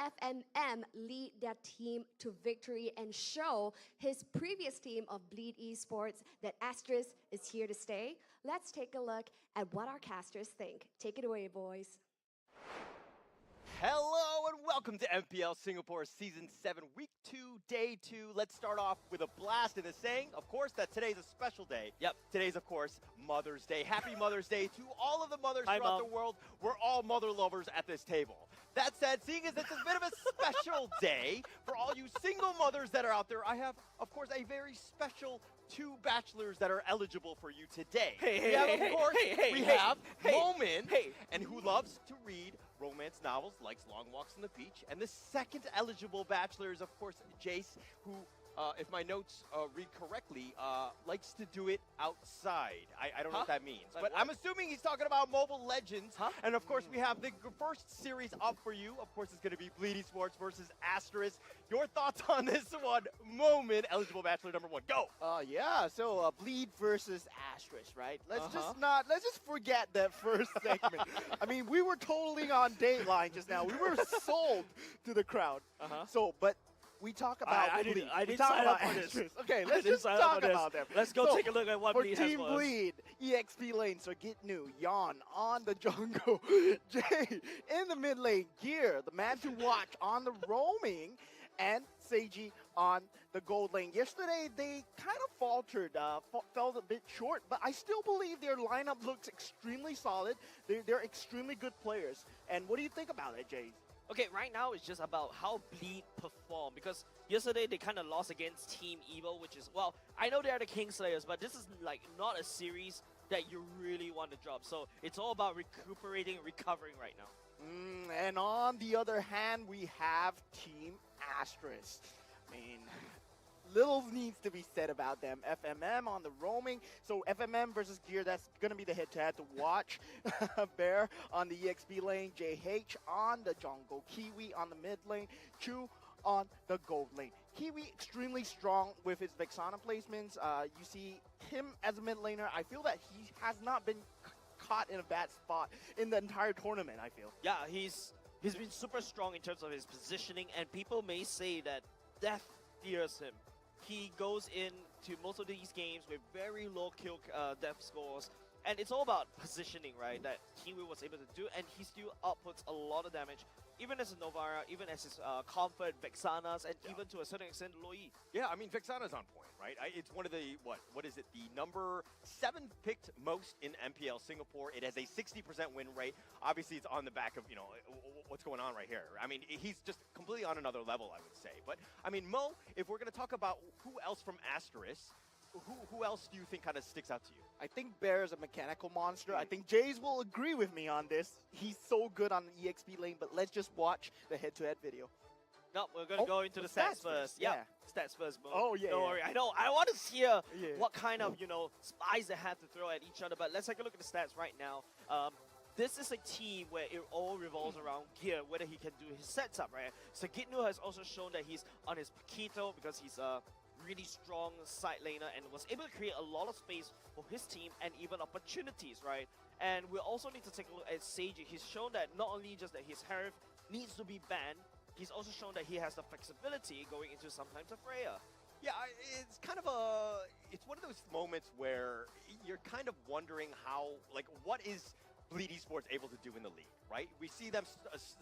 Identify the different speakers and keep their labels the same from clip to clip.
Speaker 1: FMM lead their team to victory and show his previous team of Bleed Esports that Asterisk is here to stay? Let's take a look at what our casters think. Take it away, boys.
Speaker 2: Hello and welcome to MPL Singapore Season 7, Week 2, Day 2. Let's start off with a blast in the saying, of course, that today's a special day. Yep, today's, of course, Mother's Day. Happy Mother's Day to all of the mothers throughout the world. We're all mother lovers at this table. That said, seeing as it's a bit of a special day, for all you single mothers that are out there, I have, of course, a very special 2 bachelors that are eligible for you today. We have Moment, and who loves to read romance novels, likes long walks on the beach. And the second eligible bachelor is, of course, Jace, who, if my notes read correctly, likes to do it outside. I don't know what that means, but I'm assuming he's talking about Mobile Legends. And of course, we have the first series up for you. Of course, it's going to be Bleed Esports versus Asterisk. Your thoughts on this one? Moment, eligible bachelor number 1. Go!
Speaker 3: Yeah, so Bleed versus Asterisk, right? Let's just forget that first segment. I mean, we were totally on Dateline just now. We were sold to the crowd. But we talk about
Speaker 4: I
Speaker 3: Bleed.
Speaker 4: didn't sign up for this.
Speaker 3: Okay, let's just talk about them.
Speaker 4: Let's go take a look at what Bleed has
Speaker 3: Team
Speaker 4: for us.
Speaker 3: Bleed, EXP lane, so Gitnu, Yon on the jungle, Jay in the mid lane, Gear, the man to watch on the roaming, and Seiji on the gold lane. Yesterday, they kind of faltered, fell a bit short, but I still believe their lineup looks extremely solid. They're extremely good players. And what do you think about it, Jay?
Speaker 4: Okay, right now it's just about how Bleed perform, because yesterday they kind of lost against Team Evil, which is, well, I know they're the Kingslayers, but this is like not a series that you really want to drop. So it's all about recuperating, recovering right now.
Speaker 3: And on the other hand, we have Team Asterisk. I mean, little needs to be said about them. FMM on the roaming. So FMM versus Gear, that's going to be the head-to-head to watch. Bear on the EXP lane. JH on the jungle. Kiwi on the mid lane. Chu on the gold lane. Kiwi extremely strong with his Vexana placements. You see him as a mid laner. I feel that he has not been caught in a bad spot in the entire tournament, I feel.
Speaker 4: Yeah, he's been super strong in terms of his positioning, and people may say that death fears him. He goes into most of these games with very low kill death scores, and it's all about positioning, right, that Kiwi was able to do, and he still outputs a lot of damage, even as a Novara, even as his Comfort, Vexanas, and even to a certain extent, Loi.
Speaker 2: Yeah, I mean, Vexana's on point, right? It's one of the, what is it, the number 7 picked most in MPL Singapore. It has a 60% win rate. Obviously, it's on the back of, you know, what's going on right here. I mean, he's just completely on another level, I would say. But, I mean, Mo, if we're going to talk about who else from Asterisk, who else do you think kind of sticks out to you?
Speaker 3: I think Bear is a mechanical monster. I think Jays will agree with me on this. He's so good on the EXP lane, but let's just watch the head-to-head video.
Speaker 4: No, we're going to go into the stats first. Yeah, stats first, Mo.
Speaker 3: Oh, yeah.
Speaker 4: Don't worry. I know. I want to hear what kind of, you know, spies they have to throw at each other, but let's take a look at the stats right now. This is a team where it all revolves around Gear, whether he can do his sets up, right? So Gitnu has also shown that he's on his Paquito because he's really strong side laner and was able to create a lot of space for his team and even opportunities, right? And we also need to take a look at Seiji. He's shown that not only just that his Herif needs to be banned, he's also shown that he has the flexibility going into sometimes a Freya.
Speaker 2: Yeah, it's kind of it's one of those moments where you're kind of wondering how, like, what is Bleed Esports able to do in the league, right? We see them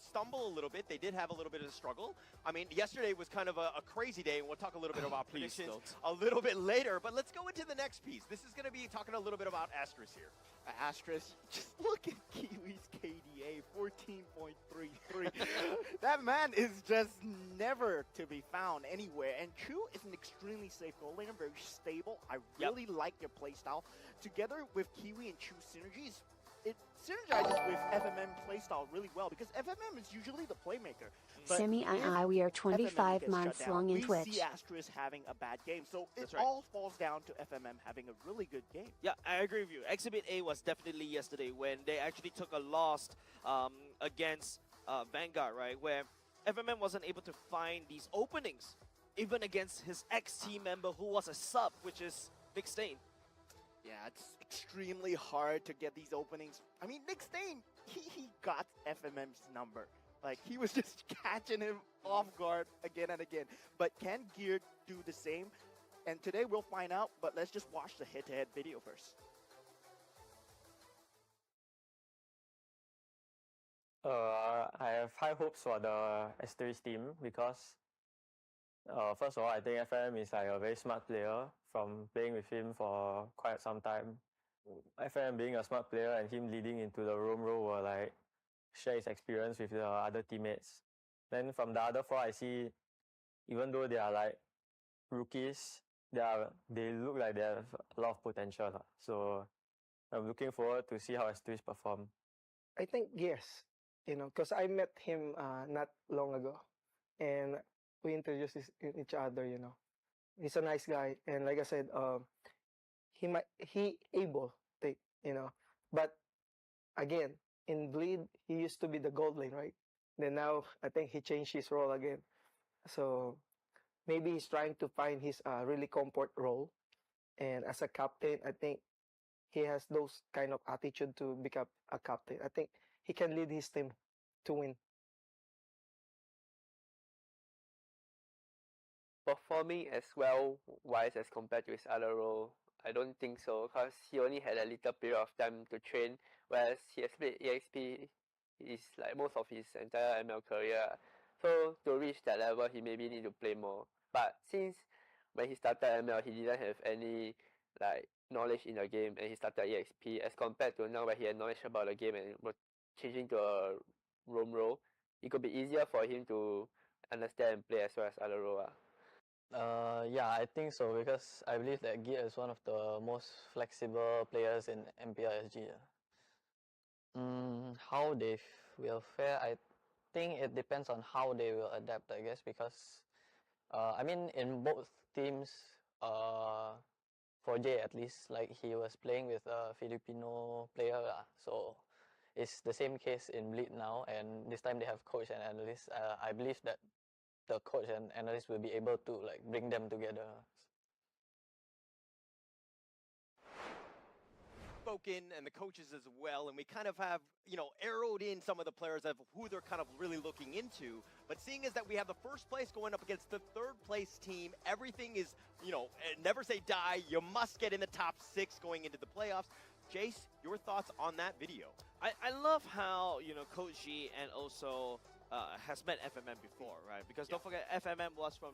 Speaker 2: stumble a little bit. They did have a little bit of a struggle. I mean, yesterday was kind of a crazy day, and we'll talk a little bit about predictions a little bit later. But let's go into the next piece. This is going to be talking a little bit about Asterisk here.
Speaker 3: Asterisk, just look at Kiwi's KDA, 14.33. That man is just never to be found anywhere. And Chu is an extremely safe goal laner, very stable. I really like their playstyle. Together with Kiwi and Chu's synergies, it synergizes with FMM playstyle really well because FMM is usually the playmaker.
Speaker 5: Simi we are 25 months long in Twitch.
Speaker 3: We see Asterisk having a bad game, so it all falls down to FMM having a really good game.
Speaker 4: Yeah, I agree with you. Exhibit A was definitely yesterday when they actually took a loss against Vanguard, right? Where FMM wasn't able to find these openings, even against his ex-team member who was a sub, which is Nick Stain.
Speaker 3: Yeah, it's extremely hard to get these openings. I mean, Nick Stain, he got FMM's number Like, he was just catching him off guard again and again. But can Gear do the same? And today we'll find out, but let's just watch the head-to-head video first.
Speaker 6: I have high hopes for the Asterisk team because, first of all, I think FM is like a very smart player from playing with him for quite some time. FM being a smart player and him leading into the roam role will like share his experience with the other teammates. Then from the other four, I see, even though they are like rookies, they look like they have a lot of potential. So I'm looking forward to see how Asterisk perform.
Speaker 7: I think yes, because I met him not long ago, and we introduced each other. He's a nice guy, and like I said, he able take, but again in Bleed he used to be the gold lane, right? Then now I think he changed his role again, so maybe he's trying to find his really comfort role, and as a captain, I think he has those kind of attitude to become a captain. I think he can lead his team to win.
Speaker 8: Performing as well wise as compared to his other role, I don't think so, because he only had a little period of time to train, whereas he has played EXP is like most of his entire ML career. So to reach that level, he maybe need to play more. But since when he started ML, he didn't have any like knowledge in the game, and he started EXP, as compared to now where he had knowledge about the game and was changing to a roam role, it could be easier for him to understand and play as well as other role.
Speaker 6: Yeah, I think so, because I believe that Gear is one of the most flexible players in MPLSG. How they will fare, I think it depends on how they will adapt, I guess, because I mean, in both teams, for Jay at least, like he was playing with a Filipino player, so it's the same case in Bleed now, and this time they have coach and analyst. I believe that the coach and analyst will be able to like bring them together.
Speaker 2: Spoken and the coaches as well, and we kind of have, arrowed in some of the players of who they're kind of really looking into. But seeing as that we have the first place going up against the third place team, everything is, never say die. You must get in the top 6 going into the playoffs. Jace, your thoughts on that video?
Speaker 4: I love how, Coach G and also has met FMM before, right? Because don't forget, FMM was from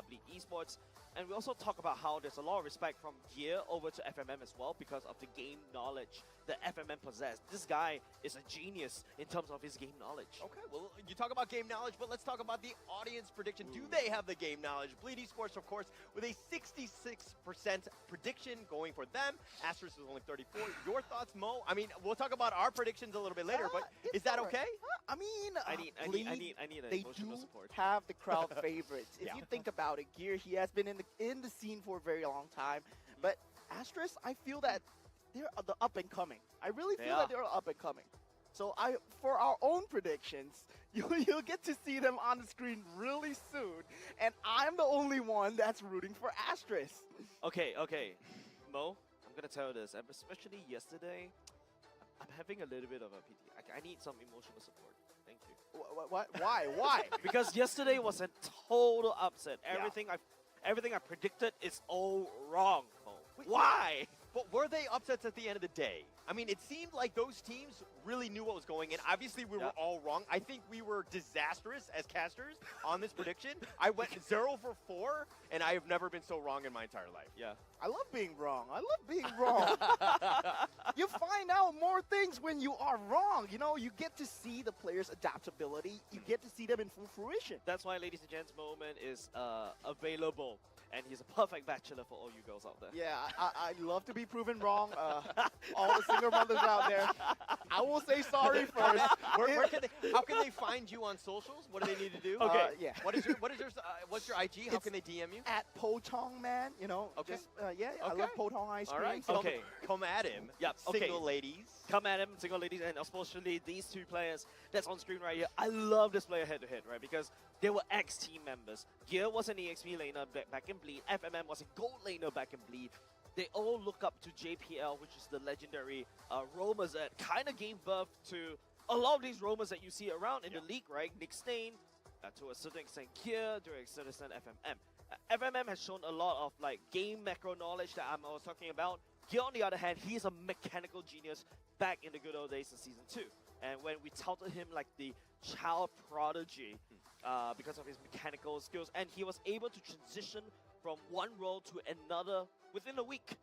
Speaker 4: Bleed Esports. And we also talk about how there's a lot of respect from Gear over to FMM as well because of the game knowledge that FMM possess. This guy is a genius in terms of his game knowledge.
Speaker 2: Okay, well, you talk about game knowledge, but let's talk about the audience prediction. Do they have the game knowledge? Bleed Esports, of course, with a 66% prediction going for them. Asterisk is only 34. Your thoughts, Mo? I mean, we'll talk about our predictions a little bit later, but is that okay?
Speaker 3: I mean,
Speaker 4: I need an emotional support.
Speaker 3: Have the crowd favorites. If you think about it, Gear, he has been in the scene for a very long time. But Asterisk, I feel that they're the up and coming. I really feel that they're up and coming. So for our own predictions, you'll get to see them on the screen really soon. And I'm the only one that's rooting for Asterisk.
Speaker 4: Okay. Mo, I'm gonna tell you this. Especially yesterday, I'm having a little bit of a PT. I need some emotional support. Thank you.
Speaker 3: What? Why?
Speaker 4: Because yesterday was a total upset. Everything I predicted is all wrong, Mo. Why?
Speaker 2: But were they upsets at the end of the day? I mean, it seemed like those teams really knew what was going in. Obviously, we were all wrong. I think we were disastrous as casters on this prediction. I went 0 for 4, and I have never been so wrong in my entire life.
Speaker 4: Yeah.
Speaker 3: I love being wrong. You find out more things when you are wrong. You get to see the players' adaptability. You get to see them in full fruition.
Speaker 4: That's why, ladies and gents, Moment is available. And he's a perfect bachelor for all you girls out there.
Speaker 3: Yeah, I love to be proven wrong. All the single mothers out there, I will say sorry first.
Speaker 2: How can they find you on socials? What do they need to do?
Speaker 4: Okay.
Speaker 3: Yeah.
Speaker 2: What's your IG? How can they DM you?
Speaker 3: At Potong Man,
Speaker 2: Okay.
Speaker 3: Just, I love Potong ice cream.
Speaker 2: All right.
Speaker 3: So
Speaker 4: Okay.
Speaker 2: Come at him.
Speaker 4: Yep, okay.
Speaker 2: Single ladies.
Speaker 4: Come at him, single ladies, and especially these two players that's on screen right here. I love this player head-to-head, right? Because they were ex-team members. Gear was an EXP laner back in Bleed. FMM was a gold laner back in Bleed. They all look up to JPL, which is the legendary roamers that kind of gave birth to a lot of these roamers that you see around in the league, right? Nick Stain, to a certain extent Gear, to a certain extent FMM. FMM has shown a lot of like game macro knowledge that I was talking about. Gear, on the other hand, he's a mechanical genius back in the good old days of Season 2. And when we touted him like the child prodigy because of his mechanical skills, and he was able to transition from one role to another within a week.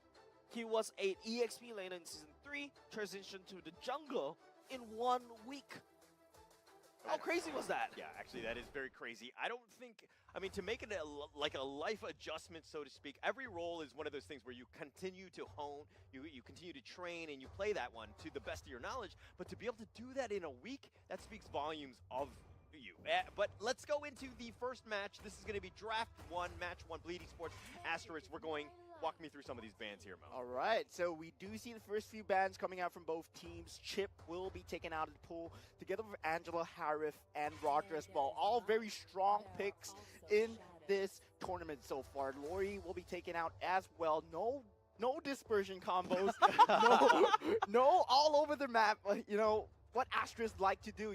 Speaker 4: He was an EXP laner in Season 3, transitioned to the jungle in 1 week. How crazy was that?
Speaker 2: Yeah, actually, that is very crazy. I don't think, I mean, to make it like a life adjustment, so to speak, every role is one of those things where you continue to hone, you continue to train, and you play that one to the best of your knowledge. But to be able to do that in a week, that speaks volumes of you. But let's go into the first match. This is going to be Draft 1, Match 1, Bleed Esports, Asterisk. We're going, walk me through some of these bans here, Mo.
Speaker 3: All right, so we do see the first few bans coming out from both teams. Chip will be taken out of the pool together with Angela, Harif, and Roger as well. All very strong picks in this tournament so far. Lori will be taken out as well. No dispersion combos. no all over the map. You know, what Asterisk like to do.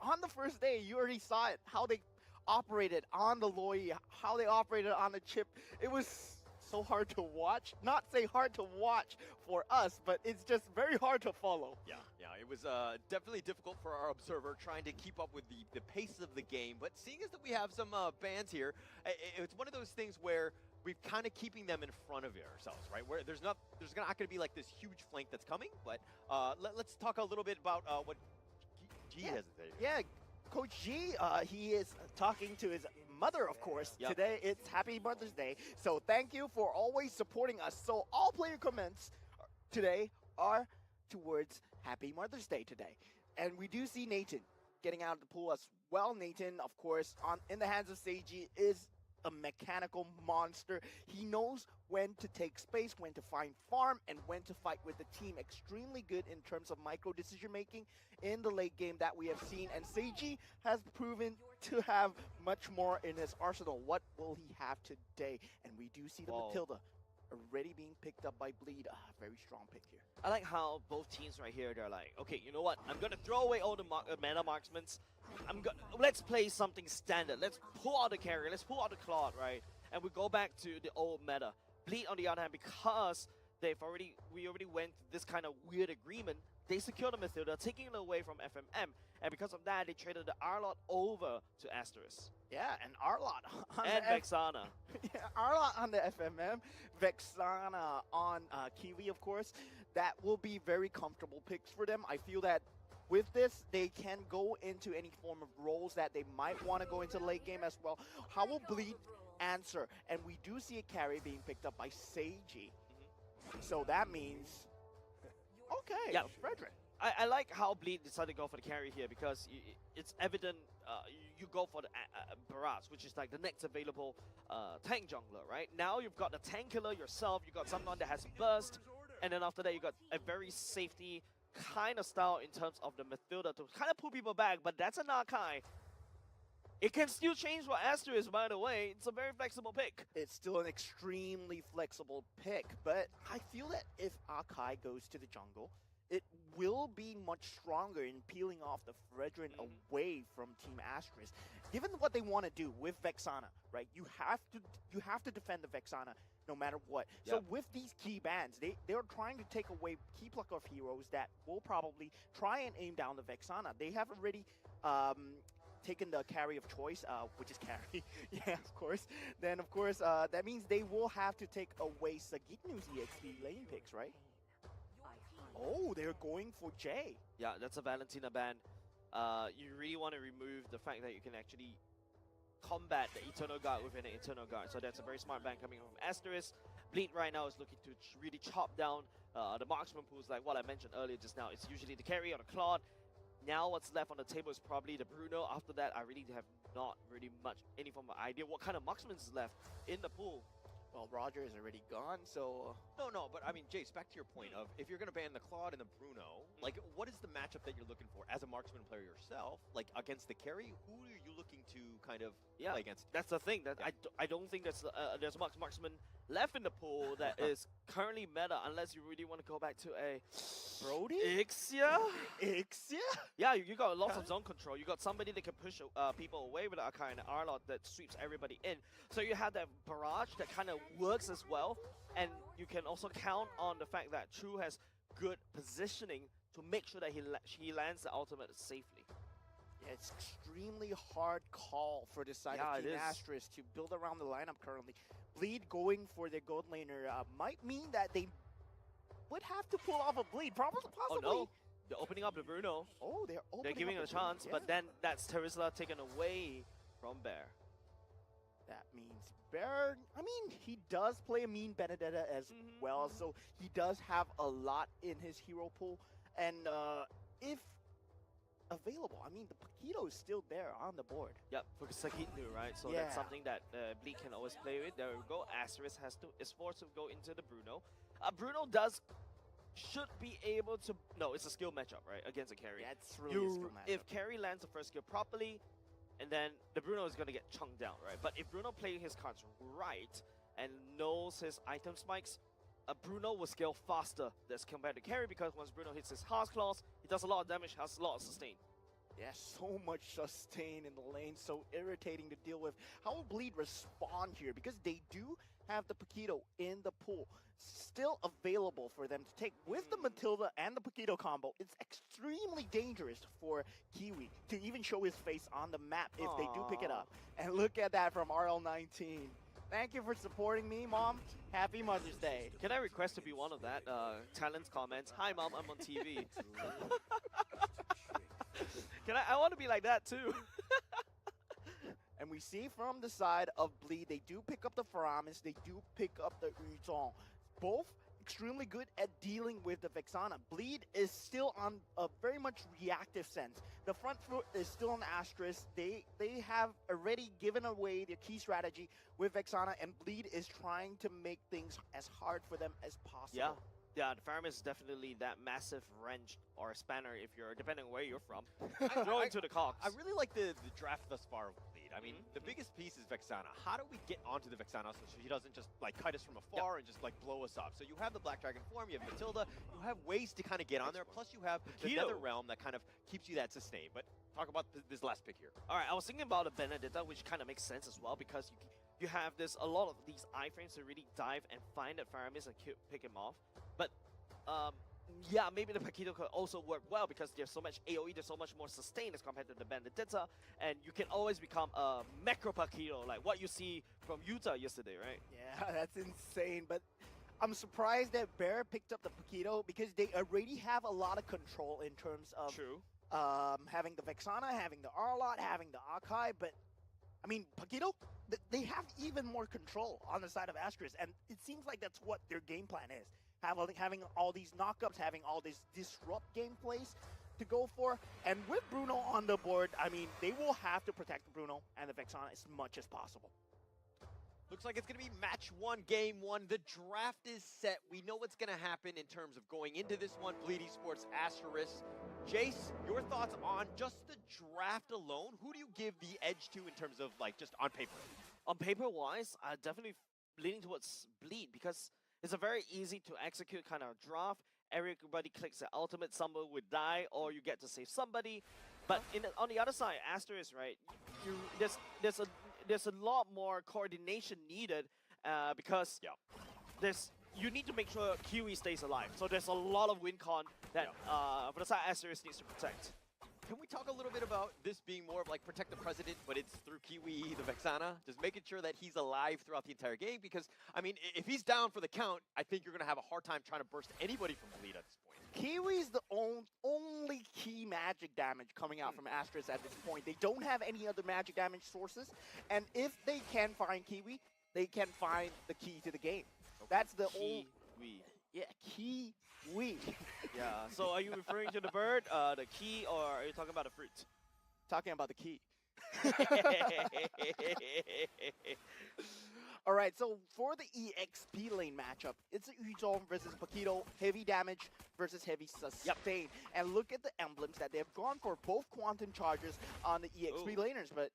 Speaker 3: On the first day, you already saw it, how they operated on the Loi, how they operated on the Chip. It was so hard to watch. Not say hard to watch for us, but it's just very hard to follow.
Speaker 2: Yeah, it was definitely difficult for our observer trying to keep up with the pace of the game. But seeing as that we have some bans here, it's one of those things where we're kind of keeping them in front of ourselves, right? Where there's not going to be like this huge flank that's coming. But let's talk a little bit about what G has to say.
Speaker 3: Yeah, Coach G, he is talking to his mother, of course.
Speaker 4: Yep.
Speaker 3: Today it's Happy Mother's Day, so thank you for always supporting us. So all player comments today are towards Happy Mother's Day today. And we do see Nathan getting out of the pool as well. Nathan, of course, in the hands of Seiji, is a mechanical monster. He knows when to take space, when to find farm, and when to fight with the team. Extremely good in terms of micro decision making in the late game that we have seen. And Seiji has proven to have much more in his arsenal. What will he have today? And we do see the Matilda already being picked up by Bleed. Very strong pick here.
Speaker 4: I like how both teams right here, they're like, okay, you know what? I'm going to throw away all the mana marksments. Let's play something standard. Let's pull out the carry. Let's pull out the Claude, right? And we go back to the old meta. Bleed, on the other hand, because we already went this kind of weird agreement, they secured the Matilda, taking it away from FMM. And because of that, they traded the Arlot over to Asterisk.
Speaker 3: Yeah, and Arlot on
Speaker 4: and Vexana.
Speaker 3: Yeah, Arlot on the FMM, Vexana on Kiwi, of course. That will be very comfortable picks for them. I feel that with this, they can go into any form of roles that they might want to go into late game as well. How will Bleed answer? And we do see a carry being picked up by Seiji. So that means, okay,
Speaker 4: yeah,
Speaker 3: Frederick.
Speaker 4: I like how Bleed decided to go for the carry here because it's evident you go for the Barrage, which is like the next available tank jungler, right? Now you've got the tank killer yourself, you got someone that has burst, and then after that you got a very safety kind of style in terms of the Matilda to kind of pull people back, but that's an Arkai. It can still change for Asterisk, by the way. It's a very flexible pick.
Speaker 3: It's still an extremely flexible pick, but I feel that if Arkai goes to the jungle, it will be much stronger in peeling off the Fredrin away from Team Asterisk. Given what they want to do with Vexana, right? You have to defend the Vexana no matter what.
Speaker 4: Yep.
Speaker 3: So with these key bans, they're trying to take away key pluck of heroes that will probably try and aim down the Vexana. They have already taken the carry of choice, which is carry. Yeah, of course. Then, of course, that means they will have to take away Sagitnu's EXP lane picks, right? Oh, they're going for Jay.
Speaker 4: Yeah, that's a Valentina ban. You really want to remove the fact that you can actually combat the Eternal Guard within an Eternal Guard. So that's a very smart ban coming from Asterisk. Bleed right now is looking to really chop down the marksman pools like what I mentioned earlier just now. It's usually the carry or the Claude. Now what's left on the table is probably the Bruno. After that, I really have not really much any form of idea what kind of marksman is left in the pool.
Speaker 3: Well, Roger is already gone, so...
Speaker 2: No, but I mean, Jace, back to your point of if you're going to ban the Claude and the Bruno, like, what is the matchup that you're looking for as a marksman player yourself? Like, against the carry, who are you looking to kind of play against?
Speaker 4: That's the thing. That I don't think there's much marksman left in the pool that is currently meta, unless you really want to go back to a
Speaker 3: Brody?
Speaker 4: Ixia.
Speaker 3: Ixia?
Speaker 4: Yeah, you got lots of zone control. You got somebody that can push people away with a kind of Arlot that sweeps everybody in. So you have that barrage that kind of works as well, and you can also count on the fact that True has good positioning to make sure that he lands the ultimate safely.
Speaker 3: Yeah, it's extremely hard call for this side of Team Asterisk to build around the lineup currently. Bleed going for their gold laner might mean that they would have to pull off a Bleed, possibly.
Speaker 4: Oh no, they're opening up the Bruno.
Speaker 3: Oh, they're
Speaker 4: giving it a chance, but then that's Terizla taken away from Bear.
Speaker 3: That means Bear, I mean, he does play a mean Benedetta as well, so he does have a lot in his hero pool. And if available, I mean, the Paquito is still there on the board.
Speaker 4: Yep, for Sakitnu, right? So that's something that Bleak can always play with. There we go. Asterisk has to is forced to go into the Bruno. Bruno should be able to. No, it's a skill matchup, right? Against a carry.
Speaker 3: Yeah, it's really a skill matchup.
Speaker 4: If carry lands the first skill properly, and then the Bruno is gonna get chunked down, right? But if Bruno plays his cards right and knows his item spikes, Bruno will scale faster as compared to carry, because once Bruno hits his Heart's Claws, he does a lot of damage, has a lot of sustain.
Speaker 3: Yeah, so much sustain in the lane, so irritating to deal with. How will Bleed respond here? Because they do have the Paquito in the pool, still available for them to take. With the Matilda and the Paquito combo, it's extremely dangerous for Kiwi to even show his face on the map if they do pick it up. And look at that from RL19. Thank you for supporting me, Mom. Happy Mother's Day.
Speaker 4: Can I request to be one of that talent's comments? Hi, Mom, I'm on TV. I want to be like that too.
Speaker 3: And we see from the side of Bleed, they do pick up the Faramis, they do pick up the Yuzong. Both extremely good at dealing with the Vexana. Bleed is still on a very much reactive sense. The front foot is still on Asterisk. They have already given away their key strategy with Vexana, and Bleed is trying to make things as hard for them as possible.
Speaker 4: Yeah, the Faramis is definitely that massive wrench or spanner if you're, depending on where you're from. Throw into the cogs.
Speaker 2: I really like the draft thus far of Bleed. I mean, the biggest piece is Vexana. How do we get onto the Vexana so she doesn't just like kite us from afar and just like blow us up? So you have the Black Dragon form, you have Matilda, you have ways to kind of get on there. Plus you have the Nether Realm that kind of keeps you that sustain. But talk about this last pick here.
Speaker 4: All right, I was thinking about a Benedetta, which kind of makes sense as well, because you have a lot of these iframes to really dive and find the Faramis and pick him off. But yeah, maybe the Paquito could also work well, because there's so much AoE, there's so much more sustain as compared to the Benedetta, and you can always become a macro Paquito, like what you see from Utah yesterday, right?
Speaker 3: Yeah, that's insane, but I'm surprised that Bear picked up the Paquito, because they already have a lot of control in terms of having the Vexana, having the Arlot, having the Akai, but I mean, Paquito, they have even more control on the side of Asterisk, and it seems like that's what their game plan is. Having all these knockups, having all these disrupt gameplays to go for. And with Bruno on the board, I mean, they will have to protect Bruno and the Vexana as much as possible.
Speaker 2: Looks like it's going to be match one, game one. The draft is set. We know what's going to happen in terms of going into this one. Bleed Esports, Asterisk. Jace, your thoughts on just the draft alone? Who do you give the edge to in terms of, like, just on paper?
Speaker 4: On paper-wise, I'm definitely leaning towards Bleed, because it's a very easy to execute kind of draft. Everybody clicks the ultimate, somebody would die, or you get to save somebody. But on the other side, Asterisk, right? There's a lot more coordination needed, because you need to make sure Kiwi stays alive. So there's a lot of win con that for the side Asterisk needs to protect.
Speaker 2: Can we talk a little bit about this being more of like protect the president, but it's through Kiwi, the Vexana? Just making sure that he's alive throughout the entire game, because, I mean, if he's down for the count, I think you're going to have a hard time trying to burst anybody from Bleed at this point.
Speaker 3: Kiwi's the only key magic damage coming out from Asterisk at this point. They don't have any other magic damage sources, and if they can find Kiwi, they can find the key to the game. Okay. That's the only... Yeah, Kiwi.
Speaker 4: Yeah, so are you referring to the bird, the key, or are you talking about the fruit?
Speaker 3: Talking about the key. All right, so for the EXP lane matchup, it's Yuzong versus Paquito, heavy damage versus heavy sustain. And look at the emblems that they've gone for, both quantum charges on the EXP laners, but...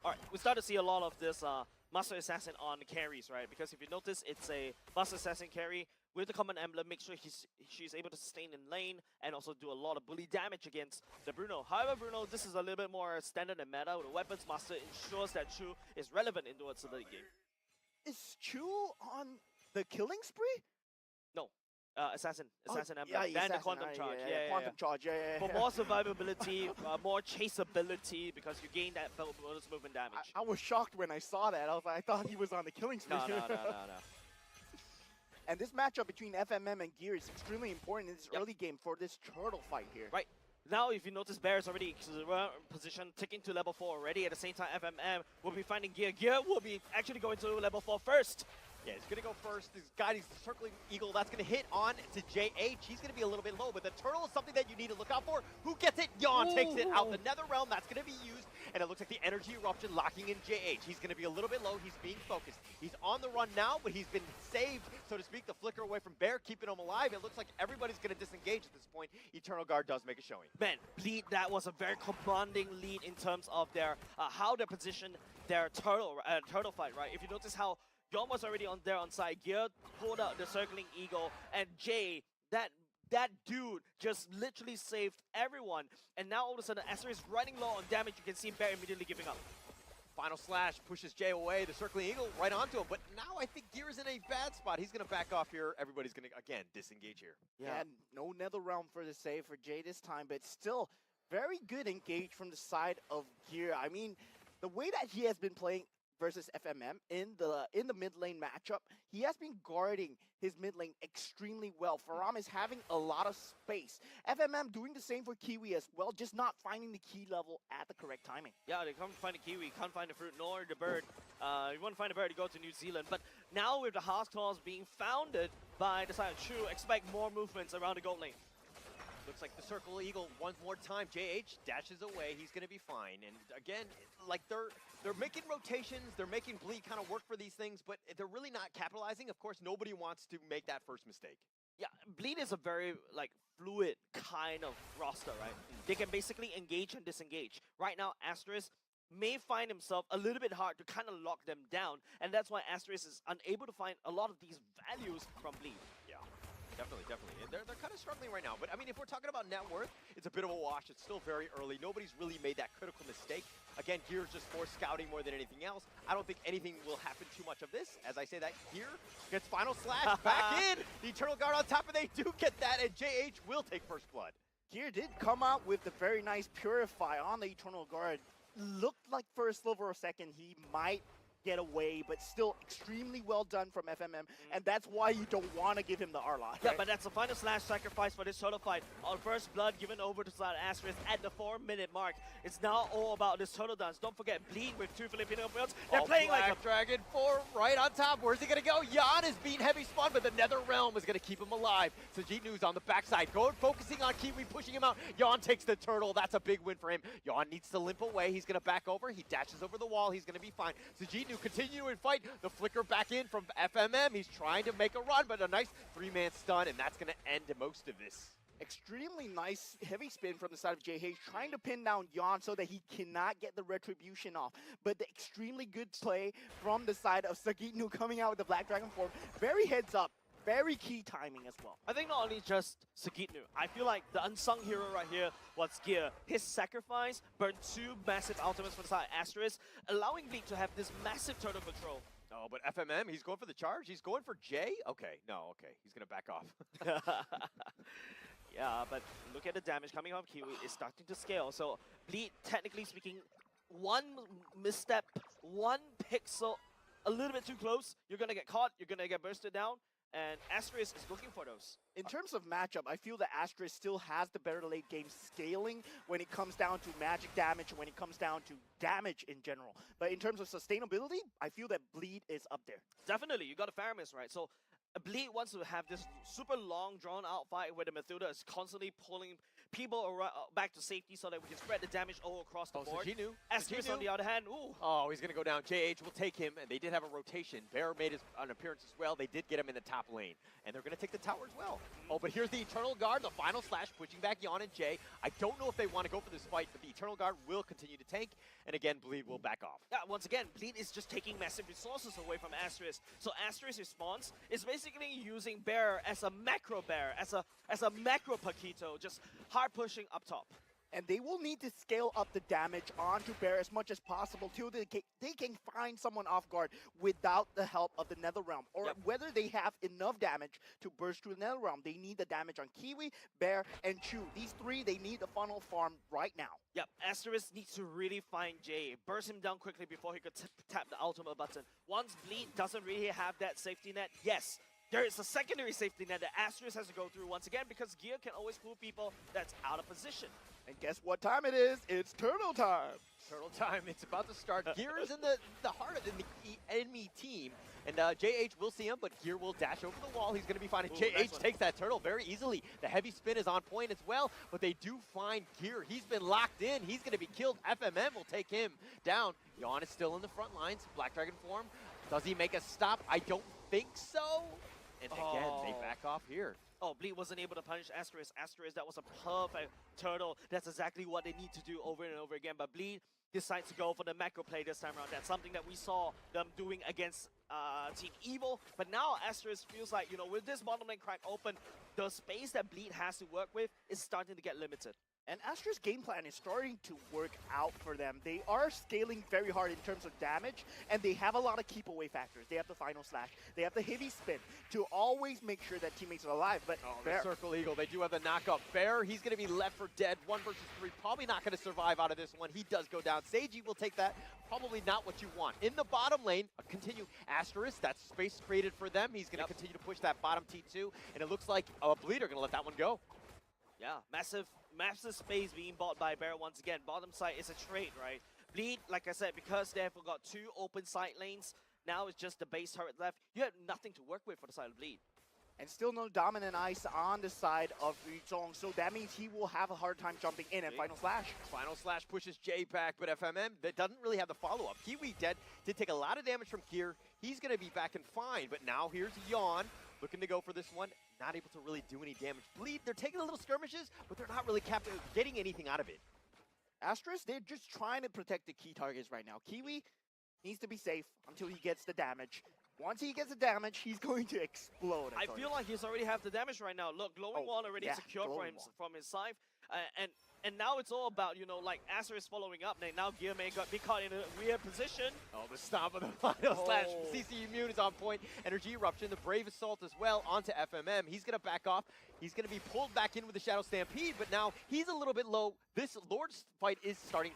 Speaker 4: All right, we start to see a lot of this Master Assassin on carries, right? Because if you notice, it's a Master Assassin carry with the common emblem. Make sure she's able to sustain in lane and also do a lot of bully damage against the Bruno. However, Bruno, this is a little bit more standard and meta. The Weapons Master ensures that Chu is relevant in towards the late game.
Speaker 3: Is Chu on the killing spree?
Speaker 4: No. Assassin emblem,
Speaker 3: Yeah,
Speaker 4: then
Speaker 3: assassin,
Speaker 4: the Quantum Charge.
Speaker 3: Quantum Charge,
Speaker 4: For more survivability, more chaseability, because you gain that bonus movement damage.
Speaker 3: I was shocked when I saw that. I thought he was on the killing spree.
Speaker 4: No.
Speaker 3: And this matchup between FMM and Gear is extremely important in this early game for this turtle fight here.
Speaker 4: Right. Now, if you notice, Bear is already position, taking to level 4 already. At the same time, FMM will be finding Gear. Gear will be actually going to level 4 first.
Speaker 2: Yeah, he's going to go first. He's guiding the circling eagle. That's going to hit on to JH. He's going to be a little bit low, but the turtle is something that you need to look out for. Who gets it? Yawn takes it out. The Nether Realm, that's going to be used, and it looks like the energy eruption locking in JH. He's going to be a little bit low. He's being focused. He's on the run now, but he's been saved, so to speak. The flicker away from Bear, keeping him alive. It looks like everybody's going to disengage at this point. Eternal Guard does make a showing.
Speaker 4: Man, Bleed, that was a very commanding lead in terms of their how they position their turtle fight, right? If you notice how Yon was already on side. Gear pulled out the circling eagle, and Jay, that dude just literally saved everyone. And now all of a sudden, Esther is running low on damage. You can see Bear immediately giving up.
Speaker 2: Final slash pushes Jay away. The circling eagle right onto him. But now I think Gear is in a bad spot. He's going to back off here. Everybody's going to, again, disengage here.
Speaker 3: Yeah, no Nether Realm for the save for Jay this time, but still very good engage from the side of Gear. I mean, the way that he has been playing versus FMM in the mid lane matchup, he has been guarding his mid lane extremely well. Faram is having a lot of space. FMM doing the same for Kiwi as well, just not finding the key level at the correct timing.
Speaker 4: Yeah, they can't find the Kiwi, can't find the fruit, nor the bird. You want to find a bird, you go to New Zealand. But now with the House Claws being founded by the side of Chu, expect more movements around the gold lane.
Speaker 2: Looks like the Circle Eagle one more time. JH dashes away. He's going to be fine. And again, like they're making rotations. They're making Bleed kind of work for these things, but they're really not capitalizing. Of course, nobody wants to make that first mistake.
Speaker 4: Yeah, Bleed is a very fluid kind of roster, right? They can basically engage and disengage. Right now, Asterisk may find himself a little bit hard to kind of lock them down, and that's why Asterisk is unable to find a lot of these values from Bleed.
Speaker 2: Yeah. Definitely. And they're kind of struggling right now. But, I mean, if we're talking about net worth, it's a bit of a wash. It's still very early. Nobody's really made that critical mistake. Again, Gear's just more scouting more than anything else. I don't think anything will happen too much of this. As I say that, Gear gets final slash back in. The Eternal Guard on top, and they do get that, and JH will take first blood.
Speaker 3: Gear did come out with the very nice Purify on the Eternal Guard. Looked like for a sliver of a second he might get away, but still extremely well done from FMM, and that's why you don't want to give him the R-Lock.
Speaker 4: Yeah,
Speaker 3: right?
Speaker 4: but that's the final slash sacrifice for this turtle fight. On first blood given over to Side Asterisk at the 4-minute mark. It's now all about this turtle dance. Don't forget, Bleed with 2 Filipino builds. They're playing like a
Speaker 2: Dragon 4 right on top. Where's he going to go? Jan is being heavy spawn, but the Nether Realm is going to keep him alive. Sajidnu's on the backside, focusing on Kiwi, pushing him out. Jan takes the turtle. That's a big win for him. Jan needs to limp away. He's going to back over. He dashes over the wall. He's going to be fine. Sajidnu continuing fight. The flicker back in from FMM. He's trying to make a run, but a nice 3-man stun, and that's going to end most of this.
Speaker 3: Extremely nice heavy spin from the side of JH, trying to pin down Jan so that he cannot get the retribution off. But the extremely good play from the side of Sagitnu coming out with the Black Dragon form. Very heads up. Very key timing as well.
Speaker 4: I think not only just Sagitnu, I feel like the unsung hero right here was Gear. His sacrifice burned 2 massive ultimates for the side Asterisk, allowing Bleak to have this massive turtle control.
Speaker 2: Oh, but FMM, he's going for the charge? He's going for J? Okay, no, okay. He's going to back off.
Speaker 4: Yeah, but look at the damage coming from Kiwi. It's starting to scale. So Bleed, technically speaking, one misstep, 1 pixel, a little bit too close, you're going to get caught, you're going to get bursted down. And Asterisk is looking for those.
Speaker 3: In terms of matchup, I feel that Asterisk still has the better late game scaling when it comes down to magic damage, when it comes down to damage in general. But in terms of sustainability, I feel that Bleed is up there.
Speaker 4: Definitely, you got a Faramis, right? So Bleed wants to have this super long, drawn-out fight where the Mathilda is constantly people back to safety so that we can spread the damage all across the board.
Speaker 2: Sajinu.
Speaker 4: Asterisk on the other hand, ooh.
Speaker 2: Oh, he's going to go down. JH will take him, and they did have a rotation. Bear made an appearance as well. They did get him in the top lane, and they're going to take the tower as well. Oh, but here's the Eternal Guard, the final slash, pushing back Yon and Jay. I don't know if they want to go for this fight, but the Eternal Guard will continue to tank, and again, Bleed will back off.
Speaker 4: Yeah, once again, Bleed is just taking massive resources away from Asterisk. So Asterisk's response is basically using Bear as a macro Bear, as a macro Paquito, just hard pushing up top.
Speaker 3: And they will need to scale up the damage onto Bear as much as possible till they can find someone off guard without the help of the Netherrealm. Or whether they have enough damage to burst through the Netherrealm. They need the damage on Kiwi, Bear, and Chu. These three, they need the funnel farm right now.
Speaker 4: Yep, Asterisk needs to really find Jay, burst him down quickly before he could tap the ultimate button. Once Bleed doesn't really have that safety net, yes, there is a secondary safety net that Asterisk has to go through once again because Gear can always fool people that's out of position.
Speaker 3: And guess what time it is? It's turtle time.
Speaker 2: Turtle time, it's about to start. Gear is in the heart of the enemy team. And JH will see him, but Gear will dash over the wall. He's going to be fine. And JH takes that turtle very easily. The heavy spin is on point as well, but they do find Gear. He's been locked in. He's going to be killed. FMM will take him down. Yon is still in the front lines. Black Dragon form. Does he make a stop? I don't think so. And again, they back off here.
Speaker 4: Oh, Bleed wasn't able to punish Asterisk. Asterisk, that was a perfect turtle. That's exactly what they need to do over and over again. But Bleed decides to go for the macro play this time around. That's something that we saw them doing against Team Evil. But now Asterisk feels like, you know, with this bottom lane crack open, the space that Bleed has to work with is starting to get limited.
Speaker 3: And Astra's game plan is starting to work out for them. They are scaling very hard in terms of damage, and they have a lot of keep away factors. They have the final slash, they have the heavy spin to always make sure that teammates are alive. But
Speaker 2: the Circle Eagle, they do have the knockup. Bear, he's going to be left for dead. 1 versus 3, probably not going to survive out of this one. He does go down. Seiji will take that. Probably not what you want. In the bottom lane, continue Asterisk. That's space created for them. He's going to continue to push that bottom T2, and it looks like a Bleeder going to let that one go.
Speaker 4: Yeah, massive space being bought by Bear once again. Bottom side is a trade, right? Bleed, like I said, because they have got 2 open side lanes, now it's just the base turret left. You have nothing to work with for the side of Bleed.
Speaker 3: And still no dominant ice on the side of Rizong, so that means he will have a hard time jumping in at Final Slash.
Speaker 2: Final Slash pushes Jay back, but FMM, that doesn't really have the follow-up. Kiwi did take a lot of damage from Gear. He's going to be back and fine, but now here's Yon. Looking to go for this one, not able to really do any damage. Bleed, they're taking a little skirmishes, but they're not really getting anything out of it.
Speaker 3: Asterisk, they're just trying to protect the key targets right now. Kiwi needs to be safe until he gets the damage. Once he gets the damage, he's going to explode.
Speaker 4: I feel like he's already have the damage right now. Look, Glowing Wall already secured for him from his side. And now it's all about, you know, like Asterisk following up. Now Gear may be caught in a weird position.
Speaker 2: Oh, the stomp of the final slash. CC Immune is on point. Energy Eruption, the Brave Assault as well onto FMM. He's going to back off. He's going to be pulled back in with the Shadow Stampede, but now he's a little bit low. This Lord's fight is starting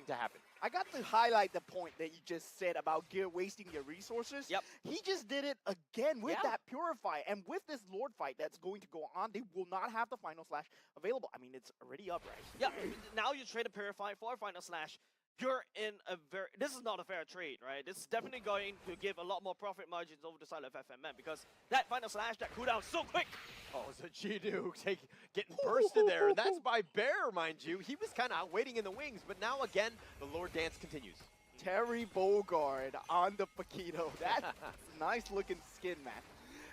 Speaker 2: to happen.
Speaker 3: I got to highlight the point that you just said about Gear wasting their resources.
Speaker 2: Yep.
Speaker 3: He just did it again with that Purify. And with this Lord fight that's going to go on, they will not have the Final Slash available. I mean, it's already up, right?
Speaker 4: Yeah, now you trade a Purify for a Final Slash. You're in a this is not a fair trade, right? This is definitely going to give a lot more profit margins over the side of FMM because that Final Slash, that cooldown so quick.
Speaker 2: Oh, Sajinu getting bursted there. That's by Bear, mind you. He was kind of waiting in the wings, but now again, the Lord Dance continues.
Speaker 3: Terry Bogard on the Paquito. That's a nice looking skin, man.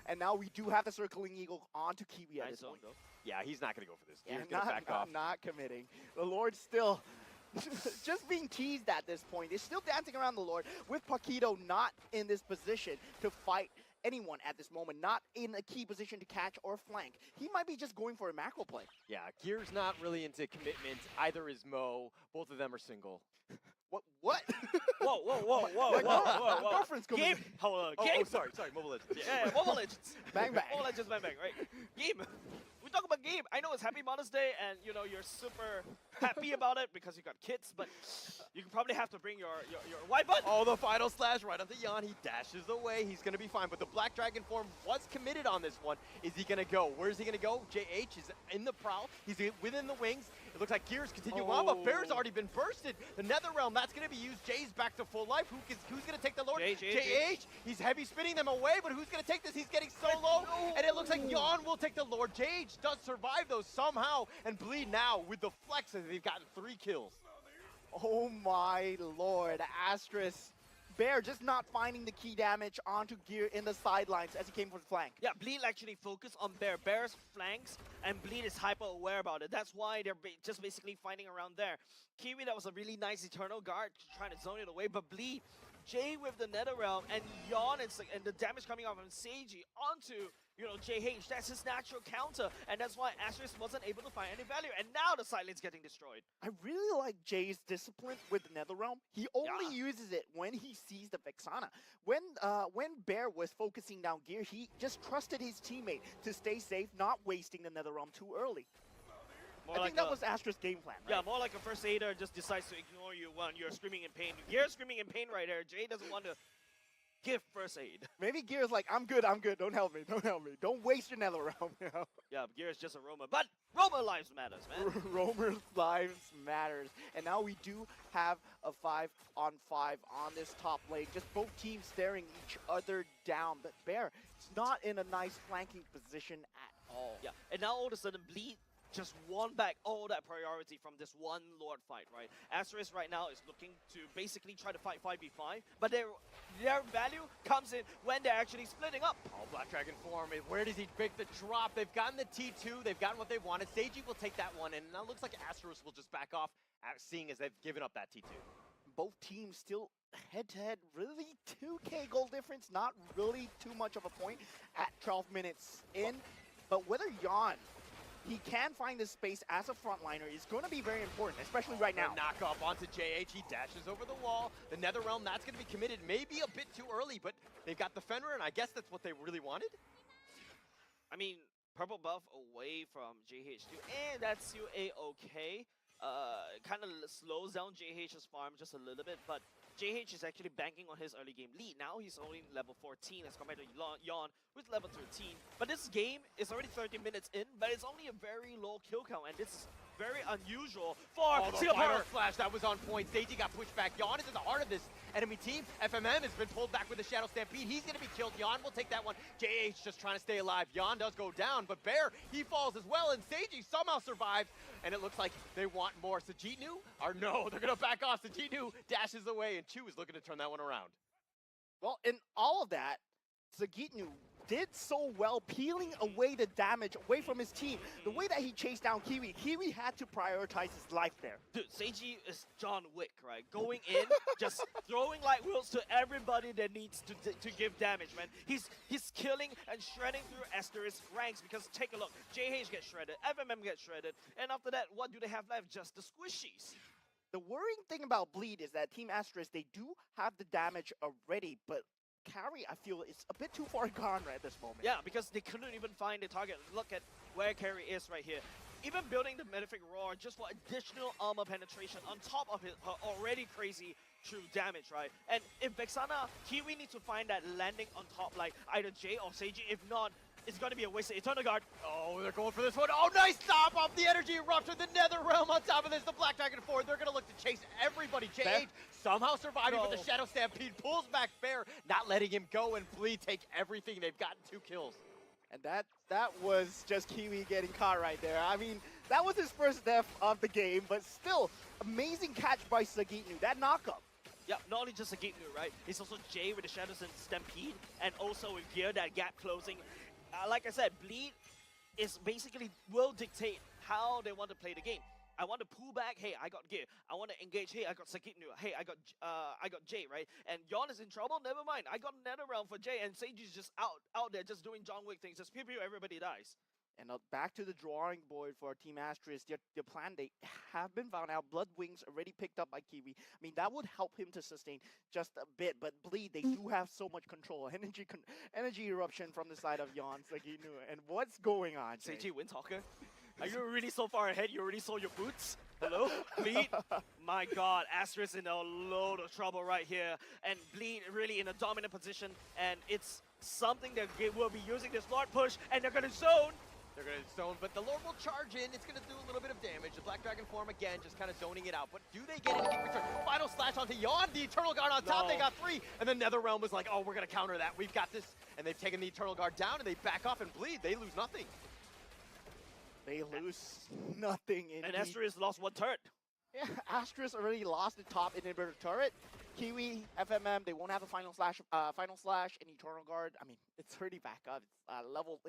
Speaker 3: And now we do have the Circling Eagle onto Kiwi at this point.
Speaker 2: Yeah, he's not going to go for this.
Speaker 3: Yeah,
Speaker 2: he's going to back off.
Speaker 3: Not committing. The Lord still just being teased at this point. They're still dancing around the Lord with Paquito not in this position to fight anyone at this moment, not in a key position to catch or flank. He might be just going for a macro play.
Speaker 2: Yeah, Gear's not really into commitment. Either is Mo. Both of them are single.
Speaker 3: What?
Speaker 4: Whoa.
Speaker 3: Girlfriend's coming.
Speaker 4: Game. Hold on.
Speaker 2: Oh,
Speaker 4: Game.
Speaker 2: sorry, Mobile Legends.
Speaker 4: Yeah, Mobile Legends.
Speaker 3: Bang, bang.
Speaker 4: Mobile Legends, bang, right? Game. We talk about Game. I know it's Happy Mother's Day, and you know you're super happy about it because you got kids, but you can probably have to bring your wife on.
Speaker 2: Oh, the Final Slash right onto Yon. He dashes away. He's going to be fine, but the Black Dragon form was committed on this one. Is he going to go? Where is he going to go? JH is in the prowl. He's within the wings. It looks like Gears continue on, but Bear's already been bursted. The Nether Realm, that's going to be used. Jay's back to full life. Who's going to take the Lord? JH. He's heavy spinning them away, but who's going to take this? He's getting so low, and it looks like Yon will take the Lord. JH does survive, though, somehow, and Bleed now with the flexes. They've gotten 3 kills.
Speaker 3: Oh my lord, Astrus. Bear just not finding the key damage onto Gear in the sidelines as he came for the flank.
Speaker 4: Yeah, Bleed actually focused on Bear. Bear's flanks, and Bleed is hyper aware about it. That's why they're just basically fighting around there. Kiwi, that was a really nice Eternal Guard trying to zone it away, but Bleed, Jay with the Netherrealm, and Yon and the damage coming off from Seiji onto, you know, JH. That's his natural counter, and that's why Asterisk wasn't able to find any value, and now the side lane's getting destroyed.
Speaker 3: I really like Jay's discipline with the Netherrealm. He only uses it when he sees the Vexana. When Bear was focusing down Gear, he just trusted his teammate to stay safe, not wasting the Netherrealm too early. I think that was Astra's game plan, right?
Speaker 4: Yeah, more like a first aider just decides to ignore you when you're screaming in pain. Gear's screaming in pain right there. Jay doesn't want to give first aid.
Speaker 3: Maybe Gear's like, I'm good, don't help me, don't waste your Netherrealm, you know?
Speaker 4: Yeah, Gear's just a roamer, but roamer lives matters, man.
Speaker 3: Roamer's lives matters. And now we do have a 5-on-5 on this top lane. Just both teams staring each other down, but Bear is not in a nice flanking position at all.
Speaker 4: Yeah, and now all of a sudden Bleed just won back all that priority from this one Lord fight, right? Asterisk right now is looking to basically try to fight 5v5, but their value comes in when they're actually splitting up.
Speaker 2: Oh, Black Dragon form. Where does he pick the drop? They've gotten the T2. They've gotten what they wanted. Seiji will take that one, and now it looks like Asterisk will just back off, seeing as they've given up that T2.
Speaker 3: Both teams still head-to-head, really 2k goal difference, not really too much of a point at 12 minutes in, but whether Yon he can find this space as a frontliner is going to be very important, especially right now.
Speaker 2: Knock off onto JH, he dashes over the wall. The Netherrealm, that's going to be committed maybe a bit too early, but they've got the Fenrir, and I guess that's what they really wanted.
Speaker 4: I mean, purple buff away from JH2, and that's still a-okay. Kind of slows down JH's farm just a little bit, but JH is actually banking on his early game lead. Now he's only level 14 as compared to Yon with level 13. But this game is already 30 minutes in, but it's only a very low kill count, and this is very unusual for
Speaker 2: the final flash that was on point. Seiji got pushed back. Yon is in the heart of this enemy team. FMM has been pulled back with the Shadow Stampede. He's going to be killed. Yon will take that one. JH just trying to stay alive. Yon does go down, but Bear, he falls as well, and Seiji somehow survives, and it looks like they want more. Sajitnu? Or no, they're going to back off. Sajitnu dashes away, and Chu is looking to turn that one around.
Speaker 3: Well, in all of that, Sajitnu did so well peeling away the damage away from his team. The way that he chased down Kiwi, Kiwi had to prioritize his life there.
Speaker 4: Dude, Seiji is John Wick, right? Going in, just throwing light wheels to everybody that needs to give damage, man. He's killing and shredding through Asterisk ranks because take a look, JH gets shredded, FMM gets shredded, and after that, what do they have left? Just the squishies.
Speaker 3: The worrying thing about Bleed is that Team Asterisk, they do have the damage already, but Carry, I feel, is a bit too far gone right at this moment.
Speaker 4: Yeah, because they couldn't even find the target. Look at where Carry is right here. Even building the Malefic Roar just for additional armor penetration on top of her already crazy true damage, right? And if Vexana, Kiwi needs to find that landing on top like either Jay or Seiji. If not, it's going to be a waste of Eternal Guard.
Speaker 2: Oh, they're going for this one. Oh, nice stop off the Energy Eruption. The Netherrealm on top of this. The Black Dragon 4. They're going to look to chase everybody. JH somehow surviving, but the Shadow Stampede pulls back Bear, not letting him go, and Bleed take everything. They've gotten 2 kills.
Speaker 3: And that was just Kiwi getting caught right there. I mean, that was his first death of the game, but still, amazing catch by Sagitnu. That knockup.
Speaker 4: Yeah, not only just Sagitnu, right? It's also Jay with the Shadows and Stampede, and also with Gear, that gap closing. Like I said, Bleed is basically will dictate how they want to play the game. I want to pull back. Hey, I got Gear. I want to engage. Hey, I got Sagitnu. Hey, I got Jay, right? And Yon is in trouble. Never mind. I got Netherrealm for Jay, and Seiji's just out there, just doing John Wick things. Just pew pew, everybody dies.
Speaker 3: And back to the drawing board for Team Asterisk. Their plan, they have been found out. Blood Wings already picked up by Kiwi. I mean, that would help him to sustain just a bit. But Bleed, they do have so much control. Energy eruption from the side of Yon, Sagitnu. And what's going on, Jay?
Speaker 4: Seiji Windtalker? Are you really so far ahead? You already saw your boots? Hello? Bleed? My god, Asterisk in a load of trouble right here. And Bleed really in a dominant position. And it's something that will be using this Lord push. And they're going to zone.
Speaker 2: They're going to zone, but the Lord will charge in. It's going to do a little bit of damage. The Black Dragon form, again, just kind of zoning it out. But do they get anything return? Final slash onto Yawn. The Eternal Guard on top. They got 3. And the NetherRealm was like, oh, we're going to counter that. We've got this. And they've taken the Eternal Guard down, and they back off and bleed. They lose nothing.
Speaker 3: They lose nothing.
Speaker 4: And Asterisk lost 1 turret.
Speaker 3: Yeah, Asterisk already lost the top inhibitor turret. Kiwi, FMM, they won't have a final slash, and Eternal Guard. I mean, it's already back up.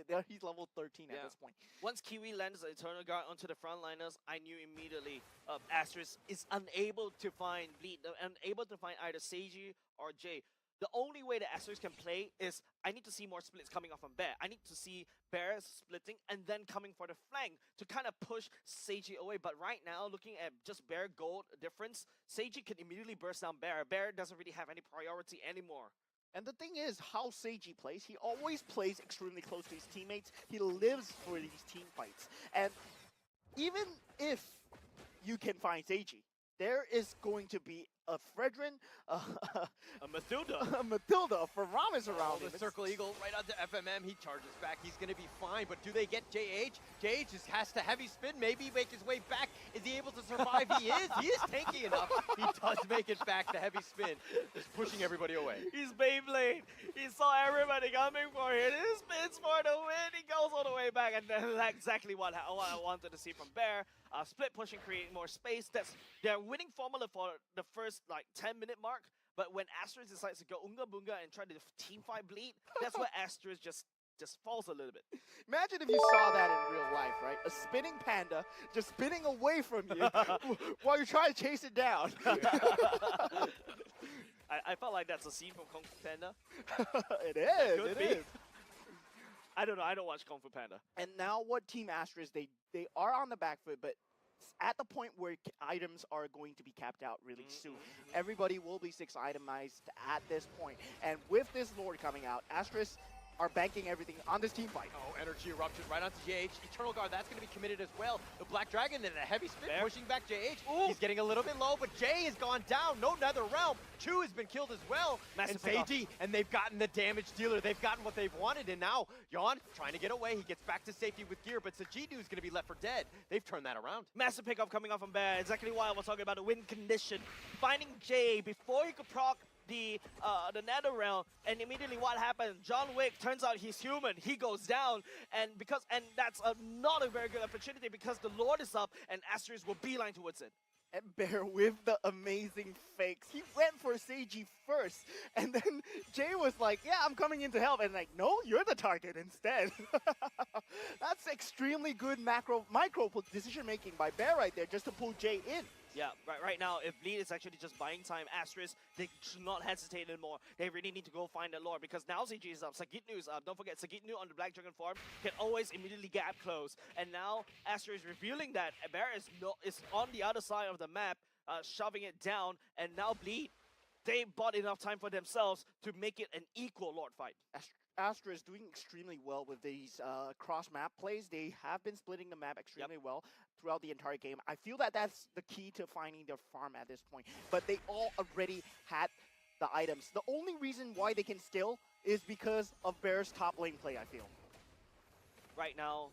Speaker 3: It's he's level 13 at this point.
Speaker 4: Once Kiwi lands the Eternal Guard onto the frontliners, I knew immediately Asterisk is unable to find Bleed, unable to find either Seiji or Jay. The only way that Asterisk can play is I need to see more splits coming off from Bear. I need to see Bear splitting and then coming for the flank to kind of push Seiji away. But right now, looking at just Bear gold difference, Seiji can immediately burst down Bear. Bear doesn't really have any priority anymore.
Speaker 3: And the thing is, how Seiji plays, he always plays extremely close to his teammates. He lives for these team fights. And even if you can find Seiji, there is going to be a Fredrin,
Speaker 4: a Mathilda,
Speaker 3: a Mathilda, a Faramis around him.
Speaker 2: The Circle Eagle right onto FMM. He charges back. He's going to be fine. But do they get JH? JH just has to heavy spin, maybe make his way back. Is he able to survive? He is. He is tanky enough. He does make it back. The heavy spin is pushing everybody away.
Speaker 4: He's Beyblade. He saw everybody coming for him. He spins for the win. He goes all the way back. And that's exactly what I wanted to see from Bear. Split pushing, create more space. That's their winning formula for the first 10-minute mark. But when Asterisk decides to go Unga Bunga and try to team fight Bleed, that's where Asterisk just falls a little bit.
Speaker 3: Imagine if you saw that in real life, right? A spinning panda just spinning away from you while you're trying to chase it down.
Speaker 4: I felt like that's a scene from Kung Fu Panda.
Speaker 3: It is.
Speaker 4: Could
Speaker 3: it
Speaker 4: be.
Speaker 3: is.
Speaker 4: I don't know. I don't watch Kung Fu Panda.
Speaker 3: And now what Team Asterisk, they are on the back foot, but at the point where items are going to be capped out really soon. Everybody will be 6 itemized at this point. And with this Lord coming out, Asterisk are banking everything on this team fight.
Speaker 2: Oh, energy eruption right onto JH. Eternal Guard, that's going to be committed as well. The Black Dragon and a heavy spin pushing back JH. Ooh. He's getting a little bit low, but Jay has gone down. No NetherRealm. Chu has been killed as well.
Speaker 4: Massive
Speaker 2: and Seiji, and they've gotten the damage dealer. They've gotten what they've wanted, and now Yawn trying to get away. He gets back to safety with gear, but Sajidu is going to be left for dead. They've turned that around.
Speaker 4: Massive pickup coming off from Bear. Exactly why I was talking about the win condition. Finding Jay before he could proc the NetherRealm, and immediately what happened? John Wick, turns out he's human. He goes down, and that's not a very good opportunity because the Lord is up, and Asterisk will beeline towards it.
Speaker 3: And Bear with the amazing fakes. He went for Seiji first, and then Jay was like, yeah, I'm coming in to help, and like, no, you're the target instead. That's extremely good micro decision making by Bear right there just to pull Jay in.
Speaker 4: Yeah, right now, if Bleed is actually just buying time, Asterisk, they should not hesitate anymore. They really need to go find the Lord because now CG is up, Sagitnu is up. Don't forget, Sagitnu on the Black Dragon form can always immediately gap close. And now Asterisk is revealing that Bear is on the other side of the map, shoving it down, and now Bleed, they bought enough time for themselves to make it an equal Lord fight.
Speaker 3: Astra is doing extremely well with these cross-map plays. They have been splitting the map extremely well throughout the entire game. I feel that that's the key to finding their farm at this point. But they all already had the items. The only reason why they can still is because of Bear's top lane play, I feel.
Speaker 4: Right now,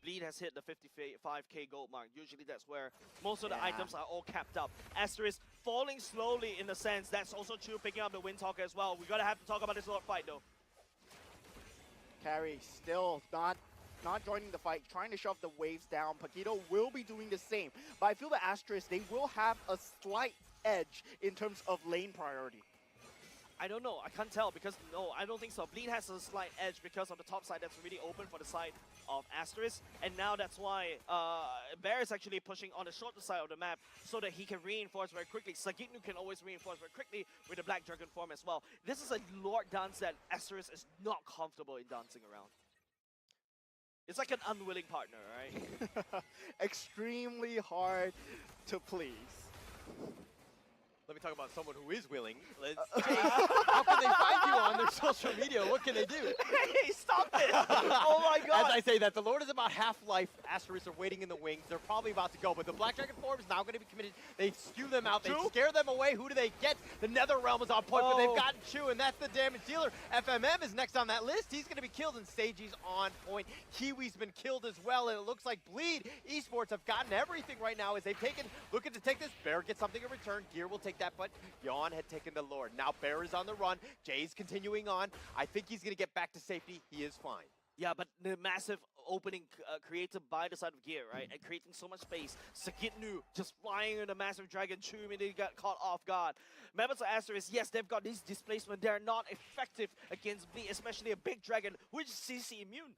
Speaker 4: Bleed has hit the 55k gold mark. Usually that's where most of the items are all capped up. Asterisk falling slowly in the sense. That's also true picking up the Windtalker as well. We're going to have to talk about this Lord fight though.
Speaker 3: Carry still not joining the fight, trying to shove the waves down. Paquito will be doing the same. But I feel the Asterisk, they will have a slight edge in terms of lane priority.
Speaker 4: I don't know. I can't tell because, no, I don't think so. Bleed has a slight edge because of the top side that's really open for the side of Asterisk. And now that's why Bear is actually pushing on the shorter side of the map so that he can reinforce very quickly. Sagitnu can always reinforce very quickly with the Black Dragon form as well. This is a Lord dance that Asterisk is not comfortable in dancing around. It's like an unwilling partner, right?
Speaker 3: Extremely hard to please.
Speaker 2: Let me talk about someone who is willing. How can they find you on? There's social media. What can they do?
Speaker 4: Hey, stop it! Oh my god!
Speaker 2: As I say that, the Lord is about half-life. Asterisks are waiting in the wings. They're probably about to go, but the Black Dragon form is now going to be committed. They spew them out. They scare them away. Who do they get? The Nether Realm is on point, but they've gotten Chu, and that's the damage dealer. FMM is next on that list. He's going to be killed, and Seiji's on point. Kiwi's been killed as well, and it looks like Bleed Esports have gotten everything right now as they've looking to take this. Bear gets something in return. Gear will take that, but Yawn had taken the Lord. Now Bear is on the run. Jay's continuing on. I think he's going to get back to safety. He is fine.
Speaker 4: Yeah, but the massive opening created by the side of Gear, right? And creating so much space. Sagitnu just flying in a massive dragon. Chu immediately got caught off guard. Members of Asterisk, yes, they've got these displacement. They're not effective against Bleed, especially a big dragon, which is CC immune.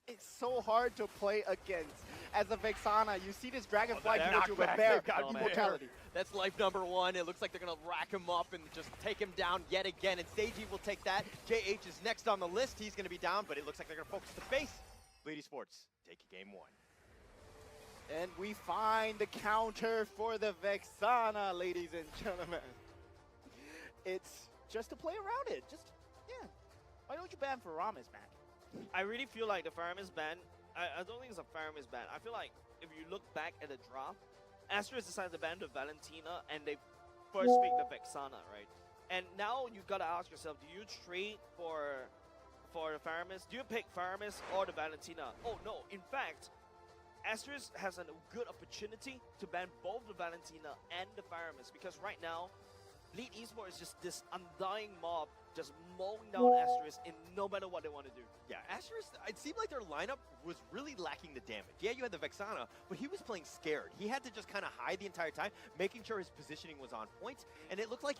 Speaker 3: It's so hard to play against. As a Vexana, you see this dragonfly towards you with Bear. Immortality.
Speaker 2: That's life number one. It looks like they're going to rack him up and just take him down yet again. And Seiji will take that. JH is next on the list. He's going to be down, but it looks like they're going to focus the face. Bleed Esports, take game one.
Speaker 3: And we find the counter for the Vexana, ladies and gentlemen. It's just to play around it. Just, yeah. Why don't you ban for Ramis, man?
Speaker 4: I really feel like the Faramis ban, I don't think it's a Faramis ban. I feel like if you look back at the draft, Asterisk decided to ban the Valentina and they first picked the Vexana, right? And now you gotta ask yourself, do you trade for the Faramis? Do you pick Faramis or the Valentina? Oh no, in fact, Asterisk has a good opportunity to ban both the Valentina and the Faramis because right now, Bleed Esports is just this undying mob just mowing down Asterisk in no matter what they want to do.
Speaker 2: Yeah, Asterisk, it seemed like their lineup was really lacking the damage. Yeah, you had the Vexana, but he was playing scared. He had to just kind of hide the entire time, making sure his positioning was on point. And it looked like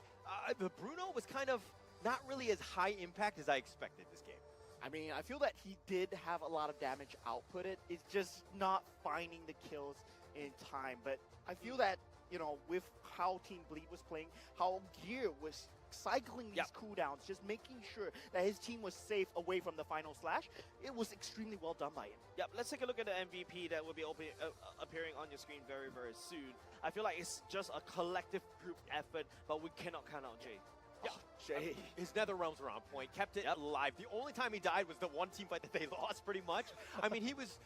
Speaker 2: the Bruno was kind of not really as high impact as I expected this game.
Speaker 3: I mean, I feel that he did have a lot of damage outputted. It's just not finding the kills in time. But I feel that, you know, with how Team Bleed was playing, how Gear was cycling these cooldowns, just making sure that his team was safe away from the final slash, it was extremely well done by him.
Speaker 4: Yep, let's take a look at the MVP that will be appearing on your screen very, very soon. I feel like it's just a collective group effort, but we cannot count out Jay.
Speaker 2: Yeah, Jay. His Nether Realms were on point, kept it alive. The only time he died was the one team fight that they lost, pretty much. I mean, he was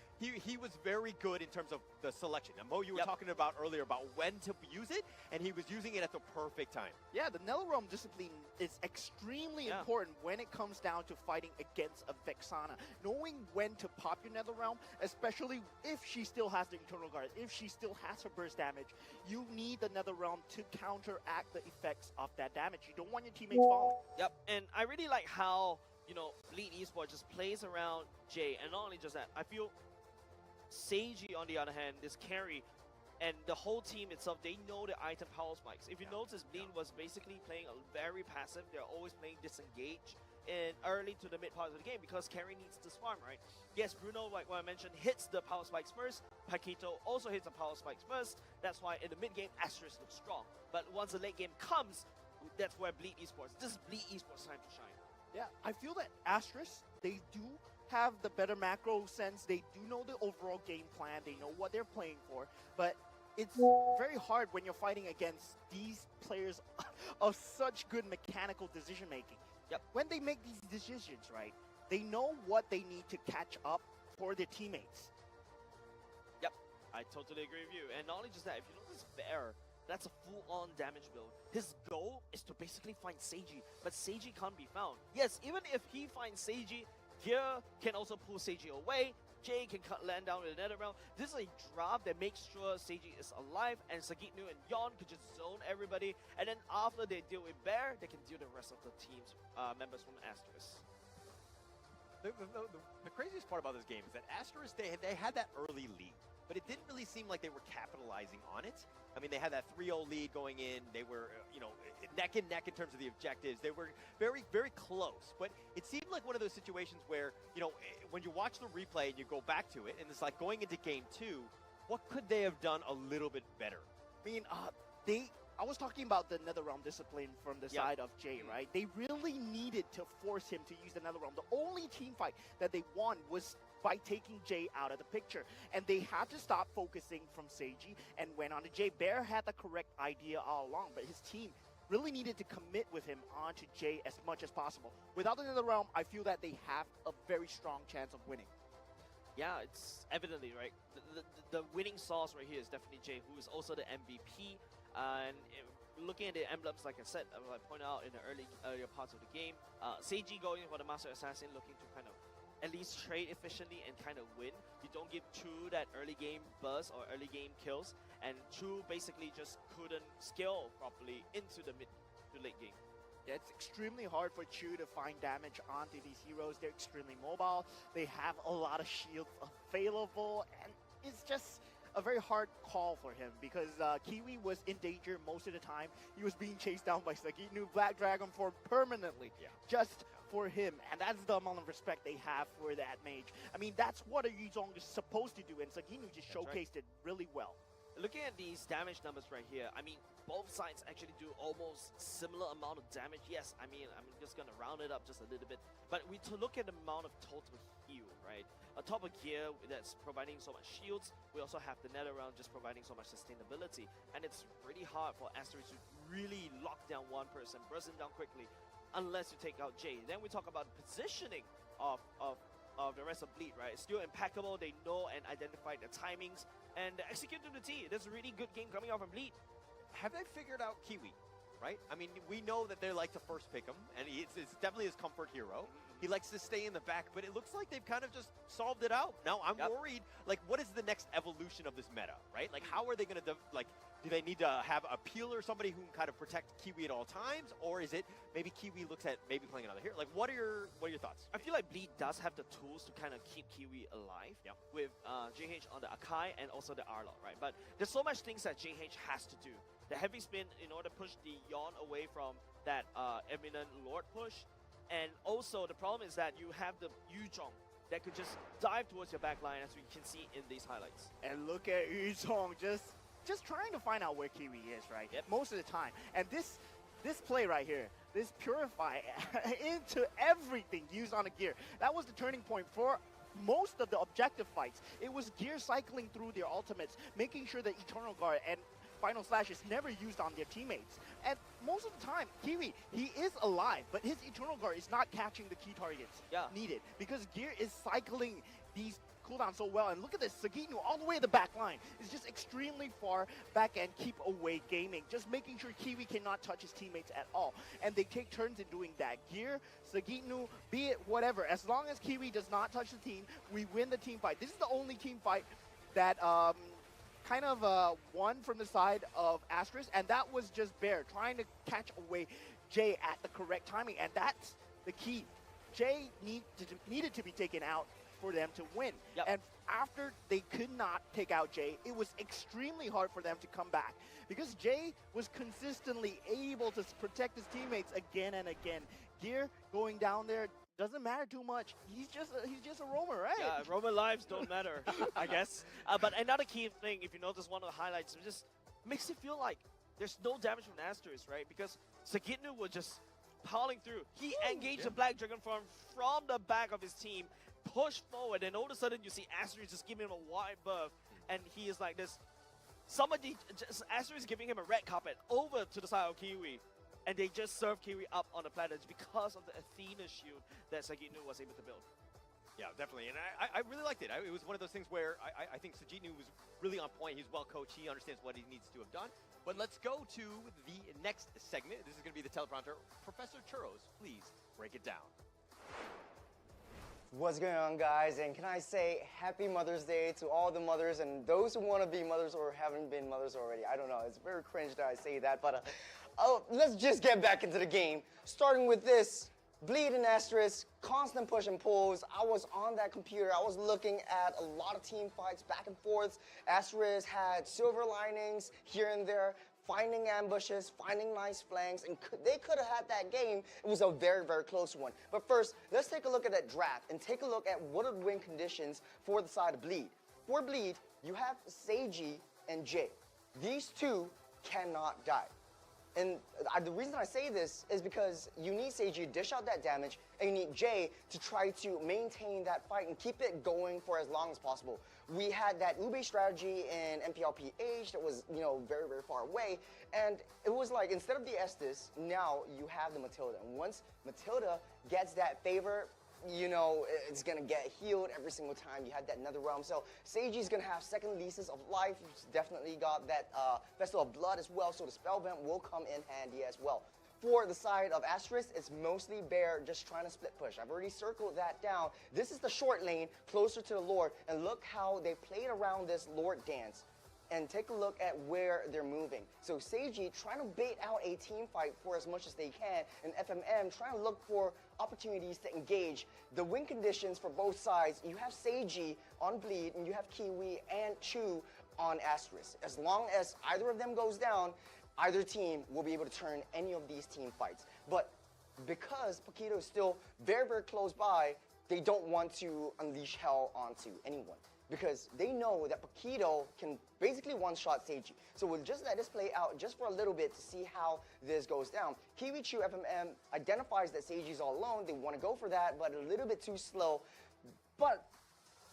Speaker 2: very good in terms of the selection. And Mo, you were talking about earlier about when to use it, and he was using it at the perfect time.
Speaker 3: Yeah, the Nether Realm discipline is extremely important when it comes down to fighting against a Vexana. Knowing when to pop your Nether Realm, especially if she still has the Eternal Guard, if she still has her burst damage, you need the Nether Realm to counteract the effects of that damage. You don't want your teammates falling.
Speaker 4: Yep, and I really like how, you know, Bleed Esports just plays around Jay, and not only just that, I feel Seiji, on the other hand, this carry, and the whole team itself, they know the item power spikes. If you notice, Bleed was basically playing a very passive. They're always playing disengage in early to the mid part of the game because carry needs to farm, right? Yes, Bruno, like what I mentioned, hits the power spikes first. Paquito also hits the power spikes first. That's why in the mid game, Asterisk looks strong. But once the late game comes, that's where Bleed Esports, this is Bleed Esports time to shine.
Speaker 3: Yeah, I feel that Asterisk, they do have the better macro sense. They do know the overall game plan. They know what they're playing for. But it's very hard when you're fighting against these players of such good mechanical decision making.
Speaker 4: Yep.
Speaker 3: When they make these decisions, right, they know what they need to catch up for their teammates.
Speaker 4: Yep, I totally agree with you. And not only just that, if you notice Bear, that's a full-on damage build. His goal is to basically find Seiji, but Seiji can't be found. Yes, even if he finds Seiji, Gear can also pull Seiji away. Jay can land down with the Nether Realm. This is a drop that makes sure Seiji is alive, and Sagitnu and Yawn could just zone everybody. And then after they deal with Bear, they can deal with the rest of the team's members from Asterisk.
Speaker 2: The craziest part about this game is that Asterisk, they had that early lead, but it didn't really seem like they were capitalizing on it. I mean, they had that 3-0 lead going in. They were, you know, neck and neck in terms of the objectives. They were very, very close. But it seemed like one of those situations where, you know, when you watch the replay and you go back to it, and it's like going into game 2, what could they have done a little bit better?
Speaker 3: I mean, I was talking about the Nether Realm discipline from the side of Jay, right? They really needed to force him to use the Nether Realm. The only team fight that they won was by taking Jay out of the picture. And they had to stop focusing from Seiji and went on to Jay. Bear had the correct idea all along, but his team really needed to commit with him onto Jay as much as possible. Without another realm, I feel that they have a very strong chance of winning.
Speaker 4: Yeah, it's evidently, right? The winning sauce right here is definitely Jay, who is also the MVP. And looking at the emblems, like I said, I pointed out in the earlier parts of the game, Seiji going for the Master Assassin, looking to kind of at least trade efficiently and kind of win. You don't give Chu that early game buzz or early game kills, and Chu basically just couldn't scale properly into the mid to late game.
Speaker 3: Yeah, it's extremely hard for Chu to find damage onto these heroes. They're extremely mobile. They have a lot of shields available, and it's just a very hard call for him because Kiwi was in danger most of the time. He was being chased down by Sagitnu Black Dragon form permanently, just for him, and that's the amount of respect they have for that mage. I mean, that's what a Yuzong is supposed to do, and Sagitnu just showcased it really well.
Speaker 4: Looking at these damage numbers right here, I mean, both sides actually do almost similar amount of damage. Yes, I mean, I'm just going to round it up just a little bit. But to look at the amount of total heal, right? On top of gear that's providing so much shields, we also have the nether round just providing so much sustainability. And it's really hard for Asterisk to really lock down one person, burst him down quickly, unless you take out Jay. Then we talk about positioning of the rest of Bleed, right? It's still impeccable. They know and identify the timings and execute to the T. There's a really good game coming out from Bleed.
Speaker 2: Have they figured out Kiwi, right? I mean, we know that they like to first pick him, and it's definitely his comfort hero. He likes to stay in the back, but it looks like they've kind of just solved it out. Now, I'm worried, like, what is the next evolution of this meta, right? Like, how are they going to, do they need to have a peel or somebody who can kind of protect Kiwi at all times? Or is it maybe Kiwi looks at maybe playing another hero? Like, what are your thoughts?
Speaker 4: I feel like Bleed does have the tools to kind of keep Kiwi alive with JH on the Akai and also the Arlot, right? But there's so much things that JH has to do. The heavy spin in order to push the Yawn away from that Eminent Lord push. And also the problem is that you have the Yuzong that could just dive towards your backline, as we can see in these highlights.
Speaker 3: And look at Yuzong just trying to find out where Kiwi is, right? Most of the time. And this play right here, this Purify into everything used on a gear, that was the turning point for most of the objective fights. It was gear cycling through their ultimates, making sure that Eternal Guard and Final Slash is never used on their teammates. And most of the time, Kiwi, he is alive, but his Eternal Guard is not catching the key targets needed because gear is cycling these cooldowns so well. And look at this, Sagitnu all the way to the back line is just extremely far back and keep away gaming, just making sure Kiwi cannot touch his teammates at all. And they take turns in doing that. Gear, Sagitnu, be it whatever, as long as Kiwi does not touch the team, we win the team fight. This is the only team fight that kind of won from the side of Asterisk, and that was just Bear trying to catch away Jay at the correct timing, and that's the key. Jay needed to be taken out for them to win. And after they could not take out Jay, it was extremely hard for them to come back because Jay was consistently able to protect his teammates again and again. Gear going down there doesn't matter too much. He's just a roamer, right?
Speaker 4: Yeah, roamer lives don't matter, I guess. But another key thing, if you notice one of the highlights, it just makes it feel like there's no damage from Asterisk, right? Because Sagitnu was just piling through. He engaged the Black Dragon form from the back of his team, pushed forward, and all of a sudden you see Asterisk just giving him a wide berth, and he is like this. Asterisk giving him a red carpet over to the side of Kiwi. And they just served Kiwi up on the platter because of the Athena shield that Sagitnu was able to build.
Speaker 2: Yeah, definitely. And I really liked it. It was one of those things where I think Sagitnu was really on point. He's well coached. He understands what he needs to have done. But let's go to the next segment. This is going to be the teleprompter. Professor Churros, please break it down.
Speaker 9: What's going on, guys? And can I say happy Mother's Day to all the mothers and those who want to be mothers or haven't been mothers already. I don't know. It's very cringe that I say that, but let's just get back into the game. Starting with this, Bleed and Asterisk, constant push and pulls. I was on that computer. I was looking at a lot of team fights back and forth. Asterisk had silver linings here and there, finding ambushes, finding nice flanks, and they could have had that game. It was a very, very close one. But first, let's take a look at that draft and take a look at what are the win conditions for the side of Bleed. For Bleed, you have Seiji and Jay. These two cannot die. And the reason I say this is because you need Seiji to dish out that damage, and you need Jay to try to maintain that fight and keep it going for as long as possible. We had that Ube strategy in MPLPH that was, very, very far away, and it was like, instead of the Estes, now you have the Matilda. And once Matilda gets that favor, it's gonna get healed every single time you had that Nether Realm. So Seiji's gonna have second leases of life. He's definitely got that Festival of Blood as well, so the spell vent will come in handy as well. For the side of Asterisk, it's mostly Bear just trying to split push. I've already circled that down. This is the short lane, closer to the Lord, and look how they played around this Lord dance. And take a look at where they're moving. So Seiji trying to bait out a team fight for as much as they can, and FMM trying to look for opportunities to engage. The win conditions for both sides, you have Seiji on Bleed, and you have Kiwi and Chu on Asterisk. As long as either of them goes down, either team will be able to turn any of these team fights. But because Paquito is still very, very close by, they don't want to unleash hell onto anyone, because they know that Paquito can basically one-shot Seiji. So we'll just let this play out just for a little bit to see how this goes down. Kiwi Chu FMM identifies that Seiji's all alone. They want to go for that, but a little bit too slow. But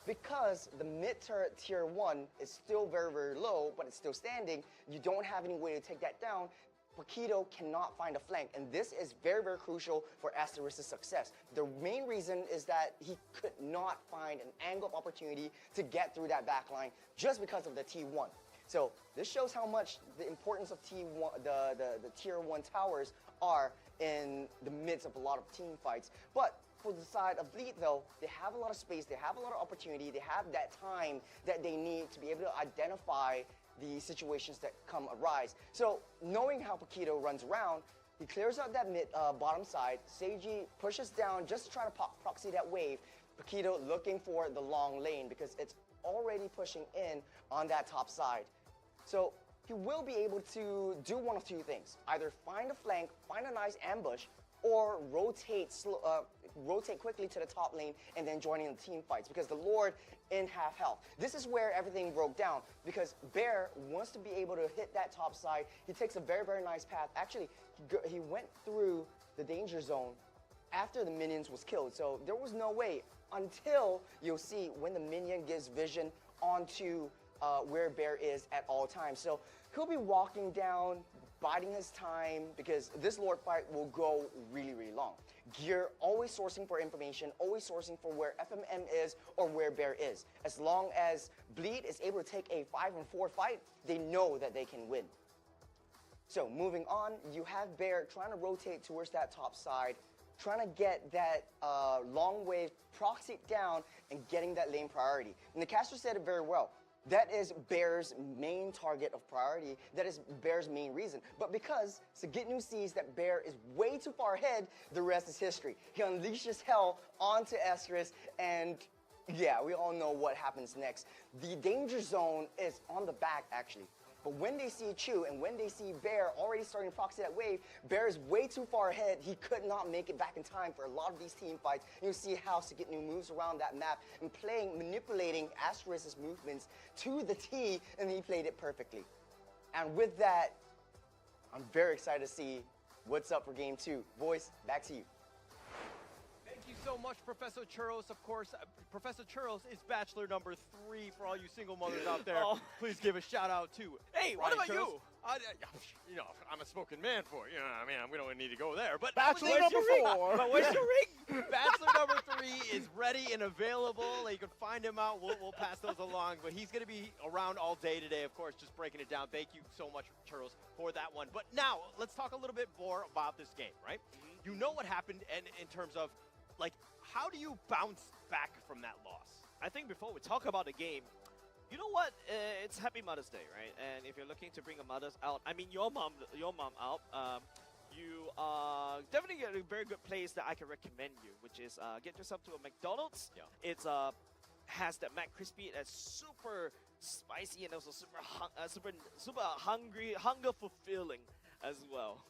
Speaker 9: because the mid-turret tier 1 is still very, very low, but it's still standing, you don't have any way to take that down. Paquito cannot find a flank, and this is very, very crucial for Asterisk's success. The main reason is that he could not find an angle of opportunity to get through that backline just because of the T1. So this shows how much the importance of T1, the tier 1 towers are in the midst of a lot of team fights. But for the side of Bleed, though, they have a lot of space, they have a lot of opportunity, they have that time that they need to be able to identify the situations that arise. So knowing how Paquito runs around, he clears out that bottom side. Seiji pushes down just to try to proxy that wave. Paquito looking for the long lane because it's already pushing in on that top side. So he will be able to do one of two things: either find a flank, find a nice ambush, or rotate quickly to the top lane and then join in the team fights, because the Lord in half health. This is where everything broke down, because Bear wants to be able to hit that top side. He takes a very, very nice path. Actually, he went through the danger zone after the minions was killed, so there was no way until you'll see when the minion gives vision onto where Bear is at all times. So he'll be walking down, biding his time, because this Lord fight will go really, really long. Gear always sourcing for information, always sourcing for where FMM is or where Bear is. As long as Bleed is able to take a 5-on-4 fight, they know that they can win. So moving on, you have Bear trying to rotate towards that top side, trying to get that long wave proxied down and getting that lane priority. And the caster said it very well. That is Bear's main target of priority. That is Bear's main reason. But because Sagitnu sees that Bear is way too far ahead, the rest is history. He unleashes hell onto Asterisk, and yeah, we all know what happens next. The danger zone is on the back, actually. But when they see Chu and when they see Bear already starting to proxy that wave, Bear is way too far ahead. He could not make it back in time for a lot of these team fights. And you see how Sagitnu moves around that map and manipulating Asterisk's movements to the T, and he played it perfectly. And with that, I'm very excited to see what's up for game 2. Boys, back to you.
Speaker 2: Thank you so much, Professor Churros. Of course, Professor Churros is bachelor number 3 for all you single mothers out there.
Speaker 4: Oh.
Speaker 2: Please give a shout out to
Speaker 4: Hey, what about
Speaker 2: Churros.
Speaker 4: you?
Speaker 2: I'm a spoken man for it. We don't need to go there. But
Speaker 3: Bachelor number 4.
Speaker 4: But where's your ring?
Speaker 2: Bachelor number 3 is ready and available. You can find him out. We'll pass those along. But he's going to be around all day today, of course, just breaking it down. Thank you so much, Churros, for that one. But now, let's talk a little bit more about this game, right? You know what happened and in terms of, how do you bounce back from that loss?
Speaker 4: I think before we talk about the game, you know what? It's Happy Mother's Day, right? And if you're looking to bring a mother's out, your mom out, you are definitely a very good place that I can recommend you, which is get yourself to a McDonald's.
Speaker 2: Yeah.
Speaker 4: It's has that McCrispy that's super spicy and also super hungry, hunger fulfilling as well.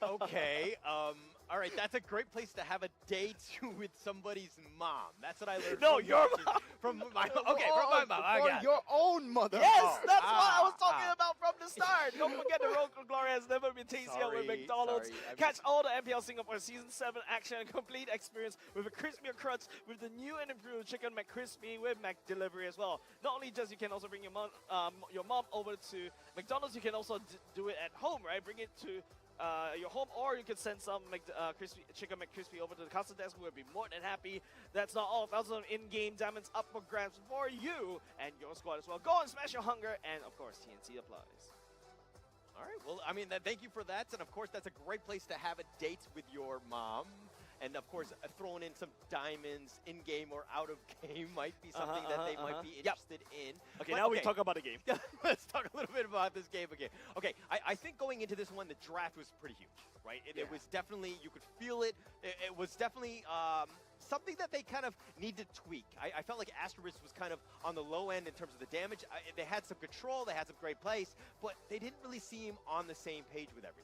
Speaker 2: Okay. All right. That's a great place to have a date with somebody's mom. That's what I learned.
Speaker 4: No,
Speaker 2: from
Speaker 4: your
Speaker 2: watching-
Speaker 4: mom.
Speaker 2: From my. Okay, from my mom. I
Speaker 3: For
Speaker 2: got it.
Speaker 3: your own mother.
Speaker 4: Yes,
Speaker 2: Oh,
Speaker 4: that's what I was talking
Speaker 2: ah.
Speaker 4: about from the start. Don't forget the local glory has never been tastier with
Speaker 2: Sorry,
Speaker 4: McDonald's.
Speaker 2: sorry, I
Speaker 4: Catch all the MPL Singapore Season 7 action and complete experience with a crispier crunch with the new and improved Chicken McCrispy with McDelivery as well. Not only just you can also bring your mom over to McDonald's, you can also do it at home, right? Bring it to your home, or you can send some Chicken McCrispy over to the customer desk. We'll be more than happy. That's not all. Thousands of in-game diamonds up for grabs for you and your squad as well. Go and smash your hunger, and of course, TNC applies.
Speaker 2: All right. Well, I mean, thank you for that, and of course, that's a great place to have a date with your mom. And of course, throwing in some diamonds in game or out of game might be something that they might be interested in.
Speaker 4: Okay,
Speaker 2: But,
Speaker 4: now we talk about the game.
Speaker 2: Let's talk a little bit about this game again. Okay, I think going into this one, the draft was pretty huge, right? It was definitely, you could feel it. It was definitely something that they kind of need to tweak. I felt like Asterisk was kind of on the low end in terms of the damage. They had some control, they had some great plays, but they didn't really seem on the same page with everything.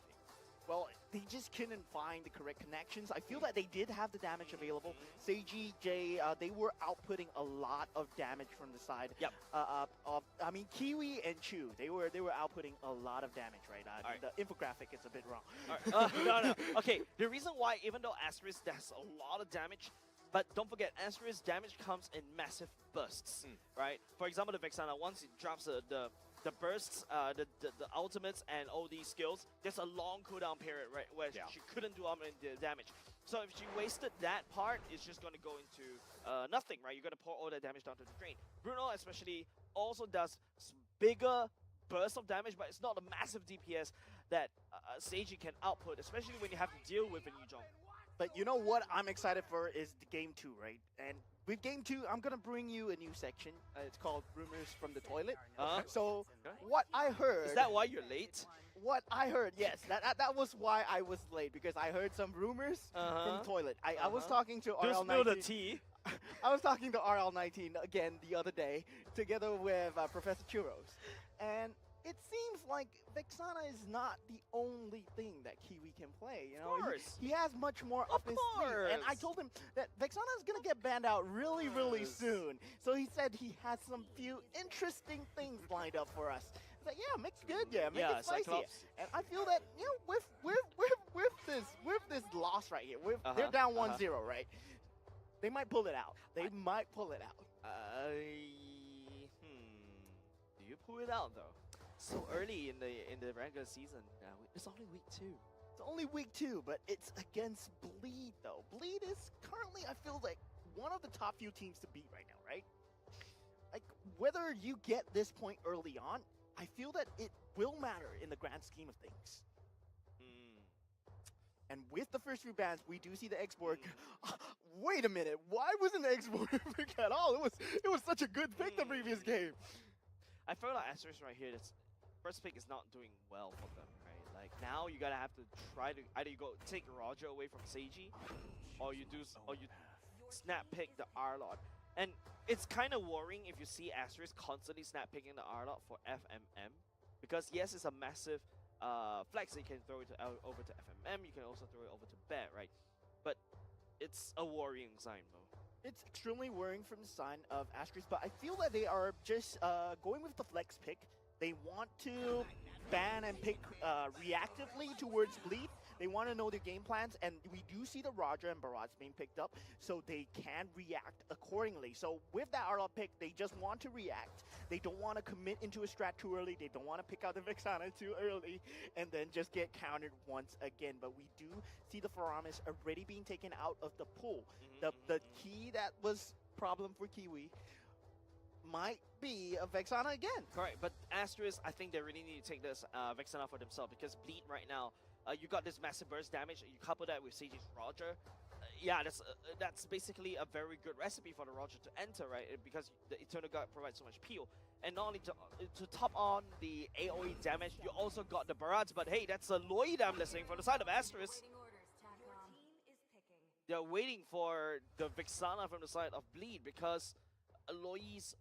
Speaker 3: Well, they just couldn't find the correct connections. I feel that they did have the damage available. Seiji, Jay, they were outputting a lot of damage from the side.
Speaker 4: Yep.
Speaker 3: I mean, Kiwi and Chu, they were outputting a lot of damage, right?
Speaker 4: Alright.
Speaker 3: The infographic is a bit wrong.
Speaker 4: No. Okay, the reason why, even though Asterisk does a lot of damage, but don't forget, Asterisk damage comes in massive bursts, right? For example, the Vexana, once it drops the bursts, the ultimates, and all these skills, there's a long cooldown period, right, where she couldn't do the damage. So if she wasted that part, it's just going to go into nothing, right? You're going to pour all that damage down to the drain. Bruno especially also does bigger bursts of damage, but it's not a massive DPS that Seiji can output, especially when you have to deal with a new jump.
Speaker 3: But you know what I'm excited for is the game 2, right? And with game 2, I'm gonna bring you a new section. It's called Rumors from the Toilet. So what I heard...
Speaker 4: Is that why you're late?
Speaker 3: What I heard, yes. That was why I was late, because I heard some rumors from the toilet. I was talking to
Speaker 4: Just
Speaker 3: RL19.
Speaker 4: spill the tea.
Speaker 3: I was talking to RL19 again the other day, together with Professor Churros. And it seems like Vexana is not the only thing that Kiwi can play. You know, he has much more up his sleeve. And I told him that Vexana is gonna get banned out really soon. So he said he has some few interesting things lined up for us. He's like, yeah, mix good, make it spicy.
Speaker 4: Cyclops.
Speaker 3: And I feel that, you know, with this loss right here, they're down 1-0, right? They might pull it out. They might pull it out.
Speaker 4: Do you pull it out though? So early in the regular season, it's only week 2.
Speaker 3: It's only week 2, but it's against Bleed though. Bleed is currently, I feel like, one of the top few teams to beat right now, right? Like, whether you get this point early on, I feel that it will matter in the grand scheme of things. And with the first few bans, we do see the Export. Wait a minute, why wasn't the Export a pick at all? It was such a good pick the previous game.
Speaker 4: I feel like Asterisk right here, this first pick is not doing well for them, right? Like now you gotta have to try to either you go take Roger away from Seiji, or you snap pick the R-Lot. And it's kind of worrying if you see Asterisk constantly snap picking the R-Lot for FMM, because yes, it's a massive flex that you can throw it over to FMM. You can also throw it over to Bet, right? But it's a worrying sign, though.
Speaker 3: It's extremely worrying from the sign of Asterisk, but I feel that they are just going with the flex pick. They want to ban and pick reactively towards Bleed. They want to know their game plans, and we do see the Roger and Barrage being picked up, so they can react accordingly. So with that RL pick, they just want to react. They don't want to commit into a strat too early. They don't want to pick out the Vexana too early, and then just get countered once again. But we do see the Faramis already being taken out of the pool. The key that was problem for Kiwi might be a Vexana again.
Speaker 4: Correct, but Asterisk, I think they really need to take this Vexana for themselves, because Bleed right now, you got this massive burst damage, you couple that with Seiji's Roger. Yeah, that's basically a very good recipe for the Roger to enter, right? Because the Eternal Guard provides so much peel. And not only to top on the AoE damage, you also got the Barrage, but hey, that's a Lloyd I'm listening from the side of Asterisk. They're waiting for the Vexana from the side of Bleed, because Aloy's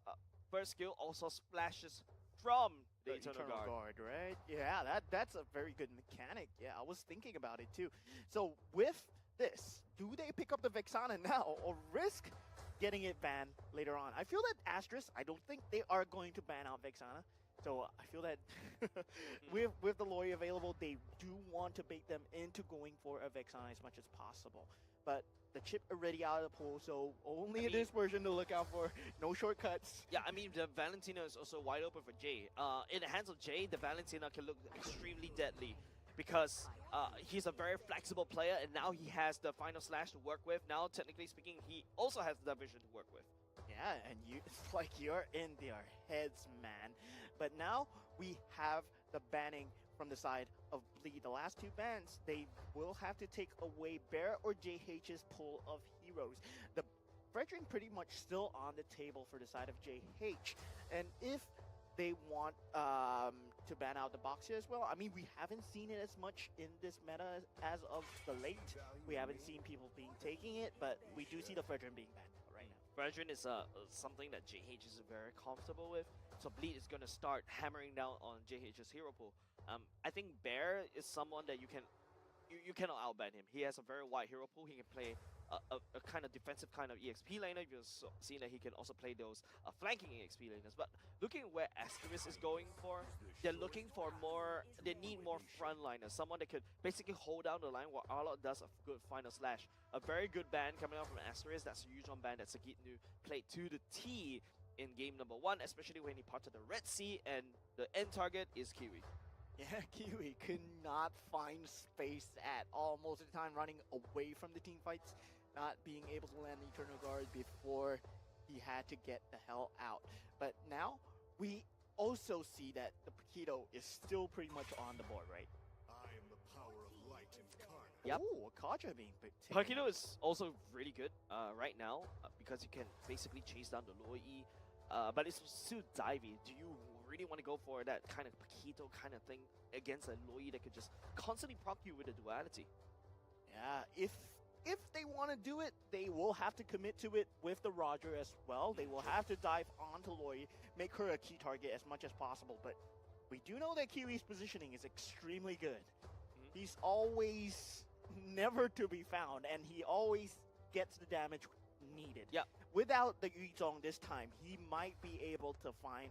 Speaker 4: first skill also splashes from The Eternal Guard.
Speaker 3: right? Yeah, that's a very good mechanic. Yeah, I was thinking about it too. So with this, do they pick up the Vexana now or risk getting it banned later on? I feel that Asterisk, I don't think they are going to ban out Vexana. So I feel that with the Loi available, they do want to bait them into going for a Vexana as much as possible. But the chip already out of the pool, so only this version to look out for. No shortcuts.
Speaker 4: Yeah, I mean, the Valentina is also wide open for Jay. In the hands of Jay, the Valentina can look extremely deadly because he's a very flexible player, and now he has the final slash to work with. Now, technically speaking, he also has the vision to work with.
Speaker 3: Yeah, and it's like you're in their heads, man. But now we have the banning from the side of Bleed. The last two bans, they will have to take away Bear or JH's pool of heroes. The Brethren pretty much still on the table for the side of JH. And if they want to ban out the Boxer as well, I mean, we haven't seen it as much in this meta as of the late. We haven't seen people taking it, but we do see the Brethren being banned right now.
Speaker 4: Brethren is something that JH is very comfortable with. So Bleed is going to start hammering down on JH's hero pool. I think Bear is someone that you cannot outban him. He has a very wide hero pool. He can play a kind of defensive kind of EXP laner. You've seen that he can also play those flanking EXP laners. But looking where Asterisk is going for, they're looking for more, they need more frontliners. Someone that could basically hold down the line while Arlot does a good final slash. A very good ban coming out from Asterisk. That's a huge on ban that Sagitnu played to the T in game number 1, especially when he parted the Red Sea, and the end target is Kiwi.
Speaker 3: Yeah, Kiwi could not find space at all. Most of the time running away from the team fights, not being able to land the Eternal Guard before he had to get the hell out. But now we also see that the Paquito is still pretty much on the board, right?
Speaker 10: I am the power of light incarnate.
Speaker 4: Yep.
Speaker 3: Oh, Kaja being picked.
Speaker 4: Paquito is also really good right now because you can basically chase down the Loi, but it's still divey. Do you really want to go for that kind of Paquito kind of thing against a Loi that could just constantly proc you with a duality?
Speaker 3: Yeah, if they want to do it, they will have to commit to it with the Roger as well. They will have to dive onto Loi, make her a key target as much as possible. But we do know that Kiwi's positioning is extremely good. He's always never to be found, and he always gets the damage needed.
Speaker 4: Yeah.
Speaker 3: Without the Yuzong this time, he might be able to find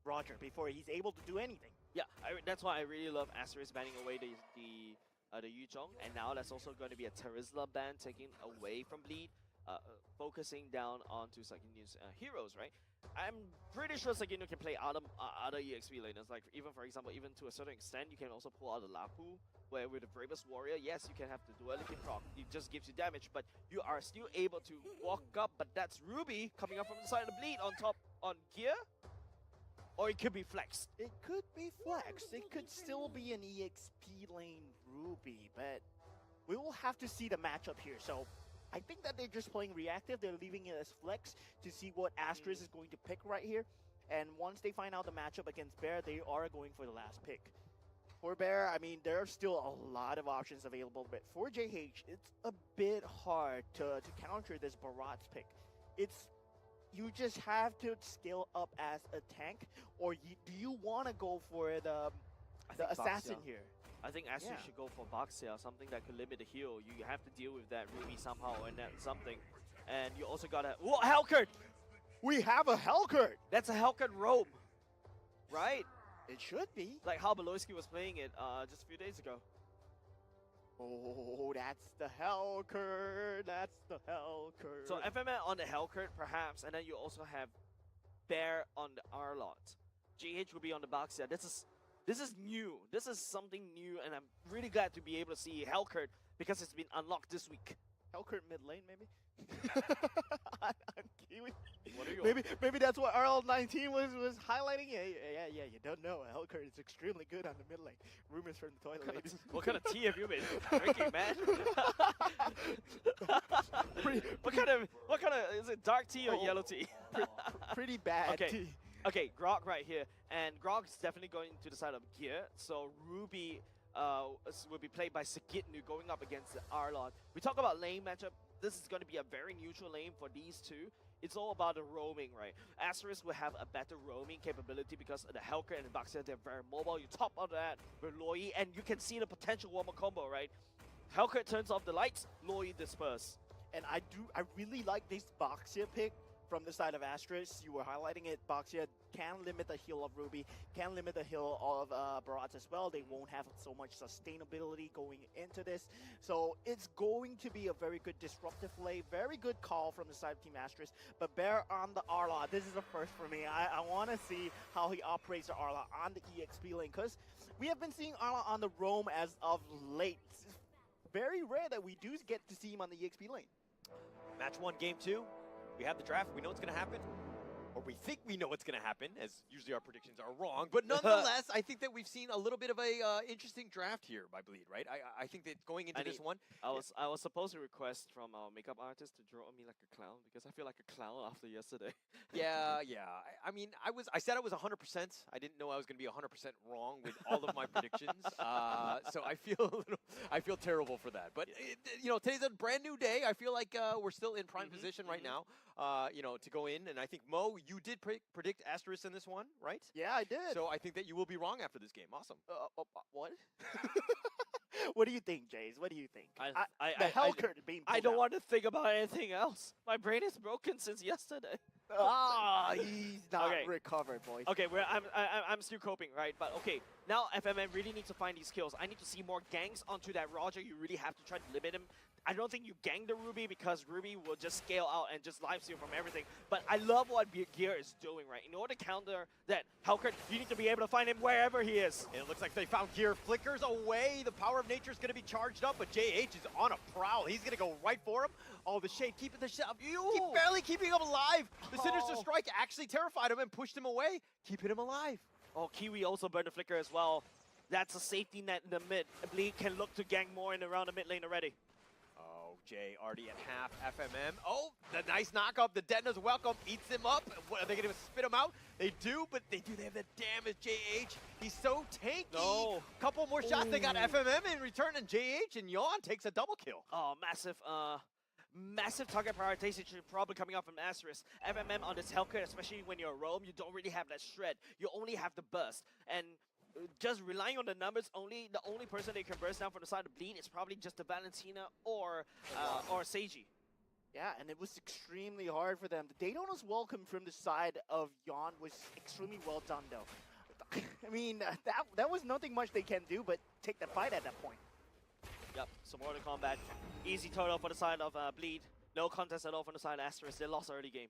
Speaker 3: Roger before he's able to do anything.
Speaker 4: Yeah, that's why I really love Asterisk banning away the Yuzhong, and now that's also going to be a Terizla ban taken away from Bleed, focusing down onto Sagitnu's heroes, right? I'm pretty sure Sagitnu can play other EXP laners, like even for example, even to a certain extent, you can also pull out the Lapu, where with the Bravest Warrior, yes, you can have the duality proc, it just gives you damage, but you are still able to walk up, but that's Ruby coming up from the side of the Bleed on top on gear. Or it could be flexed.
Speaker 3: It could be flexed. It could still be an EXP lane Ruby, but we will have to see the matchup here. So I think that they're just playing reactive. They're leaving it as flex to see what Asterisk is going to pick right here. And once they find out the matchup against Bear, they are going for the last pick. For Bear, I mean, there are still a lot of options available, but for JH, it's a bit hard to counter this Barat's pick. You just have to scale up as a tank, or do you want to go for the assassin here?
Speaker 4: I think Asterisk should go for Boxia, something that could limit the heal. You have to deal with that Ruby somehow and that something. And you also got a... Whoa, Hellcurt!
Speaker 3: We have a Hellcurt!
Speaker 4: That's a Hellcurt robe, right?
Speaker 3: It should be.
Speaker 4: Like how Beloyski was playing it just a few days ago.
Speaker 3: Oh, that's the Hellcurt. That's the Hellcurt.
Speaker 4: So FML on the Hellcurt, perhaps, and then you also have Bear on the Arlot. GH will be on the Boxia. This is new. This is something new, and I'm really glad to be able to see Hellcurt because it's been unlocked this week.
Speaker 3: Hellcurt mid lane, maybe? on Kiwi.
Speaker 4: What are you
Speaker 3: maybe that's what RL19 was highlighting. Yeah, you don't know. Hellcurt is extremely good on the mid lane. Rumors from the toilet ladies.
Speaker 4: What kind of tea have you been drinking, man? What kind of is it dark tea or yellow tea?
Speaker 3: Pretty bad tea.
Speaker 4: Okay, Grog right here, and Grog is definitely going to the side of gear. So Ruby will be played by Sagitnu going up against the Arlot. We talk about lane matchup. This is going to be a very neutral lane for these two. it's all about the roaming, right? Asterisk will have a better roaming capability because the Helker and the Baxia, they're very mobile. You top of that with Loi, and you can see the potential one more combo, right? Helker turns off the lights, Loi disperse.
Speaker 3: And I really like this Baxia pick from the side of Asterisk. You were highlighting it. Baxia can limit the heal of Ruby, can limit the heal of Barats as well. They won't have so much sustainability going into this. So it's going to be a very good disruptive play. Very good call from the side of Team Asterisk. But Bear on the Arla, this is a first for me. I want to see how he operates the Arla on the EXP lane, because we have been seeing Arla on the roam as of late. It's very rare that we do get to see him on the EXP lane.
Speaker 2: Match 1, Game 2. We have the draft. We know what's going to happen. Or we think we know what's going to happen, as usually our predictions are wrong. But nonetheless, I think that we've seen a little bit of a interesting draft here by Bleed, right? I think that going into this one...
Speaker 4: I was supposed to request from our makeup artist to draw me like a clown, because I feel like a clown after yesterday.
Speaker 2: Yeah. I mean, I said I was 100%. I didn't know I was going to be 100% wrong with all of my predictions. So I feel terrible for that. But you know, today's a brand new day. I feel like we're still in prime position right now. You know, to go in, and I think Mo, you did predict Asterisk in this one, right?
Speaker 3: Yeah, I did.
Speaker 2: So I think that you will be wrong after this game. Awesome.
Speaker 3: What? What do you think, Jace? What do you think?
Speaker 4: The
Speaker 3: Helker being
Speaker 4: I don't want to think about anything else. My brain is broken since yesterday.
Speaker 3: He's not recovered, boys.
Speaker 4: Okay, I'm still coping, right? But okay, now FMM really needs to find these kills. I need to see more ganks onto that Roger. You really have to try to limit him. I don't think you gang the Ruby, because Ruby will just scale out and just live steal from everything. But I love what Gear is doing, right? In order to counter that Helker, you need to be able to find him wherever he is.
Speaker 2: And it looks like they found Gear. Flickers away. The power of nature is going to be charged up, but JH is on a prowl. He's going to go right for him. Oh, the Shade keeping the shot. Barely keeping him alive. The Sinister Strike actually terrified him and pushed him away, keeping him alive.
Speaker 4: Oh, Kiwi also burned the Flicker as well. That's a safety net in the mid. Bleed can look to gang more in around the mid lane already.
Speaker 2: Jay already at half FMM. Oh, the nice knockup. The Detna's welcome. Eats him up. What, are they going to spit him out? They do, but they have the damage. JH, he's so tanky.
Speaker 4: No.
Speaker 2: Couple more shots. They got FMM in return, and JH and Yawn takes a double kill.
Speaker 4: Oh, massive target prioritization probably coming up from Asterisk. FMM on this Helker, especially when you're a roam, you don't really have that shred. You only have the burst. And just relying on the numbers, the only person they can burst down from the side of Bleed is probably just the Valentina or Seiji.
Speaker 3: Yeah, and it was extremely hard for them. The Daytona's welcome from the side of Yawn was extremely well done, though. I mean, that was nothing much they can do but take the fight at that point.
Speaker 4: Yep, some more to combat. Easy total for the side of Bleed. No contest at all from the side of Asterisk. They lost early game.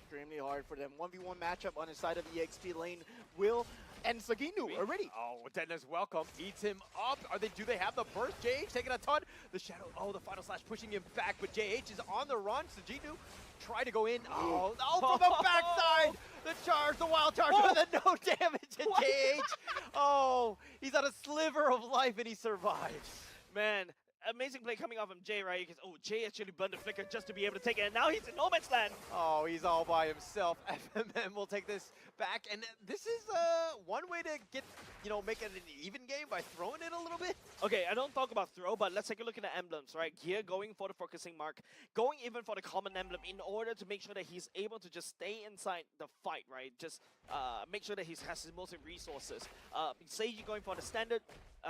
Speaker 3: Extremely hard for them. 1v1 matchup on the side of the EXP lane. Will and Saginu already.
Speaker 2: Oh, Detna's welcome. Eats him up. Do they have the burst? JH taking a ton. The Shadow, the final slash pushing him back, but JH is on the run. Saginu try to go in. Oh, from the backside. The charge, the wild charge with the no damage to JH. Oh, he's on a sliver of life and he survives.
Speaker 4: Man, amazing play coming off from Jay, right? Because, Jay actually burned the Flicker just to be able to take it, and now he's in no man's land.
Speaker 2: Oh, he's all by himself. FMM will take this back, and this is one way to get, make it an even game by throwing it a little bit.
Speaker 4: Okay, I don't talk about throw, but let's take a look at the emblems, right? Gear going for the focusing mark, going even for the common emblem in order to make sure that he's able to just stay inside the fight, right? Just make sure that he has his most resources. Seiji going for the standard.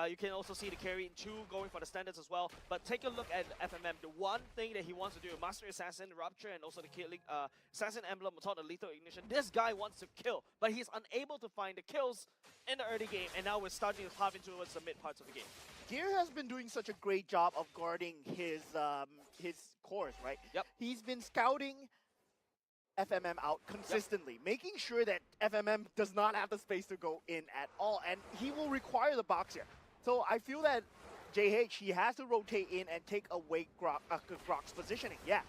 Speaker 4: You can also see the carry in 2 going for the standards as well. But take a look at FMM. The one thing that he wants to do, Master Assassin, Rupture, and also the killing Assassin Emblem without the Lethal Ignition. This guy wants to kill, but he's unable to find the kills in the early game. And now we're starting to carve into towards the mid parts of the game.
Speaker 3: Gear has been doing such a great job of guarding his cores, right?
Speaker 2: Yep.
Speaker 3: He's been scouting FMM out consistently, making sure that FMM does not have the space to go in at all, and he will require the box here. So I feel that JH, he has to rotate in and take away Grok's positioning. Yeah.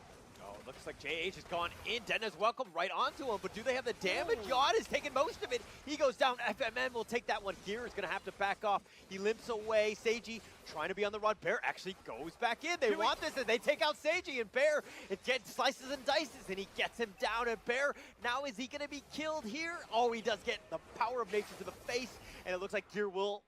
Speaker 2: Oh, looks like JH has gone in. Detna's welcome right onto him, but do they have the damage? Yawn is taking most of it. He goes down. FMM will take that one. Gear is going to have to back off. He limps away. Seiji trying to be on the run. Bear actually goes back in. They want this, and they take out Seiji, and Bear, it gets slices and dices, and he gets him down. And Bear, now is he going to be killed here? Oh, he does get the power of nature to the face, and it looks like Gear will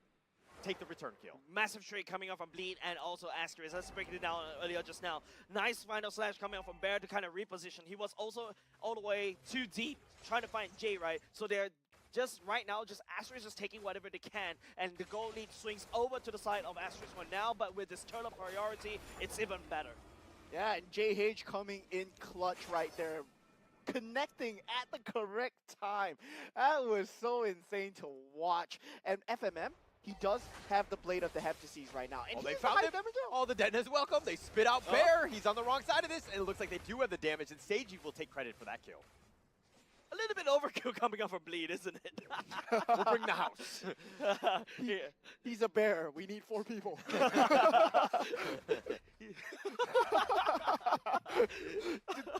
Speaker 2: take the return kill.
Speaker 4: Massive trade coming off from Bleed and also Asterisk. Let's break it down earlier just now. Nice final slash coming off from Bear to kind of reposition. He was also all the way too deep trying to find Jay, right? So they're just right now, just Asterisk is taking whatever they can, and the gold lead swings over to the side of Asterisk for now, but with this turtle priority, it's even better.
Speaker 3: Yeah, and JH coming in clutch right there, connecting at the correct time. That was so insane to watch. And FMM, he does have the Blade of the Heptases right now. And
Speaker 2: Oh, they
Speaker 3: he's
Speaker 2: found
Speaker 3: high
Speaker 2: him.
Speaker 3: damage out.
Speaker 2: Oh, the Detna's welcome. They spit out Bear. He's on the wrong side of this, and it looks like they do have the damage, and Seiji will take credit for that kill.
Speaker 4: A little bit overkill coming off from Bleed, isn't it?
Speaker 2: We'll bring the house.
Speaker 4: Yeah.
Speaker 3: He's a bear. We need 4 people.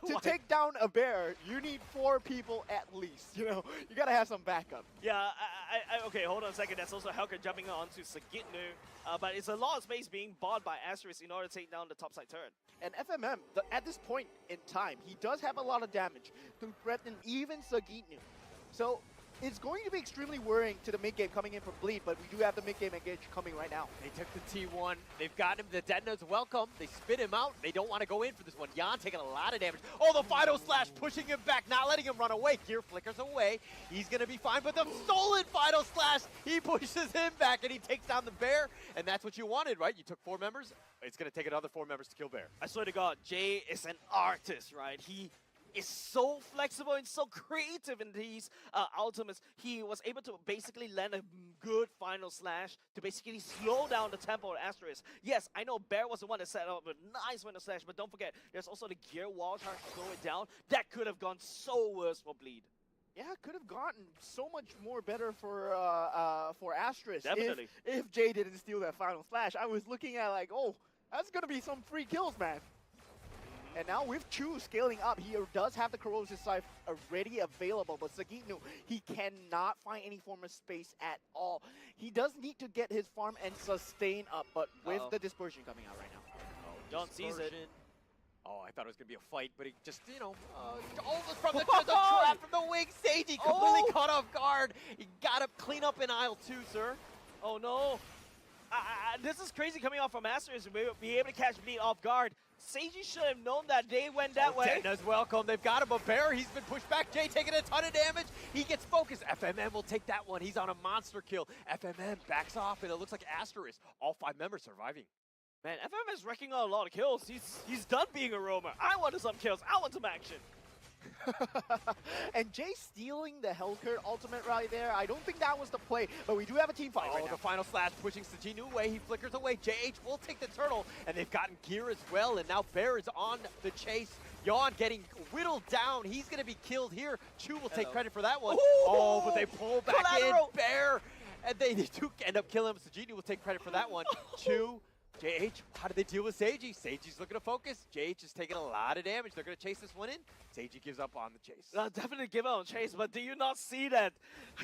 Speaker 3: to take down a bear, you need 4 people at least. You know, you gotta have some backup.
Speaker 4: Yeah, okay, hold on a second. That's also Helker jumping on to Sagitnu, but it's a lot of space being bought by Asterisk in order to take down the topside turret.
Speaker 3: And FMM, at this point in time, he does have a lot of damage to threaten even Sagitnu. So it's going to be extremely worrying to the mid game coming in from Bleed, but we do have the mid game engage coming right now.
Speaker 2: They took the T1. They've got him. The Detna's welcome. They spit him out. They don't want to go in for this one. Jan taking a lot of damage. Oh, the final slash pushing him back, not letting him run away. Gear flickers away. He's going to be fine, but the stolen final slash, he pushes him back, and he takes down the Bear, and that's what you wanted, right? You took 4 members. It's going to take another 4 members to kill Bear.
Speaker 4: I swear to God, Jay is an artist, right? He is so flexible and so creative in these ultimates. He was able to basically land a good final slash to basically slow down the tempo of Asterisk. Yes, I know Bear was the one that set up a nice final slash, but don't forget, there's also the gear wall trying to slow it down. That could have gone so worse for Bleed.
Speaker 3: Yeah, could have gotten so much more better for Asterisk
Speaker 4: Definitely.
Speaker 3: if Jay didn't steal that final slash. I was looking at like, oh, that's gonna be some free kills, man. And now with Chu scaling up, he does have the Corrosive Scythe already available, but Sagitnu, he cannot find any form of space at all. He does need to get his farm and sustain up, but with the Dispersion coming out right now.
Speaker 2: Oh,
Speaker 4: John sees it.
Speaker 2: Oh, I thought it was going to be a fight, but he just, you know, from the trap from the wing, Seiji completely caught off guard. He got to clean up in aisle 2, sir.
Speaker 4: Oh no. This is crazy coming off from Asterisk. We'll be able to catch Bleed off guard. Seiji should have known that they went that way.
Speaker 2: Detna's welcome. They've got him a Bear. He's been pushed back. Jay taking a ton of damage. He gets focused. FMM will take that one. He's on a monster kill. FMM backs off, and it looks like Asterisk. All 5 members surviving.
Speaker 4: Man, FMM is wrecking out a lot of kills. He's done being a roamer. I wanted some kills. I want some action.
Speaker 3: And Jay stealing the Hellcurt ultimate right there, I don't think that was the play, but we do have a team fight right now.
Speaker 2: The final slash pushing Sagitnu away. He flickers away. JH will take the turtle, and they've gotten gear as well, and now Bear is on the chase. Yawn getting whittled down. He's going to be killed here. Chu will take credit for that one.
Speaker 4: Ooh,
Speaker 2: oh, but they pull back
Speaker 4: collateral.
Speaker 2: in. Bear, and they do end up killing him. Sagitnu will take credit for that one. Chu. JH, how did they deal with Seiji? Seiji's looking to focus. JH is taking a lot of damage. They're going to chase this one in. Seiji gives up on the chase.
Speaker 4: Definitely give up on chase, but do you not see that?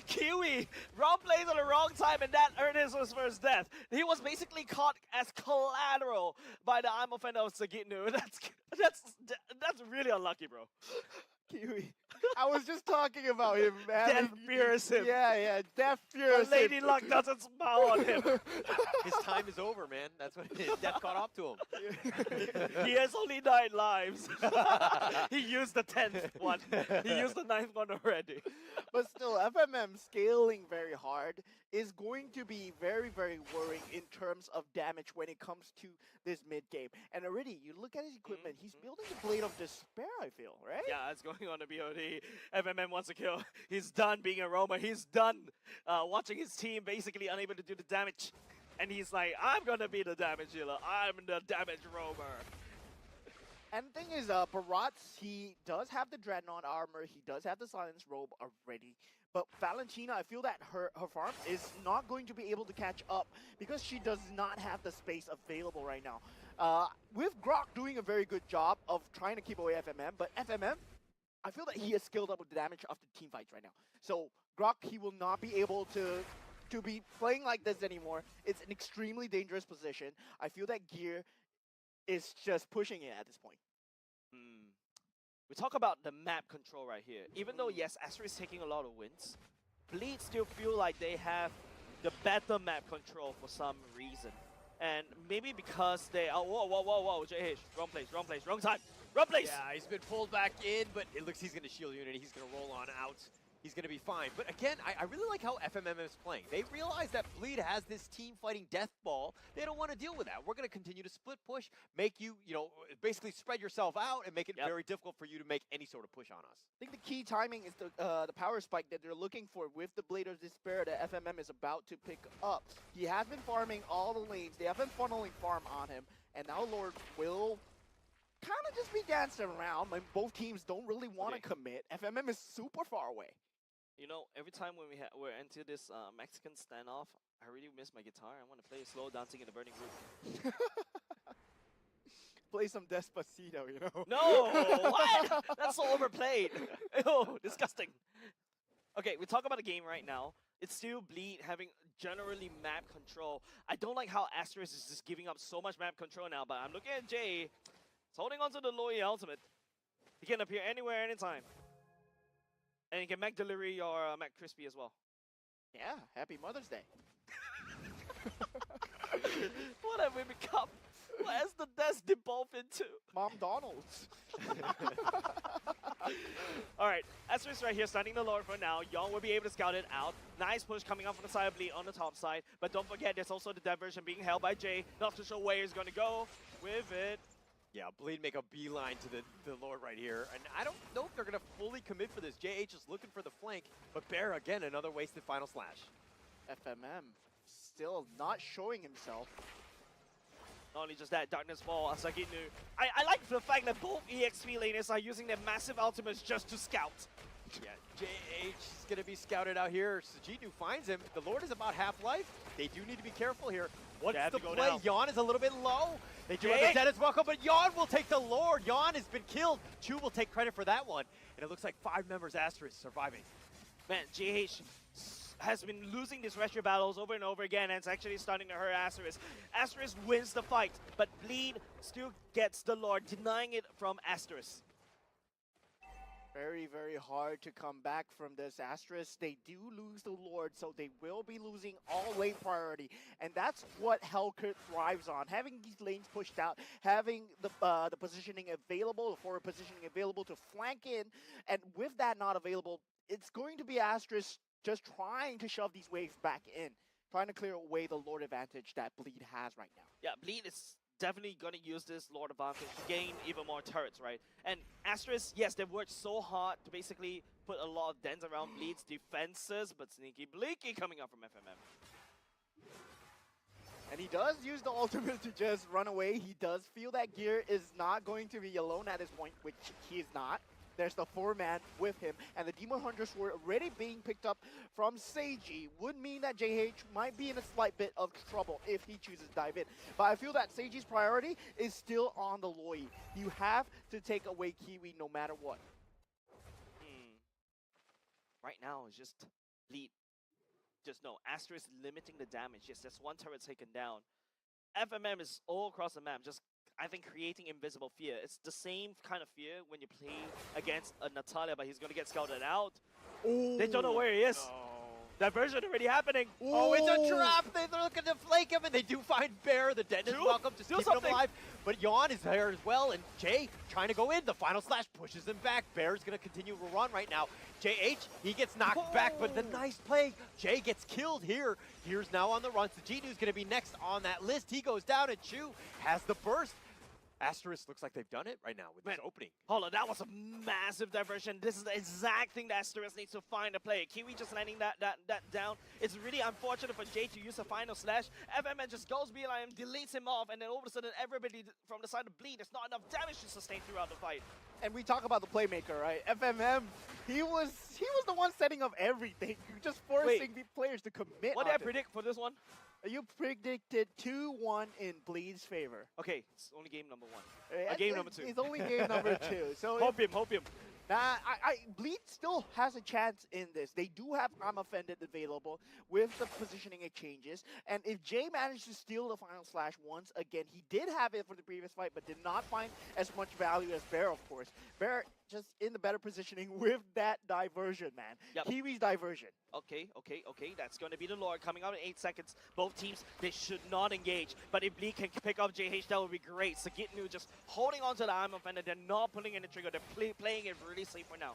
Speaker 4: Kiwi, wrong place at the wrong time, and that earned his first death. He was basically caught as collateral by the arm offender of Sagitnu. That's really unlucky, bro.
Speaker 3: Kiwi. I was just talking about him, man.
Speaker 4: Death fears him.
Speaker 3: Yeah, death fears him.
Speaker 4: Lady Luck doesn't smile on him.
Speaker 2: His time is over, man. That's what it is. Death caught up to him.
Speaker 4: He has only 9 lives. He used the 10th one. He used the 9th one already.
Speaker 3: But still, FMM scaling very hard is going to be very, very worrying in terms of damage when it comes to this mid game. And already, you look at his equipment, he's building the Blade of Despair, I feel, right?
Speaker 4: Yeah, it's going on to BOD. FMM wants to kill. He's done being a roamer. He's done watching his team basically unable to do the damage. And he's like, I'm going to be the damage dealer. I'm the damage roamer.
Speaker 3: And the thing is, Baratz, he does have the Dreadnought armor, he does have the Silence Robe already, but Valentina, I feel that her farm is not going to be able to catch up because she does not have the space available right now. With Grok doing a very good job of trying to keep away FMM, but FMM, I feel that he has scaled up with the damage of the team fights right now. So Grok, he will not be able to be playing like this anymore. It's an extremely dangerous position. I feel that Gear is just pushing it at this point.
Speaker 4: We talk about the map control right here. Even though, yes, Astra is taking a lot of wins, Bleed still feel like they have the better map control for some reason. And maybe because they are, whoa, JH, wrong place, wrong time, wrong place!
Speaker 2: Yeah, he's been pulled back in, but it looks he's going to shield unit. He's going to roll on out. He's going to be fine. But again, I really like how FMM is playing. They realize that Bleed has this team fighting death ball. They don't want to deal with that. We're going to continue to split push, make you, basically spread yourself out and make it very difficult for you to make any sort of push on us.
Speaker 3: I think the key timing is the power spike that they're looking for with the Blade of Despair that FMM is about to pick up. He has been farming all the lanes. They have been funneling farm on him, and now Lord will kind of just be dancing around. And both teams don't really want to commit. FMM is super far away.
Speaker 4: You know, every time when we're into this Mexican standoff, I really miss my guitar. I want to play slow dancing in the burning room.
Speaker 3: Play some Despacito, you know?
Speaker 4: No! What? That's so overplayed. Ew, disgusting. Okay, we talk about the game right now. It's still Bleed having generally map control. I don't like how Asterisk is just giving up so much map control now, but I'm looking at Jay. He's holding on to the Loy ultimate. He can appear anywhere, anytime. And you can Mac Delivery or Mac Crispy as well.
Speaker 3: Yeah, happy Mother's Day.
Speaker 4: What have we become? What has the desk devolved into?
Speaker 3: Mom Donald's.
Speaker 4: Alright, Asterisk right here, standing the Lord for now. Yon will be able to scout it out. Nice push coming up from the side of Bleed on the top side. But don't forget, there's also the diversion being held by Jay. Not too sure where he's going to go with it.
Speaker 2: Yeah, Bleed make a beeline to the Lord right here. And I don't know if they're going to fully commit for this. JH is looking for the flank, but Bear, again, another wasted final slash.
Speaker 3: FMM still not showing himself.
Speaker 4: Not only just that, Darkness Fall, Asagi Nu. I like the fact that both EXP laners are using their massive ultimates just to scout.
Speaker 2: Yeah, JH is going to be scouted out here. Sajinu finds him. The Lord is about half-life. They do need to be careful here. What's the play? Yon is a little bit low. They do have the Zenith's welcome, but Yon will take the Lord. Yon has been killed. Chu will take credit for that one. And it looks like 5 members Asterisk surviving.
Speaker 4: Man, JH has been losing these rescue battles over and over again, and it's actually starting to hurt Asterisk. Asterisk wins the fight, but Bleed still gets the Lord, denying it from Asterisk.
Speaker 3: Very, very hard to come back from this Asterisk. They do lose the Lord, so they will be losing all lane priority. And that's what Hellkurt thrives on. Having these lanes pushed out, having the positioning available, the forward positioning available to flank in, and with that not available, it's going to be Asterisk just trying to shove these waves back in, trying to clear away the Lord advantage that Bleed has right now.
Speaker 4: Yeah, Bleed is definitely going to use this Lord advantage to gain even more turrets, right? And Asterisk, yes, they've worked so hard to basically put a lot of dents around Bleed's defenses, but Sneaky Bleaky coming up from FMM.
Speaker 3: And he does use the ultimate to just run away. He does feel that Gear is not going to be alone at this point, which he is not. There's the 4-man with him, and the Demon Hunters were already being picked up from Seiji. Would mean that JH might be in a slight bit of trouble if he chooses to dive in. But I feel that Seiji's priority is still on the Loi. You have to take away Kiwi no matter what.
Speaker 4: Right now, it's just Bleed. Just no, Asterisk limiting the damage. Yes, there's one turret taken down. FMM is all across the map, just I think creating invisible fear. It's the same kind of fear when you play against a Natalia, but he's going to get scouted out.
Speaker 2: Ooh,
Speaker 4: they don't know where he is.
Speaker 2: No.
Speaker 4: Diversion already happening.
Speaker 2: Ooh. Oh, it's a trap. They're looking to flank him, and they do find Bear. The Den is welcome, just keeping him alive. But Yon is there as well, and Jay trying to go in. The final slash pushes him back. Bear's going to continue to run right now. JH, he gets knocked back, but the nice play. Jay gets killed here. Here's now on the run. Sajinu's going to be next on that list. He goes down, and Chu has the burst. Asterisk looks like they've done it right now with this opening.
Speaker 4: Hold on, that was a massive diversion. This is the exact thing that Asterisk needs to find a play. Kiwi just landing that down. It's really unfortunate for Jay to use a final slash. FMN just goes behind him, deletes him off, and then all of a sudden everybody from the side of Bleed, there's not enough damage to sustain throughout the fight.
Speaker 3: And we talk about the playmaker, right? FMM, he was the one setting up everything, just forcing the players to commit.
Speaker 4: What did I predict for this one?
Speaker 3: You predicted 2-1 in Bleed's favor.
Speaker 4: Okay, it's only game number 1. Game number 2.
Speaker 3: It's only game number 2. So
Speaker 4: hope him.
Speaker 3: Bleed still has a chance in this. They do have I'm Offended available with the positioning exchanges. And if Jay managed to steal the final slash once again, he did have it for the previous fight, but did not find as much value as Bear, of course. Bear just in the better positioning with that diversion, man.
Speaker 4: Yep.
Speaker 3: Kiwi's diversion.
Speaker 4: Okay. That's going to be the Lord coming out in 8 seconds. Both teams, they should not engage. But if Bleak can pick up JH, that would be great. Sagitnu just holding on to the arm offender. They're not pulling in the trigger. They're playing it really safe for now.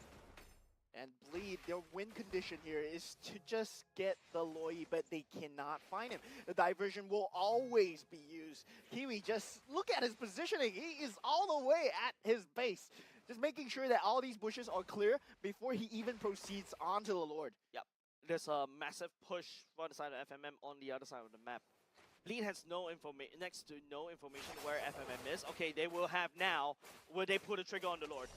Speaker 3: And Bleed, their win condition here is to just get the Loi, but they cannot find him. The diversion will always be used. Kiwi, just look at his positioning. He is all the way at his base. Just making sure that all these bushes are clear before he even proceeds onto the Lord.
Speaker 4: Yep. There's a massive push for the side of FMM on the other side of the map. Bleed has no information, next to no information where FMM is. Okay, they will have now. Will they put a trigger on the Lord?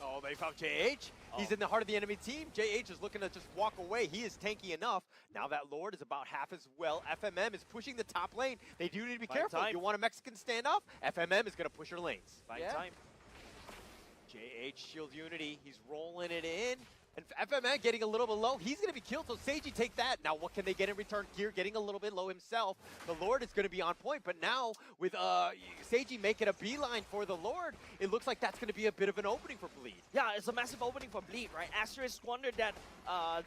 Speaker 2: Oh, they found JH. He's in the heart of the enemy team. JH is looking to just walk away. He is tanky enough. Now that Lord is about half as well. FMM is pushing the top lane. They do need to be careful.
Speaker 4: Time.
Speaker 2: You want a Mexican standoff? FMM is going to push your lanes.
Speaker 4: Fine time.
Speaker 2: JH shield unity. He's rolling it in. And FMN getting a little bit low. He's going to be killed, so Seiji take that. Now what can they get in return? Gear getting a little bit low himself. The Lord is going to be on point, but now with Seiji making a beeline for the Lord, it looks like that's going to be a bit of an opening for Bleed.
Speaker 4: Yeah, it's a massive opening for Bleed, right? Asterisk squandered that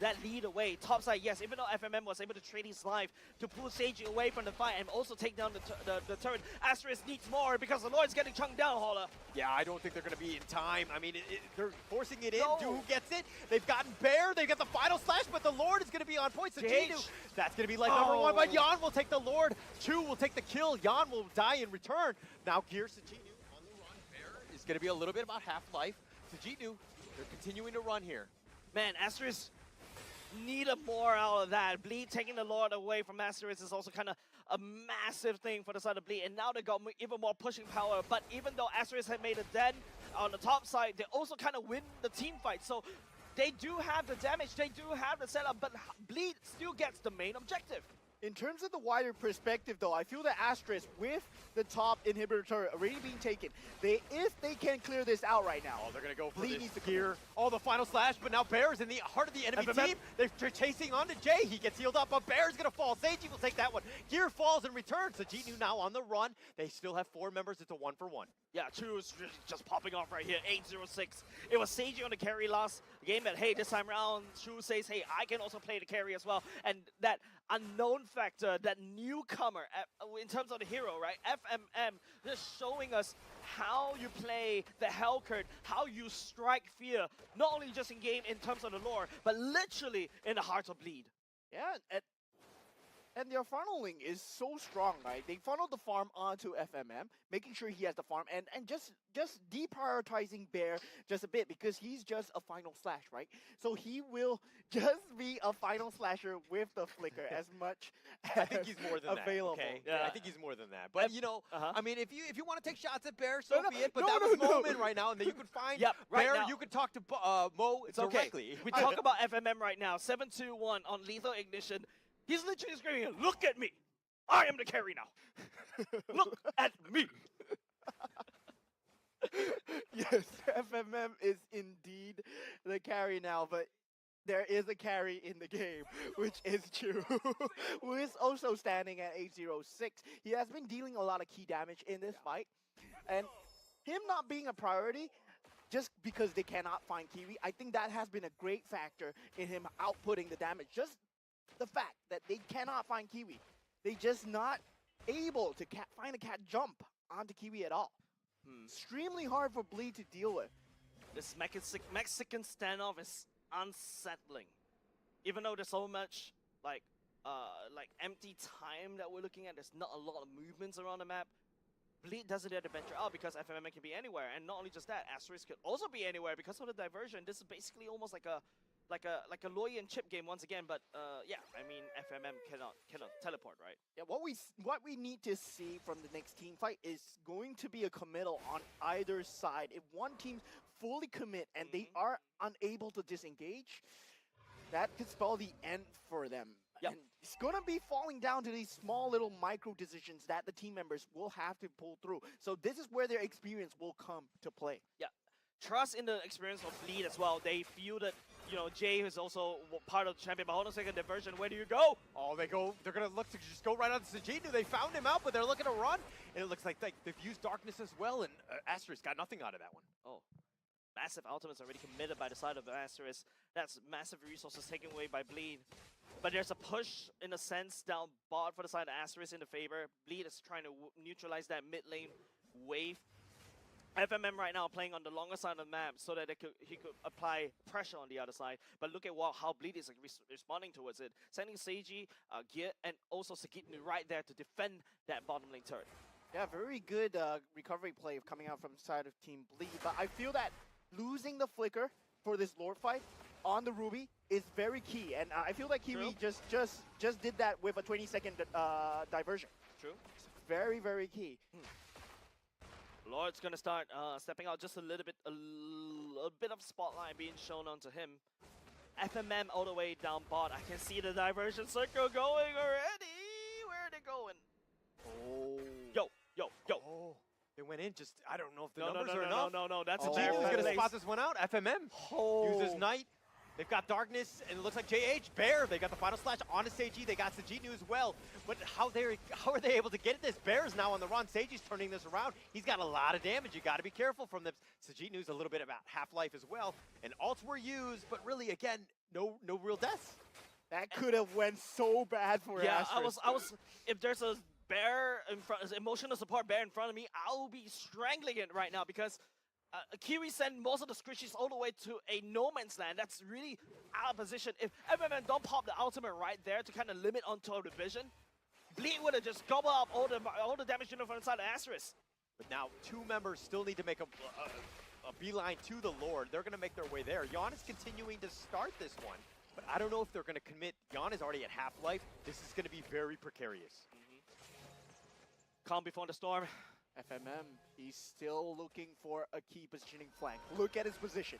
Speaker 4: that lead away. Topside, yes, even though FMM was able to trade his life to pull Seiji away from the fight and also take down the turret, Asterisk needs more because the Lord's getting chunked down, Holla.
Speaker 2: Yeah, I don't think they're going to be in time. I mean, they're forcing it in.
Speaker 4: No.
Speaker 2: Who gets it? They've gotten Bear. They've got the final slash, but the Lord is going to be on point. So Ginu, that's going to be like number one, but Jan will take the Lord. 2 will take the kill. Jan will die in return. Now Gear Sajinu on the run. Bear is going to be a little bit about half-life. Sajinu, they're continuing to run here.
Speaker 4: Man, Asterisk needed more out of that. Bleed taking the Lord away from Asterisk is also kind of a massive thing for the side of Bleed, and now they got even more pushing power. But even though Asterisk had made a dent on the top side, they also kind of win the team fight. So they do have the damage, they do have the setup, but Bleed still gets the main objective.
Speaker 3: In terms of the wider perspective, though, I feel that Asterisk, with the top inhibitor turret already being taken, if they can clear this out right now.
Speaker 2: Oh, they're going to go for
Speaker 3: Bleed
Speaker 2: this
Speaker 3: needs to
Speaker 2: Gear. Oh, the final slash, but now Bear is in the heart of the enemy team. They're chasing onto Jay. He gets healed up, but Bear's going to fall. Seiji will take that one. Gear falls in return. Sajinu now on the run. They still have 4 members. It's a 1-for-1.
Speaker 4: Yeah, 2 is just popping off right here. 8-0-6. It was Seiji on the carry last game, but hey, this time around, Chu says, hey, I can also play the carry as well. And that unknown factor, that newcomer in terms of the hero, right? FMM just showing us how you play the Hellcurt, how you strike fear, not only just in game in terms of the lore, but literally in the heart of Bleed.
Speaker 3: Yeah, and their funneling is so strong, right? They funneled the farm onto FMM, making sure he has the farm, and just deprioritizing Bear just a bit because he's just a final slash, right? So he will just be a final slasher with the flicker as much as
Speaker 2: I think he's more than
Speaker 3: available.
Speaker 2: that. Okay?
Speaker 4: Yeah.
Speaker 2: I think he's more than that. But you know, I mean, if you want to take shots at Bear, so
Speaker 3: No,
Speaker 2: be it. But
Speaker 3: no,
Speaker 2: that
Speaker 3: no,
Speaker 2: was
Speaker 3: no.
Speaker 2: moment right now, and then you could find
Speaker 4: right
Speaker 2: Bear.
Speaker 4: now.
Speaker 2: You could talk to Mo
Speaker 4: It's okay.
Speaker 2: directly.
Speaker 4: We talk about FMM right now. 7-2-1 on Lethal Ignition. He's literally screaming, look at me. I am the carry now. Look at me.
Speaker 3: Yes, FMM is indeed the carry now, but there is a carry in the game, which is Chu, who is also standing at 806. He has been dealing a lot of key damage in this fight, and him not being a priority just because they cannot find Kiwi, I think that has been a great factor in him outputting the damage. Just the fact that they cannot find Kiwi. They just not able to find a cat jump onto Kiwi at all. Extremely hard for Bleed to deal with.
Speaker 4: This Mexican standoff is unsettling. Even though there's so much like empty time that we're looking at, there's not a lot of movements around the map. Bleed doesn't dare to venture out because FMM can be anywhere, and not only just that, Asterisk could also be anywhere because of the diversion. This is basically almost like a Loy and chip game once again, but yeah, I mean FMM cannot teleport, right?
Speaker 3: Yeah, what we need to see from the next team fight is going to be a committal on either side. If one team fully commit and they are unable to disengage, that could spell the end for them.
Speaker 4: Yep.
Speaker 3: And it's going to be falling down to these small little micro decisions that the team members will have to pull through. So this is where their experience will come to play.
Speaker 4: Yeah. trust in the experience of Bleed as well. They feel that, you know, Jay is also part of the champion, but hold on a second, diversion, where do you go?
Speaker 2: Oh, they're going to look to just go right on Sajidnu. They found him out, but they're looking to run. And it looks like they've used Darkness as well, and Asterisk got nothing out of that one.
Speaker 4: Oh, massive ultimates already committed by the side of the Asterisk. That's massive resources taken away by Bleed. But there's a push, in a sense, down bot for the side of Asterisk in the favor. Bleed is trying to neutralize that mid lane wave. FMM right now playing on the longer side of the map so that he could apply pressure on the other side. But look at how Bleed is responding towards it. Sending Seiji, Gear, and also Sagitnu right there to defend that bottom lane turret.
Speaker 3: Yeah, very good recovery play coming out from the side of Team Bleed. But I feel that losing the flicker for this Lord fight on the Ruby is very key. And I feel like Kiwi just did that with a 20-second diversion.
Speaker 4: True.
Speaker 3: It's very, very key.
Speaker 4: Lord's gonna start stepping out just a little bit, a bit of spotlight being shown onto him. FMM all the way down bot. I can see the diversion circle going already. Where are they going?
Speaker 2: Oh.
Speaker 4: Yo.
Speaker 2: Oh. They went in just, I don't know if the
Speaker 4: No,
Speaker 2: numbers are enough.
Speaker 4: No. That's a
Speaker 2: Sajidnu's
Speaker 4: bad
Speaker 2: going to
Speaker 4: place.
Speaker 2: spot this one out. FMM uses Knight. They've got Darkness, and it looks like JH, Bear, they got the final slash onto Seiji. They got Sajidnu as well. But how are they able to get this? Bear's now on the run. Seiji's turning this around. He's got a lot of damage. You got to be careful from them. Sajidnu's a little bit about half-life as well. And ults were used, but really, again, no real deaths.
Speaker 3: That could have went so bad for Asterisk.
Speaker 4: I was. If there's a bear in front, emotional support bear in front of me, I'll be strangling it right now because Kiwi sent most of the squishies all the way to a no man's land. That's really out of position. If FMN don't pop the ultimate right there to kind of limit onto a division, Bleed would have just gobbled up all the damage unit from inside the Asterisk.
Speaker 2: But now 2 members still need to make a beeline to the Lord. They're going to make their way there. Yon is continuing to start this one, but I don't know if they're going to commit. Yon is already at half-life. This is going to be very precarious.
Speaker 4: Calm before the storm.
Speaker 3: FMM, he's still looking for a key positioning flank. Look at his position.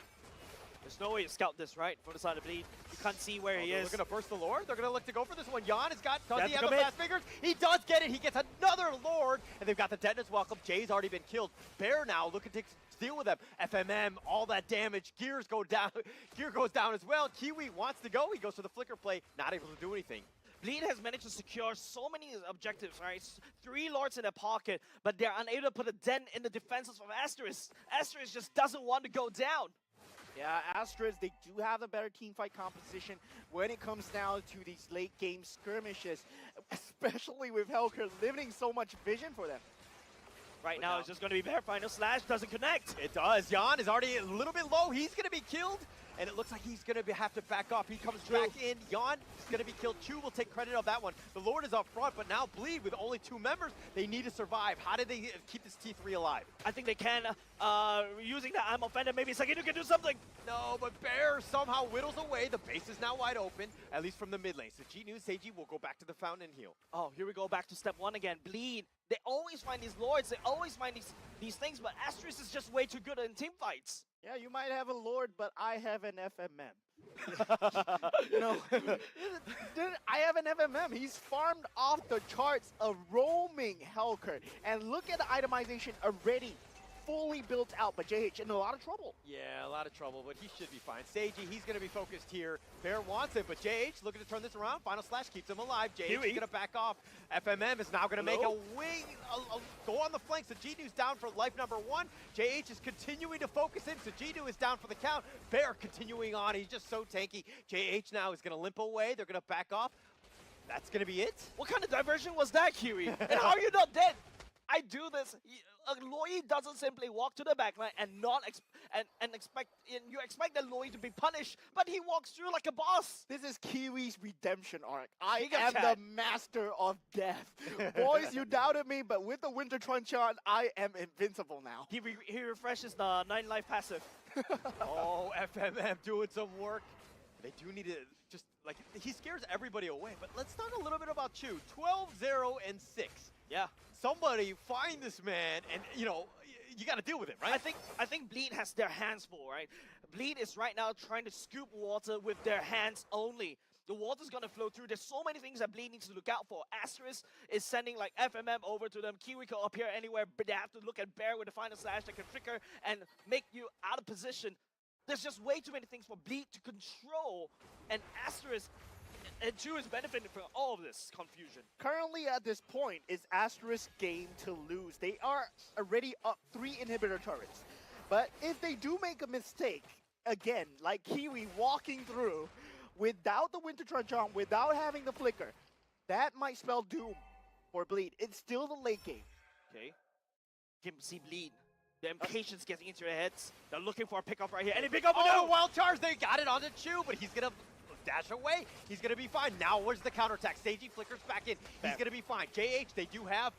Speaker 4: There's no way to scout this, right? From the side of Bleed. You can't see where he is.
Speaker 2: They're going to burst the Lord. They're going to look to go for this one. Yon has got, does he have the
Speaker 4: commit.
Speaker 2: fast fingers? He does get it. He gets another Lord. And they've got the Detonus welcome. Jay's already been killed. Bear now looking to deal with them. FMM, all that damage. Gears go down. Gear goes down as well. Kiwi wants to go. He goes for the flicker play. Not able to do anything.
Speaker 4: Bleed has managed to secure so many objectives, right? 3 Lords in their pocket, but they're unable to put a dent in the defenses of Asterisk. Asterisk just doesn't want to go down.
Speaker 3: Yeah, Asterisk, they do have a better teamfight composition when it comes down to these late game skirmishes, especially with Helker limiting so much vision for them.
Speaker 4: Right now, it's just going to be Bear Final Slash, doesn't connect.
Speaker 2: It does. Yon is already a little bit low. He's going to be killed. And it looks like he's going to have to back off. He comes back in. Yon is going to be killed. Chu will take credit of that one. The Lord is up front, but now Bleed with only 2 members. They need to survive. How did they keep this T3 alive?
Speaker 4: I think they can. Using that, I'm offended. Maybe Sagitnu can do something.
Speaker 2: No, but Bear somehow whittles away. The base is now wide open, at least from the mid lane. So Seiji will go back to the fountain and heal.
Speaker 4: Oh, here we go back to step 1 again. Bleed. They always find these Lords. They always find these things, but Asterisk is just way too good in team fights.
Speaker 3: Yeah, you might have a Lord, but I have an FMM. You know, I have an FMM. He's farmed off the charts a roaming Helker. And look at the itemization already fully built out, but JH in a lot of trouble.
Speaker 2: Yeah, a lot of trouble, but he should be fine. Seiji, he's going to be focused here. Bear wants it, but JH looking to turn this around. Final slash keeps him alive. JH is going to back off. FMM is now going to make a wing, go on the flank. Sajidnu's down for life number 1. JH is continuing to focus in. Sajidnu is down for the count. Bear continuing on. He's just so tanky. JH now is going to limp away. They're going to back off. That's going to be it.
Speaker 4: What kind of diversion was that, Kiwi? And how are you not dead? I do this. Loi doesn't simply walk to the backline and you expect that Loi to be punished, but he walks through like a boss.
Speaker 3: This is Kiwi's redemption arc. I am the master of death. Boys, you doubted me, but with the Winter Truncheon on, I am invincible now.
Speaker 4: He refreshes the 9 life passive.
Speaker 2: Oh, FMM doing some work. They do need to just, like, he scares everybody away, but let's talk a little bit about Chu. 12-0 and 6.
Speaker 4: Yeah.
Speaker 2: Somebody find this man, and, you know, you got to deal with it, right?
Speaker 4: I think Bleed has their hands full, right? Bleed is right now trying to scoop water with their hands only. The water's gonna flow through. There's so many things that Bleed needs to look out for. Asterisk is sending like FMM over to them. Kiwi can appear anywhere, but they have to look at Bear with the final slash that can flicker and make you out of position. There's just way too many things for Bleed to control, and Asterisk and Chu is benefiting from all of this confusion.
Speaker 3: Currently at this point, is Asterisk game to lose. They are already up 3 inhibitor turrets. But if they do make a mistake, again, like Kiwi walking through without the Winter Truncheon, without having the flicker, that might spell doom for Bleed. It's still the late game.
Speaker 4: Okay. Can see Bleed. The impatience getting into their heads. They're looking for a pickup right here. And they pick up
Speaker 2: Oh, wild charge. They got it onto Chu, but he's going to dash away. He's going to be fine. Now, where's the counterattack? Stagey flickers back in. He's going to be fine. JH, they do have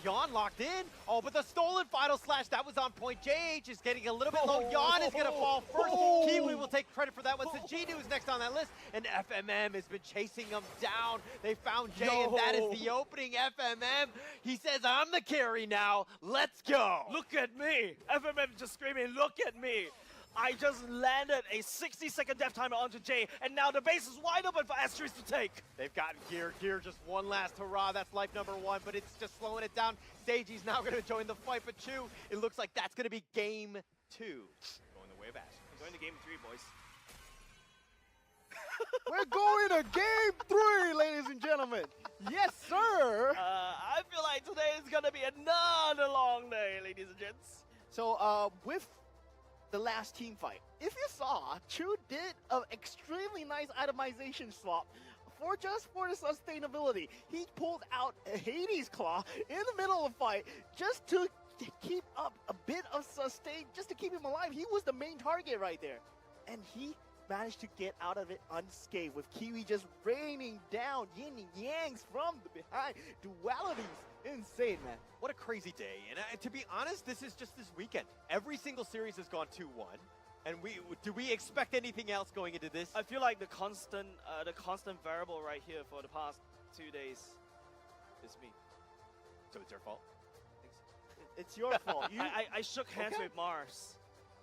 Speaker 2: Yon locked in. Oh, but the stolen final slash, that was on point. JH is getting a little bit low. Yon is going to fall first. Kiwi will take credit for that one. Sajinu is next on that list. And FMM has been chasing him down. They found Jay, and that is the opening. FMM, he says, I'm the carry now. Let's go.
Speaker 4: Look at me. FMM just screaming, look at me. I just landed a 60-second death timer onto Jay, and now the base is wide open for Asterisk to take.
Speaker 2: They've gotten Gear. Gear just one last hurrah. That's life number 1, but it's just slowing it down. Stagey's now going to join the fight, but Chu, it looks like that's going to be game 2. Going the way of Asterisk.
Speaker 4: We're going to game 3, boys.
Speaker 3: We're going to game 3, ladies and gentlemen. Yes, sir.
Speaker 4: I feel like today is going to be another long day, ladies and gents.
Speaker 3: So, with the last team fight, if you saw, Chu did an extremely nice itemization swap for the sustainability. He pulled out a Hades Claw in the middle of the fight just to keep up a bit of sustain, just to keep him alive. He was the main target right there. And he managed to get out of it unscathed, with Kiwi just raining down yin and yangs from the behind. Dualities. Insane, man.
Speaker 2: What a crazy day. And to be honest, this is just this weekend. Every single series has gone 2-1. And do we expect anything else going into this?
Speaker 4: I feel like the constant variable right here for the past 2 days is me.
Speaker 2: So it's your fault?
Speaker 3: It's your fault.
Speaker 4: I shook hands with Mars.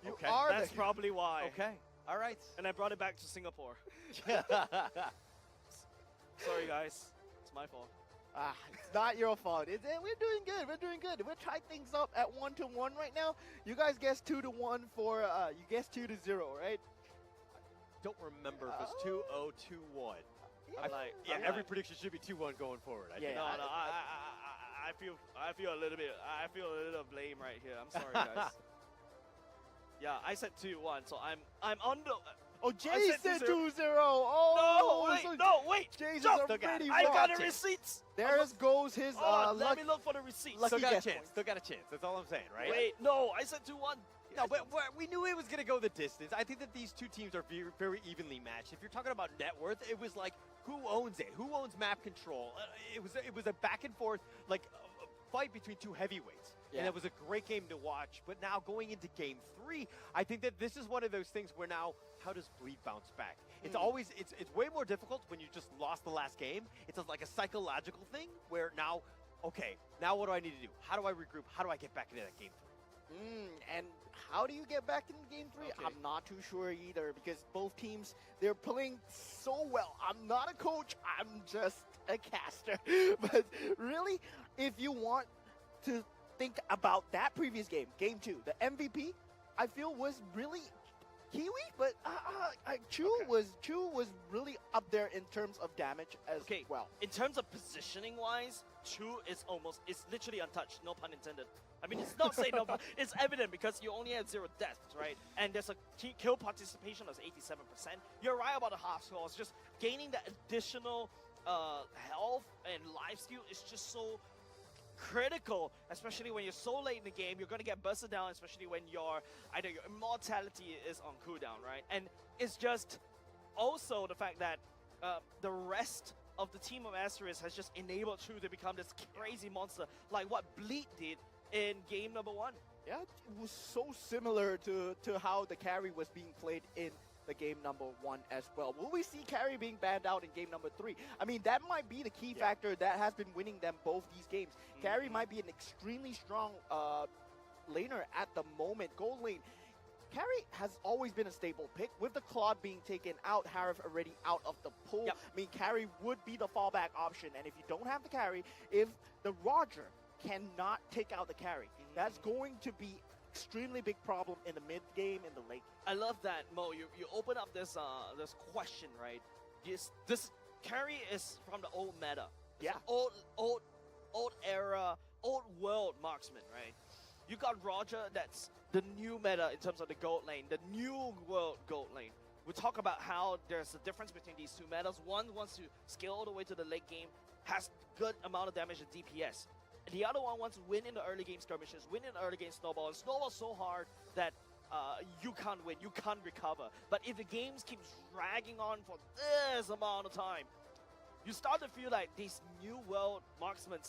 Speaker 3: You are
Speaker 4: That's probably why.
Speaker 2: Okay. All right.
Speaker 4: And I brought it back to Singapore. Sorry, guys. It's my fault.
Speaker 3: It's not your fault. We're doing good. We're doing good. We're trying things up at 1-1 right now. You guys guessed 2-1 for you guessed 2-0, right?
Speaker 2: Don't remember if it's 2-0, 2-1.
Speaker 3: Yeah,
Speaker 2: every prediction should be 2-1 going forward. I think.
Speaker 4: I feel a little blame right here. I'm sorry, guys. Yeah, I said 2-1, so I'm on the.
Speaker 3: Oh, Jay said 2-0. Oh,
Speaker 4: wait.
Speaker 3: Jay's
Speaker 4: Jump.
Speaker 3: already
Speaker 4: I got
Speaker 3: wrong.
Speaker 4: the receipts.
Speaker 3: There goes his
Speaker 4: let me look for the receipts.
Speaker 2: Still got a
Speaker 3: guess
Speaker 2: chance.
Speaker 3: point.
Speaker 2: Still got a chance. That's all I'm saying, right?
Speaker 4: Wait, no, I said 2-1.
Speaker 2: No, but we knew it was going to go the distance. I think that these two teams are very, very evenly matched. If you're talking about net worth, it was like, who owns it? Who owns map control? It was a back and forth, like, fight between two heavyweights.
Speaker 3: Yeah.
Speaker 2: And it was a great game to watch. But now going into game 3, I think that this is one of those things where now, how does Bleed bounce back? It's always, it's way more difficult when you just lost the last game. It's like a psychological thing where now, okay, now what do I need to do? How do I regroup? How do I get back into that game 3?
Speaker 3: And how do you get back into game 3?
Speaker 2: Okay.
Speaker 3: I'm not too sure either, because both teams, they're playing so well. I'm not a coach, I'm just a caster. But really, if you want to think about that previous game, game 2, the MVP, I feel was really Kiwi, but Chu was really up there in terms of damage as well.
Speaker 4: In terms of positioning wise, Chu is literally untouched, no pun intended. I mean, it's not saying no pun, it's evident because you only had 0 deaths, right? And there's a kill participation of 87%. You're right about the half scores, just gaining the additional health and life steal is just so critical, especially when you're so late in the game. You're going to get bursted down, especially when either your immortality is on cooldown, right? And it's just also the fact that the rest of the team of Asterisk has just enabled Chu to become this crazy monster, like what Bleed did in game number 1.
Speaker 3: Yeah, it was so similar to how the carry was being played in the game number 1 as well. Will we see carry being banned out in game number 3? I mean, that might be the key factor that has been winning them both these games. Carry might be an extremely strong laner at the moment. Gold lane, Carry has always been a stable pick. With the Claude being taken out, Harif already out of the pool.
Speaker 4: Yep.
Speaker 3: I mean, carry would be the fallback option. And if you don't have the carry, if the Roger cannot take out the carry, that's going to be extremely big problem in the mid game, in the late game.
Speaker 4: I love that, Mo. You open up this this question, right? This carry is from the old meta. It's
Speaker 3: Yeah.
Speaker 4: an old era, old world marksman, right? You got Roger, that's the new meta in terms of the gold lane, the new world gold lane. We talk about how there's a difference between these two metas. One wants to scale all the way to the late game, has good amount of damage and DPS. And the other one wants to win in the early game skirmishes, win in the early game snowball, and snowball so hard that you can't win, you can't recover. But if the games keep dragging on for this amount of time, you start to feel like these new world marksmen,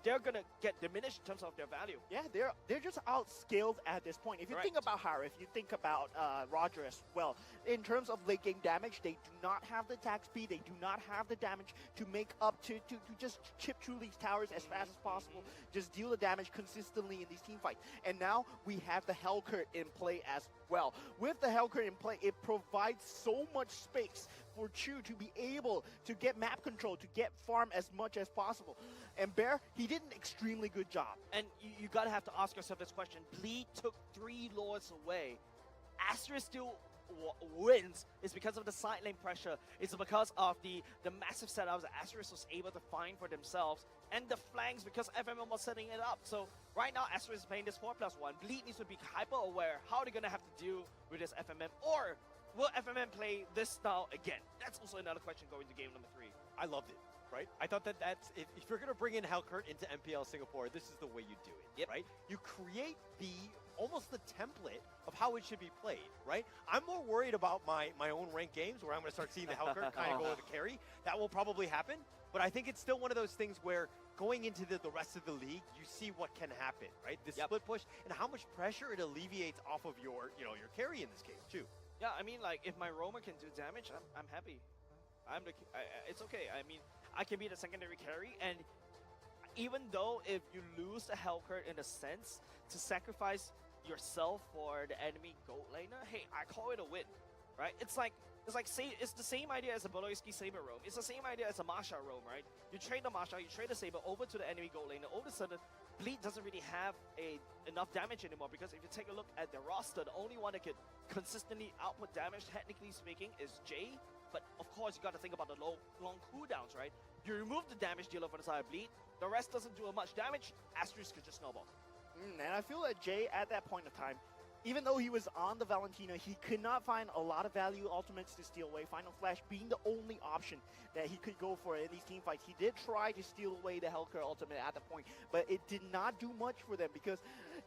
Speaker 4: they're gonna get diminished in terms of their value.
Speaker 3: Yeah, they're just outscaled at this point. If you think about Harif, you think about Roger as well. In terms of late game damage, they do not have the attack speed. They do not have the damage to make up to just chip through these towers as fast as possible. Just deal the damage consistently in these team fights. And now we have the Hellcurt in play as well. With the Hellcurt in play, it provides so much space for Chu to be able to get map control, to get farm as much as possible. And Bear, he did an extremely good job.
Speaker 4: And you gotta have to ask yourself this question. Bleed took 3 lords away. Asterisk still wins. It's because of the side lane pressure. It's because of the massive setups that Asterisk was able to find for themselves. And the flanks because FMM was setting it up. So right now Asterisk is playing this 4+1. Bleed needs to be hyper aware. How are they gonna have to deal with this FMM? Or will FMM play this style again? That's also another question going to game number 3.
Speaker 2: I loved it, right? I thought that that's, if you're going to bring in Hellcurt into MPL Singapore, this is the way you do it, right? You create almost the template of how it should be played, right? I'm more worried about my own ranked games where I'm going to start seeing the Hellcurt kind of go with the carry. That will probably happen, but I think it's still one of those things where going into the rest of the league, you see what can happen, right? The split push and how much pressure it alleviates off of your carry in this game too.
Speaker 4: Yeah, I mean, like, if my roamer can do damage, I'm happy. It's okay. I mean, I can be the secondary carry, and even though if you lose the Hellcurt in a sense, to sacrifice yourself for the enemy gold laner, hey, I call it a win, right? It's the same idea as a Boloiski Saber roam. It's the same idea as a Masha roam, right? You trade the Masha, you trade the Saber over to the enemy gold laner. All of a sudden, Bleed doesn't really have enough damage anymore, because if you take a look at the roster, the only one that could consistently output damage, technically speaking, is Jay. But of course, you got to think about the long cooldowns, right? You remove the damage dealer from the side of Bleed, the rest doesn't do much damage, Asterisk could just snowball.
Speaker 3: And I feel that Jay, at that point of time, even though he was on the Valentina, he could not find a lot of value ultimates to steal away. Final Flash being the only option that he could go for in these team fights. He did try to steal away the Hellcurt ultimate at the point, but it did not do much for them, because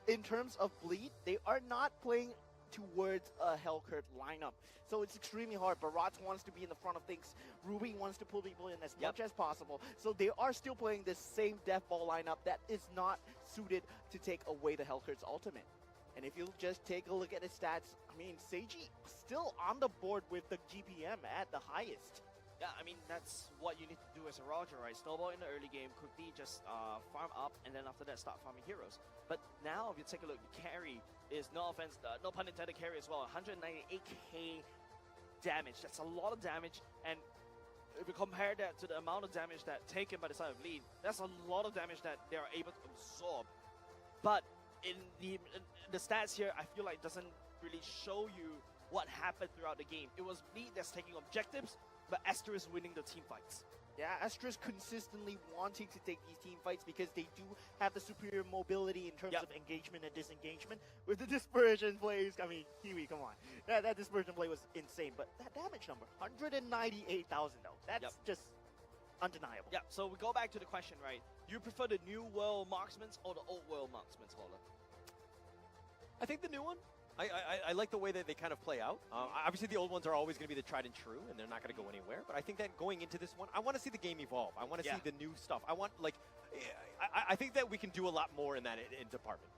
Speaker 3: in terms of Bleed, they are not playing towards a Hellcurt lineup. So it's extremely hard. Barat wants to be in the front of things. Ruby wants to pull people in as much as possible. So they are still playing this same Death Ball lineup that is not suited to take away the Hellcurt's ultimate. And if you just take a look at his stats, I mean, Seiji still on the board with the GPM at the highest.
Speaker 4: Yeah, I mean, that's what you need to do as a Roger, right? Snowball in the early game, quickly just farm up, and then after that start farming heroes. But now, if you take a look, the carry is, no offense, no pun intended, carry as well, 198k damage. That's a lot of damage, and if you compare that to the amount of damage that taken by the side of Bleed, that's a lot of damage that they are able to absorb. But in the stats here, I feel like doesn't really show you what happened throughout the game. It was Bleed that's taking objectives, but Asterisk winning the team fights.
Speaker 3: Yeah, Asterisk consistently wanting to take these team fights because they do have the superior mobility in terms of engagement and disengagement. With the dispersion plays, I mean, Kiwi, come on. That dispersion play was insane, but that damage number, 198,000 though. That's just undeniable.
Speaker 4: Yeah, so we go back to the question, right? You prefer the new world marksmen or the old world marksmen, Holler?
Speaker 2: I think the new one. I like the way that they kind of play out. Obviously, the old ones are always going to be the tried and true, and they're not going to go anywhere. But I think that going into this one, I want to see the game evolve. I want to see the new stuff. I want, like, I think that we can do a lot more in that department.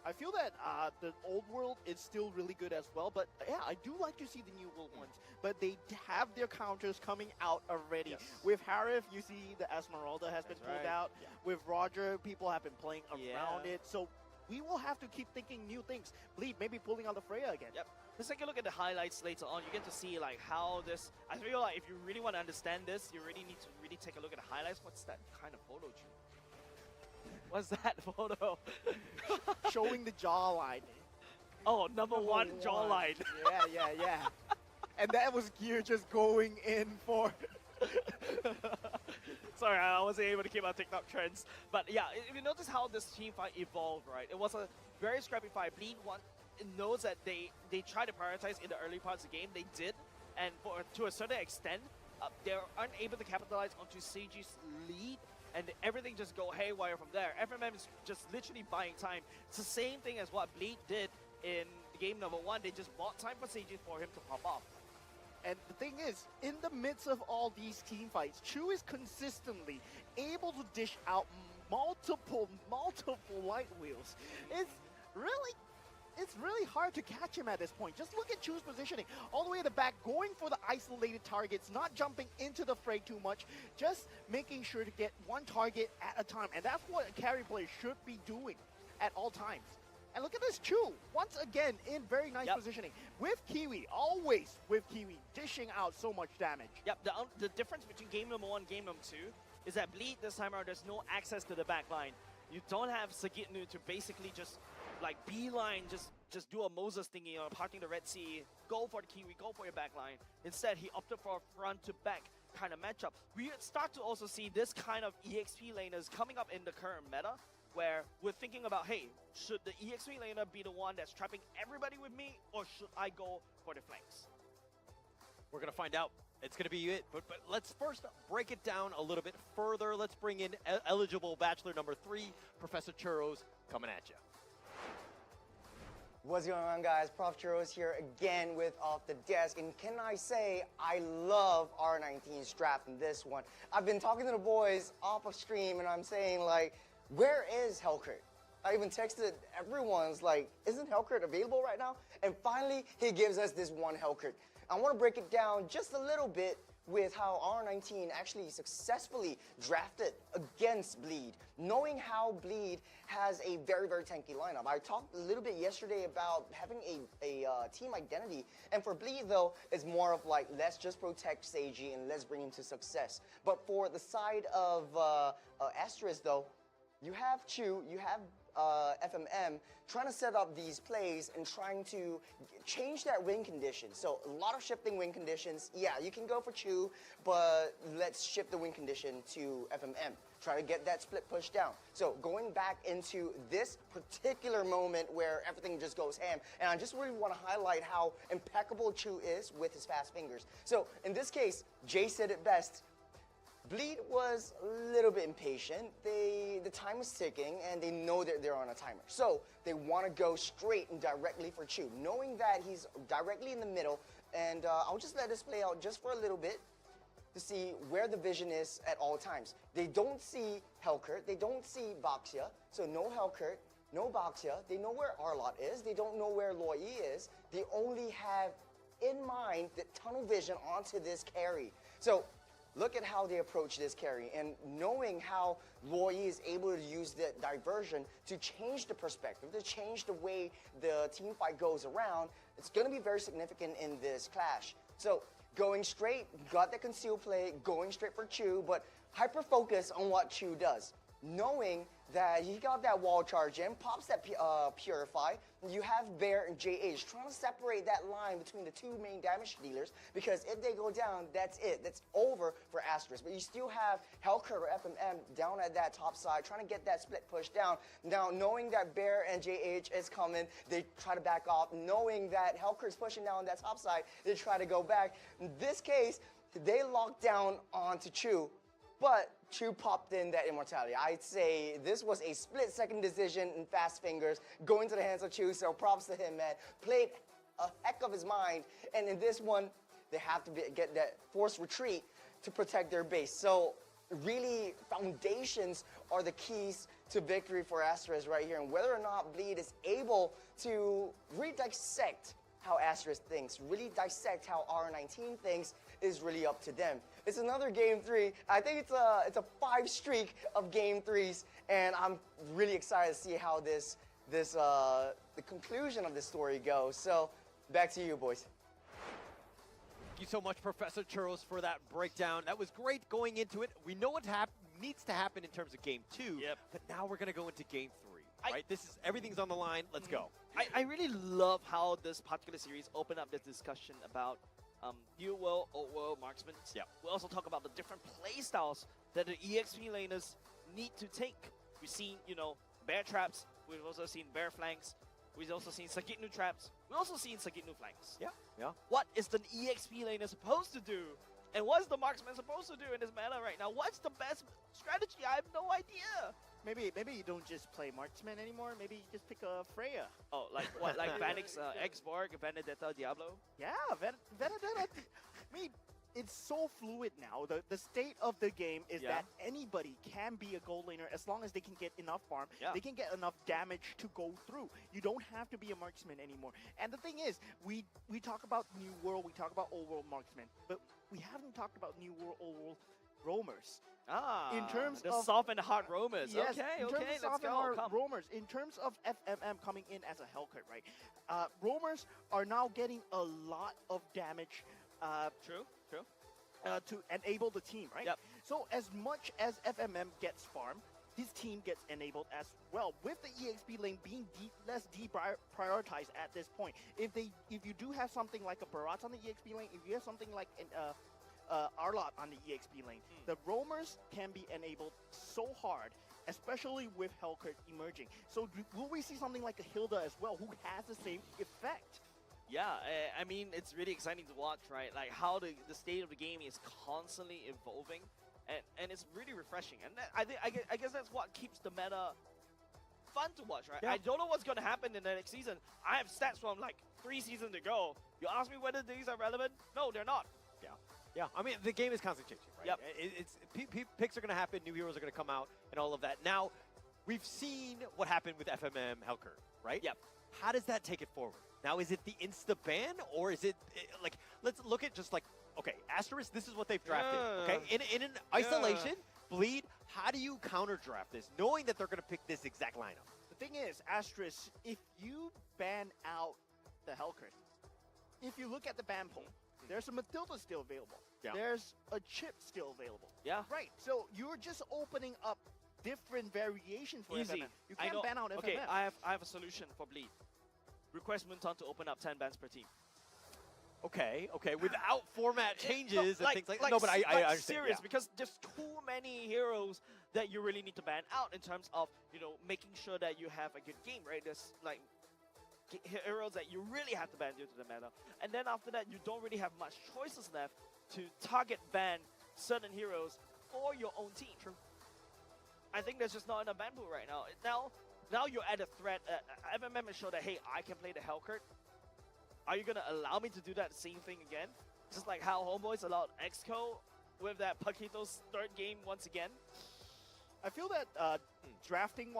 Speaker 3: I feel that the old world is still really good as well, but yeah, I do like to see the new world ones. But they have their counters coming out already. With Harif, you see the Esmeralda has been pulled out. With Roger, people have been playing around it. So we will have to keep thinking new things. Bleed maybe pulling out the Freya again.
Speaker 4: Yep. Let's take a look at the highlights later on. You get to see like how this. I feel like if you really want to understand this, you really need to really take a look at the highlights. What's that kind of photo, Chu? What's that photo?
Speaker 3: Showing the jawline.
Speaker 4: Oh, number one jawline.
Speaker 3: Yeah. And that was Gear just going in for...
Speaker 4: Sorry, I wasn't able to keep up TikTok trends. But yeah, if you notice how this team fight evolved, right? It was a very scrappy fight. Bleed knows that they try to prioritize in the early parts of the game. They did. And to a certain extent, they aren't able to capitalize onto CG's lead. And everything just go haywire from there. FMM is just literally buying time. It's the same thing as what Bleed did in game number 1. They just bought time for CG for him to pop off.
Speaker 3: And the thing is, in the midst of all these team fights, Chu is consistently able to dish out multiple light wheels. It's really hard to catch him at this point. Just look at Chu's positioning. All the way at the back, going for the isolated targets, not jumping into the fray too much, just making sure to get one target at a time. And that's what a carry player should be doing at all times. And look at this Chu, once again, in very nice positioning. With Kiwi, always with Kiwi, dishing out so much damage.
Speaker 4: Yep, the difference between game number 1 and game number 2 is that Bleed this time around, there's no access to the back line. You don't have Sagitnu to basically just like beeline, just do a Moses thingy, you know, parking the Red Sea, go for the Kiwi, go for your back line. Instead, he opted for a front to back kind of matchup. We start to also see this kind of EXP laners coming up in the current meta, where we're thinking about, hey, should the EXP laner be the one that's trapping everybody with me, or should I go for the flanks?
Speaker 2: We're going to find out. It's going to be it. But let's first break it down a little bit further. Let's bring in eligible Bachelor number 3, Professor Churros, coming at you.
Speaker 9: What's going on, guys? Prof. Churros here again with Off the Desk. And can I say, I love R19's draft in this one. I've been talking to the boys off of stream, and I'm saying, like, where is Hellcurt? I even texted everyone's like, isn't Hellcurt available right now? And finally, he gives us this one Hellcurt. I want to break it down just a little bit with how R19 actually successfully drafted against Bleed, knowing how Bleed has a very, very tanky lineup. I talked a little bit yesterday about having a team identity, and for Bleed, though, it's more of like, let's just protect Seiji and let's bring him to success. But for the side of Asterisk, though, you have Chu, you have FMM trying to set up these plays and trying to change that win condition. So a lot of shifting win conditions. Yeah, you can go for Chu, but let's shift the win condition to FMM. Try to get that split push down. So going back into this particular moment where everything just goes ham, and I just really want to highlight how impeccable Chu is with his fast fingers. So in this case, Jay said it best. Bleed was a little bit impatient. The time is ticking, and they know that they're on a timer. So they want to go straight and directly for Chu, knowing that he's directly in the middle. And I'll just let this play out just for a little bit to see where the vision is at all times. They don't see Hellcurt. They don't see Baxia. So no Hellcurt, no Baxia. They know where Arlott is. They don't know where Loi is. They only have in mind the tunnel vision onto this carry. So look at how they approach this carry, and knowing how Loi is able to use the diversion to change the perspective, to change the way the team fight goes around, it's going to be very significant in this clash. So going straight, got the conceal play, going straight for Chu, but hyper focus on what Chu does. Knowing that he got that wall charge in, pops that Purify, you have Bear and JH trying to separate that line between the two main damage dealers, because if they go down, that's it. That's over for Asterisk. But you still have Hellcurt or FMM down at that top side, trying to get that split push down. Now, knowing that Bear and JH is coming, they try to back off. Knowing that Hellcurt's pushing down that top side, they try to go back. In this case, they lock down onto Chu, but Chu popped in that immortality. I'd say this was a split-second decision in fast fingers, going to the hands of Chu, so props to him, man. Played a heck of his mind, and in this one, they have to get that forced retreat to protect their base. So really, foundations are the keys to victory for Asterisk right here, and whether or not Bleed is able to really dissect how Asterisk thinks, really dissect how R19 thinks, is really up to them. It's another game 3. I think it's a 5 streak of game 3s, and I'm really excited to see how this this the conclusion of this story go. So back to you, boys.
Speaker 2: Thank you so much, Professor Churros, for that breakdown. That was great going into it. We know what needs to happen in terms of game 2, but now we're going to go into game 3, right? Everything's on the line. Let's go.
Speaker 4: I really love how this particular series opened up this discussion about new world, old world marksmen.
Speaker 2: Yeah.
Speaker 4: We also talk about the different play styles that the EXP laners need to take. We've seen, bear traps. We've also seen bear flanks. We've also seen Sagitnu traps. We've also seen Sagitnu flanks.
Speaker 2: Yeah.
Speaker 4: What is the EXP laner supposed to do? And what is the marksman supposed to do in this meta right now? What's the best strategy? I have no idea.
Speaker 3: Maybe you don't just play marksman anymore. Maybe you just pick a Freya.
Speaker 4: Oh, like what? Like Vanix, X-Borg, Vendetta, Diablo?
Speaker 3: Yeah, Vendetta. I mean, it's so fluid now. The state of the game is that anybody can be a gold laner as long as they can get enough farm.
Speaker 4: Yeah.
Speaker 3: They can get enough damage to go through. You don't have to be a marksman anymore. And the thing is, we talk about new world, we talk about old world marksmen, but we haven't talked about new world, old world roamers.
Speaker 4: Ah,
Speaker 3: in terms
Speaker 4: the
Speaker 3: of
Speaker 4: soft and hard roamers.
Speaker 3: Yes,
Speaker 4: Okay,
Speaker 3: in terms
Speaker 4: okay,
Speaker 3: of
Speaker 4: let's
Speaker 3: soft and
Speaker 4: go.
Speaker 3: hard
Speaker 4: Come.
Speaker 3: roamers. In terms of FMM coming in as a Hellcut, right? Roamers are now getting a lot of damage.
Speaker 4: True.
Speaker 3: To enable the team, right?
Speaker 4: Yep.
Speaker 3: So as much as FMM gets farm, his team gets enabled as well. With the EXP lane being less deprioritized at this point, if you do have something like a Barat on the EXP lane, if you have something like an Arlot on the EXP lane, the roamers can be enabled so hard, especially with Hellcut emerging. So will we see something like a Hilda as well, who has the same effect?
Speaker 4: Yeah, I mean, it's really exciting to watch, right? Like how the state of the game is constantly evolving, and it's really refreshing. And I guess that's what keeps the meta fun to watch, right?
Speaker 2: Yeah.
Speaker 4: I don't know what's going to happen in the next season. I have stats from like 3 seasons ago. You ask me whether these are relevant? No, they're not.
Speaker 2: Yeah, I mean, the game is constantly changing, right?
Speaker 4: Yep.
Speaker 2: Picks are going to happen, new heroes are going to come out, and all of that. Now, we've seen what happened with FMM Hellcat, right?
Speaker 4: Yep.
Speaker 2: How does that take it forward? Now, is it the insta-ban, or is it, like, let's look at just like, okay, Asterisk, this is what they've drafted, okay? In an isolation, Bleed, how do you counter-draft this, knowing that they're going to pick this exact lineup?
Speaker 3: The thing is, Asterisk, if you ban out the Hellcat, if you look at the ban pool, there's a Matilda still available.
Speaker 2: Yeah.
Speaker 3: There's a Chip still available.
Speaker 4: Yeah.
Speaker 3: Right. So you're just opening up different variations for
Speaker 4: Easy.
Speaker 3: FMM. You can't ban out FMM.
Speaker 4: Okay, I have a solution for Bleed. Request Moonton to open up 10 bans per team.
Speaker 2: Okay, without format changes and things like that.
Speaker 4: No,
Speaker 2: No, but I understand.
Speaker 4: serious,
Speaker 2: Yeah.
Speaker 4: because there's too many heroes that you really need to ban out in terms of, making sure that you have a good game, right? There's like heroes that you really have to ban due to the meta. And then after that, you don't really have much choices left to target ban certain heroes for your own team. True. I think there's just not enough ban pool right now. Now you're at a threat. FMM has shown that, hey, I can play the Hellcat. Are you going to allow me to do that same thing again? Just like how Homeboys allowed Exco with that Paquito's third game once again.
Speaker 3: I feel that drafting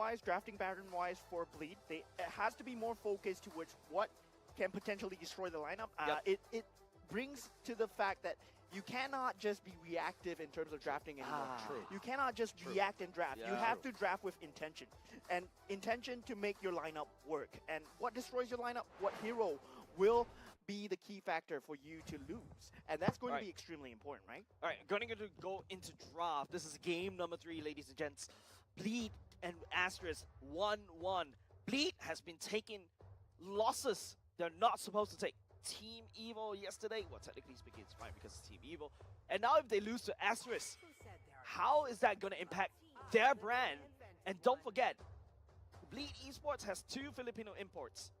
Speaker 3: pattern-wise for Bleed, it has to be more focused towards what can potentially destroy the lineup. It brings to the fact that you cannot just be reactive in terms of drafting anymore.
Speaker 2: True.
Speaker 3: You cannot just react and draft.
Speaker 4: Yeah.
Speaker 3: You have to draft with intention. And intention to make your lineup work. And what destroys your lineup? What hero will be the key factor for you to lose? And that's going to be extremely important, right?
Speaker 4: All right, going to go into draft. This is game number 3, ladies and gents. Bleed and Asterisk 1-1. Bleed has been taking losses they're not supposed to take. Team Evo yesterday, well, technically speaking, it's fine because it's Team Evo. And now if they lose to Asterisk, how is that going to impact their brand? And don't forget, Bleed Esports has 2 Filipino imports.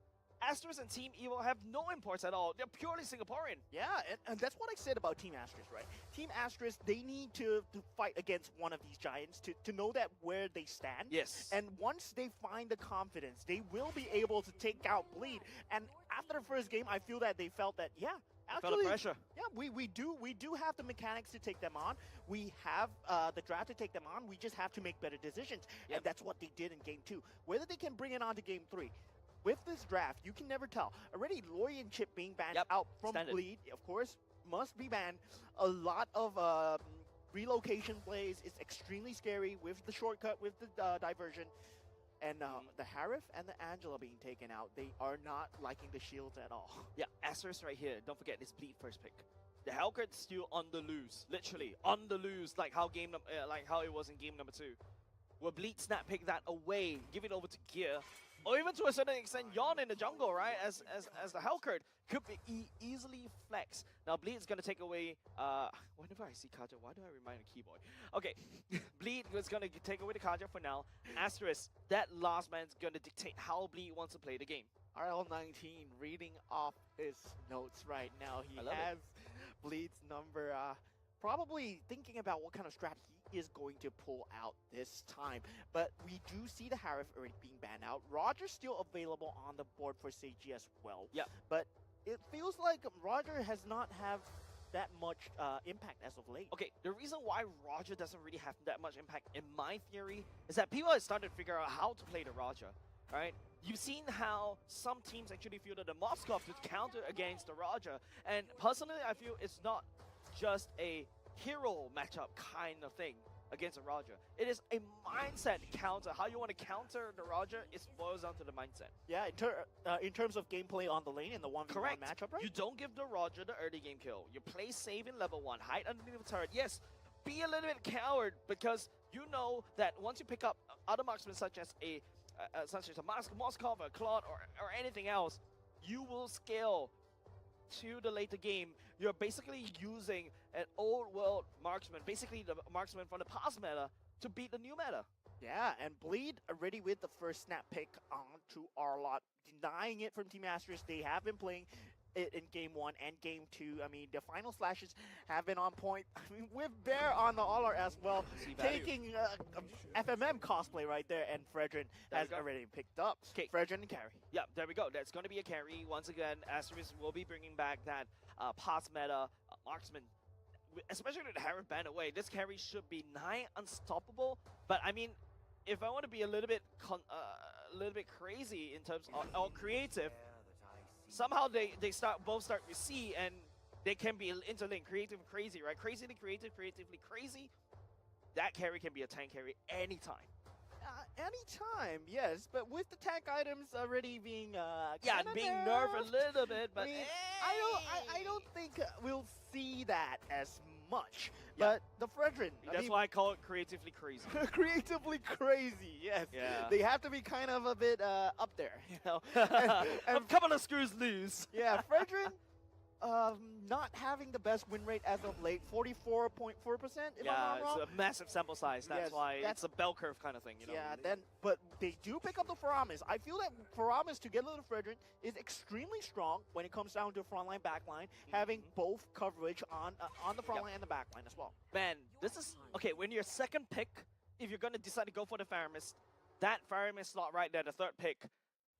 Speaker 4: Asterisk and Team Evo have no imports at all. They're purely Singaporean.
Speaker 3: Yeah, and that's what I said about Team Asterisk, right? Team Asterisk, they need to fight against one of these giants to know that where they stand.
Speaker 4: Yes.
Speaker 3: And once they find the confidence, they will be able to take out Bleed. And after the first game, I feel that they felt that, yeah, actually,
Speaker 4: felt the pressure.
Speaker 3: Yeah, we do have the mechanics to take them on. We have the draft to take them on. We just have to make better decisions.
Speaker 4: Yep.
Speaker 3: And that's what they did in game 2. Whether they can bring it on to game 3. With this draft, you can never tell. Already, Loy and Chip being banned out from
Speaker 4: Standard.
Speaker 3: Bleed, of course, must be banned. A lot of relocation plays is extremely scary with the shortcut, with the diversion. And the Harif and the Angela being taken out, they are not liking the shields at all.
Speaker 4: Yeah, Asterisk right here. Don't forget, it's Bleed first pick. The Hellcurt's still on the loose, literally on the loose, like how it was in game number 2. Will Bleed snap pick that away, give it over to Gear, or even to a certain extent, Yon in the jungle, right? As the Hellcurt could be easily flex. Now Bleed's gonna take away. Whenever I see Kaja, why do I remind a keyboard? Okay, Bleed was gonna take away the Kaja for now. Asterisk, that last man's gonna dictate how Bleed wants to play the game.
Speaker 3: RL19 reading off his notes right now. He has Bleed's number. Probably thinking about what kind of strat he is going to pull out this time. But we do see the Harif already being banned out. Roger's still available on the board for Seiji as well.
Speaker 4: Yeah.
Speaker 3: But it feels like Roger has not have that much impact as of late.
Speaker 4: Okay, the reason why Roger doesn't really have that much impact, in my theory, is that people have started to figure out how to play the Roger, right? You've seen how some teams actually fielded the Moskov to counter against the Roger. And personally, I feel it's not just a hero matchup kind of thing against a Roger. It is a mindset counter. How you want to counter the Roger, it boils down to the mindset.
Speaker 3: Yeah, in terms of gameplay on the lane in the 1v1 matchup, right?
Speaker 4: You don't give the Roger the early game kill. You play safe in level 1, hide underneath the turret. Yes, be a little bit coward because you know that once you pick up other marksmen such as a Moskov, a Claude, or anything else, you will scale to the later game. You're basically using an old world marksman, basically the marksman from the past meta, to beat the new meta.
Speaker 3: Yeah, and Bleed already with the first snap pick onto Arlott, denying it from Team Asterisk. They have been playing it in game 1 and game 2. I mean, the final slashes have been on point. I mean, with Bear on the Aller as well, taking FMM cosplay right there, and Fredrin has already picked up.
Speaker 4: Okay,
Speaker 3: Fredrin and carry.
Speaker 4: Yeah, there we go. That's going to be a carry. Once again, Asterisk will be bringing back that past meta marksman, especially with the Harif ban away. This carry should be nigh unstoppable. But I mean, if I want to be a little bit crazy in terms of or creative, somehow they both start with C and they can be interlinked, creative and crazy, right? Crazily creative, creatively crazy. That carry can be a tank carry anytime.
Speaker 3: Anytime, yes, but with the tank items already being
Speaker 4: being nerfed a little bit, but
Speaker 3: I mean, I don't think we'll see that as much.
Speaker 4: Yeah.
Speaker 3: But the Fredrin,
Speaker 4: that's why I call it creatively crazy.
Speaker 3: Creatively crazy, yes.
Speaker 4: Yeah.
Speaker 3: They have to be kind of a bit up there, you know.
Speaker 4: A couple of screws loose.
Speaker 3: Yeah, Fredrin, not having the best win rate as of late, 44.4%. If I'm not wrong.
Speaker 4: It's a massive sample size. That's why it's a bell curve kind of thing, you know.
Speaker 3: Yeah, but they do pick up the Faramis. I feel that Faramis together with Fredrin is extremely strong when it comes down to frontline, backline, having both coverage on the frontline and the backline as well.
Speaker 4: Man, this is okay. When you're second pick, if you're gonna decide to go for the Faramis, that Faramis slot right there, the third pick,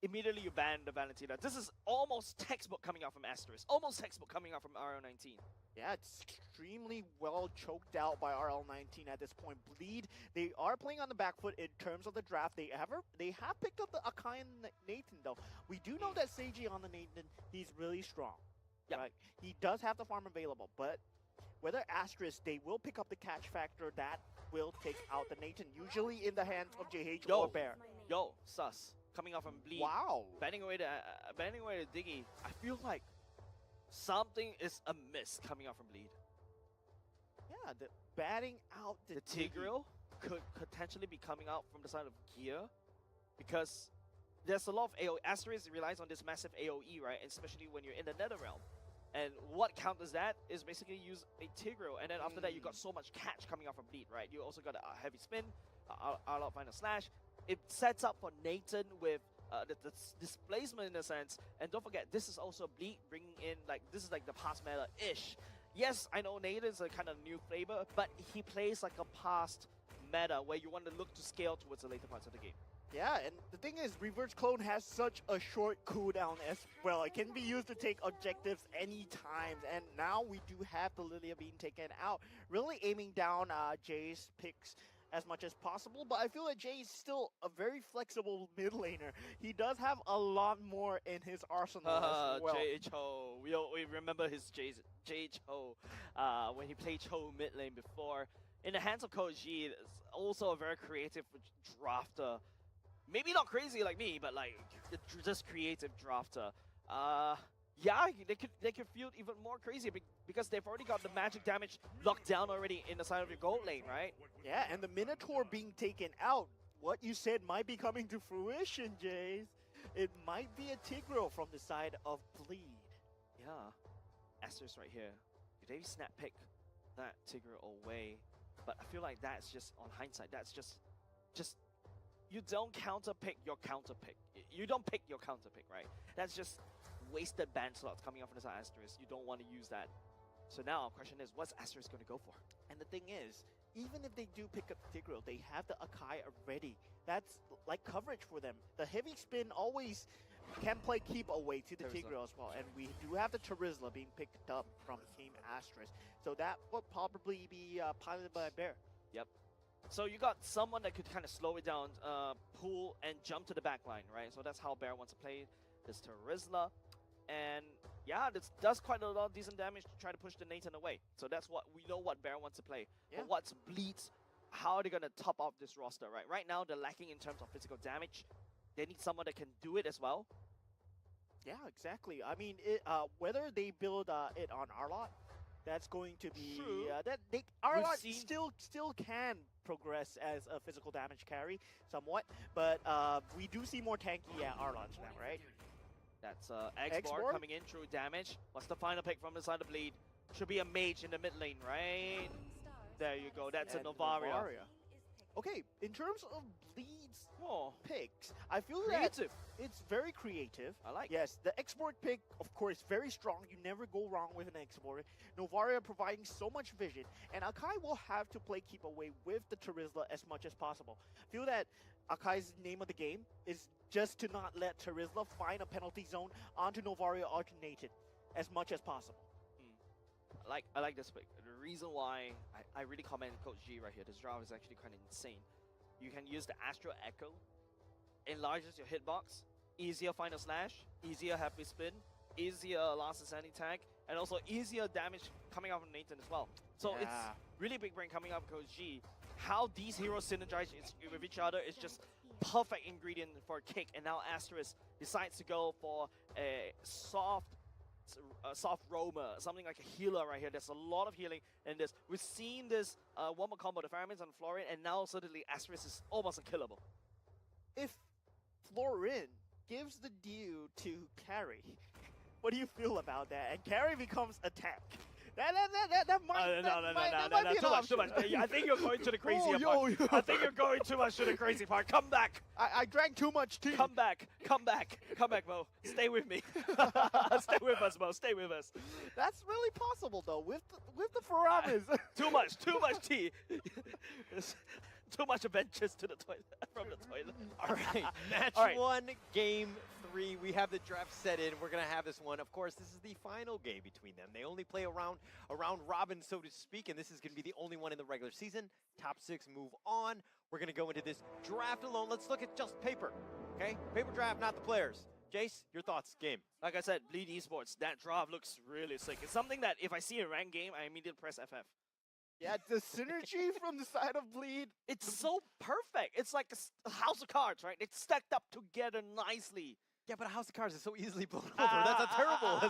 Speaker 4: immediately you ban the Valentina. This is almost textbook coming out from Asterisk. Almost textbook coming out from RL19.
Speaker 3: Yeah, it's extremely well choked out by RL19 at this point. Bleed, they are playing on the back foot in terms of the draft. They have picked up the Akai and Nathan, though. We do know that Seiji on the Nathan, he's really strong.
Speaker 4: Yeah.
Speaker 3: Right? He does have the farm available, but whether Asterisk, they will pick up the catch factor that will take out the Nathan, usually in the hands of JH or Bear.
Speaker 4: Yo, sus. Coming off from Bleed.
Speaker 3: Wow.
Speaker 4: Banning away the Diggy. I feel like something is amiss coming out from Bleed.
Speaker 3: Yeah, the batting out the
Speaker 4: Tigreal could potentially be coming out from the side of Gear because there's a lot of AoE. Asterisk relies on this massive AoE, right? Especially when you're in the Nether Realm. And what counters that is basically use a Tigreal, and then after that you got so much catch coming out from Bleed, right? You also got a heavy spin, all-out final slash. It sets up for Nathan with the displacement in a sense. And don't forget, this is also Bleed bringing in, like, this is like the past meta-ish. Yes, I know Nathan's a kind of new flavor, but he plays like a past meta where you want to look to scale towards the later parts of the game.
Speaker 3: Yeah, and the thing is, Reverse Clone has such a short cooldown as well. It can be used to take objectives anytime, and now we do have the Lilia being taken out, really aiming down Jay's picks as much as possible, but I feel that Jay is still a very flexible mid laner. He does have a lot more in his arsenal as well.
Speaker 4: JH Ho. We remember his JH Ho when he played Cho mid lane before. In the hands of Koji, it's also a very creative drafter. maybe not crazy like me, but like just creative drafter. Yeah, they could feel even more crazy because they've already got the magic damage locked down already in the side of your gold lane, right?
Speaker 3: Yeah, and the Minotaur being taken out, what you said might be coming to fruition, Jace. It might be a Tigreal from the side of Bleed.
Speaker 4: Yeah, Estes right here. Could they snap pick that Tigreal away? But I feel like that's just, on hindsight, that's just you don't counter pick your counter pick. You don't pick your counter pick, right? That's just wasted band slots coming off from the side of Asterisk. You don't want to use that. So now, question is, what's Asterisk going to go for?
Speaker 3: And the thing is, even if they do pick up Tigreal, they have the Akai already. That's like coverage for them. The heavy spin always can play keep away to the Tigreal as well. And we do have the Charizla being picked up from Team Asterisk. So that will probably be piloted by Bear.
Speaker 4: Yep. So you got someone that could kind of slow it down, pull and jump to the back line, right? So that's how Bear wants to play this Charizla. And yeah, this does quite a lot of decent damage to try to push the Nathan away. So that's what we know what Bear wants to play.
Speaker 3: Yeah.
Speaker 4: But what's Bleed's, how are they going to top off this roster, right? Right now, they're lacking in terms of physical damage. They need someone that can do it as well.
Speaker 3: Yeah, exactly. I mean, whether they build it on Arlott, that's going to be Arlott still can progress as a physical damage carry somewhat, but we do see more tanky at Arlott now, right?
Speaker 4: That's X-Bar coming in, true damage. What's the final pick from the side of Bleed? Should be a mage in the mid lane, right? There you go. That's a Novaria.
Speaker 3: Okay, in terms of Bleed's picks, I feel that it's very creative.
Speaker 4: I like.
Speaker 3: Yes, the export pick, of course, very strong. You never go wrong with an export. Novaria providing so much vision, and Akai will have to play keep away with the Charizla as much as possible. I feel that Akai's name of the game is just to not let Charizla find a penalty zone onto Novaria alternated as much as possible.
Speaker 4: I like this pick. The reason why I really commend Coach G right here, this draft is actually kind of insane. You can use the Astro Echo, enlarges your hitbox, easier final slash, easier happy spin, easier last ascending tag, and also easier damage coming out from Nathan as well. So it's really big brain coming up from Coach G. How these heroes synergize with each other is just perfect ingredient for a kick. And now Asterisk decides to go for a soft roamer, something like a healer right here. There's a lot of healing in this. We've seen this one more combo, the Fireman's on Florin, and now suddenly Asterisk is almost unkillable.
Speaker 3: If Florin gives the due to Carry, what do you feel about that? And Carry becomes attack. That might be
Speaker 4: too much. I think you're going to the crazy part. I think you're going too much to the crazy part. Come back.
Speaker 3: I drank too much tea.
Speaker 4: Come back, Mo. Stay with me. Stay with us, Mo. Stay with us.
Speaker 3: That's really possible though, with the Ferraris.
Speaker 4: Too much tea. Too much adventures to the toilet, from the toilet.
Speaker 2: All right, match 1, game 3. We have the draft set in. We're going to have this one. Of course, this is the final game between them. They only play around robin, so to speak, and this is going to be the only one in the regular season. Top 6 move on. We're going to go into this draft alone. Let's look at just paper, okay? Paper draft, not the players. Jace, your thoughts, game.
Speaker 4: Like I said, Bleed Esports, that draft looks really sick. It's something that if I see a ranked game, I immediately press FF.
Speaker 3: Yeah, the synergy from the side of Bleed.
Speaker 4: It's so perfect. It's like a house of cards, right? It's stacked up together nicely.
Speaker 2: Yeah, but a house of cards is so easily blown over. That's a terrible.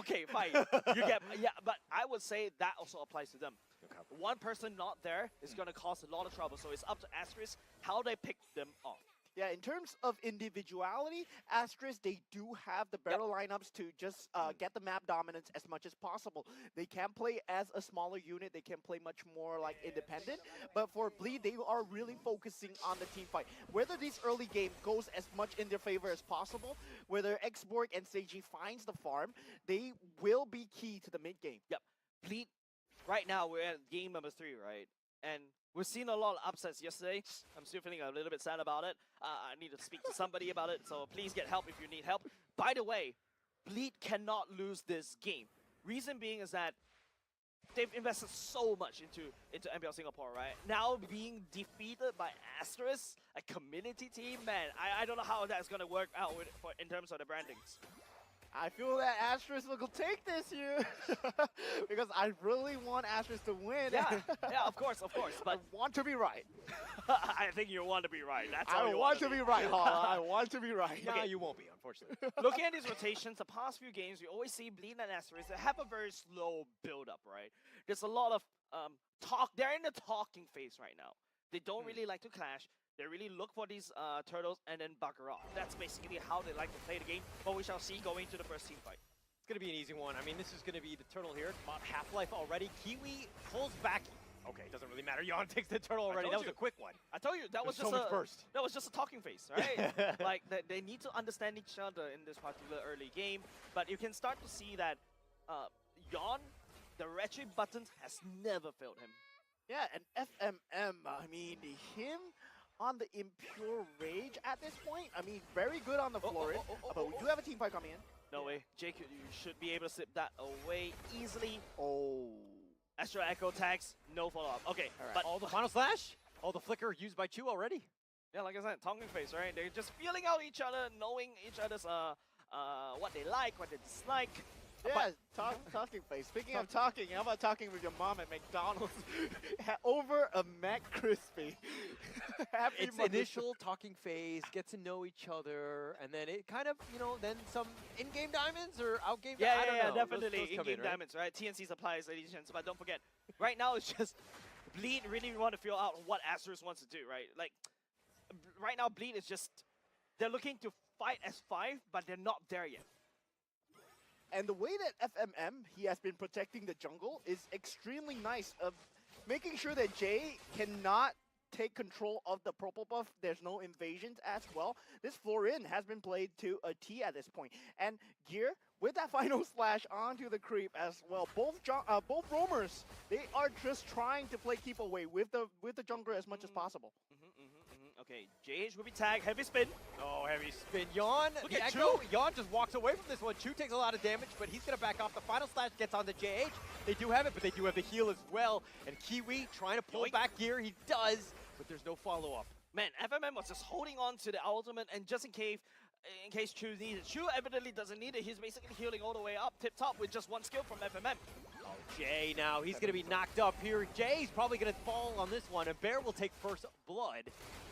Speaker 4: Okay, fine. But I would say that also applies to them. Okay. One person not there is going to cause a lot of trouble. So it's up to Asterisk how they pick them off.
Speaker 3: Yeah, in terms of individuality, Asterisk, they do have the better lineups to just get the map dominance as much as possible. They can play as a smaller unit. They can play much more like independent. But for Bleed, they are really focusing on the team fight. Whether this early game goes as much in their favor as possible, whether Xborg and Seiji finds the farm, they will be key to the mid game.
Speaker 4: Yep. Bleed, right now we're at game number 3, right? And we've seen a lot of upsets yesterday. I'm still feeling a little bit sad about it. I need to speak to somebody about it, so please get help if you need help. By the way, Bleed cannot lose this game. Reason being is that they've invested so much into MPL Singapore, right? Now being defeated by Asterisk, a community team, man, I don't know how that's going to work out in terms of the brandings.
Speaker 3: I feel that Asterisk will take this here because I really want Asterisk to win.
Speaker 4: Yeah, yeah, of course,
Speaker 3: But I
Speaker 4: but
Speaker 3: want to be right.
Speaker 4: I think you want to be right. That's how
Speaker 3: I
Speaker 4: you
Speaker 3: want to be right, Hala. I want to be right.
Speaker 2: No, you won't be, unfortunately.
Speaker 4: Looking at these rotations, the past few games, we always see Bleed and Asterisk have a very slow build-up, right? There's a lot of talk. They're in the talking phase right now. They don't really like to clash. They really look for these turtles and then bugger off. That's basically how they like to play the game. But we shall see going to the first team fight.
Speaker 2: It's going to be an easy one. I mean, this is going to be the turtle here. About half-life already. Kiwi pulls back. Okay, doesn't really matter. Yon takes the turtle already. That was a quick one.
Speaker 4: I told you that was
Speaker 2: There's
Speaker 4: just
Speaker 2: so much burst.
Speaker 4: That was just a talking phase, right? Like they need to understand each other in this particular early game. But you can start to see that Yon, the retreat buttons has never failed him.
Speaker 3: Yeah, and FMM, I mean, him on the Impure Rage at this point, I mean, very good on the Florid, but we do have a team fight coming in.
Speaker 4: No way. Jake, you should be able to slip that away easily.
Speaker 3: Oh.
Speaker 4: Astro Echo tags, no follow-up. Okay,
Speaker 3: right.
Speaker 4: but
Speaker 2: All the final slash? All the flicker used by Chu already?
Speaker 4: yeah, like I said, talking phase, right? They're just feeling out each other, knowing each other's what they like, what they dislike.
Speaker 3: Yeah, talking face. Speaking of talking, how about talking with your mom at McDonald's over a McCrispy? Happy
Speaker 2: It's
Speaker 3: Mother's
Speaker 2: initial talking phase, get to know each other, and then it kind of, then some in-game diamonds or out-game
Speaker 4: Yeah,
Speaker 2: I don't know.
Speaker 4: definitely.
Speaker 2: Those come
Speaker 4: In-game
Speaker 2: right?
Speaker 4: diamonds, right? TNC supplies, ladies and gents. But don't forget, right now it's just Bleed really want to feel out what Asterisk wants to do, right? Like, right now Bleed is just, they're looking to fight as 5, but they're not there yet.
Speaker 3: And the way that FMM, he has been protecting the jungle is extremely nice of making sure that Jay cannot take control of the purple buff. There's no invasions as well. This Florin has been played to a T at this point. And Gear, with that final slash onto the creep as well. Both roamers, they are just trying to play keep away with the jungler as much as possible.
Speaker 4: Okay, JH will be tagged, heavy spin.
Speaker 2: Oh, heavy spin. Yon,
Speaker 4: Look
Speaker 2: the
Speaker 4: at
Speaker 2: Echo.
Speaker 4: Chu.
Speaker 2: Yon just walks away from this one. Chu takes a lot of damage, but he's going to back off. The final slash gets on the JH. They do have it, but they do have the heal as well. And Kiwi trying to pull
Speaker 4: Yoink.
Speaker 2: back Gear. He does, but there's no follow-up.
Speaker 4: Man, FMM was just holding on to the ultimate, and just in case Chu needed it. Chu evidently doesn't need it. He's basically healing all the way up, tip-top, with just one skill from FMM.
Speaker 2: Oh, Jay now, he's going to be knocked up here. Jay's probably going to fall on this one, and Bear will take first blood.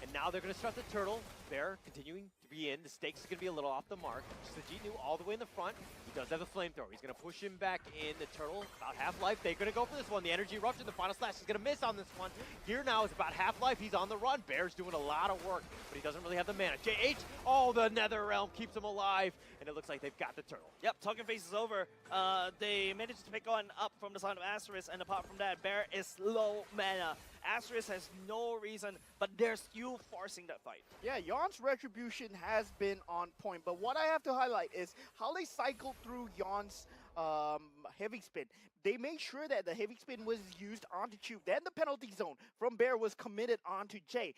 Speaker 2: And now they're going to start the turtle. Bear continuing to be in. The stakes is going to be a little off the mark. Sajinu all the way in the front. He does have a flamethrower. He's going to push him back in. The turtle, about half-life. They're going to go for this one. The energy eruption, the final slash is going to miss on this one. Gear now is about half-life. He's on the run. Bear's doing a lot of work, but he doesn't really have the mana. JH, oh, the Nether Realm keeps him alive. And it looks like they've got the turtle.
Speaker 4: Yep, talking phase is over. They managed to pick one up from the side of Asterisk, and apart from that, Bear is low mana. Asterisk has no reason, but they're still forcing that fight.
Speaker 3: Yeah, Yon's retribution has been on point, but what I have to highlight is how they cycled through Yon's heavy spin. They made sure that the heavy spin was used onto Chu. Then the penalty zone from Bear was committed onto Jay.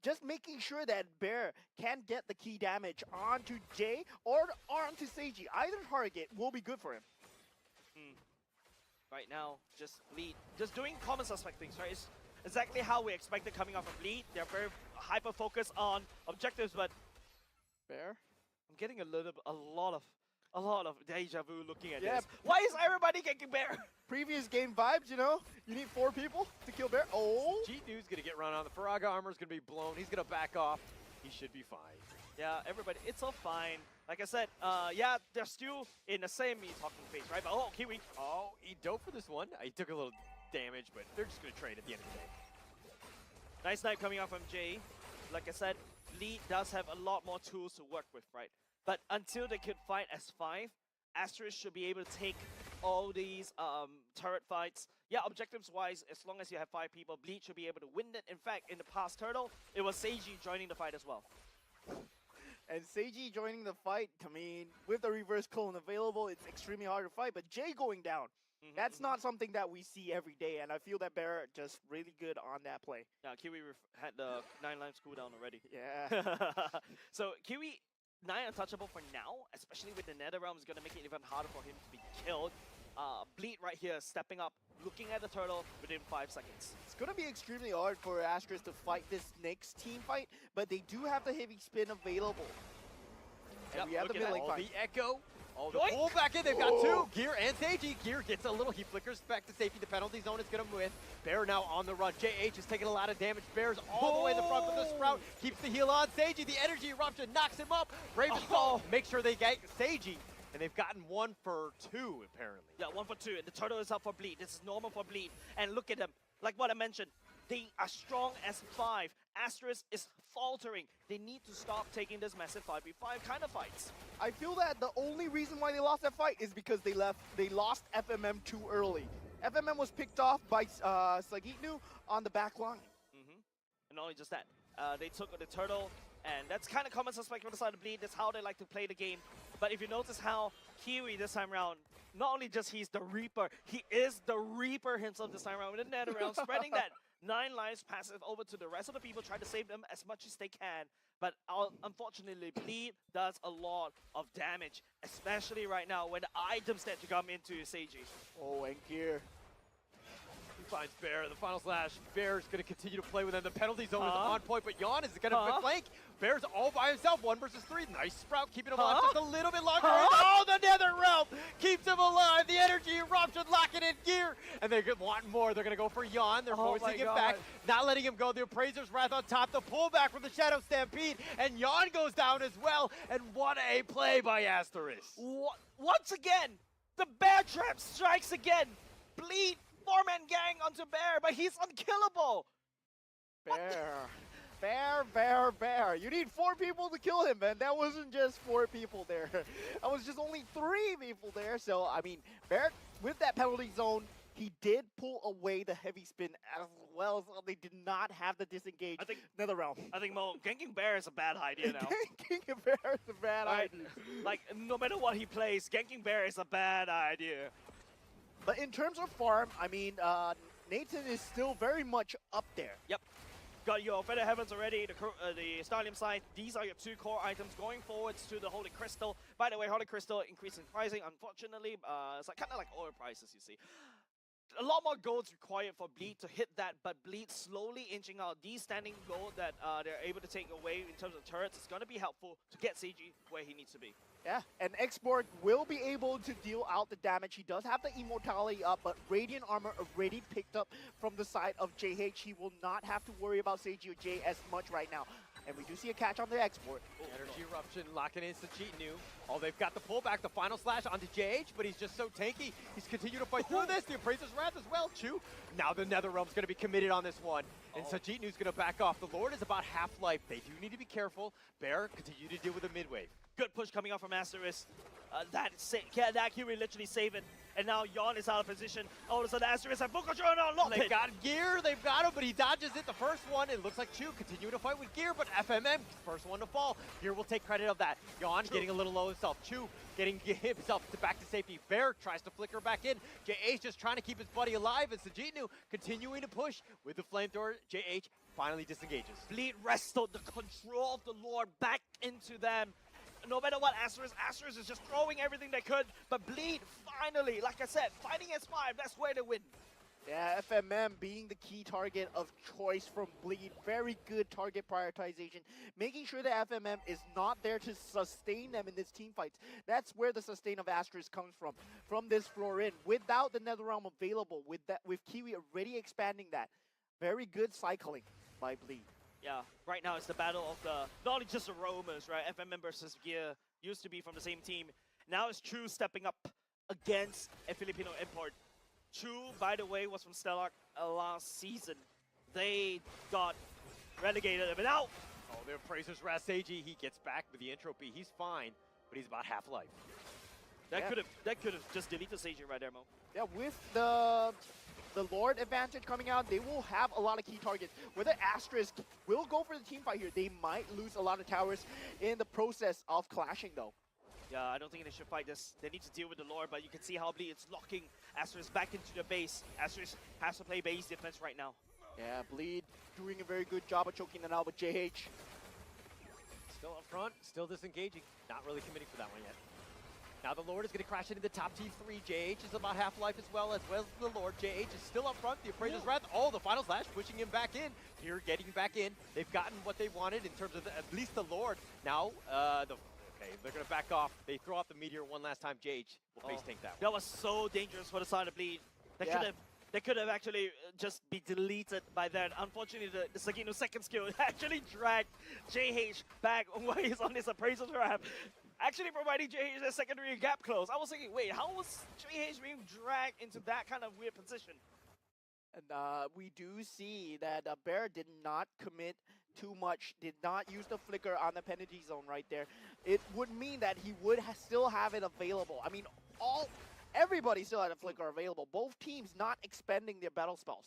Speaker 3: Just making sure that Bear can get the key damage onto Jay or onto Seiji. Either target will be good for him.
Speaker 4: Right now, just Bleed, just doing common suspect things, right? It's exactly how we expected coming off of Bleed. They're very hyper-focused on objectives, but
Speaker 3: Bear?
Speaker 4: I'm getting a lot of deja vu looking at
Speaker 3: Yeah.
Speaker 4: this. Why is everybody kicking Bear?
Speaker 3: Previous game vibes, you need 4 people to kill Bear. Oh!
Speaker 2: G2's going to get run on. The Faraga armor's going to be blown. He's going to back off. He should be fine.
Speaker 4: Yeah, everybody, it's all fine. Like I said, yeah, they're still in the same talking phase, right? But Kiwi.
Speaker 2: Oh, he dove for this one. He took a little damage, but they're just going to trade at the end of the day.
Speaker 4: Nice snipe coming out from Jay. Like I said, Bleed does have a lot more tools to work with, right? But until they could fight as 5, Asterisk should be able to take all these turret fights. Yeah, objectives-wise, as long as you have 5 people, Bleed should be able to win it. In fact, in the past Turtle, it was Seiji joining the fight as well.
Speaker 3: And Seiji joining the fight, I mean, with the reverse clone available, it's extremely hard to fight, but Jay going down, that's not something that we see every day, and I feel that Bear just really good on that play.
Speaker 4: Yeah, Kiwi had the 9 lives cooldown already.
Speaker 3: Yeah.
Speaker 4: So Kiwi, 9 untouchable for now, especially with the Nether Realm, is going to make it even harder for him to be killed. Bleed right here, stepping up, looking at the turtle within 5 seconds.
Speaker 3: It's going to be extremely hard for Asterisk to fight this next team fight, but they do have the heavy spin available. And we have the mid lane fight.
Speaker 2: The Echo, Oh, the pull back in. They've got two. Gear and Seiji. Gear gets a little. He flickers back to safety. The penalty zone is going to win. Bear now on the run. JH is taking a lot of damage. Bear's all the way in the front with the Sprout. Keeps the heal on. Seiji, the energy eruption, knocks him up. Raven's make sure they get Seiji. And they've gotten 1 for 2, apparently.
Speaker 4: Yeah, 1 for 2. And the turtle is up for Bleed. This is normal for Bleed. And look at them. Like what I mentioned, they are strong as 5. Asterisk is faltering. They need to stop taking this massive 5v5 kind of fights.
Speaker 3: I feel that the only reason why they lost that fight is because they lost FMM too early. FMM was picked off by Sagitnu on the back line.
Speaker 4: And not only just that, they took the turtle, and that's kind of common suspect from the side of Bleed. That's how they like to play the game. But if you notice how Kiwi this time around, not only just he's the Reaper, he is the Reaper himself this time around with the net around, spreading that 9 lives passive over to the rest of the people, trying to save them as much as they can. But unfortunately, Bleed does a lot of damage, especially right now when the items that to come into Seiji.
Speaker 3: Oh, and Gear.
Speaker 2: He finds Bear, the final slash. Bear's going to continue to play with them. The penalty zone is on point, but Yon is going to flank. Bear's all by himself, 1 versus 3. Nice Sprout, keeping him alive just a little bit longer. Oh, the Nether Realm keeps him alive. The energy eruption locking in Gear. And they want more. They're going to go for Yon. They're forcing him back, not letting him go. The Appraiser's Wrath on top. The pullback from the Shadow Stampede. And Yon goes down as well. And what a play by Asterisk.
Speaker 4: Once again, the Bear Trap strikes again. Bleed. 4-man gang onto Bear, but he's unkillable.
Speaker 3: Bear. You need 4 people to kill him, man. That wasn't just 4 people there. That was just only 3 people there. So, I mean, Bear, with that penalty zone, he did pull away the heavy spin as well, so they did not have the disengage.
Speaker 4: I think
Speaker 3: Nether Realm.
Speaker 4: I think Mo, ganking Bear is a bad idea now.
Speaker 3: Ganking Bear is a bad idea.
Speaker 4: Like, no matter what he plays, ganking Bear is a bad idea.
Speaker 3: But in terms of farm, I mean, Nathan is still very much up there.
Speaker 4: Yep. Got your Feather Heavens already, the Starlium Side. These are your 2 core items going forwards to the Holy Crystal. By the way, Holy Crystal increasing pricing, unfortunately. It's like, kind of like oil prices, you see. A lot more golds required for Bleed to hit that, but Bleed slowly inching out. These standing gold that they're able to take away in terms of turrets is going to be helpful to get Seiji where he needs to be.
Speaker 3: Yeah, and Export will be able to deal out the damage. He does have the immortality up, but Radiant Armor already picked up from the side of JH. He will not have to worry about Seiji or Jay as much right now. And we do see a catch on the Export.
Speaker 2: Energy Eruption locking in Sajitnu. Oh, they've got the pullback, the final slash onto JH, but he's just so tanky. He's continuing to fight through this. The Appraiser's Wrath as well, Chu. Now the Nether Realm's going to be committed on this one. And Sajitnu's going to back off. The Lord is about half-life. They do need to be careful. Bear continue to deal with the mid-wave.
Speaker 4: Good push coming out from Asterisk. That Kiwi literally save it. And now Yon is out of position. All of a sudden, Asterisk and Book Control now locked.
Speaker 2: They've got Gear, they've got him, but he dodges it. The first one, it looks like Chu continuing to fight with Gear, but FMM, first one to fall. Gear will take credit of that. Yon getting a little low himself. Chu getting himself back to safety. Bear tries to flicker back in. JH just trying to keep his buddy alive, and Sajitnu continuing to push with the flamethrower. JH finally disengages.
Speaker 4: Bleed wrestled the control of the Lord back into them. No matter what, Asterisk is just throwing everything they could, but Bleed finally, like I said, fighting S5, that's where they win.
Speaker 3: Yeah, FMM being the key target of choice from Bleed. Very good target prioritization. Making sure that FMM is not there to sustain them in this team fights. That's where the sustain of Asterisk comes from this floor in. Without the Nether Realm available, with Kiwi already expanding that. Very good cycling by Bleed.
Speaker 4: Yeah, right now it's the battle of the, not only just the roamers, right? FMM versus Gear used to be from the same team. Now it's True stepping up against a Filipino import. True, by the way, was from Stellar last season. They got relegated, but now...
Speaker 2: Oh, the Appraiser's Wrath Seiji, he gets back with the entropy. He's fine, but he's about half-life.
Speaker 4: That could have just deleted Seiji right there, Mo.
Speaker 3: Yeah, with the Lord advantage coming out, they will have a lot of key targets. Whether Asterisk will go for the team fight here, they might lose a lot of towers in the process of clashing though.
Speaker 4: Yeah, I don't think they should fight this. They need to deal with the Lord, but you can see how Bleed is locking Asterisk back into the base. Asterisk has to play base defense right now.
Speaker 3: Yeah, Bleed doing a very good job of choking that out with JH.
Speaker 2: Still up front, still disengaging. Not really committing for that one yet. Now the Lord is going to crash into the top T3. JH is about half-life as well as the Lord. JH is still up front. The Appraiser's Wrath. Oh, the final slash pushing him back in. Here getting back in. They've gotten what they wanted in terms of at least the Lord. Now the Okay, they're gonna back off. They throw out the meteor one last time. JH will face tank that one.
Speaker 4: That was so dangerous for the side of Bleed. They could have actually just be deleted by that. Unfortunately, the Sagino's second skill actually dragged JH back while he's on his appraisal trap. Actually providing JH a secondary gap close. I was thinking, wait, how was JH being dragged into that kind of weird position?
Speaker 3: And we do see that Bear did not commit too much, did not use the flicker on the penalty zone right there. It would mean that he would still have it available. I mean, everybody still had a flicker available. Both teams not expending their battle spells.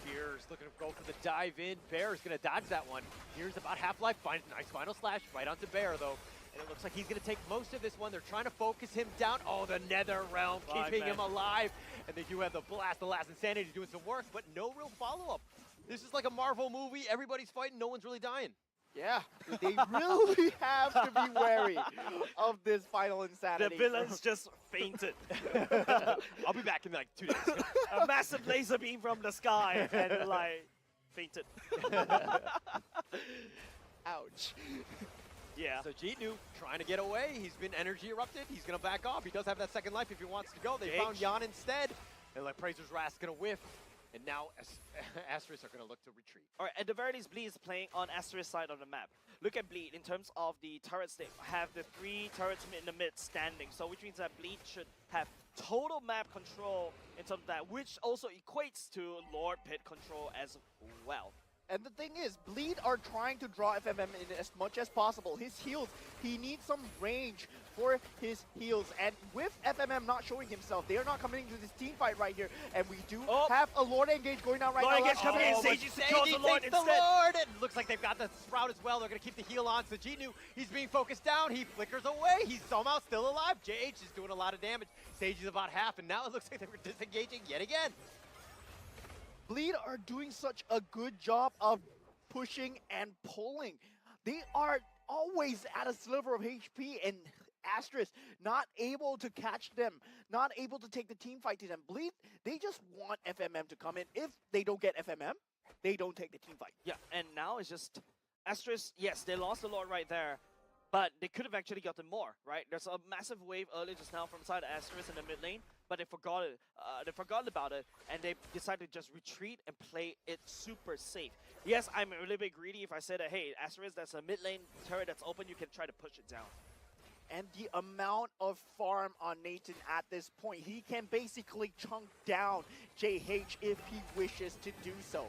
Speaker 2: Gears looking to go for the dive in. Bear is going to dodge that one. Gears about half-life. Nice final slash right onto Bear, though. And it looks like he's going to take most of this one. They're trying to focus him down. Oh, the Nether Realm keeping him alive. And they do have the blast, the last insanity doing some work, but no real follow-up. This is like a Marvel movie. Everybody's fighting. No one's really dying.
Speaker 3: Yeah, they really have to be wary of this final insanity.
Speaker 4: The villains just fainted.
Speaker 2: I'll be back in like 2 days.
Speaker 4: A massive laser beam from the sky and like fainted.
Speaker 3: Ouch.
Speaker 4: Yeah.
Speaker 2: So Jitnu trying to get away. He's been energy erupted. He's going to back off. He does have that second life if he wants to go. They found Jan instead. And like Prazer's Wrath's going to whiff. And now Asterisk are going to look to retreat.
Speaker 4: All right, at the very least, Bleed is playing on Asterisk side of the map. Look at Bleed in terms of the turrets. They have the 3 turrets in the mid standing, so which means that Bleed should have total map control in terms of that, which also equates to Lord Pit control as well.
Speaker 3: And the thing is, Bleed are trying to draw FMM in as much as possible. His heals, he needs some range for his heals. And with FMM not showing himself, they are not coming into this team fight right here. And we do have a Lord engage going down right now.
Speaker 4: Lord engage coming in, Seiji secures the Lord instead.
Speaker 2: And looks like they've got the Sprout as well. They're going to keep the heal on. So Jitnu, he's being focused down. He flickers away. He's somehow still alive. JH is doing a lot of damage. Sage is about half, and now it looks like they were disengaging yet again.
Speaker 3: Bleed are doing such a good job of pushing and pulling. They are always at a sliver of HP, and Asterisk not able to catch them, not able to take the team fight to them. Bleed, they just want FMM to come in. If they don't get FMM, they don't take the team fight.
Speaker 4: Yeah, and now it's just Asterisk, yes, they lost a lot right there, but they could have actually gotten more, right? There's a massive wave earlier just now from side Asterisk in the mid lane, but they forgot it. They forgot about it, and they decided to just retreat and play it super safe. Yes, I'm a little bit greedy if I say that, hey, Asterisk, that's a mid lane turret that's open, you can try to push it down.
Speaker 3: And the amount of farm on Nathan at this point, he can basically chunk down JH if he wishes to do so.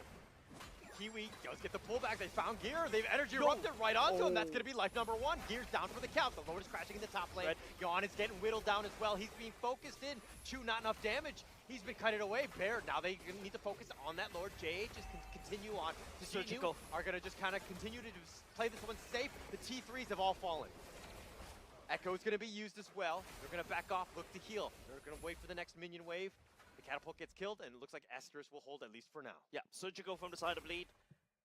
Speaker 2: Kiwi does get the pullback. They found Gear. They've energy erupted right onto him. That's going to be life number 1. Gear's down for the count. The Lord is crashing in the top lane. Yawn is getting whittled down as well. He's being focused in. Chew, not enough damage. He's been cutted away. Bear, now they need to focus on that Lord. JH just continue on. The Surgical are going to just kind of continue to play this one safe. The T3s have all fallen. Echo's going to be used as well. They're going to back off, look to heal. They're going to wait for the next minion wave. The catapult gets killed, and it looks like Asterisk will hold at least for now.
Speaker 4: Yeah, Surgical from the side of Bleed.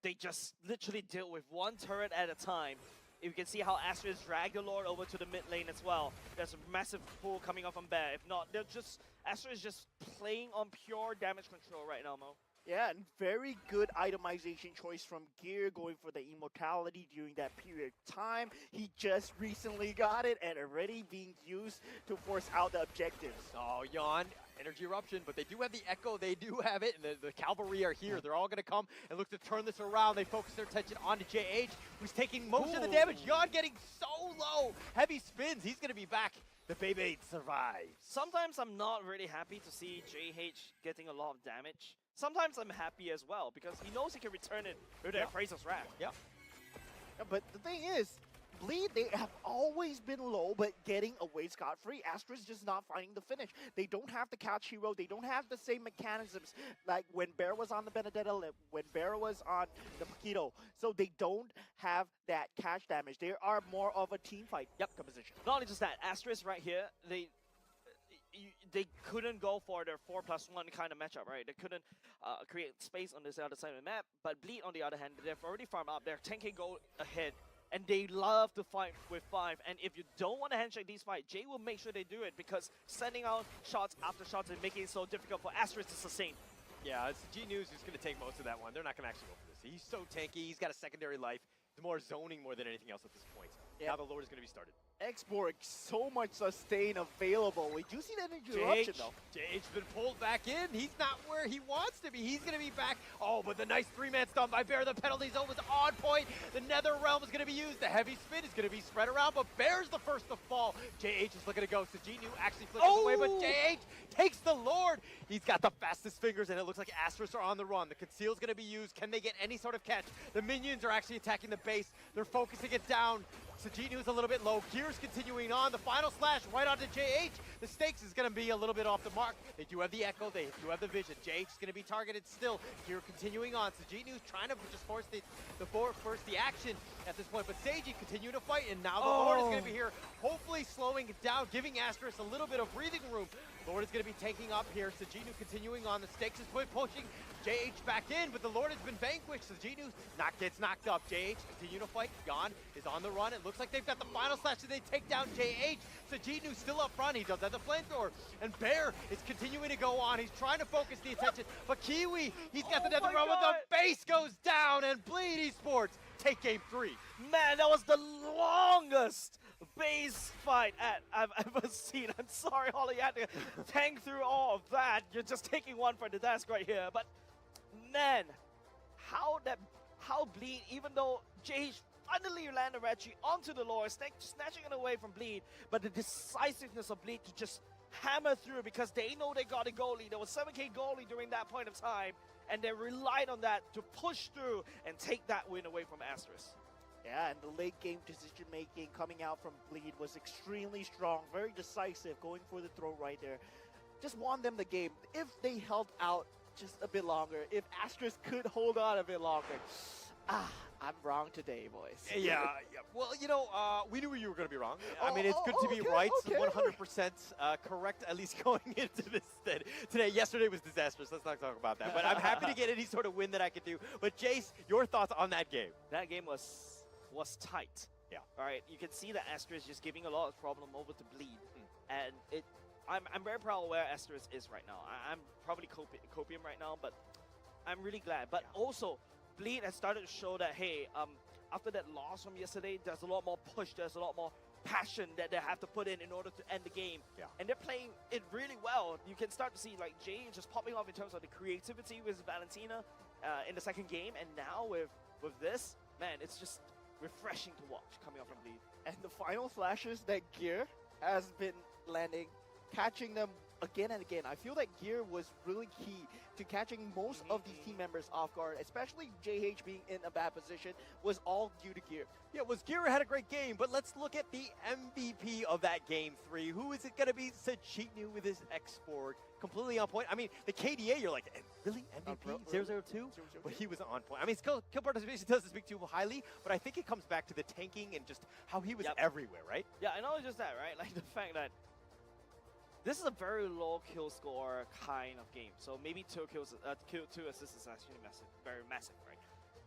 Speaker 4: They just literally deal with one turret at a time. You can see how Asterisk dragged the Lord over to the mid lane as well. There's a massive pull coming off from Bear. If not, they're just Asterisk just playing on pure damage control right now, Mo.
Speaker 3: Yeah, and very good itemization choice from Gear, going for the immortality during that period of time. He just recently got it and already being used to force out the objectives.
Speaker 2: Oh, Yawn, energy eruption, but they do have the Echo, they do have it, and the cavalry are here. They're all going to come and look to turn this around. They focus their attention onto JH, who's taking most of the damage. Yawn getting so low. Heavy spins, he's going to be back. The Beyblade survives.
Speaker 4: Sometimes I'm not really happy to see JH getting a lot of damage. Sometimes I'm happy as well, because he knows he can return it with the Appraiser's Wrath.
Speaker 2: Yeah.
Speaker 3: But the thing is, Bleed, they have always been low, but getting away scot-free. Asterisk just not finding the finish. They don't have the catch hero. They don't have the same mechanisms like when Bear was on the Benedetta, when Bear was on the Paquito. So they don't have that catch damage. They are more of a team fight composition.
Speaker 4: Not only just that, Asterisk right here, they couldn't go for their 4+1 kind of matchup, right? They couldn't create space on this other side of the map. But Bleed, on the other hand, they've already farmed up. They're 10k gold ahead. And they love to fight with 5. And if you don't want to handshake these fights, Jay will make sure they do it, because sending out shots after shots and making it so difficult for Asterisk to sustain.
Speaker 2: Yeah, it's G-News who's going to take most of that one. They're not going to actually go for this. He's so tanky. He's got a secondary life. It's more zoning more than anything else at this point. Now the Lord is going to be started.
Speaker 3: Exborg, so much sustain available. We do see that interruption though.
Speaker 2: JH's been pulled back in. He's not where he wants to be. He's going to be back. Oh, but the nice 3-man stun by Bear. The penalty zone was on point. The Nether Realm is going to be used. The heavy spin is going to be spread around, but Bear's the first to fall. JH is looking to go. Sajinu actually flips away, but JH takes the Lord. He's got the fastest fingers, and it looks like Asterisk are on the run. The conceal's going to be used. Can they get any sort of catch? The minions are actually attacking the base. They're focusing it down. Sajinu is a little bit low. Gear's continuing on. The final slash right onto JH. The stakes is going to be a little bit off the mark. They do have the Echo. They do have the Vision. JH is going to be targeted still. Gear continuing on. Sajinu trying to just force the action at this point. But Seiji continuing to fight. And now the Lord is going to be here, hopefully slowing it down, giving Asterisk a little bit of breathing room. Lord is going to be taking up here. Sajinu continuing on. The stakes is pushing JH back in, but the Lord has been vanquished. Sajinu gets knocked up. JH continue to fight. Yon is on the run. It looks like they've got the final slash and they take down JH. Sajinu still up front. He does have the flamethrower. And Bear is continuing to go on. He's trying to focus the attention. But Kiwi, he's got the Nether Realm. The base goes down and Bleed Esports take game 3.
Speaker 4: Man, that was the longest base fight I've ever seen. I'm sorry, Holly, you had to tank through all of that. You're just taking one for the desk right here. But man, how Bleed, even though JH finally landed Reggie onto the Lord, snatching it away from Bleed, but the decisiveness of Bleed to just hammer through because they know they got a goalie. There was 7K goalie during that point of time, and they relied on that to push through and take that win away from Asterisk.
Speaker 3: Yeah, and the late game decision making coming out from Bleed was extremely strong, very decisive, going for the throw right there. Just won them the game. If they held out just a bit longer, if Asterisk could hold on a bit longer. I'm wrong today, boys.
Speaker 2: Yeah. Well, you know, we knew you were going to be wrong. I mean, it's good to be right, 100% correct, at least going into this today. Yesterday was disastrous. Let's not talk about that. But I'm happy to get any sort of win that I could do. But Jace, your thoughts on that game?
Speaker 4: That game was tight.
Speaker 2: Yeah.
Speaker 4: All right. You can see that Asterisk just giving a lot of problem over to Bleed, and I'm very proud of where Asterisk is right now. I'm probably copium right now, but I'm really glad. But also, Bleed has started to show that, hey, after that loss from yesterday, there's a lot more push, there's a lot more passion that they have to put in order to end the game.
Speaker 2: Yeah.
Speaker 4: And they're playing it really well. You can start to see like Jay just popping off in terms of the creativity with Valentina in the second game, and now with this, man, it's just refreshing to watch coming off from Bleed.
Speaker 3: And the final flashes that Gear has been landing, catching them again and again. I feel that Gear was really key to catching most of these team members off guard, especially JH being in a bad position, was all due to Gear.
Speaker 2: Yeah, Gear had a great game, but let's look at the MVP of that game 3. Who is it going to be? Sajinu with his export, completely on point. I mean, the KDA, you're like, really? MVP? 002? But he was on point. I mean, skill participation doesn't speak too highly, but I think it comes back to the tanking and just how he was everywhere, right?
Speaker 4: Yeah, and not just that, right? Like the fact that this is a very low kill score kind of game. So maybe 2 kills, 2 assists is actually massive, very massive, right?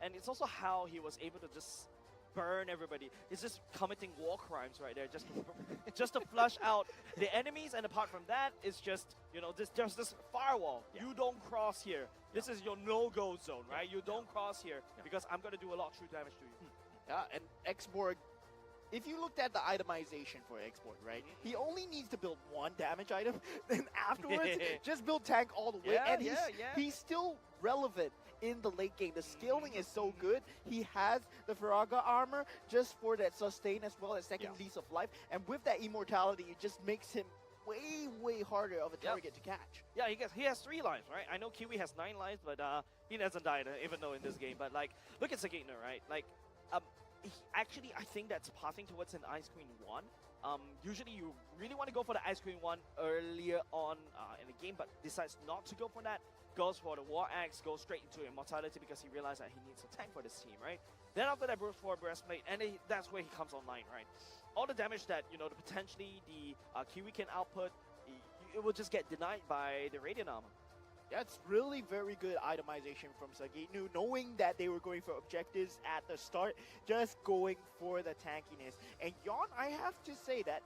Speaker 4: And it's also how he was able to just burn everybody. He's just committing war crimes right there, just to flush out the enemies. And apart from that, it's just, you know, there's this firewall. Yeah. You don't cross here. This is your no-go zone, right? You don't cross here because I'm gonna do a lot of true damage to you.
Speaker 3: Yeah, and Exborg, if you looked at the itemization for Export, right, he only needs to build 1 damage item, then afterwards, just build tank all the way, and he's still relevant in the late game. The scaling is so good. He has the Faraga armor just for that sustain as well as second lease of life, and with that immortality, it just makes him way harder of a target to catch.
Speaker 4: Yeah, he has 3 lives, right? I know Kiwi has 9 lives, but he hasn't died, even though in this game. But like, look at Sagitner, right? Like, actually, I think that's pathing towards an Ice Queen 1. Usually you really want to go for the Ice Queen 1 earlier on in the game, but decides not to go for that. Goes for the War Axe, goes straight into Immortality because he realized that he needs a tank for this team, right? Then after that, Brute Force Breastplate, and that's where he comes online, right? All the damage that, you know, potentially the Kiwi can output, it will just get denied by the Radiant Armor.
Speaker 3: That's really very good itemization from Sagitnu, knowing that they were going for objectives at the start, just going for the tankiness. And Yon, I have to say that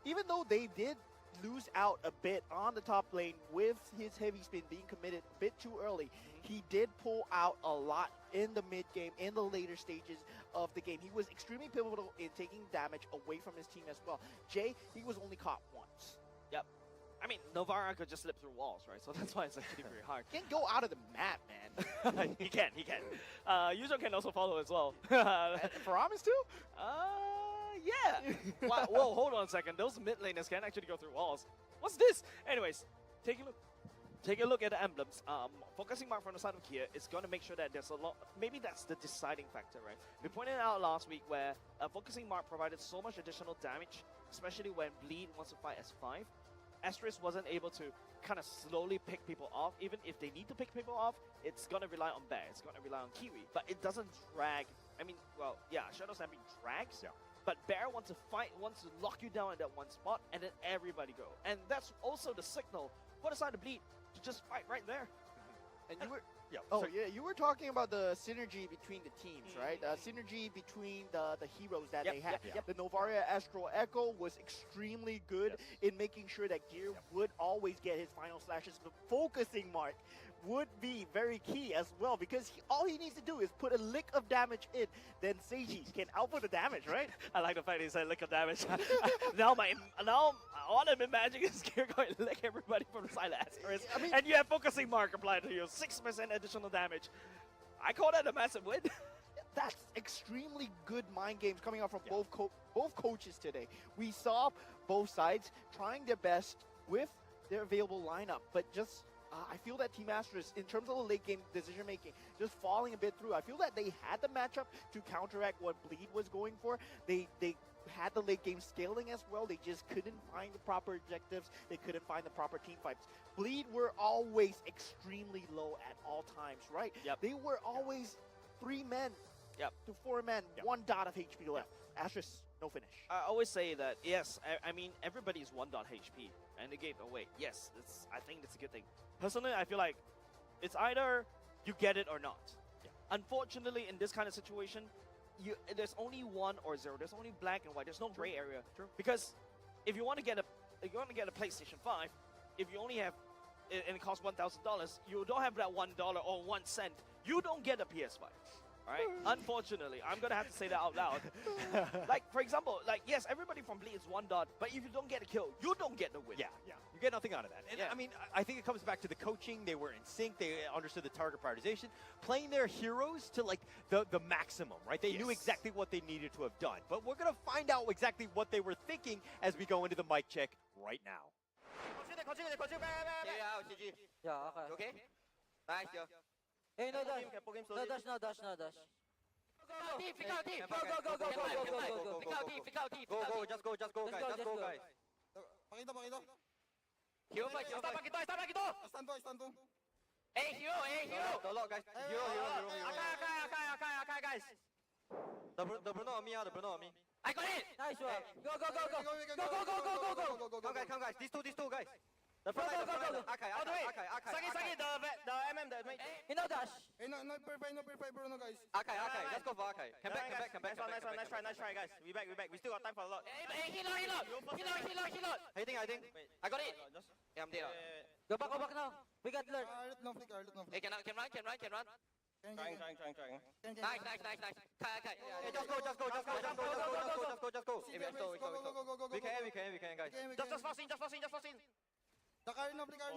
Speaker 3: even though they did lose out a bit on the top lane with his heavy spin being committed a bit too early. He did pull out a lot in the mid game, in the later stages of the game. He was extremely pivotal in taking damage away from his team as well. Jay, he was only caught once.
Speaker 4: Yep. I mean, Novara could just slip through walls, right? So that's why it's actually very hard.
Speaker 3: Can't go out of the map, man.
Speaker 4: He can. Yuzo can also follow as well.
Speaker 3: Paramis too?
Speaker 4: Yeah. Wow, whoa, hold on a second. Those mid laners can actually go through walls. What's this? Anyways, take a look at the emblems. Focusing mark from the side of Kia is going to make sure that there's a lot. Maybe that's the deciding factor, right? We pointed out last week where focusing mark provided so much additional damage, especially when Bleed wants to fight S5. Asterisk wasn't able to kind of slowly pick people off. Even if they need to pick people off, it's going to rely on Bear. It's going to rely on Kiwi. But it doesn't drag. I mean, well, yeah, Shadow Stampede drags. Yeah. But Bear wants to fight, wants to lock you down in that one spot, and then everybody go. And that's also the signal for the side of Bleed to just fight right there.
Speaker 3: And you were,
Speaker 2: sorry.
Speaker 3: you were talking about the synergy between the teams, right? Synergy between the heroes that they had. The Novaria Astral Echo was extremely good in making sure that Gear would always get his final slashes, but focusing mark would be very key as well, because all he needs to do is put a lick of damage in, then Seiji can output the damage, right?
Speaker 4: I like the fact he said lick of damage. now all I'm imagining is Gear going to lick everybody from the side of Asterisk. I mean, and you have focusing mark applied to you, 6% additional damage. I call that a massive win.
Speaker 3: That's extremely good mind games coming out from both coaches today. We saw both sides trying their best with their available lineup, but just I feel that Team Asterisk, in terms of the late game decision making, just falling a bit through. I feel that they had the matchup to counteract what Bleed was going for. They had the late game scaling as well. They just couldn't find the proper objectives. They couldn't find the proper team fights. Bleed were always extremely low at all times, right?
Speaker 4: Yep.
Speaker 3: They were always 3 men to 4 men, 1 dot of HP left. Asterisk, no finish.
Speaker 4: I always say that, yes, I mean, everybody's 1 dot HP and they gave away. Yes, I think that's a good thing. Personally, I feel like it's either you get it or not. Unfortunately, in this kind of situation, there's only 1 or 0. There's only black and white. There's no gray area. True. Because if you want to get a PlayStation 5, if you only have and it costs $1,000, you don't have that $1 or 1 cent. You don't get a PS5. Alright? Unfortunately, I'm gonna have to say that out loud. Like, for example, yes, everybody from Bleed is 1 dot, but if you don't get a kill, you don't get the win.
Speaker 2: Yeah. You get nothing out of that. And I mean, I think it comes back to the coaching. They were in sync. They understood the target prioritization. Playing their heroes to, like, the maximum, right? They knew exactly what they needed to have done. But we're gonna find out exactly what they were thinking as we go into the mic check right now.
Speaker 11: Yeah, okay. Nice, yo. Hey, no dash. No dash, no dash, no dash. Pick out deep. Go, go, go, go, go, go, go, go, go. Pick out deep, pick out deep. Go, just go, guys. Just go, guys.
Speaker 12: Pakito.
Speaker 11: Hero fight, hero fight. Stop,
Speaker 12: Stand to.
Speaker 11: Hey, hero.
Speaker 12: Dolo, guys. Hero.
Speaker 11: Okay, guys.
Speaker 12: The Bruno on me,
Speaker 11: I got it. Nice one. Go.
Speaker 12: Come, guys. These two, guys.
Speaker 11: Go.
Speaker 12: Okay.
Speaker 11: All the way.
Speaker 12: Sagi, the MM, the mate.
Speaker 11: Hey, no dash.
Speaker 12: Hey, no purify, Bruno, guys.
Speaker 11: Okay. Let's go for okay. Come back.
Speaker 12: Nice try, guys. We back. We still got time for a lot.
Speaker 11: Hey, heal out.
Speaker 12: I think.
Speaker 11: I got it.
Speaker 12: Yeah, I'm there.
Speaker 11: Go back now. We got alert.
Speaker 12: No flick.
Speaker 11: Hey, can run.
Speaker 12: Trying.
Speaker 11: Nice. Okay.
Speaker 12: Hey, just go. We can, guys.
Speaker 11: Just fast in.
Speaker 12: The car no flick.
Speaker 11: Go.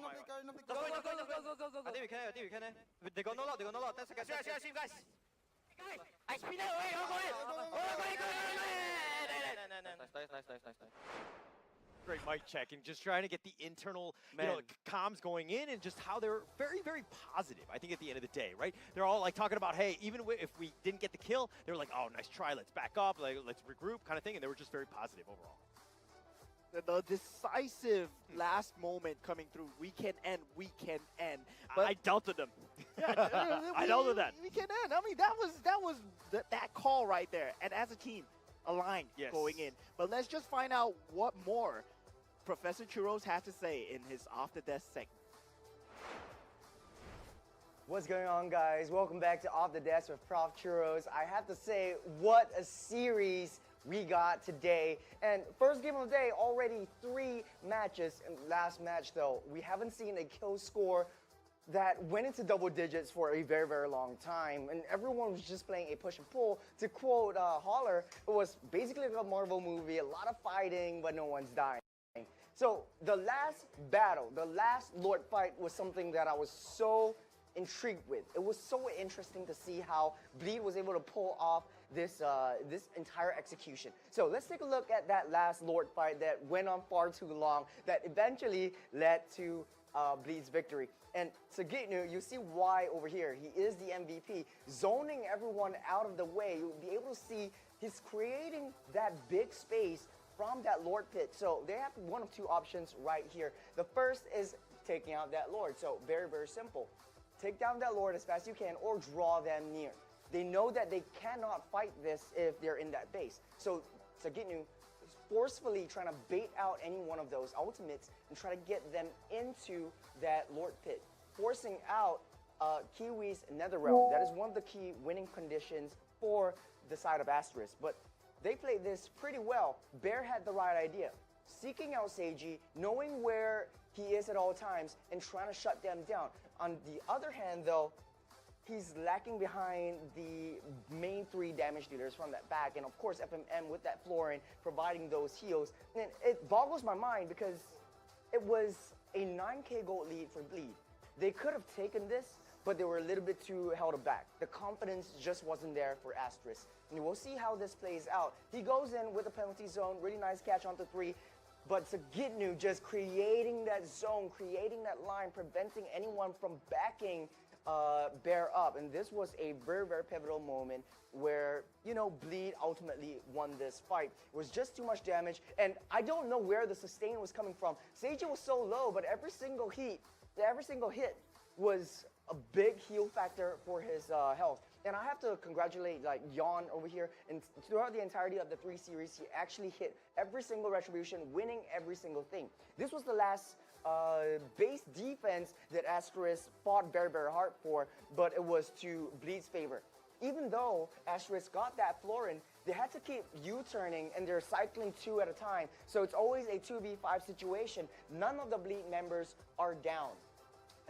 Speaker 12: I think we can. They got no lot. 10 seconds.
Speaker 11: See, guys. I spin it away. Go.
Speaker 12: Nice.
Speaker 2: Great mic check and just trying to get the internal comms going in and just how they're very, very positive, I think, at the end of the day, right? They're all like talking about, hey, even if we didn't get the kill, they were like, oh, nice try, let's back up, like, let's regroup kind of thing, and they were just very positive overall.
Speaker 3: The decisive last moment coming through, we can end. But
Speaker 4: I doubted them.
Speaker 3: I
Speaker 4: doubted that.
Speaker 3: We can end. I mean, that was that call right there. And as a team, aligned going in. But let's just find out what more Professor Churros has to say in his Off the Desk segment.
Speaker 9: What's going on, guys? Welcome back to Off the Desk with Prof Churros. I have to say, what a series we got today. And first game of the day, already 3 matches, in last match though, we haven't seen a kill score that went into double digits for a very, very long time. And everyone was just playing a push and pull. To quote Holler, it was basically like a Marvel movie, a lot of fighting, but no one's dying. So the last battle, the last Lord fight was something that I was so intrigued with. It was so interesting to see how Bleed was able to pull off this entire execution. So let's take a look at that last Lord fight that went on far too long, that eventually led to Bleed's victory. And Sagitnu, you see why over here. He is the MVP, zoning everyone out of the way. You'll be able to see he's creating that big space from that Lord pit. So they have one of two options right here. The first is taking out that Lord. So very, very simple. Take down that Lord as fast as you can or draw them near. They know that they cannot fight this if they're in that base. So Sagitnu is forcefully trying to bait out any one of those ultimates and try to get them into that Lord pit, forcing out Kiwi's Netherrealm. That is one of the key winning conditions for the side of Asterisk. But they played this pretty well. Bear had the right idea. Seeking out Seiji, knowing where he is at all times, and trying to shut them down. On the other hand, though, he's lacking behind the main three damage dealers from that back. And of course, FMM with that Florin providing those heals. And it boggles my mind because it was a 9k gold lead for Bleed. They could have taken this, but they were a little bit too held back. The confidence just wasn't there for Asterisk. And we'll see how this plays out. He goes in with a penalty zone, really nice catch onto 3. But Sagitnu just creating that zone, creating that line, preventing anyone from backing Bear up. And this was a very, very pivotal moment where, you know, Bleed ultimately won this fight. It was just too much damage. And I don't know where the sustain was coming from. Seiji was so low, but every single hit was a big heal factor for his health. And I have to congratulate like Yon over here. And throughout the entirety of the 3 series, he actually hit every single retribution, winning every single thing. This was the last base defense that Asterisk fought very, very hard for, but it was to Bleed's favor. Even though Asterisk got that Florin, they had to keep U-turning and they're cycling 2 at a time. So it's always a 2v5 situation. None of the Bleed members are down.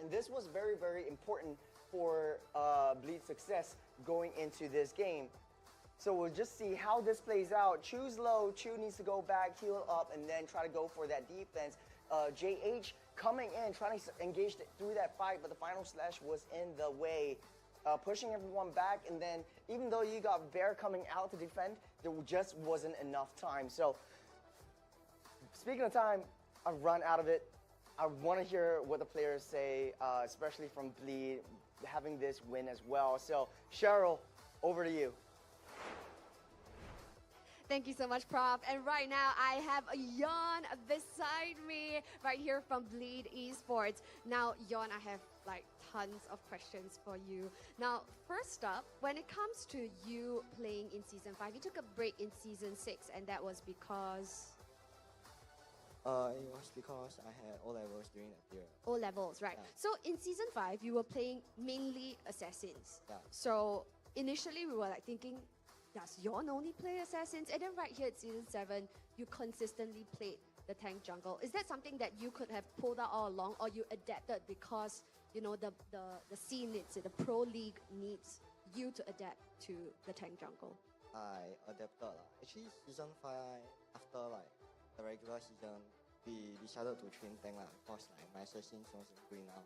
Speaker 9: And this was very, very important for Bleed's success going into this game. So we'll just see how this plays out. Choose low, Chu needs to go back, heal up, and then try to go for that defense. JH coming in, trying to engage through that fight, but the final slash was in the way. Pushing everyone back, and then even though you got Bear coming out to defend, there just wasn't enough time. So speaking of time, I've run out of it. I want to hear what the players say, especially from Bleed, having this win as well. So Cheryl, over to you.
Speaker 1: Thank you so much, Prof. And right now, I have Yon beside me, right here from Bleed Esports. Now, Yon, I have like tons of questions for you. Now, first up, when it comes to you playing in Season 5, you took a break in Season 6, and that was because...
Speaker 13: It was because I had O-levels during that period.
Speaker 1: O-levels, right.
Speaker 13: Yeah.
Speaker 1: So in Season 5, you were playing mainly Assassins.
Speaker 13: Yeah.
Speaker 1: So initially, we were like thinking, does Yon only play Assassins? And then right here at Season 7, you consistently played the tank jungle. Is that something that you could have pulled out all along, or you adapted because, you know, the scene needs it, the pro league needs you to adapt to the tank jungle?
Speaker 13: I adapted. Actually, Season 5, after like the regular season, we decided to train tank because like my assassin wasn't good enough.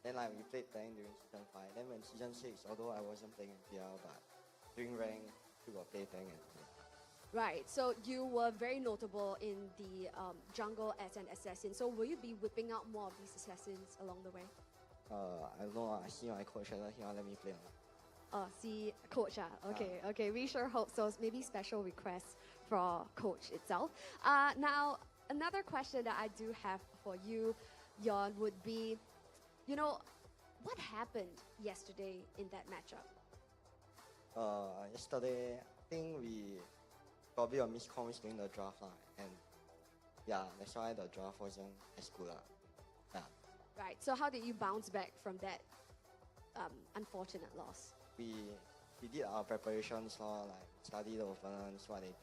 Speaker 13: Then like we played tank during Season 5. Then when Season 6, although I wasn't playing in PL, but during rank, we got play tank and play.
Speaker 1: Right, so you were very notable in the jungle as an assassin. So will you be whipping out more of these assassins along the way?
Speaker 13: I don't know. I see my coach whether he want let me play or not.
Speaker 1: See coach, okay, okay. We sure hope so. Maybe special requests for coach itself. Now, another question that I do have for you, Yon, would be, you know, what happened yesterday in that matchup?
Speaker 13: Yesterday, I think we probably a miscomms during the draft and yeah, that's why the draft wasn't as good Yeah.
Speaker 1: Right. So how did you bounce back from that unfortunate loss?
Speaker 13: We did our preparations like study the opponents, what they do.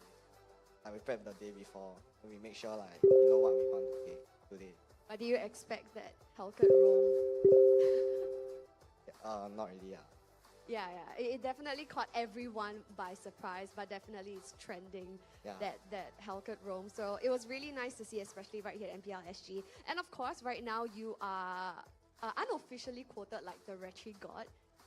Speaker 13: Like we prep the day before, and we make sure like we know what we want to play.
Speaker 1: Or do you expect that Hellcat roam?
Speaker 13: Not really.
Speaker 1: Yeah, it definitely caught everyone by surprise, but definitely it's trending
Speaker 13: Yeah.
Speaker 1: that Hellcat roam. So it was really nice to see, especially right here at MPL SG. And of course, right now you are unofficially quoted like the retry god.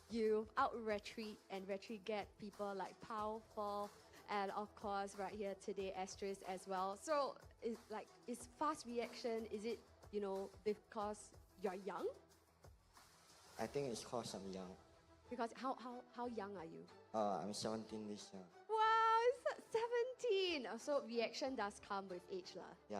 Speaker 1: You out retry and retry get people like Powerful, and of course right here today Asterisk as well. So is fast reaction, is it, you know, because you're young?
Speaker 13: I think it's cause I'm young.
Speaker 1: Because how young are you?
Speaker 13: I'm 17 this year.
Speaker 1: Wow, it's 17. So reaction does come with age lah.
Speaker 13: Yeah.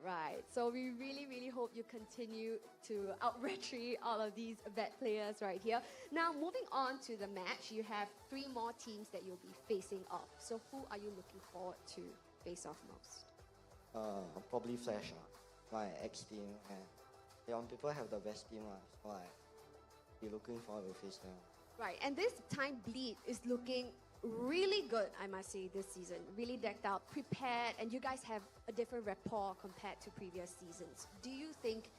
Speaker 1: Right. So we really hope you continue to out-retry all of these vet players right here. Now moving on to the match, you have 3 more teams that you'll be facing off. So who are you looking forward to face off most?
Speaker 13: Probably Flash, my ex team, and on people have the best team, so be looking forward to face them.
Speaker 1: Right, and this time Bleed is looking really good, I must say, this season. Really decked out, prepared, and you guys have a different rapport compared to previous seasons. Do you think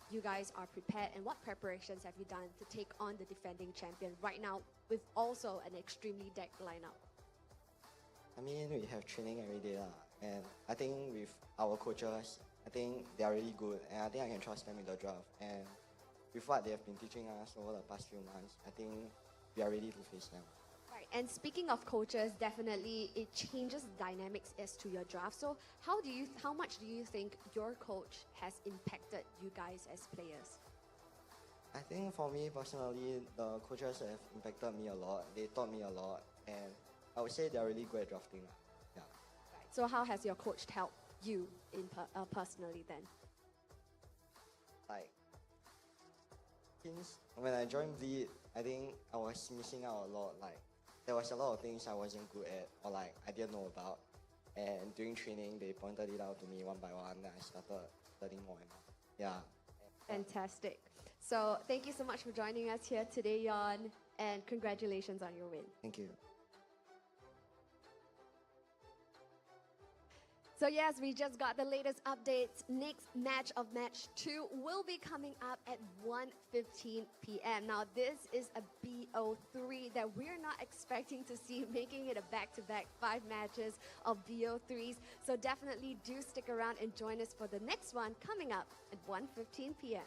Speaker 1: you guys are prepared, and what preparations have you done to take on the defending champion right now with also an extremely decked lineup?
Speaker 13: I mean, we have training every day, and I think with our coaches, I think they are really good, and I think I can trust them in the draft. And with what they have been teaching us over the past few months, I think we are ready to face them.
Speaker 1: Right, and speaking of coaches, definitely it changes dynamics as to your draft. So how much do you think your coach has impacted you guys as players?
Speaker 13: I think for me personally, the coaches have impacted me a lot. They taught me a lot, and I would say they are really good at drafting. Yeah.
Speaker 1: Right. So how has your coach helped you personally then?
Speaker 13: Like, since when I joined Bleed, I think I was missing out a lot. Like, there was a lot of things I wasn't good at, or like I didn't know about. And during training, they pointed it out to me one by one, and I started studying more and more. Yeah.
Speaker 1: Fantastic. So thank you so much for joining us here today, Yon, and congratulations on your win.
Speaker 13: Thank you.
Speaker 1: So yes, we just got the latest updates. Next match of match 2 will be coming up at 1:15 p.m. Now this is a BO3 that we're not expecting to see, making it a back-to-back 5 matches of BO3s. So definitely do stick around and join us for the next one coming up at 1:15 p.m.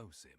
Speaker 10: OSIM.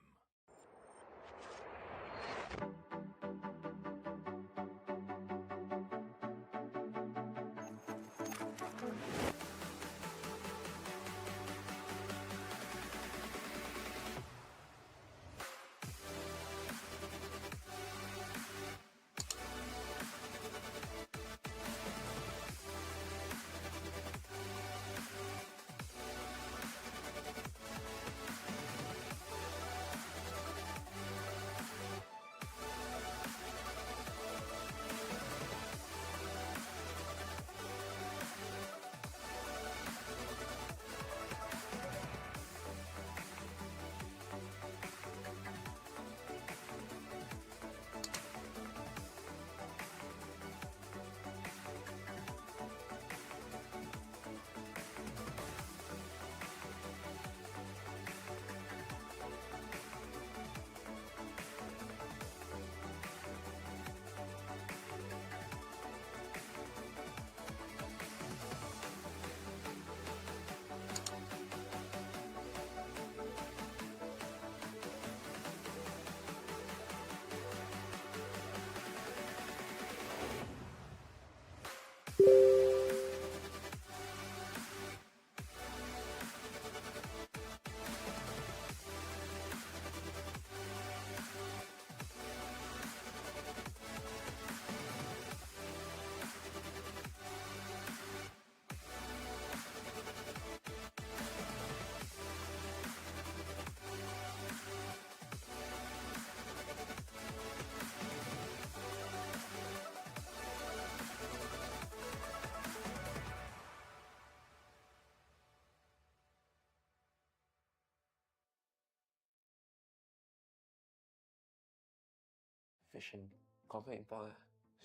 Speaker 14: Fishing confirm import ah.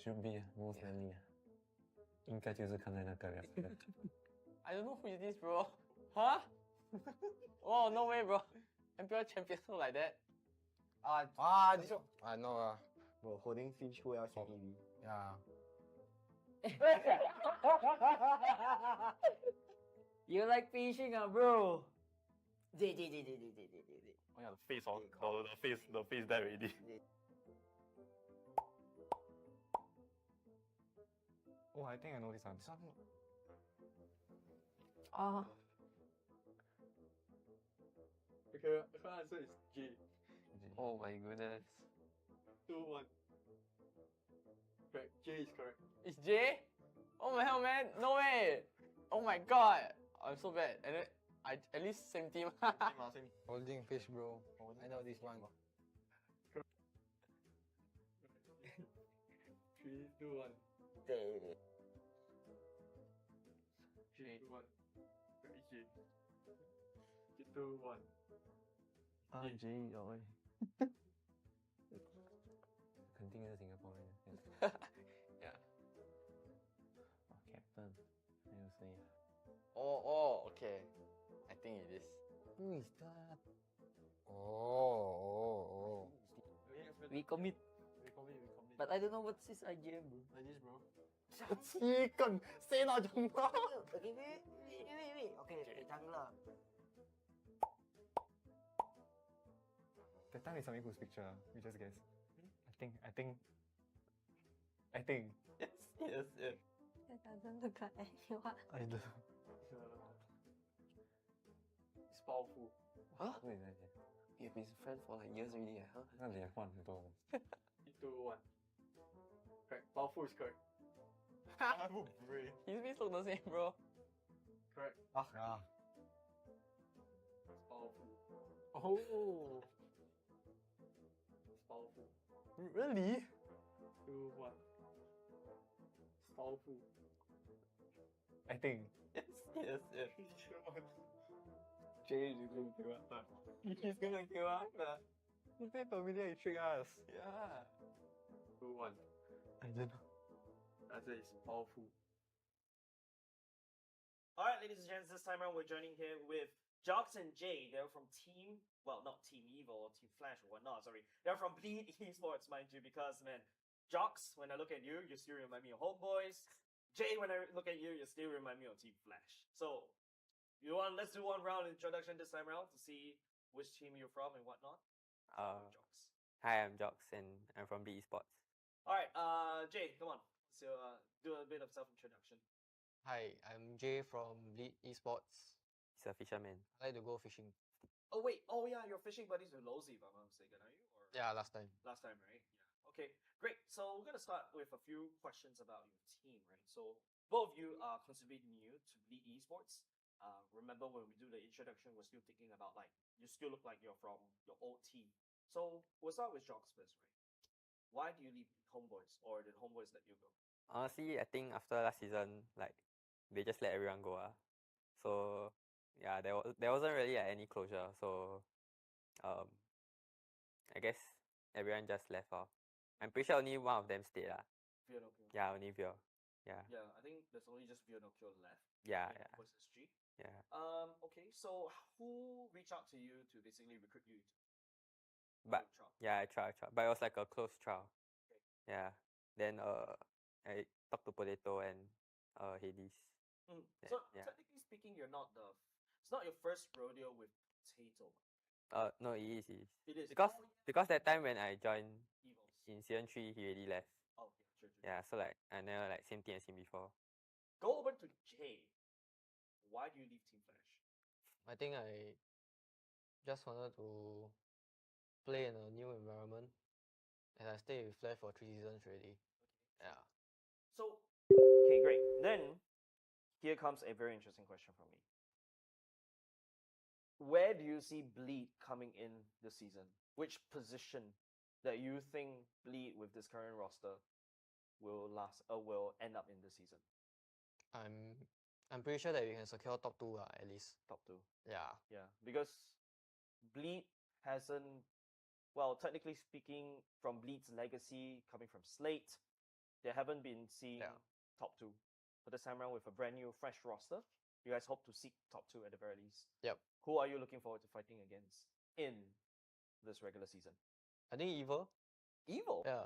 Speaker 14: Should be most likely. 应该就是看在那个
Speaker 11: I don't know who is this, bro. Huh? Oh, no way, bro. MPL champion so like that.
Speaker 15: This one. I know
Speaker 13: Bro, holding fish who else can eat?
Speaker 15: Yeah.
Speaker 11: You like fishing, bro?
Speaker 14: Oh yeah, the face on the face there already.
Speaker 15: Oh, I think I know this one.
Speaker 2: Okay, the answer is J.
Speaker 8: Oh my goodness.
Speaker 2: 2-1. Correct. J is correct.
Speaker 11: It's J? Oh my hell, man. No way. Oh my god. I'm so bad. And then, at least same team.
Speaker 15: Holding fish, bro. I know this one.
Speaker 2: 3, 2, 1.
Speaker 13: J.
Speaker 2: J. 2, 1. Correct, J. J. 2, 1.
Speaker 14: J rồi. 肯定是 Singaporean.
Speaker 8: Yeah.
Speaker 14: Oh, Captain. 还有谁啊？
Speaker 9: Okay. I think it is.
Speaker 15: Who is that? Oh.
Speaker 11: We commit.
Speaker 2: We commit.
Speaker 11: But I don't know what's his IGM, bro.
Speaker 2: Like this, bro.
Speaker 15: Chicken. Say not jump.
Speaker 11: Okay, wait. Okay, jungler.
Speaker 15: That time is something whose picture? We just guess. I think.
Speaker 11: Yes.
Speaker 5: It doesn't look like anyone.
Speaker 15: I don't.
Speaker 2: It's powerful.
Speaker 8: Huh?
Speaker 14: 对对对，
Speaker 8: We've been friends for like years already. Huh?
Speaker 14: 那里也换很多人。
Speaker 2: 3, 2, 1. Correct. Powerful is correct.
Speaker 11: His face look the same, bro.
Speaker 2: Correct.
Speaker 15: Yeah.
Speaker 2: It's powerful.
Speaker 11: Oh.
Speaker 2: It's powerful.
Speaker 11: Really?
Speaker 2: 2, 1. It's powerful.
Speaker 15: I think.
Speaker 11: Yes.
Speaker 15: Jay is going to give up.
Speaker 11: He's gonna kill us.
Speaker 15: He's very familiar, he tricked us.
Speaker 11: Yeah.
Speaker 2: 2, 1.
Speaker 15: I don't know.
Speaker 2: Answer is powerful.
Speaker 4: Alright, ladies and gents, this time around we're joining here with Jox and Jay. They're from not Team Evil or Team Flash or whatnot, sorry. They're from Bleed Esports, mind you, because, man, Jox, when I look at you, you still remind me of Homeboys. Jay, when I look at you, you still remind me of Team Flash. So, let's do one round introduction this time around to see which team you're from and whatnot. Jocks.
Speaker 8: Hi, I'm Jox and I'm from the Esports.
Speaker 4: All right, Jay, come on. So do a bit of self-introduction.
Speaker 16: Hi, I'm Jay from Lead Esports.
Speaker 8: He's a fisherman.
Speaker 16: I like to go fishing.
Speaker 4: Oh wait, oh yeah, you're fishing buddies with Lozy, if I'm not mistaken, are you? Or
Speaker 16: Yeah, last time.
Speaker 4: last time, right? Yeah. Okay, great. So we're gonna start with a few questions about your team, right? So both of you are considerably new to Lead Esports. Remember when we do the introduction, we're still thinking about like you still look like you're from your old team. So we'll start with Jocks first, right? Why do you leave Homeboys, or did Homeboys let you go?
Speaker 8: Honestly, I think after last season, like they just let everyone go. So yeah, there wasn't really any closure. So I guess everyone just left off. I'm pretty sure only one of them stayed.
Speaker 4: Vionocchio.
Speaker 8: Yeah, only Vio. Yeah.
Speaker 4: Yeah, I think there's only just Vionocchio left.
Speaker 8: Yeah,
Speaker 4: in
Speaker 8: yeah.
Speaker 4: Homeboys SG.
Speaker 8: Yeah.
Speaker 4: Okay, so who reached out to you to basically recruit you?
Speaker 8: But yeah, I tried. But it was like a close trial.
Speaker 4: Okay.
Speaker 8: Yeah. Then I talked to Potato and Hades.
Speaker 4: Mm.
Speaker 8: Then,
Speaker 4: So
Speaker 8: yeah.
Speaker 4: technically speaking, it's not your first rodeo with Potato.
Speaker 8: No, it is.
Speaker 4: It is.
Speaker 8: Because that time when I joined
Speaker 4: Evils.
Speaker 8: in season 3, he already left.
Speaker 4: Oh, yeah, true.
Speaker 8: Yeah, so like I never like same thing as him before.
Speaker 4: Go over to Jay. Why do you leave Team Flash?
Speaker 16: I think I just wanted to play in a new environment, and I stayed with Flash for 3 seasons already. Yeah.
Speaker 4: So, okay, great. Then here comes a very interesting question from me. Where do you see Bleed coming in this season? Which position that you think Bleed with this current roster will end up in this season?
Speaker 16: I'm pretty sure that we can secure top 2 at least.
Speaker 4: Top 2.
Speaker 16: Yeah.
Speaker 4: Yeah, because Bleed hasn't, well, technically speaking, from Bleed's legacy coming from Slate, they haven't been seeing top 2. But this time around with a brand new, fresh roster, you guys hope to seek top 2 at the very least.
Speaker 16: Yep.
Speaker 4: Who are you looking forward to fighting against in this regular season?
Speaker 16: I think Evil.
Speaker 4: Evil?
Speaker 16: Yeah.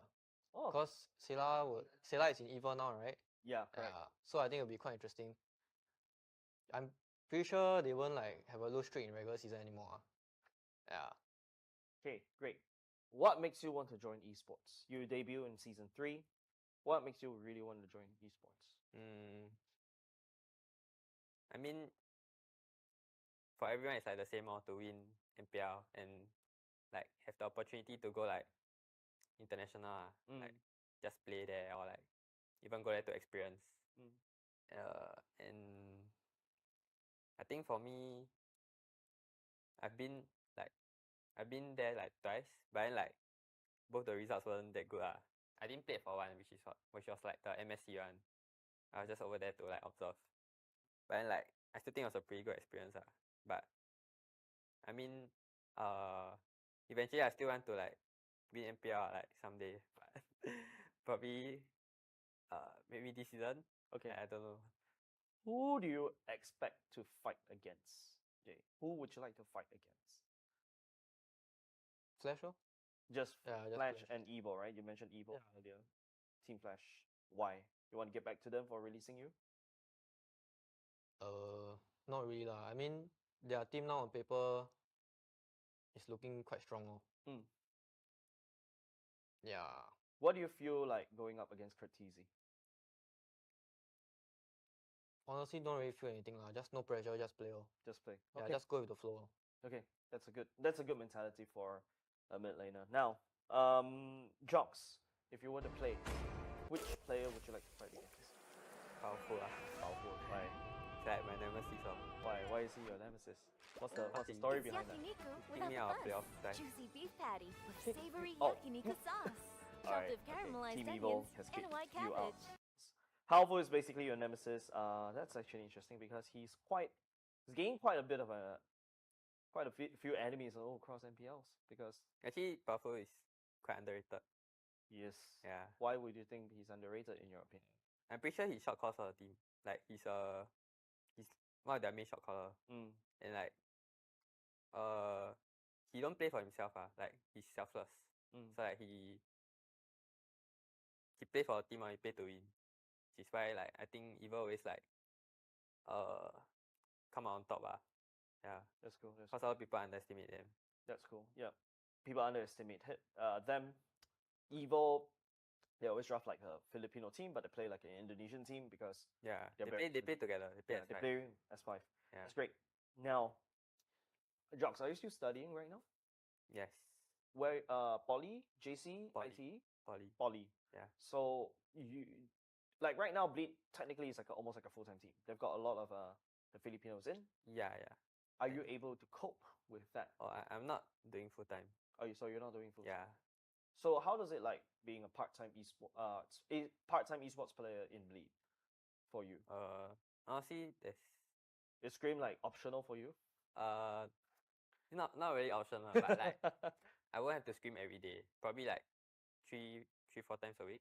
Speaker 4: Oh.
Speaker 16: Because Sela is in Evil now, right?
Speaker 4: Yeah, correct.
Speaker 16: So I think it'll be quite interesting. I'm pretty sure they won't like have a low streak in regular season anymore. Yeah.
Speaker 4: Okay, great. What makes you want to join esports? You debut in season 3. What makes you really want to join esports?
Speaker 8: I mean, for everyone, it's like the same to win MPL and like have the opportunity to go like international, like just play there or like even go there to experience. And I think for me, I've been there like twice, but then like both the results weren't that good. I didn't play for one, which was like the MSC one. I was just over there to like observe. But then like I still think it was a pretty good experience. But I mean, eventually I still want to like win MPL like someday. But probably maybe this season.
Speaker 4: Okay.
Speaker 8: I don't know.
Speaker 4: Who do you expect to fight against, Jay? Who would you like to fight against?
Speaker 16: Flash?
Speaker 4: Just
Speaker 16: just
Speaker 4: Flash and Evil, right? You mentioned Evil earlier. Team Flash. Why? You want to get back to them for releasing you?
Speaker 16: Not really lah. I mean, their team now on paper is looking quite strong. Yeah.
Speaker 4: What do you feel like going up against Curtizi?
Speaker 16: Honestly, don't really feel anything lah. Just no pressure, just play.
Speaker 4: Just play.
Speaker 16: Yeah,
Speaker 4: Okay.
Speaker 16: just go with the flow.
Speaker 4: Okay, that's a good mentality for a mid laner. Now, Jocks, if you were to play, which player would you like to fight against?
Speaker 8: Powerful.
Speaker 4: Powerful. Why?
Speaker 8: It's like my nemesis.
Speaker 4: Why? Why is he your nemesis? What's the story behind that?
Speaker 8: Beat me out of playoff time.
Speaker 17: Juicy beef patty with savory
Speaker 4: Oh.
Speaker 17: yakiniku sauce,
Speaker 4: Alright,
Speaker 17: topped with caramelized
Speaker 4: Team Evil
Speaker 17: onions
Speaker 4: has
Speaker 17: and
Speaker 4: kicked
Speaker 17: white
Speaker 4: you out.
Speaker 17: cabbage.
Speaker 4: Powerful is basically your nemesis. That's actually interesting because he's gained quite a few enemies all across MPLs because
Speaker 8: actually Powerful is quite underrated.
Speaker 4: Yes.
Speaker 8: Yeah.
Speaker 4: Why would you think he's underrated in your opinion?
Speaker 8: I'm pretty sure he shot calls for the team. Like he's one of their main shot caller. And like he don't play for himself. Like he's selfless. So like he play for the team he play to win. Which is why like I think Evil always like come out on top.
Speaker 14: Yeah.
Speaker 2: That's cool. That's
Speaker 14: Because a lot of people underestimate them.
Speaker 2: That's cool. Yeah. People underestimate them. Evo, they always draft like a Filipino team, but they play like an Indonesian team because
Speaker 14: Yeah.
Speaker 2: they're
Speaker 14: They play together. They play
Speaker 2: yeah,
Speaker 14: as
Speaker 2: they
Speaker 14: five.
Speaker 2: play as five.
Speaker 14: Yeah.
Speaker 2: That's great. Now, Jox, are you still studying right now?
Speaker 14: Yes.
Speaker 2: Where Poly, JC,
Speaker 14: Poly.
Speaker 2: IT?
Speaker 14: Poly.
Speaker 2: Poly.
Speaker 14: Yeah.
Speaker 2: So you like right now Bleed technically is like almost like a full-time team. They've got a lot of the Filipinos in.
Speaker 14: Yeah, yeah.
Speaker 2: Are you able to cope with that?
Speaker 14: Oh, I'm not doing full time.
Speaker 2: Oh, so you're not doing full time.
Speaker 14: Yeah.
Speaker 2: So how does it like being a part-time part-time esports player in Bleed for you?
Speaker 14: Honestly,
Speaker 2: Is Scream like optional for you?
Speaker 14: Not really optional, but like I won't have to scream every day. Probably like three, 4 times a week.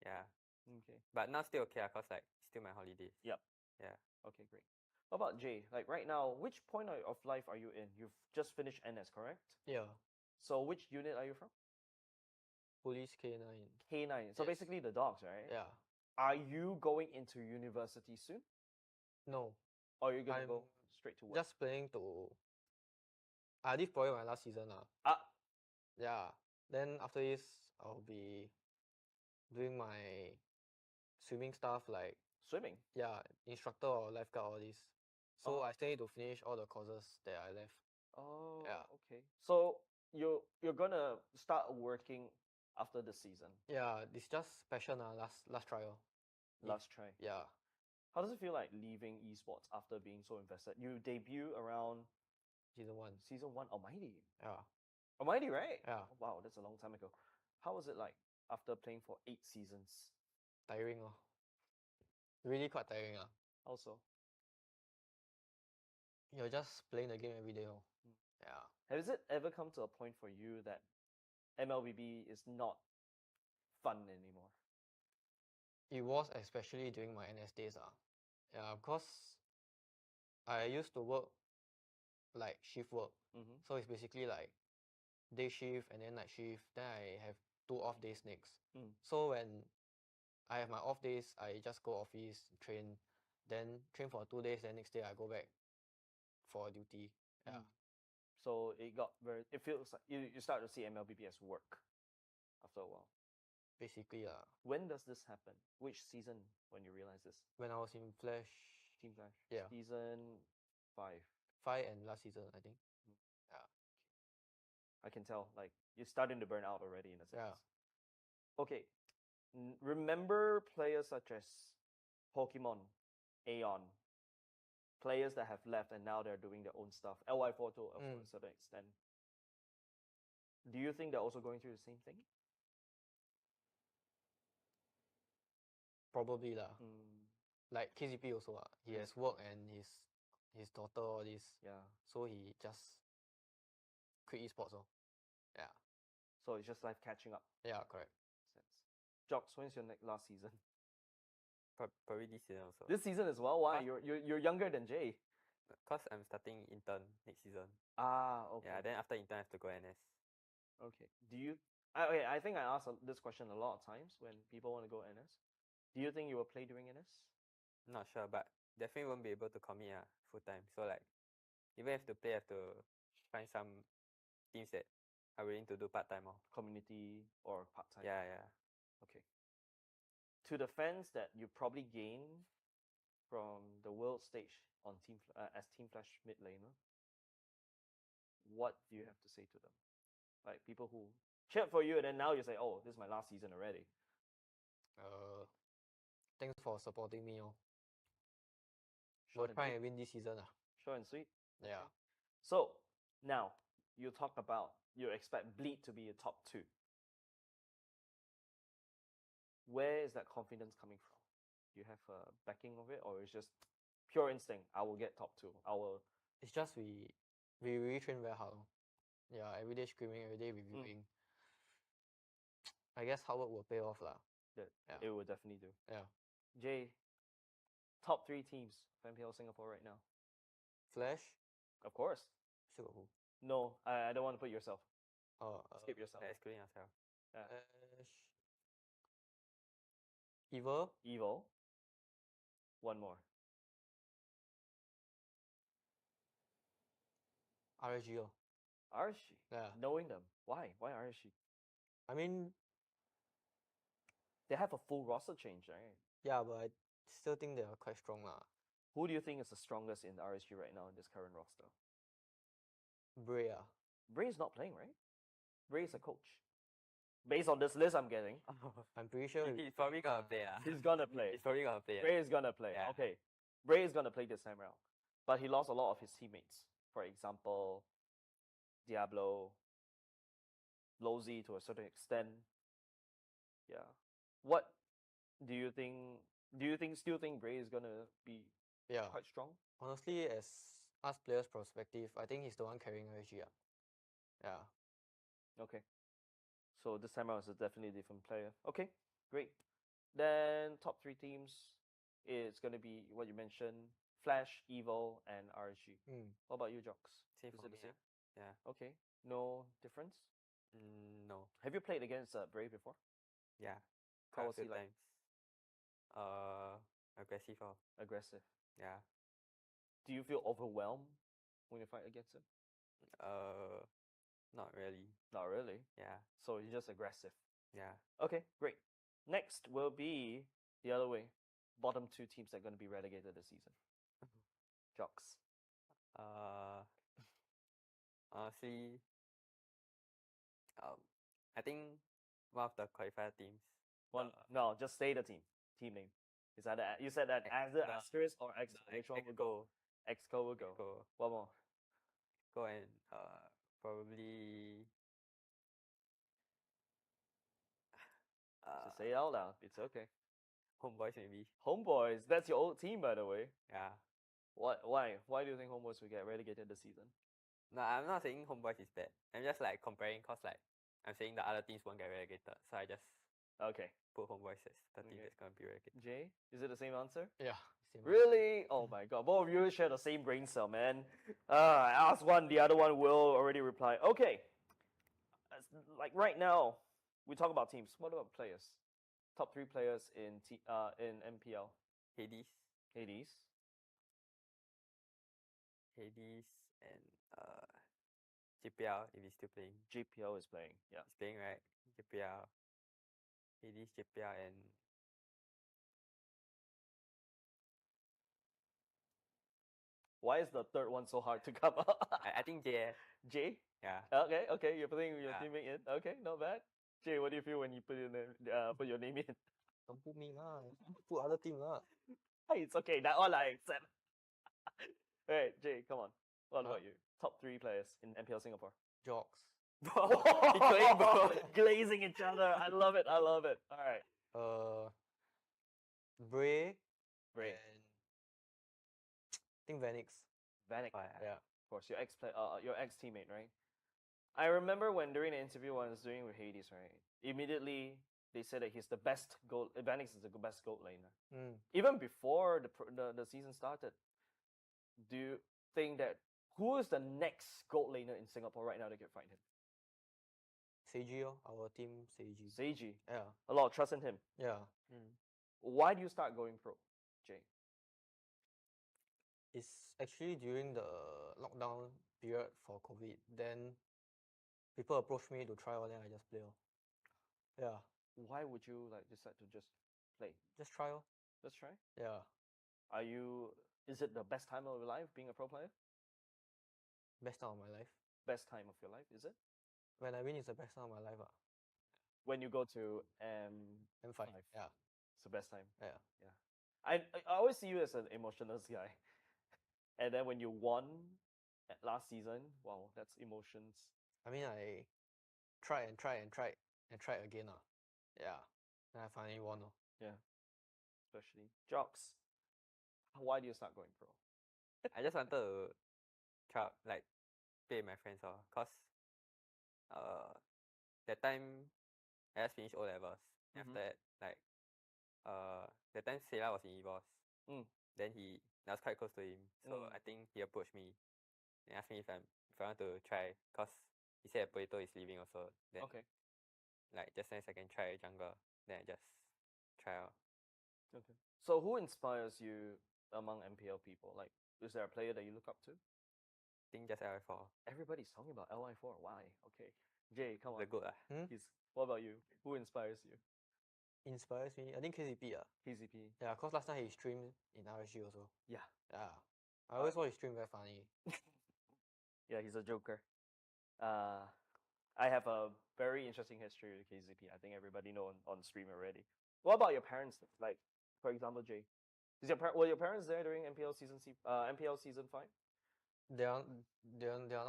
Speaker 14: Yeah.
Speaker 2: Okay.
Speaker 14: But now still okay, cause like still my holidays.
Speaker 2: Yep.
Speaker 14: Yeah.
Speaker 2: Okay, great. What about Jay? Like right now, which point of life are you in? You've just finished NS, correct?
Speaker 16: Yeah.
Speaker 2: So which unit are you from?
Speaker 16: Police K9.
Speaker 2: K9. So
Speaker 16: Yes.
Speaker 2: basically the dogs, right?
Speaker 16: Yeah.
Speaker 2: Are you going into university soon?
Speaker 16: No.
Speaker 2: Or are you gonna
Speaker 16: I'm
Speaker 2: go straight to work?
Speaker 16: just planning to. This probably my last season
Speaker 2: Ah.
Speaker 16: Yeah. Then after this, I'll be doing my swimming stuff like
Speaker 2: swimming.
Speaker 16: Yeah, instructor or lifeguard, all this. So
Speaker 2: Oh.
Speaker 16: I still need to finish all the courses that I left.
Speaker 2: Oh,
Speaker 16: Yeah.
Speaker 2: okay. So you're gonna start working after the season.
Speaker 16: Yeah, it's just passion last trial.
Speaker 2: Last try.
Speaker 16: Yeah.
Speaker 2: How does it feel like leaving esports after being so invested? You debut around
Speaker 16: Season 1.
Speaker 2: Season 1, Almighty.
Speaker 16: Yeah.
Speaker 2: Almighty, right?
Speaker 16: Yeah.
Speaker 2: Oh, wow, that's a long time ago. How was it like after playing for 8 seasons?
Speaker 16: Tiring Really quite tiring
Speaker 2: Also.
Speaker 16: You're just playing the game every day Yeah.
Speaker 2: Has it ever come to a point for you that MLBB is not fun anymore?
Speaker 16: It was especially during my NS days Yeah, because I used to work like shift work. So it's basically like day shift and then night shift. Then I have 2 off days next. So when I have my off days, I just go office, train, then train for 2 days, then next day I go back for duty. Yeah.
Speaker 2: So it feels like you start to see MLBB as work after a while.
Speaker 16: Basically,
Speaker 2: When does this happen? Which season when you realize this?
Speaker 16: when I was in Flash.
Speaker 2: Team Flash.
Speaker 16: Yeah.
Speaker 2: Season 5.
Speaker 16: 5 and last season, I think. Yeah.
Speaker 2: I can tell, like, you're starting to burn out already in a sense.
Speaker 16: Yeah.
Speaker 2: Okay. Remember players such as Pokemon, Aeon, players that have left and now they're doing their own stuff. LY Photo, to a certain extent. Do you think they're also going through the same thing?
Speaker 16: Probably Like KCP also he has work and his daughter all this.
Speaker 2: Yeah.
Speaker 16: So he just quit esports Yeah.
Speaker 2: So it's just life catching up.
Speaker 16: Yeah, correct.
Speaker 2: Jox, when's your last season?
Speaker 14: Probably this season also.
Speaker 2: This season as well? Why? You're younger than Jay.
Speaker 14: Cause I'm starting intern next season.
Speaker 2: Okay.
Speaker 14: Yeah, then after intern I have to go NS.
Speaker 2: Okay. Do you? I think I asked this question a lot of times when people want to go NS. Do you think you will play during NS?
Speaker 14: Not sure, but definitely won't be able to commit full time. So like, even if to play, I have to find some teams that are willing to do part time or
Speaker 2: community or part time.
Speaker 14: Yeah, yeah.
Speaker 2: Okay. To the fans that you probably gain from the world stage on as Team Flash mid laner, what do you have to say to them? Like people who cheered for you and then now you say, "Oh, this is my last season already."
Speaker 16: Thanks for supporting me
Speaker 2: Short
Speaker 16: We'll
Speaker 2: and
Speaker 16: try
Speaker 2: sweet.
Speaker 16: and win this season
Speaker 2: Short and sweet.
Speaker 16: Yeah.
Speaker 2: So now you talk about you expect Bleed to be a top 2. Where is that confidence coming from? Do you have a backing of it, or it's just pure instinct? I will get top 2. I will.
Speaker 16: It's just we really train very hard Yeah, every day screaming, every day reviewing. I guess hard work will pay off
Speaker 2: That
Speaker 16: Yeah.
Speaker 2: it will definitely do.
Speaker 16: Yeah.
Speaker 2: Jay, top 3 teams of MPL Singapore right now.
Speaker 16: Flash.
Speaker 2: Of course.
Speaker 16: Still got who?
Speaker 2: No, I don't want to put yourself. Skip yourself.
Speaker 14: Excluding yourself.
Speaker 2: Yeah.
Speaker 16: Flash. Evil.
Speaker 2: One more.
Speaker 16: RSG.
Speaker 2: RSG.
Speaker 16: Yeah.
Speaker 2: Knowing them. Why? Why RSG?
Speaker 16: I mean,
Speaker 2: they have a full roster change, right?
Speaker 16: Yeah, but I still think they are quite strong lah.
Speaker 2: Who do you think is the strongest in RSG right now in this current roster?
Speaker 16: Bray.
Speaker 2: Bray is not playing, right? Bray is a coach. Based on this list I'm getting,
Speaker 16: I'm pretty sure
Speaker 14: he's probably gonna play.
Speaker 2: He's gonna play.
Speaker 14: He's probably gonna play.
Speaker 2: Bray is gonna play.
Speaker 14: Yeah.
Speaker 2: Okay. Bray is gonna play this time around. But he lost a lot of his teammates. For example, Diablo, Lozy to a certain extent. Yeah. What do you think? Still think Bray is gonna be quite strong?
Speaker 16: Honestly, as us players' perspective, I think he's the one carrying RSG. Yeah.
Speaker 2: Okay. So this time around is definitely a different player. Okay, great. Then top 3 teams is gonna be what you mentioned: Flash, Evil, and RSG. What about you, Jocks?
Speaker 14: Same
Speaker 2: Is
Speaker 14: for
Speaker 2: it the
Speaker 14: me,
Speaker 2: same?
Speaker 14: yeah.
Speaker 2: Okay. No difference?
Speaker 14: No.
Speaker 2: Have you played against Brave before?
Speaker 14: Yeah.
Speaker 2: How
Speaker 14: Quite a
Speaker 2: was he
Speaker 14: few
Speaker 2: like?
Speaker 14: times. Aggressive.
Speaker 2: Aggressive.
Speaker 14: Yeah.
Speaker 2: Do you feel overwhelmed when you fight against him?
Speaker 14: Not really.
Speaker 2: Not really.
Speaker 14: Yeah.
Speaker 2: So he's just aggressive.
Speaker 14: Yeah.
Speaker 2: Okay, great. Next will be the other way. Bottom 2 teams that are going to be relegated this season. Jocks.
Speaker 14: Honestly, I think one of the qualifier teams.
Speaker 2: No, just say the team name. Is that you said that as the asterisk or X? Which one would go? Exco will go.
Speaker 14: Exco.
Speaker 2: One more.
Speaker 14: Go and probably.
Speaker 2: Just say it out loud. It's okay.
Speaker 14: Homeboys maybe.
Speaker 2: Homeboys. That's your old team, by the way.
Speaker 14: Yeah.
Speaker 2: What? Why? Why do you think Homeboys will get relegated this season?
Speaker 14: No, I'm not saying Homeboys is bad. I'm just like comparing, cause like I'm saying the other teams won't get relegated, so I just put Homeboys as the team that's gonna be relegated.
Speaker 2: Jay, is it the same answer?
Speaker 16: Yeah.
Speaker 2: Really? Oh my god. Both of you share the same brain cell, man. I asked one, the other one will already reply. Okay. Like right now, we talk about teams. What about players? Top 3 players in MPL.
Speaker 14: Hades.
Speaker 2: Hades
Speaker 14: and JPL if he's still playing.
Speaker 2: JPL is playing. Yeah.
Speaker 14: He's playing, right? JPL. Hades, JPL, and
Speaker 2: why is the third one so hard to come up?
Speaker 14: I think J.
Speaker 2: J?
Speaker 14: Yeah.
Speaker 2: Okay. You're putting your teammate in. Okay, not bad. Jay, what do you feel when you put your name in?
Speaker 16: Don't put me lah. Put other team lah.
Speaker 2: Hey, it's okay. That one I accept. Alright, Jay, come on. What about you? Top 3 players in MPL Singapore.
Speaker 16: Jocks.
Speaker 2: Glazing each other. I love it. Alright.
Speaker 16: Bray.
Speaker 2: Bray.
Speaker 16: And I think Vanix.
Speaker 2: Yeah. Of course, your ex teammate, right? I remember when during the interview I was doing with Hades, right? Immediately they said that he's the best gold. Vanix is the best gold laner. Even before the season started. Do you think that who is the next gold laner in Singapore right now that can fight him?
Speaker 16: Seiji, our team Seiji.
Speaker 2: Seiji.
Speaker 16: Yeah.
Speaker 2: A lot of trust in him.
Speaker 16: Yeah.
Speaker 2: Why do you start going pro, Jay?
Speaker 16: It's actually during the lockdown period for COVID. Then people approached me to try, then I just play. Yeah.
Speaker 2: Why would you decide to just play?
Speaker 16: Just try.
Speaker 2: Just try?
Speaker 16: Yeah.
Speaker 2: Is it the best time of your life being a pro player?
Speaker 16: Best time of my life.
Speaker 2: Best time of your life, is it?
Speaker 16: When I win, it's the best time of my life.
Speaker 2: When you go to
Speaker 16: M5. Yeah.
Speaker 2: It's the best time.
Speaker 16: Yeah.
Speaker 2: I always see you as an emotionless guy. And then when you won last season, wow, that's emotions.
Speaker 16: I mean, I tried again. Yeah. And I finally won.
Speaker 2: Yeah. Especially Jocks. Why do you start going pro?
Speaker 14: I just wanted to try play with my friends cause that time I just finished O levels. After that, that time Sela was in Evos. Then I was quite close to him. So I think he approached me and asked me if I want to try, cause he said Potato is leaving also. Then just nice I can try jungle. Then I just try out.
Speaker 2: Okay. So who inspires you among MPL people? Like, is there a player that you look up to?
Speaker 14: think just LI4.
Speaker 18: Everybody's talking about LI4. Why? Okay. Jay, come on.
Speaker 14: They're good.
Speaker 18: What about you? Who inspires you?
Speaker 16: Inspires me. I think KCP.
Speaker 18: KCP.
Speaker 16: Yeah, cause last time he streamed in RSG also.
Speaker 18: Yeah.
Speaker 16: Yeah. I always thought his stream very funny.
Speaker 18: Yeah, he's a joker. I have a very interesting history with KCP. I think everybody know on stream already. What about your parents? Like, for example, Jay, were your parents there during MPL season 5?
Speaker 16: They are not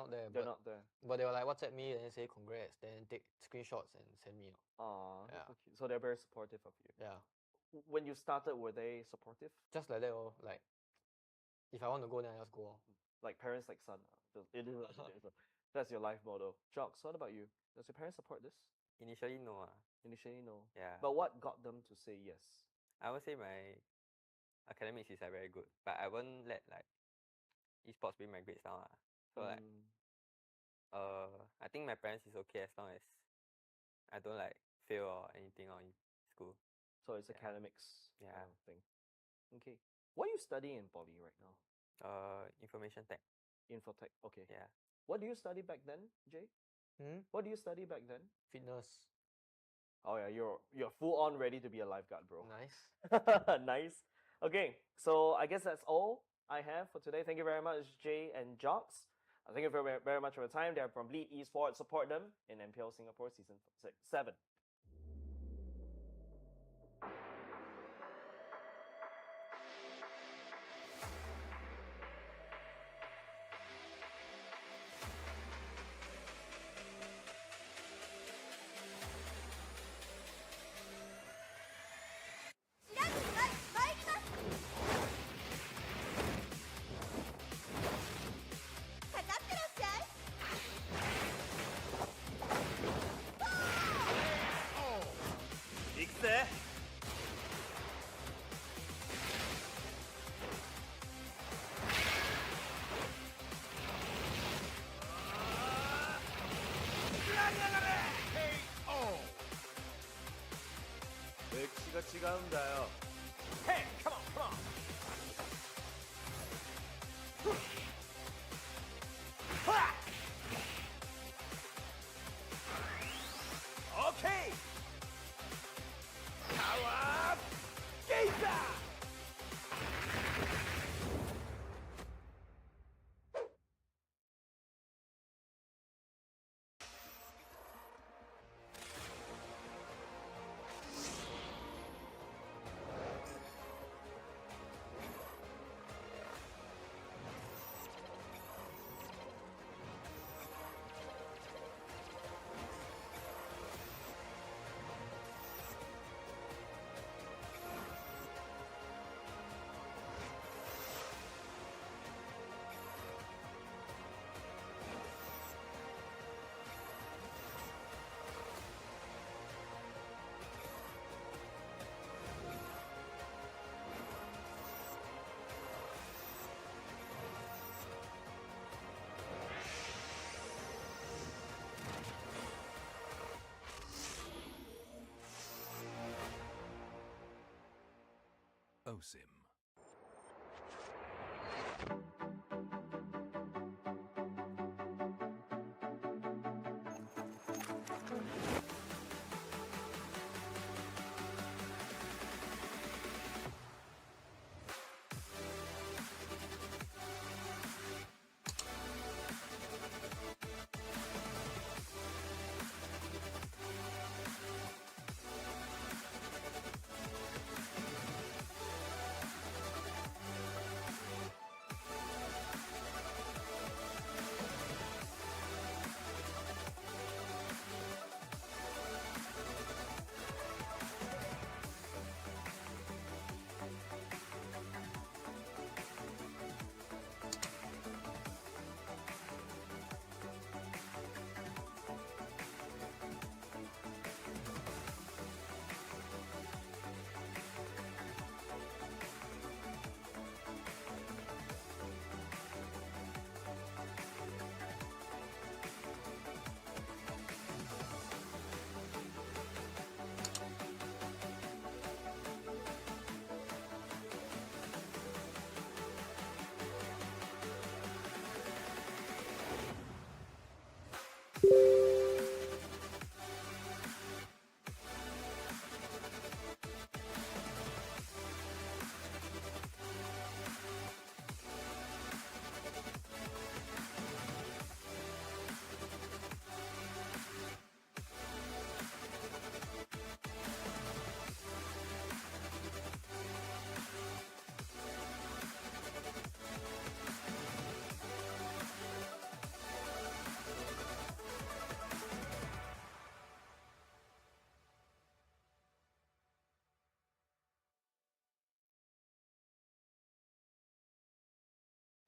Speaker 16: there.
Speaker 18: They're not there.
Speaker 16: But they were like WhatsApp me and then say congrats, then take screenshots and send me.
Speaker 18: Yeah.
Speaker 16: Okay.
Speaker 18: So they're very supportive of you.
Speaker 16: Yeah.
Speaker 18: When you started, were they supportive?
Speaker 16: Just like that, like if I want to go, then I just go.
Speaker 18: Like parents like son. It is. That's your life motto. Jocks, what about you? Does your parents support this?
Speaker 14: Initially, no.
Speaker 18: Initially, no.
Speaker 14: Yeah.
Speaker 18: But what got them to say yes?
Speaker 14: I would say my academics is very good, but I won't let like esports bring my grades down. So like, I think my parents is okay as long as I don't like fail or anything on school.
Speaker 18: So it's academics.
Speaker 14: Yeah.
Speaker 18: Thing. Okay. What are you studying in poly right now?
Speaker 14: Information tech.
Speaker 18: Infotech. Okay.
Speaker 14: Yeah.
Speaker 18: What do you study back then, Jay? What do you study back then?
Speaker 16: Fitness.
Speaker 18: Oh yeah, you're full on ready to be a lifeguard, bro.
Speaker 16: Nice.
Speaker 18: Nice. Okay, so I guess that's all I have for today. Thank you very much, Jay and Jocks. Thank you very, very much for your time. They're from Bleed Esports. Support them in MPL Singapore Season 7. Hey, come on, come on. Okay. Power Gazer.
Speaker 10: OSIM.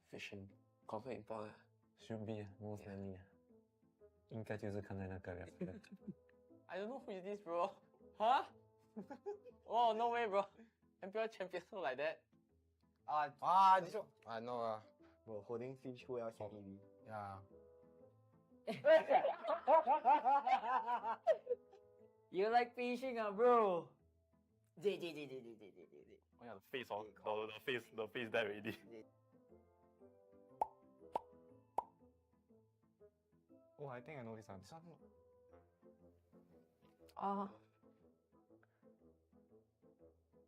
Speaker 19: Fishing confirm important. Should be most likely. 应该就是看在那个
Speaker 11: I don't know who is this, bro. Huh? Oh, no way, bro. MPL champion look like that.
Speaker 9: This one.
Speaker 19: I know
Speaker 9: Bro, holding fish who else can he be?
Speaker 19: Yeah.
Speaker 11: You like fishing, bro?
Speaker 19: Oh yeah, the face the face there already. Oh, I think I know this one.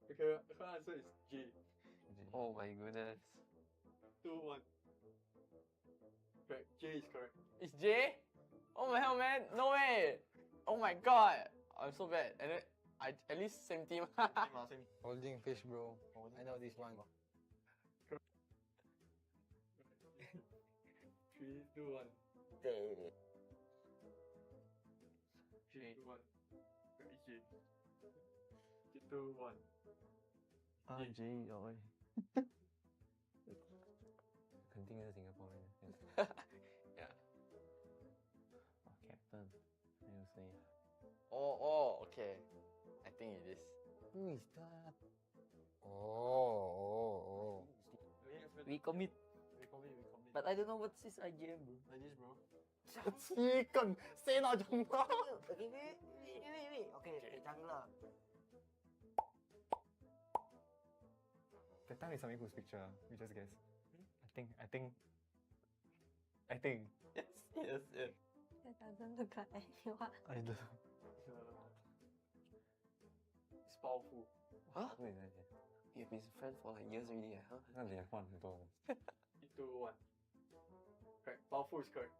Speaker 12: Okay, the correct answer is J.
Speaker 11: Oh my goodness.
Speaker 12: 2-1. Correct. J is correct.
Speaker 11: It's J? Oh my hell, man. No way. Oh my god. I'm so bad. And then I at least same team.
Speaker 19: Holding fish, bro. I know this one.
Speaker 12: 3, 2, 1.
Speaker 9: David.
Speaker 12: 3, 2, 1. Correct, J. 2, 1.
Speaker 19: J rồi. 肯定是新加坡人。
Speaker 11: Yeah.
Speaker 19: Captain. I will say.
Speaker 11: Oh, okay. I think it is.
Speaker 19: Who is that? Oh.
Speaker 11: We commit. But I don't know what's this idea, bro.
Speaker 12: Like this, bro.
Speaker 19: Chicken. Say not Jung.
Speaker 9: Okay, wait. Okay, jungler.
Speaker 15: That time is something whose picture? We just guess. I think.
Speaker 11: Yes.
Speaker 17: It doesn't look like anyone.
Speaker 15: I don't.
Speaker 12: It's powerful.
Speaker 11: Huh? You've been friends for like years already, huh?
Speaker 19: 那脸换很多。
Speaker 12: 3, 2, 1. Correct. Powerful is correct.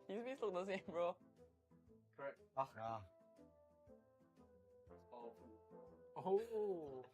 Speaker 11: His face look the same, bro.
Speaker 12: Correct.
Speaker 19: Ah.
Speaker 12: It's powerful.
Speaker 11: Oh.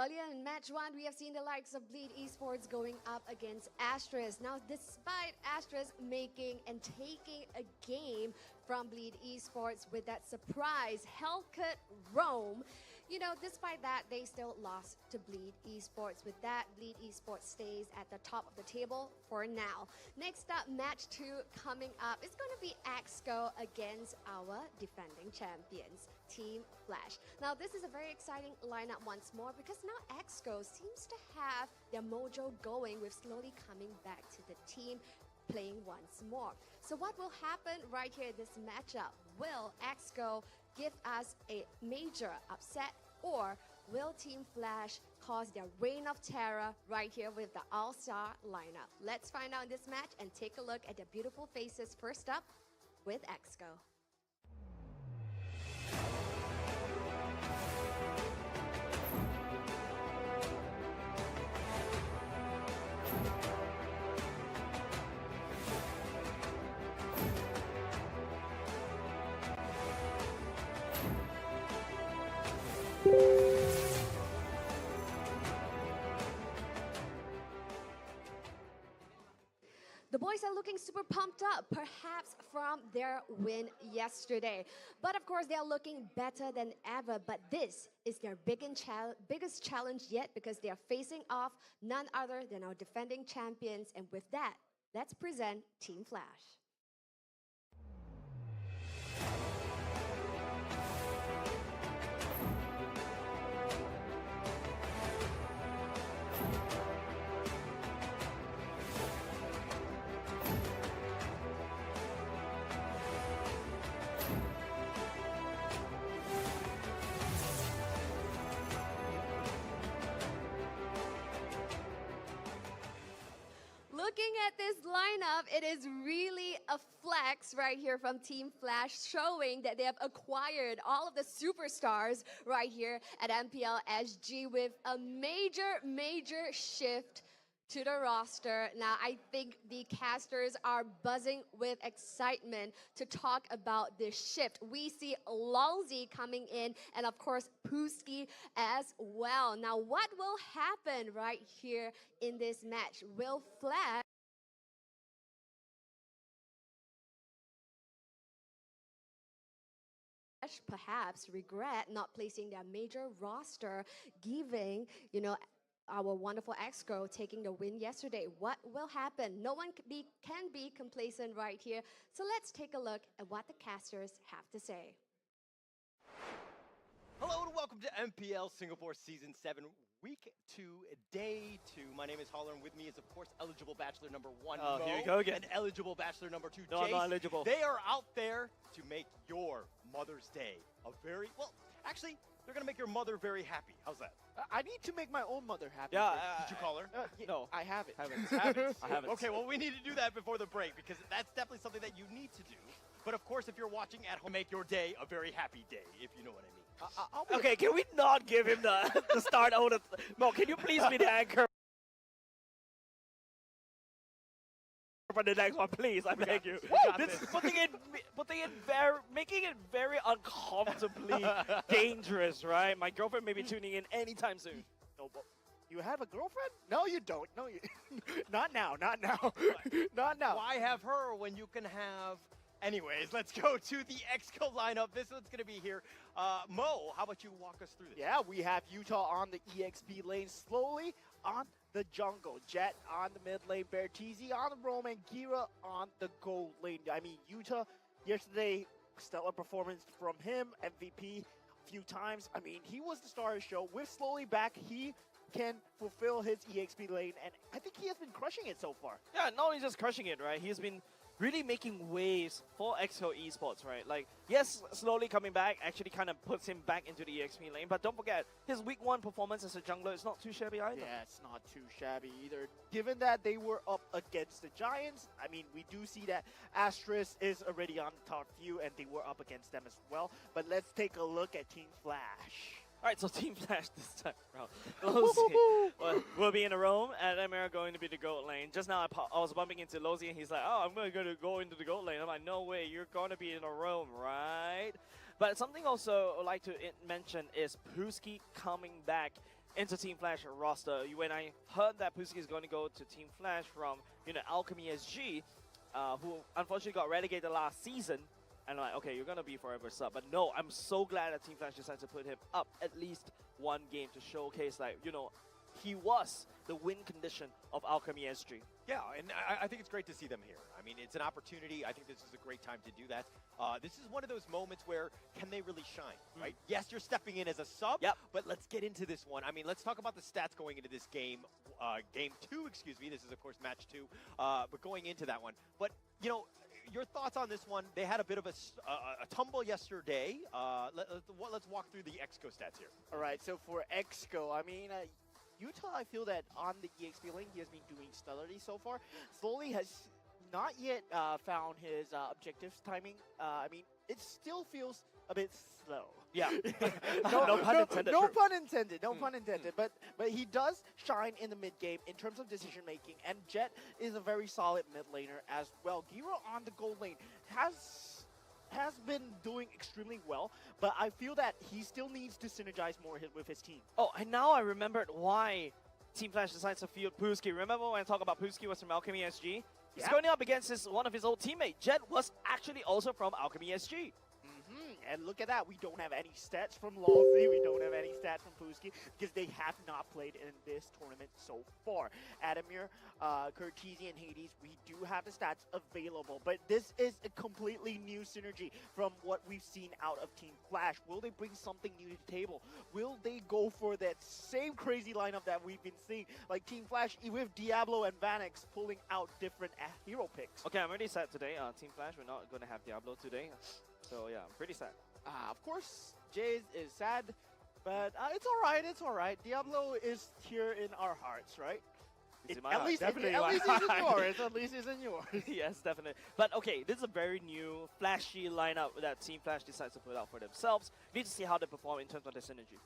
Speaker 1: Earlier in match 1, we have seen the likes of Bleed Esports going up against Asterisk. Now, despite Asterisk making and taking a game from Bleed Esports with that surprise Hellcut roam, you know, despite that, they still lost to Bleed Esports. With that, Bleed Esports stays at the top of the table for now. Next up, match 2 coming up is going to be Exco against our defending champions, Team Flash. Now, this is a very exciting lineup once more because now Exco seems to have their mojo going with slowly coming back to the team, playing once more. So what will happen right here in this matchup? Will Exco give us a major upset, or will Team Flash cause their reign of terror right here with the all-star lineup? Let's find out in this match and take a look at the beautiful faces first up with Exco. The boys are looking super pumped up, perhaps from their win yesterday. But of course, they are looking better than ever. But this is their biggest challenge yet because they are facing off none other than our defending champions. And with that, let's present Team Flash. Looking at this lineup, it is really a flex right here from Team Flash, showing that they have acquired all of the superstars right here at MPL SG with a major shift to the roster. Now, I think the casters are buzzing with excitement to talk about this shift. We see Lulzy coming in, and of course, Pooski as well. Now, what will happen right here in this match? Will Flash perhaps regret not placing their major roster, giving, you know, our wonderful Exco taking the win yesterday? What will happen? No one can be complacent right here. So let's take a look at what the casters have to say.
Speaker 2: Hello and welcome to MPL Singapore Season 7, Week 2, Day 2. My name is Holler, and with me is, of course, eligible bachelor number 1,
Speaker 4: Oh,
Speaker 2: Mo,
Speaker 4: here you go again.
Speaker 2: and eligible bachelor number 2,
Speaker 4: No,
Speaker 2: Jace.
Speaker 4: I'm not eligible.
Speaker 2: They are out there to make your Mother's Day a very, well, actually, they're going to make your mother very happy. How's that?
Speaker 3: I need to make my own mother happy.
Speaker 4: Yeah,
Speaker 2: Did you call her?
Speaker 4: No.
Speaker 3: I haven't.
Speaker 2: Haven't.
Speaker 4: I haven't.
Speaker 2: Okay, well, we need to do that before the break because that's definitely something that you need to do. But of course, if you're watching at home, make your day a very happy day, if you know what I mean.
Speaker 4: Okay, can we not give him the start out of Mo, can you please be the anchor for the next one, please? I beg you. This is making it very uncomfortably dangerous, right? My girlfriend may be tuning in anytime soon.
Speaker 3: No, but you have a girlfriend? No, you don't. No, you not now. Not now. Not now.
Speaker 2: Why have her when you can have... Anyways, let's go to the Exco lineup. This one's going to be here. Mo, how about you walk us through this?
Speaker 3: Yeah, we have Utah on the EXP lane, slowly on the jungle. Jet on the mid lane, Bertizi on the roam, and Gira on the gold lane. I mean, Utah, yesterday, stellar performance from him, MVP a few times. I mean, he was the star of the show. With slowly back, he can fulfill his EXP lane, and I think he has been crushing it so far.
Speaker 4: Yeah, not only just crushing it, right? He's been really making waves for Exco Esports, right? Like, yes, slowly coming back actually kind of puts him back into the EXP lane, but don't forget, his week 1 performance as a jungler is not too shabby either.
Speaker 3: Yeah, it's not too shabby either. Given that they were up against the Giants, I mean, we do see that Asterisk is already on the top few, and they were up against them as well. But let's take a look at Team Flash.
Speaker 4: Alright, so Team Flash this time around. We'll be in a roam, and then we're going to be the gold lane. Just now, I was bumping into Lozy, and he's like, oh, I'm going to go into the gold lane. I'm like, no way, you're going to be in a roam, right? But something also I'd like to mention is Pooski coming back into Team Flash roster. When I heard that Puski is going to go to Team Flash from, Alchemy SG, who unfortunately got relegated last season, and I'm like, okay, you're going to be forever sub. But no, I'm so glad that Team Flash decided to put him up at least one game to showcase, like, he was the win condition of Alchemy SG.
Speaker 2: Yeah, and I think it's great to see them here. I mean, it's an opportunity. I think this is a great time to do that. This is one of those moments where can they really shine, right? Yes, you're stepping in as a sub, but let's get into this one. I mean, let's talk about the stats going into this game. Game 2, excuse me. This is, of course, match 2, but going into that one. But, your thoughts on this one? They had a bit of a tumble yesterday. Let's walk through the Exco stats here.
Speaker 3: All right, so for Exco, I mean, Utah, I feel that on the EXP lane, he has been doing stellarly so far. Slowly has not yet found his objectives timing. I mean, it still feels a bit slow.
Speaker 4: Yeah. No pun intended.
Speaker 3: No pun intended. No pun intended. But he does shine in the mid game in terms of decision making, and Jet is a very solid mid laner as well. Giro on the gold lane has been doing extremely well, but I feel that he still needs to synergize more with his team.
Speaker 4: Oh, and now I remembered why Team Flash decides to field Puski. Remember when I talked about Puski was from Alchemy SG? He's going up against one of his old teammates. Jet was actually also from Alchemy SG.
Speaker 3: And look at that, we don't have any stats from Lawsy, we don't have any stats from Puski, because they have not played in this tournament so far. Adamir, Curtizi, and Hades, we do have the stats available, but this is a completely new synergy from what we've seen out of Team Flash. Will they bring something new to the table? Will they go for that same crazy lineup that we've been seeing, like Team Flash with Diablo and Vanix pulling out different hero picks?
Speaker 4: Okay, I'm already sad today. Team Flash, we're not going to have Diablo today. So yeah, I'm pretty sad.
Speaker 3: Of course, Jays is sad, but it's alright, it's alright. Diablo is here in our hearts, right? At least it's in yours, at least it's in yours.
Speaker 4: Yes, definitely. But okay, this is a very new, flashy lineup that Team Flash decides to put out for themselves. We need to see how they perform in terms of their synergy.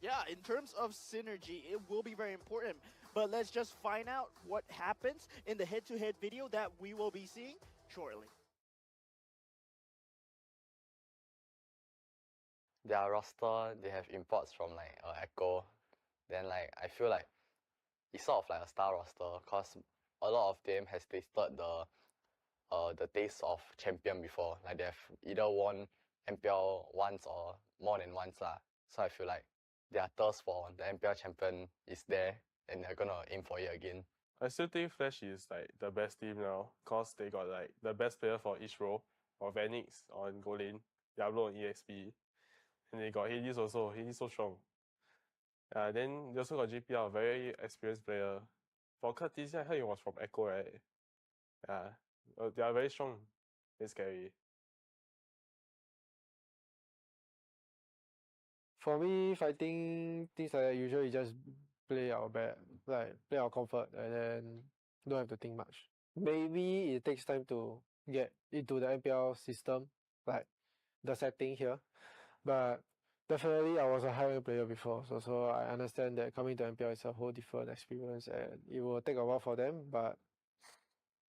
Speaker 3: Yeah, in terms of synergy, it will be very important. But let's just find out what happens in the head-to-head video that we will be seeing shortly.
Speaker 20: Their roster, they have imports from like Echo. Then like I feel like it's sort of like a star roster because a lot of them has tasted the taste of champion before. Like they have either won MPL once or more than once lah. So I feel like their thirst for the MPL champion is there and they're gonna aim for it again.
Speaker 12: I still think Flash is like the best team now because they got like the best player for each role, or Vanix on gold lane, Diablo on EXP. And they got Hades also. Hades so strong. Then they also got JPL, a very experienced player. For Curtis, I heard he was from Echo, right? Yeah. They are very strong. It's scary.
Speaker 7: For me, fighting things like that, usually just play our bad, like play our comfort, and then don't have to think much. Maybe it takes time to get into the MPL system, like the setting here. But definitely, I was a high rank player before, so I understand that coming to MPL is a whole different experience, and it will take a while for them. But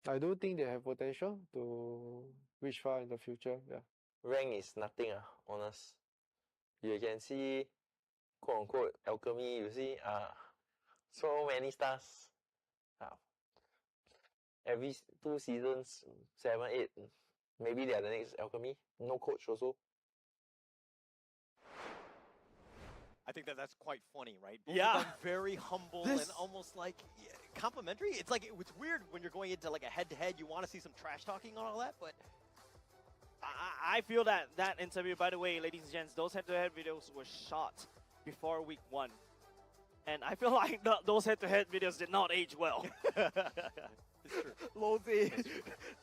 Speaker 7: I do think they have potential to reach far in the future. Yeah.
Speaker 21: Rank is nothing, honest. You can see, quote unquote, alchemy. You see, so many stars. Every 2 seasons, 7, 8. Maybe they are the next alchemy. No coach also.
Speaker 2: I think that's quite funny, right? Both
Speaker 4: Yeah.
Speaker 2: of them very humble and almost like complimentary. It's like it's weird when you're going into like a head-to-head. You want to see some trash talking on all that, but
Speaker 4: I feel that interview, by the way, ladies and gents, those head-to-head videos were shot before week 1. And I feel like those head-to-head videos did not age well.
Speaker 2: It's true.
Speaker 3: Lodi,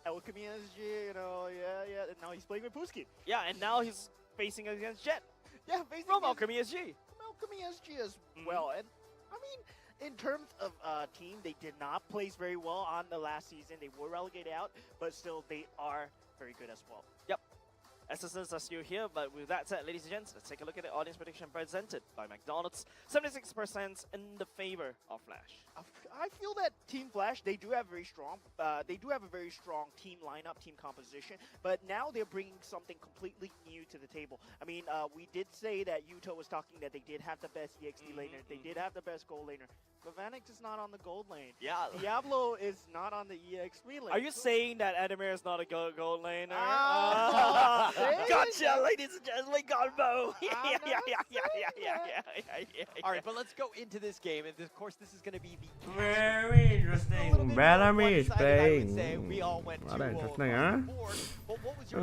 Speaker 3: Alchemy SG, yeah. And now he's playing with Puski.
Speaker 4: Yeah, and now he's facing against Jet.
Speaker 3: Yeah, facing
Speaker 4: from Alchemy SG.
Speaker 3: Alchemy SG as well. And I mean, in terms of team, they did not place very well on the last season. They were relegated out, but still they are very good as well.
Speaker 4: Yep. SSNs are still here, but with that said, ladies and gents, let's take a look at the audience prediction presented by McDonald's. 76% in the favor of Flash.
Speaker 3: I feel that Team Flash, they do have very strong. They do have a very strong team lineup, team composition. But now they're bringing something completely new to the table. I mean, we did say that Yuto was talking that they did have the best EXP laner. They did have the best gold laner. But Vanix is not on the gold lane.
Speaker 2: Yeah.
Speaker 3: Diablo is not on the EXP lane.
Speaker 4: Are you saying that Adamir is not a gold laner?
Speaker 2: Gotcha, ladies and gentlemen, combo. All right, but let's go into this game. And of course, this is going to be the
Speaker 6: Very interesting. Bellamy is playing.
Speaker 2: We all went
Speaker 6: Very
Speaker 2: to
Speaker 6: interesting, huh?
Speaker 2: But what was your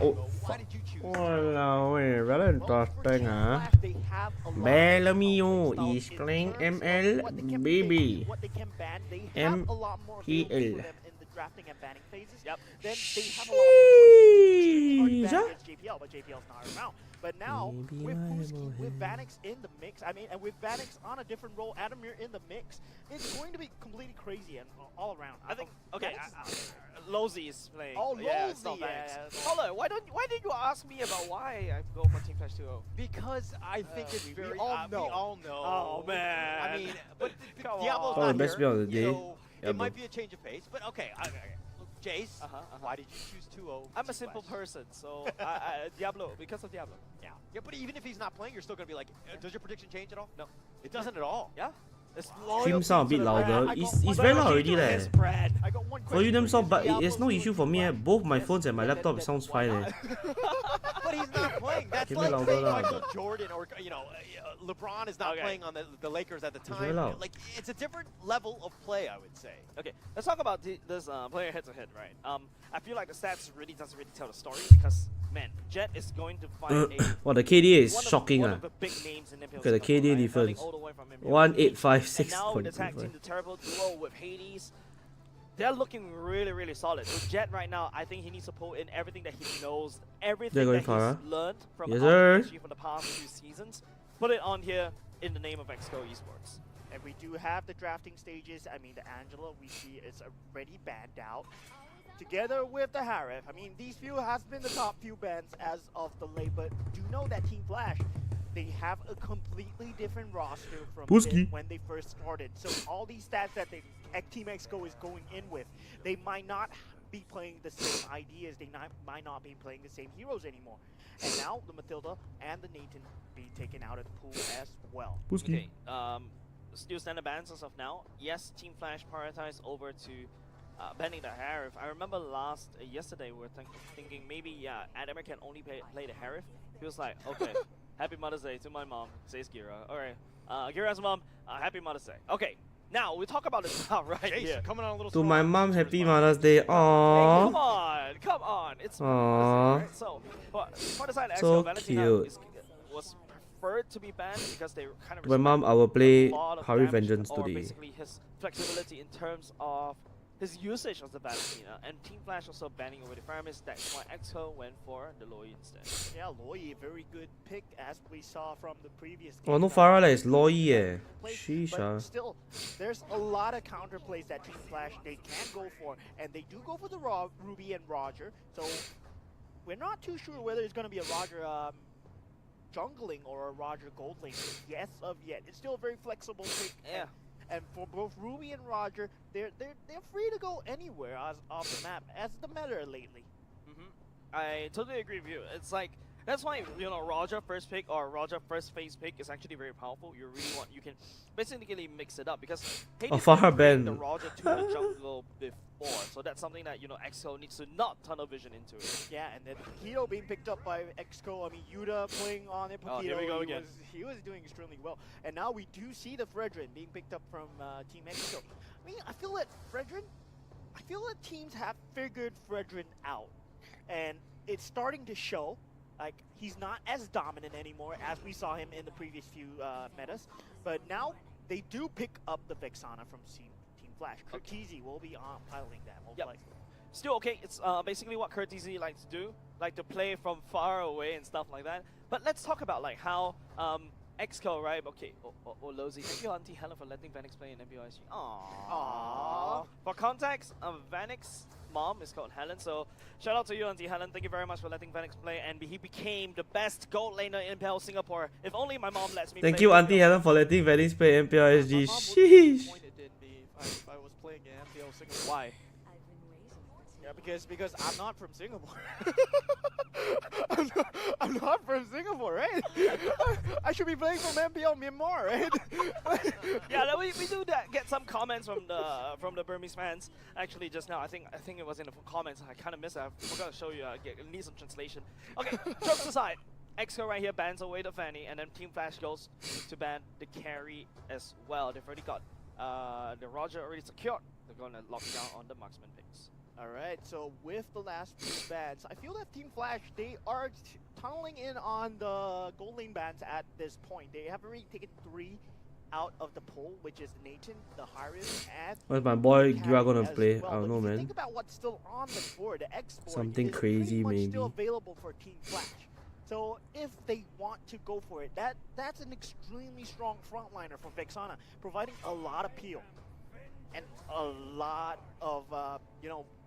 Speaker 6: Oh,
Speaker 2: why did you choose?
Speaker 6: Wow, very interesting, huh? Bellamy is playing mlbb. MPL.
Speaker 3: Drafting and banning phases.
Speaker 4: Yep.
Speaker 3: Then they have a lot more choices to against JPL, but JPL's not around. But now, with Fuski, with Vanix in the mix, and with Vanix on a different role, Adamir in the mix, it's going to be completely crazy and all around.
Speaker 4: I think, okay, Lozy is playing.
Speaker 3: Oh,
Speaker 4: yeah,
Speaker 3: Lozy,
Speaker 4: Hold on, why did you ask me about why I go for Team Flash 2-0?
Speaker 2: Because I think it's very,
Speaker 3: we all know.
Speaker 2: We all know.
Speaker 4: Oh, man.
Speaker 2: I mean, but Diablo's
Speaker 6: Oh,
Speaker 2: not
Speaker 6: the best
Speaker 2: here,
Speaker 6: build of the day.
Speaker 2: so it might be a change of pace, but okay. Jace, why did you choose 2-0?
Speaker 4: I'm a simple person, so Diablo, because of Diablo.
Speaker 2: Yeah, but even if he's not playing, you're still going to be like, does your prediction change at all?
Speaker 4: No.
Speaker 2: It doesn't at all.
Speaker 4: Yeah. It's
Speaker 6: Him sound a bit louder. It's very loud already leh. For you them sound, but it's no issue for me. Both my phones and my laptop sounds fine leh.
Speaker 2: But he's not playing. That's
Speaker 6: Give me
Speaker 2: like
Speaker 6: louder
Speaker 2: saying
Speaker 6: lah.
Speaker 2: Michael Jordan or LeBron is not playing on the Lakers at the
Speaker 6: very
Speaker 2: time.
Speaker 6: loud.
Speaker 2: Like it's a different level of play, I would say.
Speaker 4: Okay, let's talk about this player head-to-head, right? I feel like the stats really doesn't really tell the story because, man, Jet is going to find
Speaker 6: Well, the KDA is
Speaker 4: one
Speaker 6: shocking.
Speaker 4: of the big names in
Speaker 6: Look at the KDA difference. 1856.
Speaker 4: And now with the tag team, the terrible duo with Hades, they're looking really, really solid. With Jet right now, I think he needs to pull in everything that he knows, everything
Speaker 6: going
Speaker 4: that
Speaker 6: far,
Speaker 4: he's learned from
Speaker 6: Yes, sir.
Speaker 4: RPG for the past few seasons, put it on here in the name of Exco Esports.
Speaker 3: And we do have the drafting stages. I mean, the Angela we see is already banned out. Together with the Harif. I mean, these few has been the top few bans as of the late, but do know that Team Flash, they have a completely different roster from when they first started. So all these stats that Team Exco is going in with, they might not be playing the same ideas. They might not be playing the same heroes anymore. And now the Matilda and the Nathan being taken out of the pool as well.
Speaker 4: Okay, still standard bans as of now. Yes, Team Flash prioritized over to banning the Harif. I remember yesterday we were thinking maybe Adamir can only play the Harif. He was like, okay, happy Mother's Day to my mom, says Gira. Alright, Gira's mom, happy Mother's Day. Okay, now we talk about this now, right?
Speaker 2: Jace,
Speaker 4: here.
Speaker 2: coming on a little
Speaker 6: To my mom, happy Mother's Day. Aww.
Speaker 4: Come on, it's
Speaker 6: Aww.
Speaker 4: Mother's Day, right? So, for the side of
Speaker 6: So
Speaker 4: Exco, Valentina
Speaker 6: cute.
Speaker 4: was preferred to be banned because they kind of
Speaker 6: To my mom,
Speaker 4: respect
Speaker 6: I will play
Speaker 4: a lot of
Speaker 6: Harry
Speaker 4: damage
Speaker 6: Vengeance
Speaker 4: or
Speaker 6: today.
Speaker 4: basically his flexibility in terms of his usage of the Valentina, and Team Flash also banning over the Faramis. That's why Exco went for the Loi instead.
Speaker 3: Yeah, Loi, very good pick as we saw from the previous game.
Speaker 6: Oh, no Farah leh, it's Loi eh. Sheesh
Speaker 3: But
Speaker 6: ah.
Speaker 3: still, there's a lot of counter plays that Team Flash they can go for, and they do go for the Ruby and Roger. So we're not too sure whether it's going to be a Roger jungling or a Roger gold lane. Yes, of yet. It's still a very flexible pick.
Speaker 4: Yeah.
Speaker 3: And for both Ruby and Roger, they're free to go anywhere off the map as the meta lately.
Speaker 4: I totally agree with you. It's like that's why Roger first pick or Roger first phase pick is actually very powerful. You can basically mix it up because Hades
Speaker 6: Farah
Speaker 4: didn't bring the
Speaker 6: ban.
Speaker 4: Roger to the jungle before, so that's something that Exco needs to not tunnel vision into it.
Speaker 3: Yeah, and then Paquito being picked up by Exco. I mean, Yuta playing on it. Paquito,
Speaker 4: here we go again.
Speaker 3: He was doing extremely well. And now we do see the Fredrin being picked up from Team Exco. I mean, I feel that teams have figured Fredrin out. And it's starting to show. Like, he's not as dominant anymore as we saw him in the previous few metas. But now they do pick up the Vexana from Team Flash. Kurtizi will be piloting that, most likely.
Speaker 4: Still okay, it's basically what Kurtizi likes to do, like to play from far away and stuff like that. But let's talk about like how Exco, right? Okay. Lozy. Thank you, Auntie Helen, for letting Vanix play in MPOSG. Aww. For context, Vanix's mom is called Helen, so shout out to you, Auntie Helen. Thank you very much for letting Vanix play, and he became the best gold laner in MPL Singapore. If only my mom lets me
Speaker 6: Thank
Speaker 4: play
Speaker 6: you,
Speaker 4: in
Speaker 6: Auntie Helen, for letting Vanix play MPLSG. Sheesh.
Speaker 13: Disappointed in me if I was playing in MPL Singapore.
Speaker 4: Why?
Speaker 13: Yeah, because I'm not from Singapore. I'm not from Singapore, right? I should be playing from MPL Myanmar, right?
Speaker 4: Yeah, we do get some comments from the Burmese fans actually just now. I think it was in the comments. I kind of missed it. I forgot to show you. I need some translation. Okay, jokes aside, Exco right here bans away the Fanny, and then Team Flash goes to ban the carry as well. They've already got the Roger already secured. They're going to lock down on the marksman picks.
Speaker 13: Alright, so with the last few bans, I feel that Team Flash, they are tunneling in on the gold lane bans at this point. They have already taken 3 out of the pool, which is Nathan, the Harris, and
Speaker 6: What's my boy Gira gonna play?
Speaker 13: well.
Speaker 6: I don't know, man.
Speaker 13: Think about what's still on the board. The export
Speaker 6: Something
Speaker 13: is
Speaker 6: crazy,
Speaker 13: pretty much
Speaker 6: maybe.
Speaker 13: still available for Team Flash. So if they want to go for it, that's an extremely strong frontliner for Vexana, providing a lot of peel and a lot of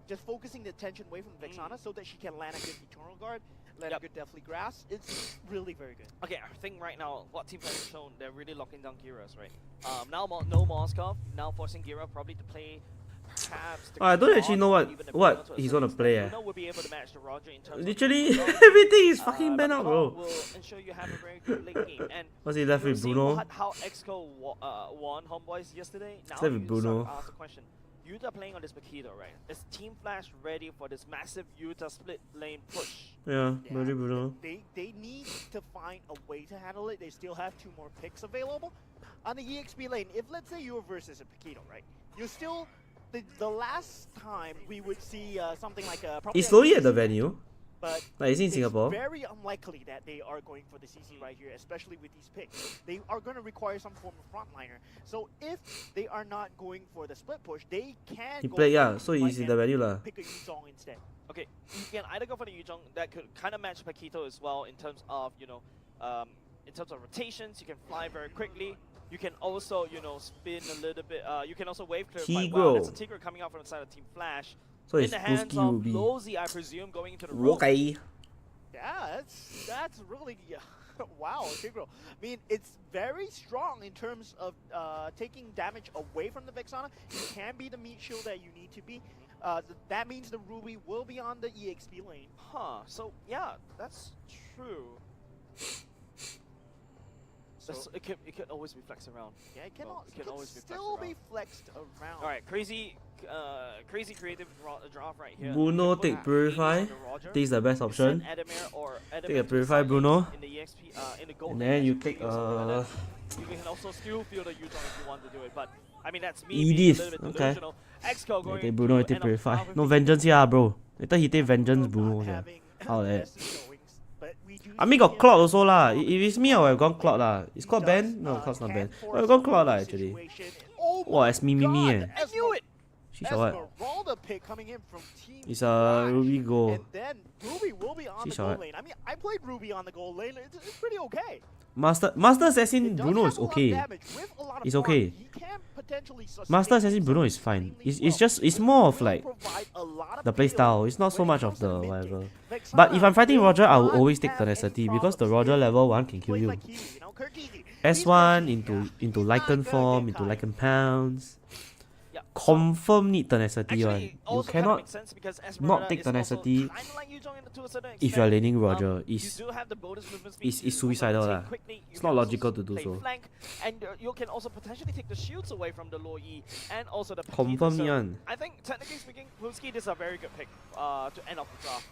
Speaker 13: just focusing the attention away from Vexana so that she can land a good Eternal Guard, land a good Deathly Grass. It's really very good.
Speaker 4: Okay, I think right now what Team Flash has shown, they're really locking down Giras, right? Now no Moskov, now forcing Gira probably to play perhaps the
Speaker 6: I don't actually know what he's gonna play.
Speaker 4: Will be able to match the Roger in terms
Speaker 6: Literally
Speaker 4: of
Speaker 6: everything is fucking banned out, bro.
Speaker 4: will ensure you have a very good late game. And
Speaker 6: What's he left with, Bruno?
Speaker 4: How Exco won Homeboys yesterday. Now
Speaker 6: Left with
Speaker 4: you
Speaker 6: Bruno.
Speaker 4: start to ask the question. Utah playing on this Paquito, right? Is Team Flash ready for this massive Utah split lane push?
Speaker 6: Yeah, maybe Bruno.
Speaker 13: They need to find a way to handle it. They still have 2 more picks available. On the EXP lane, if let's say you were versus a Paquito, right? You still, the last time we would see something like a...
Speaker 6: It's slowly at the venue.
Speaker 13: But
Speaker 6: like, is it in
Speaker 13: it's
Speaker 6: Singapore?
Speaker 13: very unlikely that they are going for the CC right here, especially with these picks. They are going to require some form of frontliner. So if they are not going for the split push, they can
Speaker 6: He
Speaker 13: go
Speaker 6: played,
Speaker 13: for
Speaker 6: yeah,
Speaker 13: the
Speaker 6: so
Speaker 13: fight
Speaker 6: he's in the
Speaker 13: and
Speaker 6: venue lah.
Speaker 13: pick a Yuzong instead.
Speaker 4: Okay, you can either go for the Yuzhong that could kind of match Paquito as well in terms of, in terms of rotations. You can fly very quickly. You can also, spin a little bit. You can also wave clear quite well. That's a Tigre coming out from the side of Team Flash.
Speaker 6: So
Speaker 4: in
Speaker 6: it's
Speaker 4: the hands
Speaker 6: Ruski
Speaker 4: of
Speaker 6: Ruby.
Speaker 4: Lozy, I presume, going into the room.
Speaker 6: Okay.
Speaker 13: Yeah, that's really wow, Tigro. I mean, it's very strong in terms of taking damage away from the Vexana. It can be the meat shield that you need to be. That means the Ruby will be on the EXP lane.
Speaker 4: Huh. So yeah, that's true. So it can always be flexed around.
Speaker 13: Yeah, it can,
Speaker 4: it can always
Speaker 13: still be flexed around.
Speaker 4: All right, crazy creative draft right here.
Speaker 6: Bruno take Purify. This is the best option. Take a Purify Bruno.
Speaker 4: In the EXP, in the gold
Speaker 6: And then you take
Speaker 4: You can also still feel the Yuzhong if you want to do it, but I mean that's me being a
Speaker 6: Edith.
Speaker 4: little bit
Speaker 6: Okay.
Speaker 4: delusional. Exco going
Speaker 6: Take Bruno,
Speaker 4: to
Speaker 6: take
Speaker 4: end up
Speaker 6: Purify.
Speaker 4: half of
Speaker 6: No
Speaker 4: the
Speaker 6: vengeance here, bro. Later he take vengeance Bruno here. How that? I mean got Cloud also lah. If it's me, I would have gone Cloud lah. It's called ban? No, Cloud's not ban. I would have gone Cloud lah actually. Wow, it's me.
Speaker 4: I knew it!
Speaker 6: She's a what?
Speaker 13: Esmeralda pick coming in from Team
Speaker 6: It's a Ruby Go.
Speaker 13: And then Ruby will be on the
Speaker 6: She's
Speaker 13: gold
Speaker 6: alright.
Speaker 13: lane. I mean, I played Ruby on the gold lane. It's pretty okay.
Speaker 6: Master Assassin Bruno is okay. It's okay. Master Assassin Bruno is fine. It's more of like the playstyle. It's not so much of the whatever. But if I'm fighting Roger, I will always take tenacity because the Roger level 1 can kill you. S1 into Lycan form, into Lycan pounds. Confirm need tenacity one. You cannot not take tenacity if you are laning Roger. It's suicidal lah. It's not logical to do so.
Speaker 4: And you can also potentially take the shields away from the low E and also the
Speaker 6: Confirm
Speaker 4: Paquito.
Speaker 6: one.
Speaker 4: I think technically speaking, Pulski, this is a very good pick to end off the draft.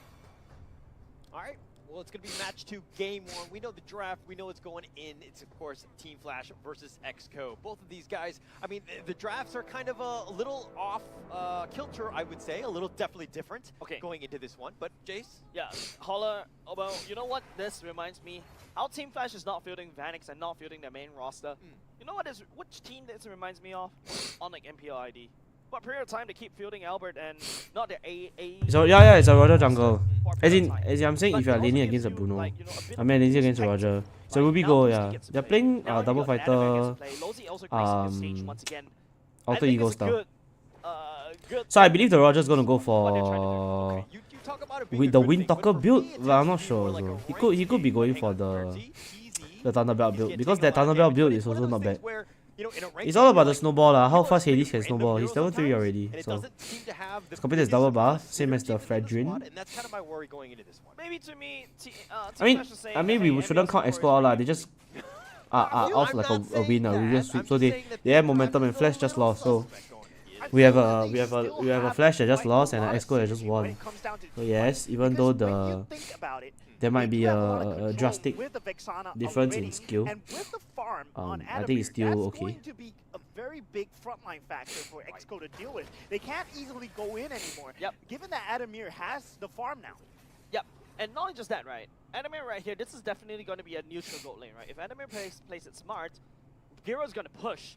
Speaker 2: All right. Well, it's going to be match 2, game 1. We know the draft. We know it's going in. It's, of course, Team Flash versus Exco. Both of these guys, I mean, the drafts are kind of a little off kilter, I would say. A little definitely different going into this one. But, Jace?
Speaker 4: Yeah, Holler, well, you know what? This reminds me. Our Team Flash is not fielding Vanix and not fielding their main roster. You know what? Which team this reminds me of? On like MPL ID. What period of time they keep fielding Albert and not their A.
Speaker 6: So yeah, it's a Roger jungle. As in, I'm saying if you are leaning against a Bruno, I mean leaning against a Roger. It's a Ruby Go, yeah. They're playing double fighter, Alter Ego style. So I believe the Roger's gonna go for with the Wind Talker build, but I'm not sure also. He could be going for the Thunderbelt build, because that Thunderbelt build is also not bad. It's all about the snowball how fast Hades can snowball. He's level 3 already, so Scorpion is double buff, same as the Fredrin.
Speaker 4: Maybe to me,
Speaker 6: I mean we shouldn't count Exco out lah. They just are off like a win, we just sweep. So they have momentum, and Flash just lost. So we have a Flash that just lost and an Exco that just won. So yes, even though there might be a drastic difference in skill, I think it's still okay.
Speaker 13: A very big frontline factor for Exco to deal with. They can't easily go in anymore. Given that Adamir has the farm now.
Speaker 4: And not only just that, right? Adamir right here, this is definitely going to be a neutral gold lane, right? If Adamir plays it smart, Giro's going to push.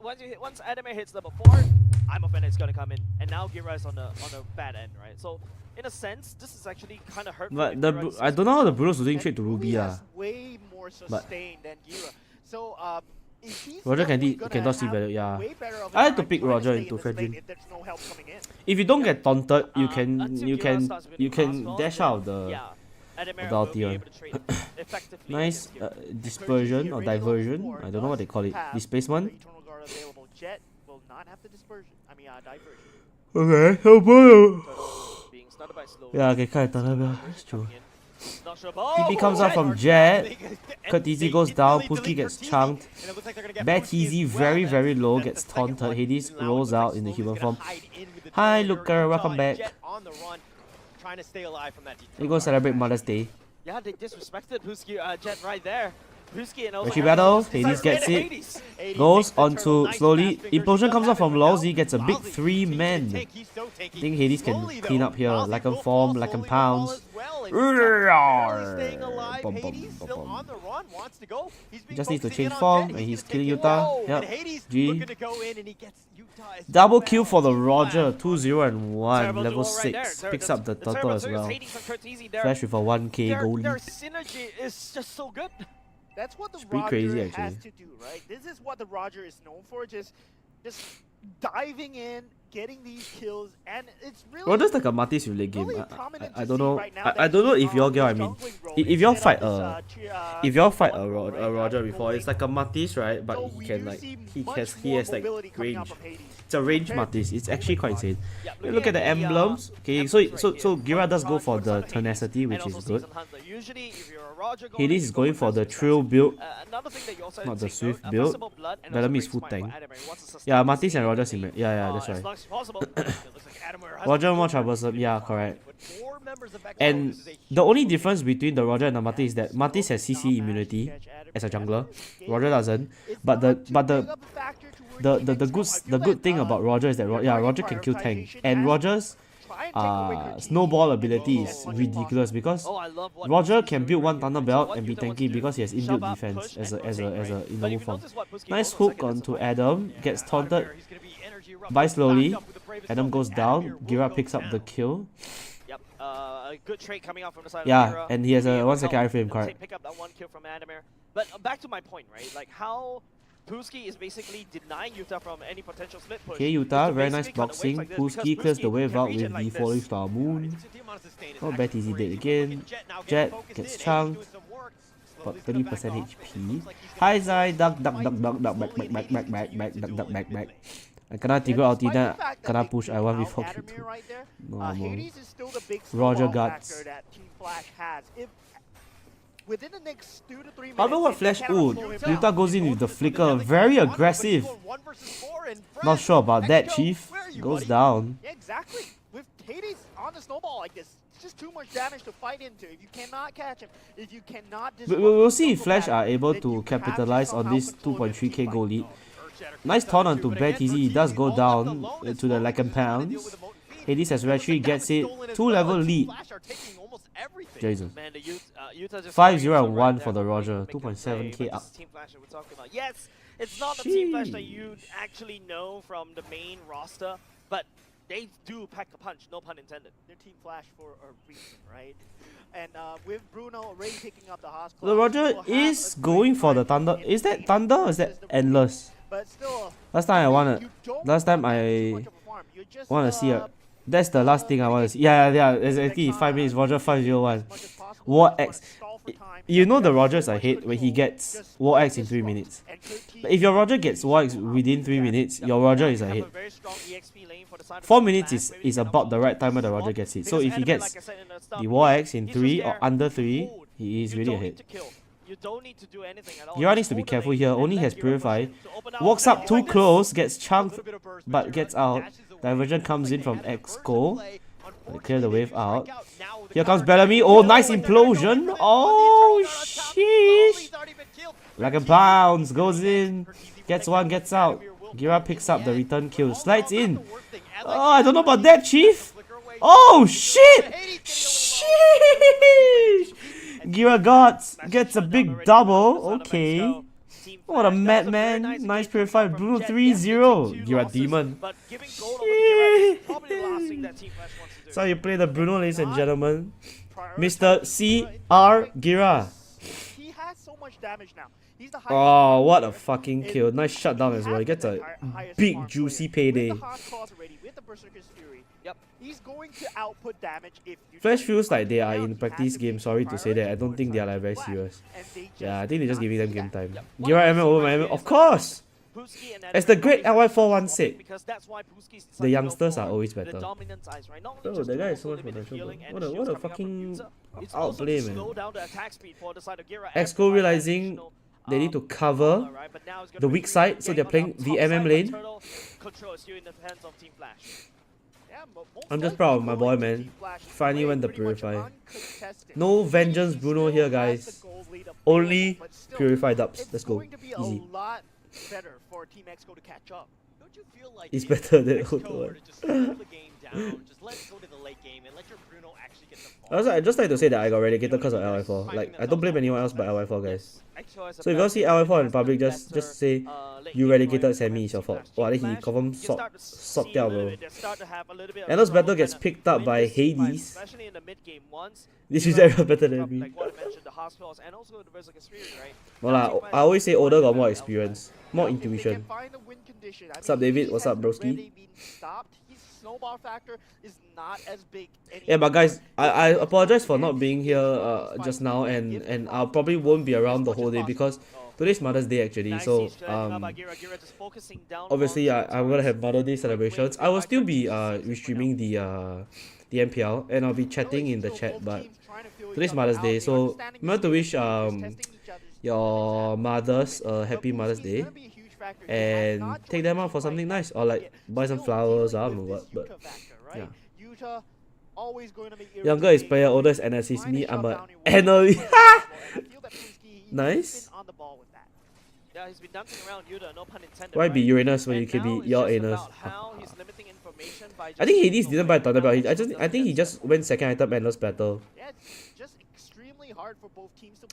Speaker 4: Once Adamir hits level 4, I'm offended it's going to come in. And now Gira is on the bad end, right? So, in a sense, this is actually kind of hurtful.
Speaker 6: But I don't know how the Bruno's doing trade to Ruby.
Speaker 13: Way more sustained than Gira. So,
Speaker 6: Roger can dodge value, yeah. I like to pick Roger into Fredrin. If you don't get taunted, you can dash out the ulti one. Nice dispersion or diversion. I don't know what they call it. Displacement. Okay, oh boy. Yeah, okay, kind of that's true. TP comes out from Jet. Kurt TZ goes down. Puski gets chunked. Bad TZ very, very low, gets taunted. Hades rolls out in the human form. Hi, Looker, welcome back. We go celebrate Mother's Day.
Speaker 4: Yeah, they disrespected Puski Jet right there.
Speaker 6: Retreat battle, Hades gets it. Goes onto slowly. Implosion comes out from Lawsy, gets a big 3-man. I think Hades can clean up here. Like a form, like a pounce. He just needs to change form, and he's killing Utah. Yep. G. Double kill for the Roger. 2-0 and 1. Level 6. Picks up the turtle as well. Flash with a 1k goal lead.
Speaker 4: Their synergy is just so good.
Speaker 13: That's what the
Speaker 6: pretty crazy,
Speaker 13: Roger
Speaker 6: actually.
Speaker 13: has to do, right? This is what the Roger is known for, just diving in, getting these kills, and it's really
Speaker 6: Roger's like a Matisse relay game. I don't know. I don't know if y'all get what I mean. If y'all fight a Roger before, it's like a Matisse, right? But he can like he has like range. It's a range Matisse. It's actually quite insane. Look at the emblems. Okay, so Gira does go for the tenacity, which is good. Hades is going for the Trill build, not the Swift build. Bellamy is full tank. Yeah, Matisse and Roger similar. Yeah, that's right. Roger more troublesome. Yeah, correct. And the only difference between the Roger and the Matisse is that Matisse has CC immunity as a jungler. Roger doesn't. But the good thing about Roger is that Roger can kill tank, and Roger's snowball ability is ridiculous because Roger can build one Thunderbelt and be tanky because he has inbuilt defense as a in the move form. Nice hook onto Adam, gets taunted by slowly. Adam goes down. Gira picks up the kill.
Speaker 4: A good trade coming out from the side
Speaker 6: yeah,
Speaker 4: of Gira.
Speaker 6: And he has a 1 second iframe card.
Speaker 4: Pick up that 1 kill from Adamir. But back to my point, right? Like how Puski is basically denying Utah from any potential split push.
Speaker 6: Okay, Utah, very nice boxing. Puski clears the wave out with the falling star moon. Oh, bad easy dead again. Jet gets chunked. About 30% HP. Hi Zai, duck, back. I cannot trigger ulti then cannot push I1 before Q2. Normal. Roger guts.
Speaker 13: Within the next 2 to 3 minutes,
Speaker 6: I don't know what Flash. Ooh, Utah goes in with the flicker. Very aggressive. Not sure about that, Chief. Goes down.
Speaker 13: Yeah, exactly. With Hades on the snowball like this, it's just too much damage to fight into. If you cannot catch him, if you cannot...
Speaker 6: We'll see if Flash are able to capitalize on this 2.3k goal lead. Nice taunt onto Bad TZ. He does go down to the Lycan Pounds. Hades has retreat, gets it. 2-level lead. Jesus. 5-0 and 1 for the Roger. 2.7k up.
Speaker 4: Yes, it's not the team flash that you actually know from the main roster, but they do pack a punch, no pun intended.
Speaker 13: They're Team Flash for a reason, right? And with Bruno already picking up the Haas
Speaker 6: The Roger is going for the Thunder. Is that Thunder or is that Endless?
Speaker 13: But still,
Speaker 6: Last time I wanna see it. That's the last thing I wanna see. Yeah, exactly. 5 minutes, Roger 501. War X. You know the Rogers I hate when he gets War X in 3 minutes. But if your Roger gets War X within 3 minutes, your Roger is a hit. 4 minutes is about the right time when the Roger gets hit. So if he gets the War X in 3 or under 3, he is really a hit. Gira needs to be careful here. Only has Purify. Walks up too close, gets chunked, but gets out. Diversion comes in from Exco. Clear the wave out. Here comes Bellamy. Oh, nice implosion. Oh, sheesh. Like a bounce. Goes in. Gets one, gets out. Gira picks up the return kill. Slides in. Oh, I don't know about that, Chief. Oh, shit. Sheesh. Gira gets a big double. Okay. What a madman. Nice Purify. Bruno 3-0. Gira Demon. So you play the Bruno, ladies and gentlemen. Mr. C.R. Gira.
Speaker 13: He has so much damage now. He's the
Speaker 6: Oh, what a fucking kill. Nice shutdown as well. He gets a big juicy payday.
Speaker 13: He's going to output damage if you
Speaker 6: Flash feels like they are in practice game. Sorry to say that. I don't think they are like very serious. Yeah, I think they're just giving them game time. Gira MM over my MM. Of course! As the great LY4 once said, the youngsters are always better. Oh, the guy is so much potential. What a fucking outplay, man. Exco realizing they need to cover the weak side, so they're playing the MM lane. I'm just proud of my boy, man. Finally went the Purify. No Vengeance Bruno here, guys. Only Purify dubs. Let's go. Easy.
Speaker 13: better for Team Exco to catch up. Don't you feel like
Speaker 6: it's better than Auto. I just like to say that I got relegated because of LI4. Like, I don't blame anyone else but LI4, guys. So if you all see LI4 in public, just say you relegated Sammy, it's your fault. Wow, then he confirm sort out, bro. Endless Battle gets picked up by Hades. This is everyone better than me. No lah, I always say Oda got more experience, more intuition. What's up, David? What's up, broski?
Speaker 13: Snowball factor is not as big anymore.
Speaker 6: Yeah, but guys, I apologize for not being here just now, and I probably won't be around the whole day because today's Mother's Day actually. So obviously I'm gonna have Mother's Day celebrations. I will still be restreaming the MPL and I'll be chatting in the chat. But today's Mother's Day, so remember to wish your mothers a happy Mother's Day. And take them out for something nice, or like buy some flowers, I don't know what, but yeah. Younger is player, older is NSC. Me, I'm a NL. Nice. Why be Uranus when you can be your anus? I think Hades didn't buy Thunderbelt. I think he just went second item endless battle.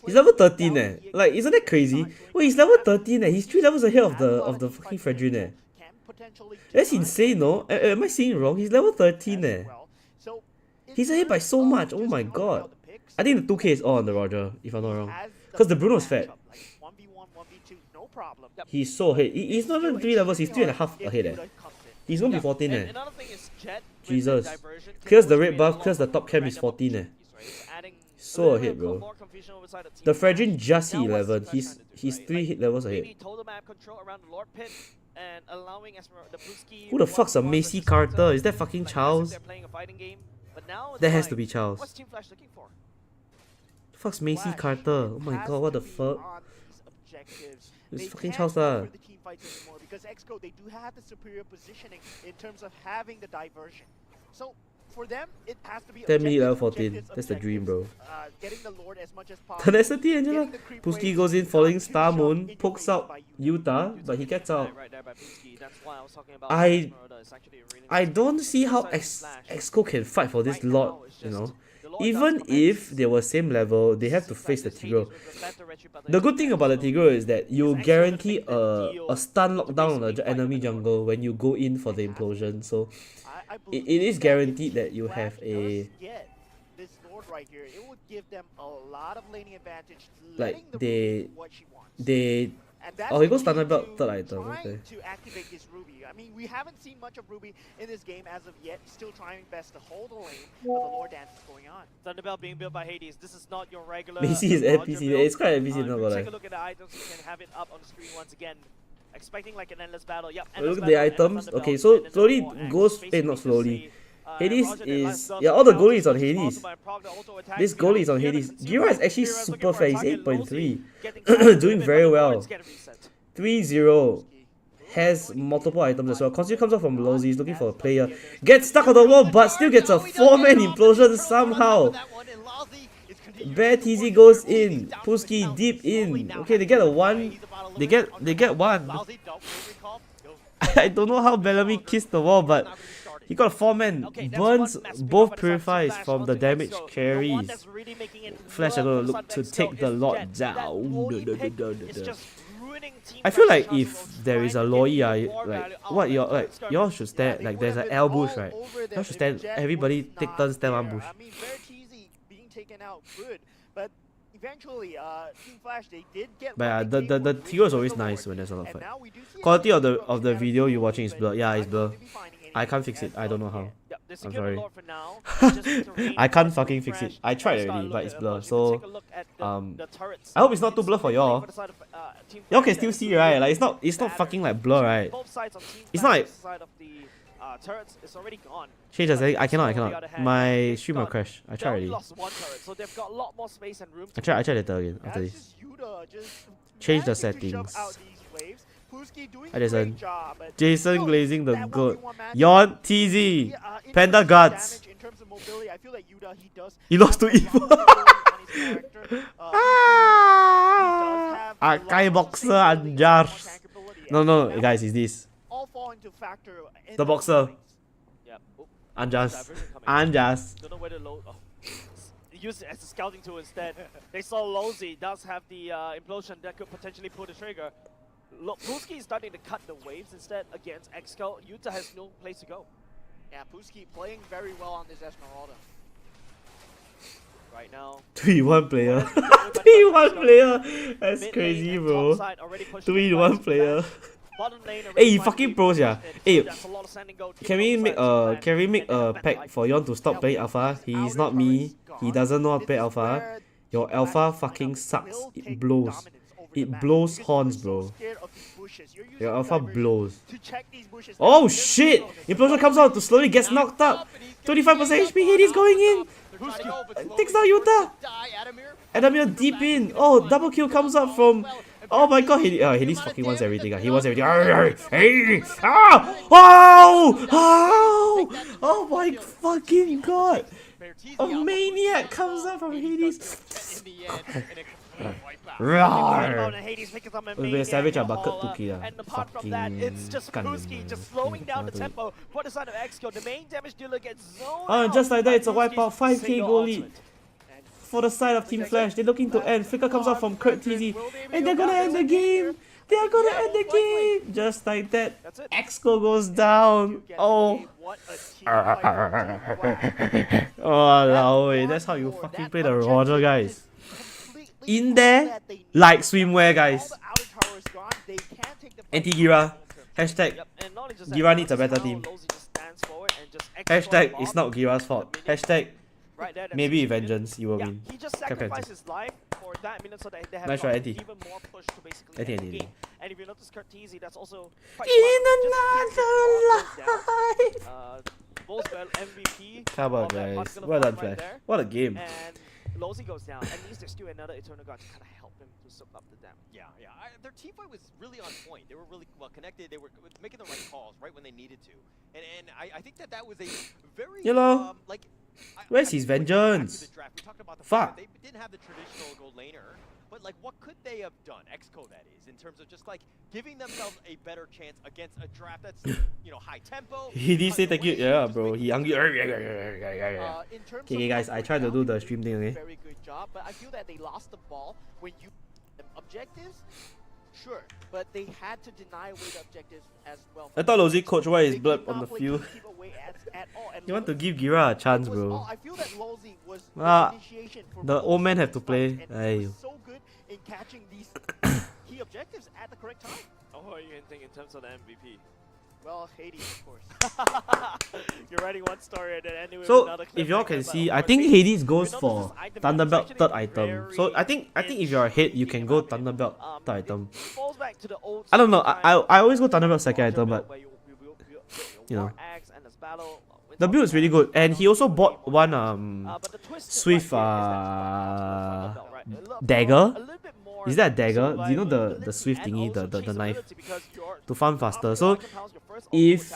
Speaker 6: He's level 13 eh. Like, isn't that crazy? Wait, he's level 13 eh. He's 3 levels ahead of the fucking Fredrin eh. That's insane, no? Am I seeing it wrong? He's level 13 eh. He's ahead by so much. Oh my god. I think the 2k is all on the Roger, if I'm not wrong. Because the Bruno's fat. He's so ahead. He's not even 3 levels, he's 3.5 ahead eh. He's gonna be 14 eh. Jesus. Clears the red buff, clears the top camp is 14 eh. So ahead, bro. The Fredrin just hit 11. He's 3 hit levels ahead. Who the fuck's a Macy Carter? Is that fucking Charles? That has to be Charles. The fuck's Macy Carter? Oh my god, what the fuck? It's fucking Charles lah.
Speaker 13: Because Exco, they do have the superior positioning in terms of having the diversion. So for them, it has to be
Speaker 6: 10 minute level
Speaker 13: objectives,
Speaker 6: 14. That's the dream, bro.
Speaker 13: getting the Lord as much as possible.
Speaker 6: Tenacity, Angela. Puski goes in, following Star Moon, pokes out Utah, but he gets out. I don't see how Exco can fight for this Lord, you know. Even if they were same level, they have to face the Tigreal. The good thing about the Tigreal is that you guarantee a stun lockdown on the enemy jungle when you go in for the implosion. So it is guaranteed that you have a
Speaker 13: this Lord right here. It would give them a lot of laning advantage.
Speaker 6: Like they oh, he goes Thunder Belt third item. Okay.
Speaker 13: To activate this Ruby. I mean, we haven't seen much of Ruby in this game as of yet. Still trying best to hold the lane, but the Lord dance is going on.
Speaker 4: Thunderbelt being built by Hades. This is not your regular.
Speaker 6: Macy is NPC. It's quite NPC, not gonna lie.
Speaker 4: Take a look at the items. You can have it up on the screen once again. Expecting like an endless battle. Yep.
Speaker 6: Look at the items. Okay, so slowly goes. Not slowly. Hades is all the goalie is on Hades. This goalie is on Hades. Gira is actually super fair. He's 8.3, doing very well. 3-0. Has multiple items as well. Constantly comes up from Lozy. He's looking for a player. Gets stuck on the wall, but still gets a 4-man implosion somehow. Bear TZ goes in. Puski deep in. Okay, they get a 1. They get 1. I don't know how Bellamy kissed the wall, but he got a 4-man. Burns both purifies from the damage carries. Flash are gonna look to take the Lord down. I feel like if there is a Loi, like what y'all should stand, like there's an ambush, right? Y'all should stand, everybody take turns stand ambush.
Speaker 13: I mean, very easy being taken out good, but eventually, Team Flash, they did get.
Speaker 6: But yeah, the Tigreal is always nice when there's a lot of fight. Quality of the video you're watching is blur. Yeah, it's blur. I can't fix it. I don't know how. I'm sorry. I can't fucking fix it. I tried already, but it's blur. So I hope it's not too blur for y'all. Y'all can still see, right? Like it's not fucking like blur, right? It's not like change the setting. I cannot. My stream will crash. I tried already. I tried later again after this. Change the settings. Jason glazing the goat. Yon TZ. Panda guards. He lost to Evil. Akai boxer Anjars. No, guys, it's this. The boxer. Anjas.
Speaker 4: Don't know where to load. Use it as a scouting tool instead. They saw Lozy does have the implosion that could potentially pull the trigger. Puski is starting to cut the waves instead against Exco. Utah has no place to go.
Speaker 13: Yeah, Puski playing very well on this Esmeralda.
Speaker 4: Right now.
Speaker 6: 3-1 player. 3-1 player. That's crazy, bro. 3-1 player. Hey, you fucking pros, yeah. Hey, can we make a pack for Yon to stop playing alpha? He's not me. He doesn't know how to play alpha. Your alpha fucking sucks. It blows. It blows horns, bro. Your alpha blows. Oh shit! Implosion comes out to slowly gets knocked up. 25% HP. Hades going in. Takes down Utah. Adamir deep in. Oh, double kill comes up from. Oh my god, Hades fucking wants everything. He wants everything. Hey! Ah! Oh! Oh! Oh my fucking god! A maniac comes up from Hades. Roar! We're savage a bucket to kill.
Speaker 4: And apart from that, it's just Puski just slowing down the tempo for the side of Exco. The main damage dealer gets zoned out.
Speaker 6: Just like that, it's a wipeout. 5k goal lead for the side of Team Flash. They're looking to end. Flicker comes out from Kurt TZ. And they're gonna end the game. They're gonna end the game. Just like that. Exco goes down. Oh. Oh, that's how you fucking play the Roger, guys. In there, like swimwear, guys. Anti-Gira. Hashtag Gira needs a better team. Hashtag it's not Gira's fault. Hashtag maybe vengeance, you will win.
Speaker 4: He just sacrificed his life for that minute so that they have
Speaker 6: nice try, Anti.
Speaker 4: even more push to basically end the game. And if you notice Kurt TZ, that's also quite
Speaker 6: How about guys? Well done, Flash. What a game.
Speaker 18: Lozi goes down, at least there's still another Eternal Guard to kind of help him to soak up the damage.
Speaker 2: Yeah. Their team fight was really on point. They were really well connected. They were making the right calls right when they needed to. And I think that was a very
Speaker 6: Hello. Where's his vengeance?
Speaker 2: We talked about the
Speaker 6: Fuck.
Speaker 2: fact that they didn't have the traditional gold laner, but like what could they have done? Exco, that is, in terms of just like giving themselves a better chance against a draft that's high tempo.
Speaker 6: He did say thank you. Yeah, bro. He hungry. Okay, guys, I tried to do the stream thing. Okay.
Speaker 13: Very good job, but I feel that they lost the ball when you objectives. Sure, but they had to deny away the objectives as well.
Speaker 6: I thought Lozi coach why is blood on the field. You want to give Gira a chance, bro.
Speaker 13: I feel that Lozi was
Speaker 6: the old man have to play.
Speaker 13: He was so good in catching these key objectives at the correct time.
Speaker 18: Oh, you can think in terms of the MVP.
Speaker 13: Well, Hades, of course.
Speaker 18: You're writing one story and then ending with
Speaker 6: So
Speaker 18: another
Speaker 6: if y'all
Speaker 18: cliffhanger,
Speaker 6: can
Speaker 18: but
Speaker 6: see,
Speaker 18: of
Speaker 6: I
Speaker 18: course,
Speaker 6: think Hades goes
Speaker 18: this
Speaker 6: for
Speaker 18: item
Speaker 6: Thunderbelt
Speaker 18: is
Speaker 6: third
Speaker 18: actually
Speaker 6: item. So I think if you're ahead, you can go Thunderbelt third item.
Speaker 18: falls back to the old
Speaker 6: I don't know. I always go Thunderbelt second item, but you know.
Speaker 18: axe and this battle.
Speaker 6: The build is really good, and he also bought one Swift dagger. Is that a dagger? Do you know the Swift thingy, the knife, to farm faster? So if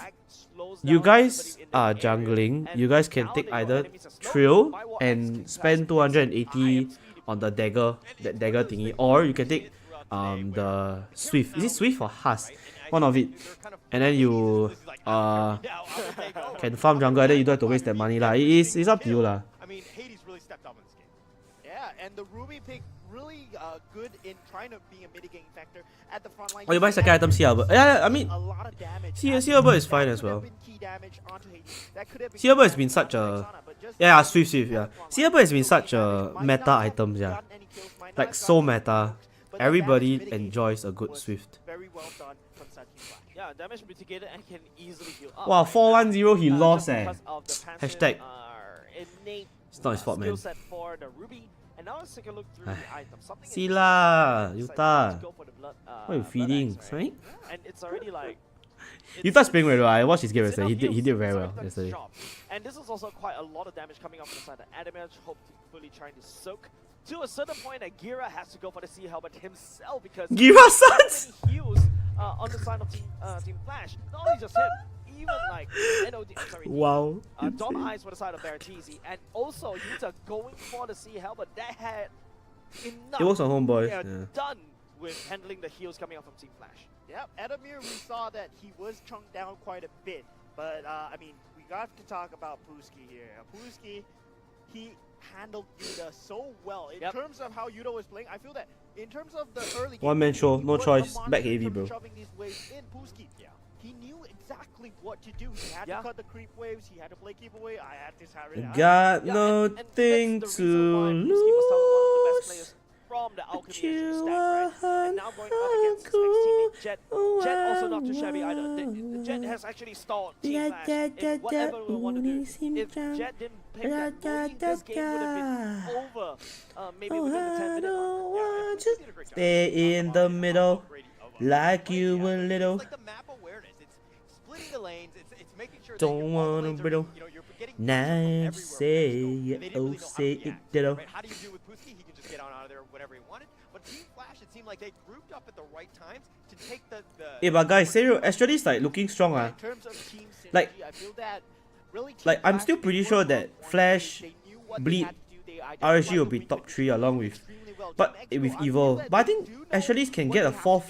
Speaker 6: you guys are jungling, you guys can take either Trill and spend 280 on the dagger, that dagger thingy, or you can take the Swift. Is it Swift or Husk? One of it, and then you can farm jungle, and then you don't have to waste that money lah. It's up to you lah.
Speaker 2: I mean, Hades really stepped up in this game.
Speaker 13: Yeah, and the Ruby pick really good in trying to be a mitigating factor at the front line.
Speaker 6: Oh, you buy second item Sea Albert. Yeah, I mean, Sea Albert is fine as well. Sea Albert has been such a Swift, yeah. Sea Albert has been such a meta item, yeah. Like so meta. Everybody enjoys a good Swift.
Speaker 13: Very well done from Satchel.
Speaker 18: Yeah, damage mitigated and can easily heal up.
Speaker 6: Wow, 4-1-0 he lost
Speaker 18: because of the passive,
Speaker 6: Hashtag.
Speaker 18: Innate
Speaker 6: It's not his fault, man.
Speaker 18: skill set for the Ruby. And now let's take a look through the items. Something
Speaker 6: See lah,
Speaker 18: interesting.
Speaker 6: Yuta.
Speaker 18: Go for the blood,
Speaker 6: What are you feeding?
Speaker 18: axe,
Speaker 6: Sorry?
Speaker 18: And it's already like
Speaker 6: Yuta's playing very well. I watched his game yesterday. He did very well yesterday.
Speaker 18: And this is also quite a lot of damage coming off from the side. The Adamant hopefully trying to soak. To a certain point, that Gira has to go for the Sea Helmet himself because
Speaker 6: Gira Sans!
Speaker 18: so many heals on the side of Team Flash. Not only just him, even like
Speaker 6: Wow.
Speaker 18: Dom Eyes for the side of Baratizi, and also Yuta going for the Sea Helmet. That had enough.
Speaker 6: It was on Homeboy.
Speaker 18: Yeah,
Speaker 6: Yeah.
Speaker 18: done with handling the heals coming out from Team Flash.
Speaker 13: Yep, Adamir, we saw that he was chunked down quite a bit. But, I mean, we got to talk about Pooski here. Pooski, he handled Yuta so well. In terms of how Yuta was playing, I feel that in terms of the early game,
Speaker 6: One man show,
Speaker 13: he
Speaker 6: no
Speaker 13: was
Speaker 6: choice,
Speaker 13: a monster
Speaker 6: back
Speaker 13: in
Speaker 6: heavy,
Speaker 13: terms of
Speaker 6: bro.
Speaker 13: shoving these waves in. Pooski, he knew exactly what to do. He had to cut the creep waves, he had to play keep away. I had this Harry.
Speaker 6: Got nothing to lose.
Speaker 18: From the Alchemy stack, right? And now going up against his ex-teammate Jet. Jet also not too shabby either. The Jet has actually stalled Team Flash in whatever we want to do. If Jet didn't pick that bully, this game would have been over maybe within the 10-minute mark. Yeah,
Speaker 6: Stay in the middle, like you a little.
Speaker 2: It's like the map awareness. It's splitting the lanes. It's making sure
Speaker 6: Don't wanna brittle. Now say oh say it ditto.
Speaker 2: How do you do with Pooski? He can just get on out of there whenever he wanted. But Team Flash, it seemed like they grouped up at the right times to take the
Speaker 6: Hey, but guys, serious, Astralis like looking strong,
Speaker 13: In terms of team synergy,
Speaker 6: Like,
Speaker 13: I feel that really Team
Speaker 6: like I'm
Speaker 13: Flash,
Speaker 6: still
Speaker 13: they
Speaker 6: pretty
Speaker 13: worked
Speaker 6: sure
Speaker 13: on
Speaker 6: that
Speaker 13: one
Speaker 6: Flash,
Speaker 13: thing. They knew what they
Speaker 6: Bleed,
Speaker 13: had to do. They identified
Speaker 6: RSG will be top 3 along with, but with Evil. But I think Astralis can get a 4th,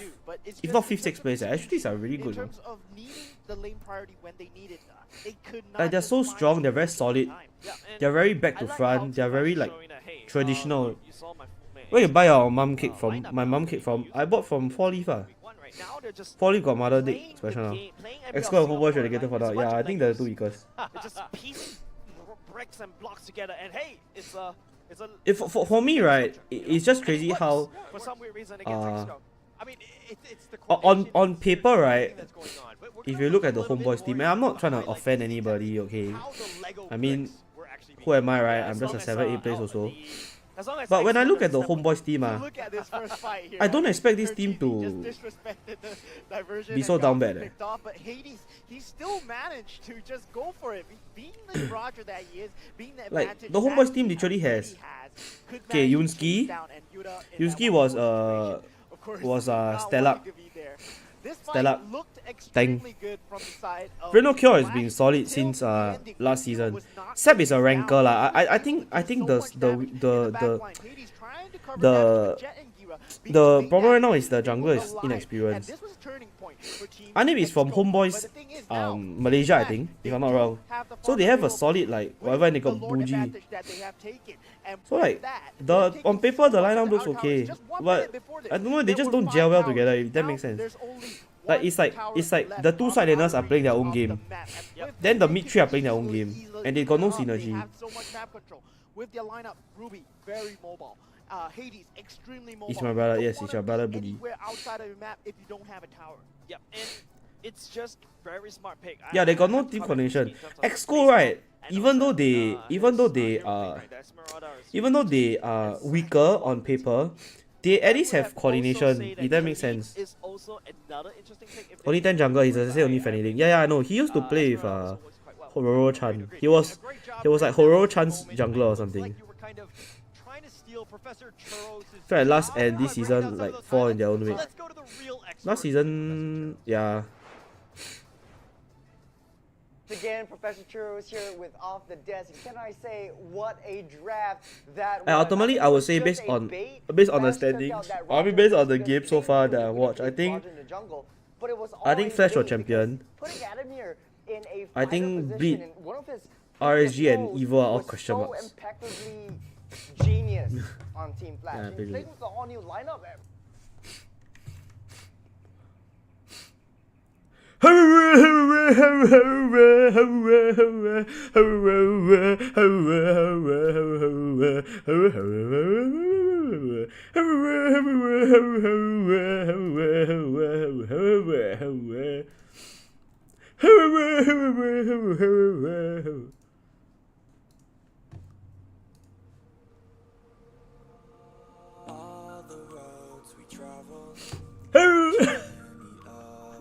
Speaker 6: if not 5th, 6th place. Astralis are really
Speaker 13: In
Speaker 6: good.
Speaker 13: terms of needing the lane priority when they needed, they could not.
Speaker 6: Like they're so strong, they're very solid. They're very back to front. They're very like traditional. Where you buy your mum cake from? My mum cake from. I bought from 4-Leaf. 4-Leaf got mother dick special now. Exco and Homeboy should have get for that. Yeah, I think they're the 2 equals.
Speaker 18: It just piece bricks and blocks together, and hey, it's a
Speaker 6: For me, right, it's just crazy how
Speaker 18: for some weird reason against Exco. I mean, it's the
Speaker 6: on paper, right, if you look at the Homeboys team, and I'm not trying to offend anybody, okay? I mean, who am I, right? I'm just a 7-8 place also.
Speaker 18: As long as
Speaker 6: But when I
Speaker 18: Exco
Speaker 6: look at the
Speaker 18: doesn't step on
Speaker 6: Homeboys team,
Speaker 13: Look at this first fight here.
Speaker 6: I don't expect this
Speaker 13: Her
Speaker 6: team
Speaker 13: GP
Speaker 6: to
Speaker 13: just disrespected the diversion
Speaker 6: be
Speaker 13: and
Speaker 6: so
Speaker 13: got
Speaker 6: down bad.
Speaker 13: picked off, but Hades, he still managed to just go for it. Being the Roger that he is, being the
Speaker 6: Like
Speaker 13: advantage
Speaker 6: the
Speaker 13: that
Speaker 6: Homeboys team
Speaker 13: he
Speaker 6: literally
Speaker 13: already
Speaker 6: has.
Speaker 13: could
Speaker 6: Okay,
Speaker 13: manage to chase
Speaker 6: Yunsky.
Speaker 13: down, and Yuta in that
Speaker 6: Yunsky
Speaker 13: one
Speaker 6: was
Speaker 13: situation, of course, not
Speaker 6: Stella.
Speaker 13: wanting to be there. This fight
Speaker 6: Stella.
Speaker 13: looked
Speaker 6: Tank.
Speaker 13: extremely good from the side of
Speaker 6: Reno Kyo has
Speaker 13: Flash
Speaker 6: been solid
Speaker 13: until
Speaker 6: since
Speaker 13: the ending.
Speaker 6: last season.
Speaker 13: Was not
Speaker 6: Seb is a
Speaker 13: going
Speaker 6: ranker
Speaker 13: down.
Speaker 6: lah. I think the problem right now is the jungler is inexperienced. Anip is from Homeboys Malaysia, I think, if I'm not wrong. So they have a solid like whatever, and they got Bougie. So like the on paper the lineup looks okay, but I don't know, they just don't gel well together, if that makes sense. Like it's like the two side laners are playing their own game. Then the mid three are playing their own game. And they got no synergy.
Speaker 13: With their lineup, Ruby, very mobile. Hades, extremely mobile.
Speaker 6: It's my brother, yes, it's your brother, Boogie.
Speaker 13: Anywhere outside of the map if you don't have a tower.
Speaker 18: Yep, and it's just very smart pick.
Speaker 6: Yeah, they got no team coordination. Exco, right? Even though they are weaker on paper, they at least have coordination. If that makes sense. Only 10 jungle. He's say only Fenny. Yeah, I know. He used to play with Hororo Chan. He was like Hororo Chan's jungler or something. So at last and this season like fall in their own way. Last season, yeah.
Speaker 9: Again, Professor Churros here with Off the Desk. Can I say what a draft that
Speaker 6: And
Speaker 9: was?
Speaker 6: ultimately, I would say based on the standings, I mean based on the game so far that I watched, I think Flash was champion. I think Bleed, RSG and Evo are all question marks.
Speaker 9: Genius on Team Flash.
Speaker 6: Yeah,
Speaker 9: He's playing with the all new lineup.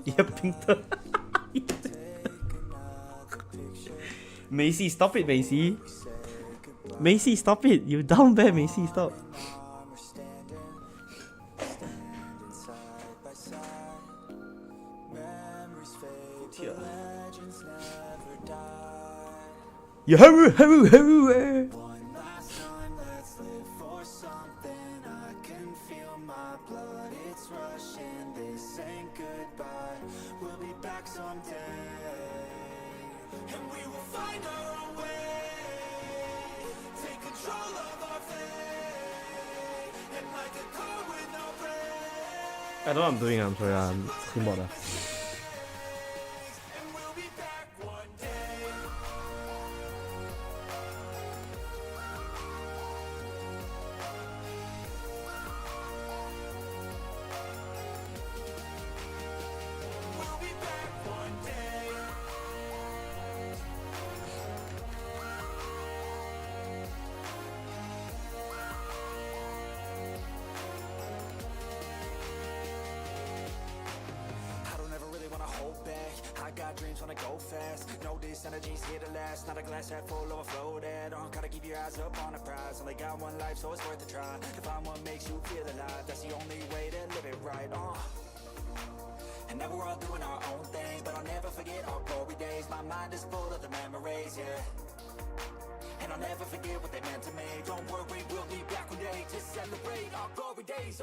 Speaker 6: Yeah, Pinter. Macy, stop it, Macy. Macy, stop it. You down bad, Macy, stop. You hurry. I know what I'm doing, I'm sorry, I'm talking about that.
Speaker 5: Energy's here to last, not a glass half full overflow that gotta keep your eyes up on the prize. Only got one life, so it's worth a try to find what makes you feel alive. That's the only way to live it right. And now we're all doing our own things, but I'll never forget our glory days. My mind is full of the memories, yeah. And I'll never forget what they meant to me. Don't worry, we'll be back one day to celebrate our glory days.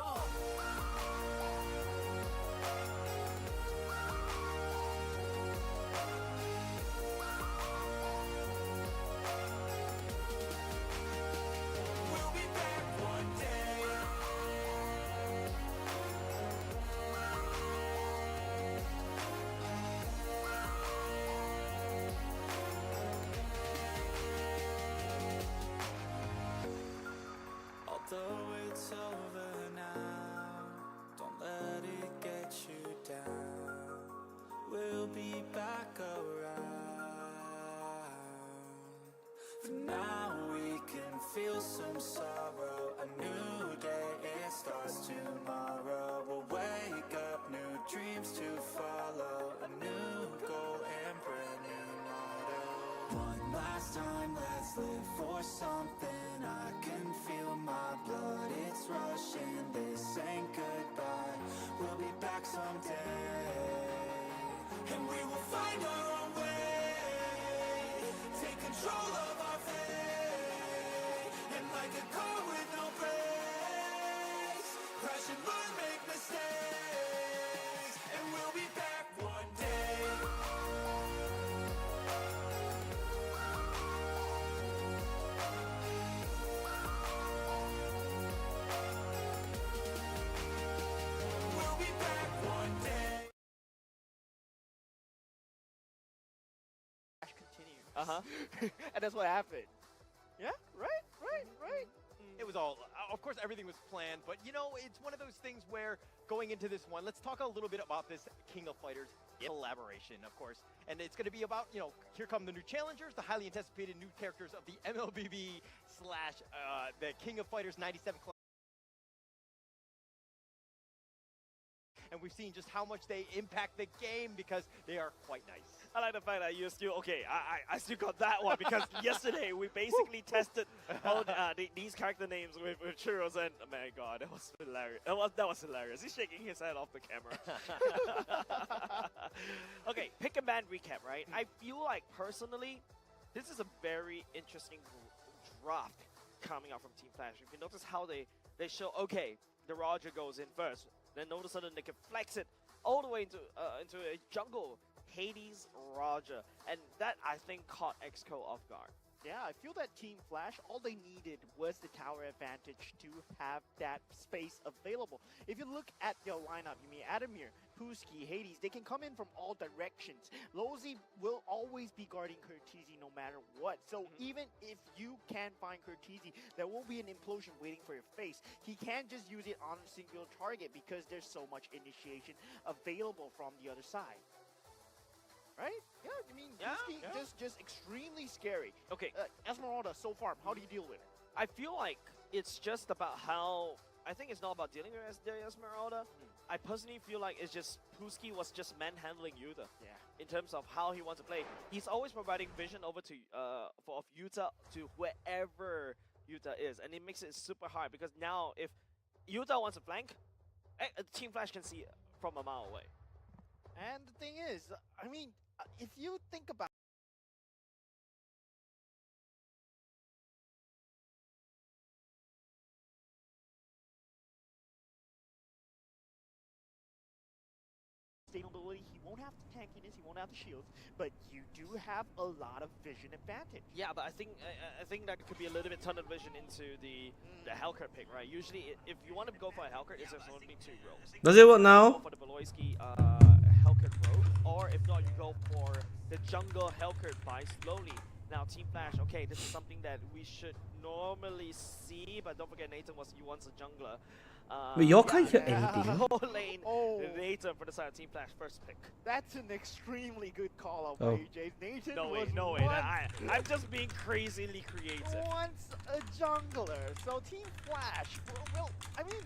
Speaker 5: Although it's over now, don't let it get you down. We'll be back around. For now we can feel some sorrow. live for something. I can feel my blood, it's rushing. This ain't goodbye, we'll be back someday. And we will find our own way, take control of our fate. And like a car with no brakes, crash and learn, make mistakes. And we'll be back one day. We'll be back one day.
Speaker 3: And that's what happened. Yeah, right.
Speaker 2: It was all, of course, everything was planned, but you know, it's one of those things where going into this one, let's talk a little bit about this King of Fighters collaboration, of course. And it's going to be about, you know, here come the new challengers, the highly anticipated new characters of the mlbb slash the King of Fighters 97 Club. And we've seen just how much they impact the game because they are quite nice.
Speaker 18: I like the fact that you're still, okay, I still got that one because yesterday we basically tested all these character names with Churros, and oh my god, that was hilarious. That was hilarious. He's shaking his head off the camera. Okay, pick a band recap, right? I feel like personally, this is a very interesting draft coming out from Team Flash. If you notice how they show, okay, the Roger goes in first. Then all of a sudden they can flex it all the way into a jungle, Hades, Roger, and that I think caught Exco off guard.
Speaker 13: Yeah, I feel that Team Flash, all they needed was the tower advantage to have that space available. If you look at your lineup, you mean Adamir, Puski, Hades, they can come in from all directions. Lozy will always be guarding Curtizi no matter what. So even if you can find Curtizi, there will be an implosion waiting for your face. He can't just use it on a single target because there's so much initiation available from the other side. Right? Yeah, I mean, Puski, just extremely scary.
Speaker 18: Okay.
Speaker 13: Esmeralda, so far, how do you deal with it?
Speaker 18: I feel like it's just about how, I think it's not about dealing with Esmeralda. I personally feel like it's just, Puski was just manhandling Yuta.
Speaker 13: Yeah.
Speaker 18: In terms of how he wants to play. He's always providing vision over to, of Yuta to wherever Yuta is. And it makes it super hard because now if Yuta wants to flank, Team Flash can see from a mile away.
Speaker 13: And the thing is, I mean, if you think about sustainability, he won't have the tankiness, he won't have the shields, but you do have a lot of vision advantage.
Speaker 18: Yeah, but I think that could be a little bit tunnel vision into the Hellcat pick, right? Usually, if you want to go for a Hellcat, it's just only 2 roles.
Speaker 6: Does it work now?
Speaker 18: Go for the Beloyski Hellcat rogue, or if not, you go for the jungle Hellcat by slowly. Now, Team Flash, okay, this is something that we should normally see, but don't forget Nathan was once a jungler.
Speaker 6: Wait, y'all can't hear anything.
Speaker 18: Whole lane, Nathan for the side of Team Flash first pick.
Speaker 13: That's an extremely good call out by you, Jace. Nathan
Speaker 18: No way. I'm just being crazily creative.
Speaker 13: Once a jungler, so Team Flash, well, I mean,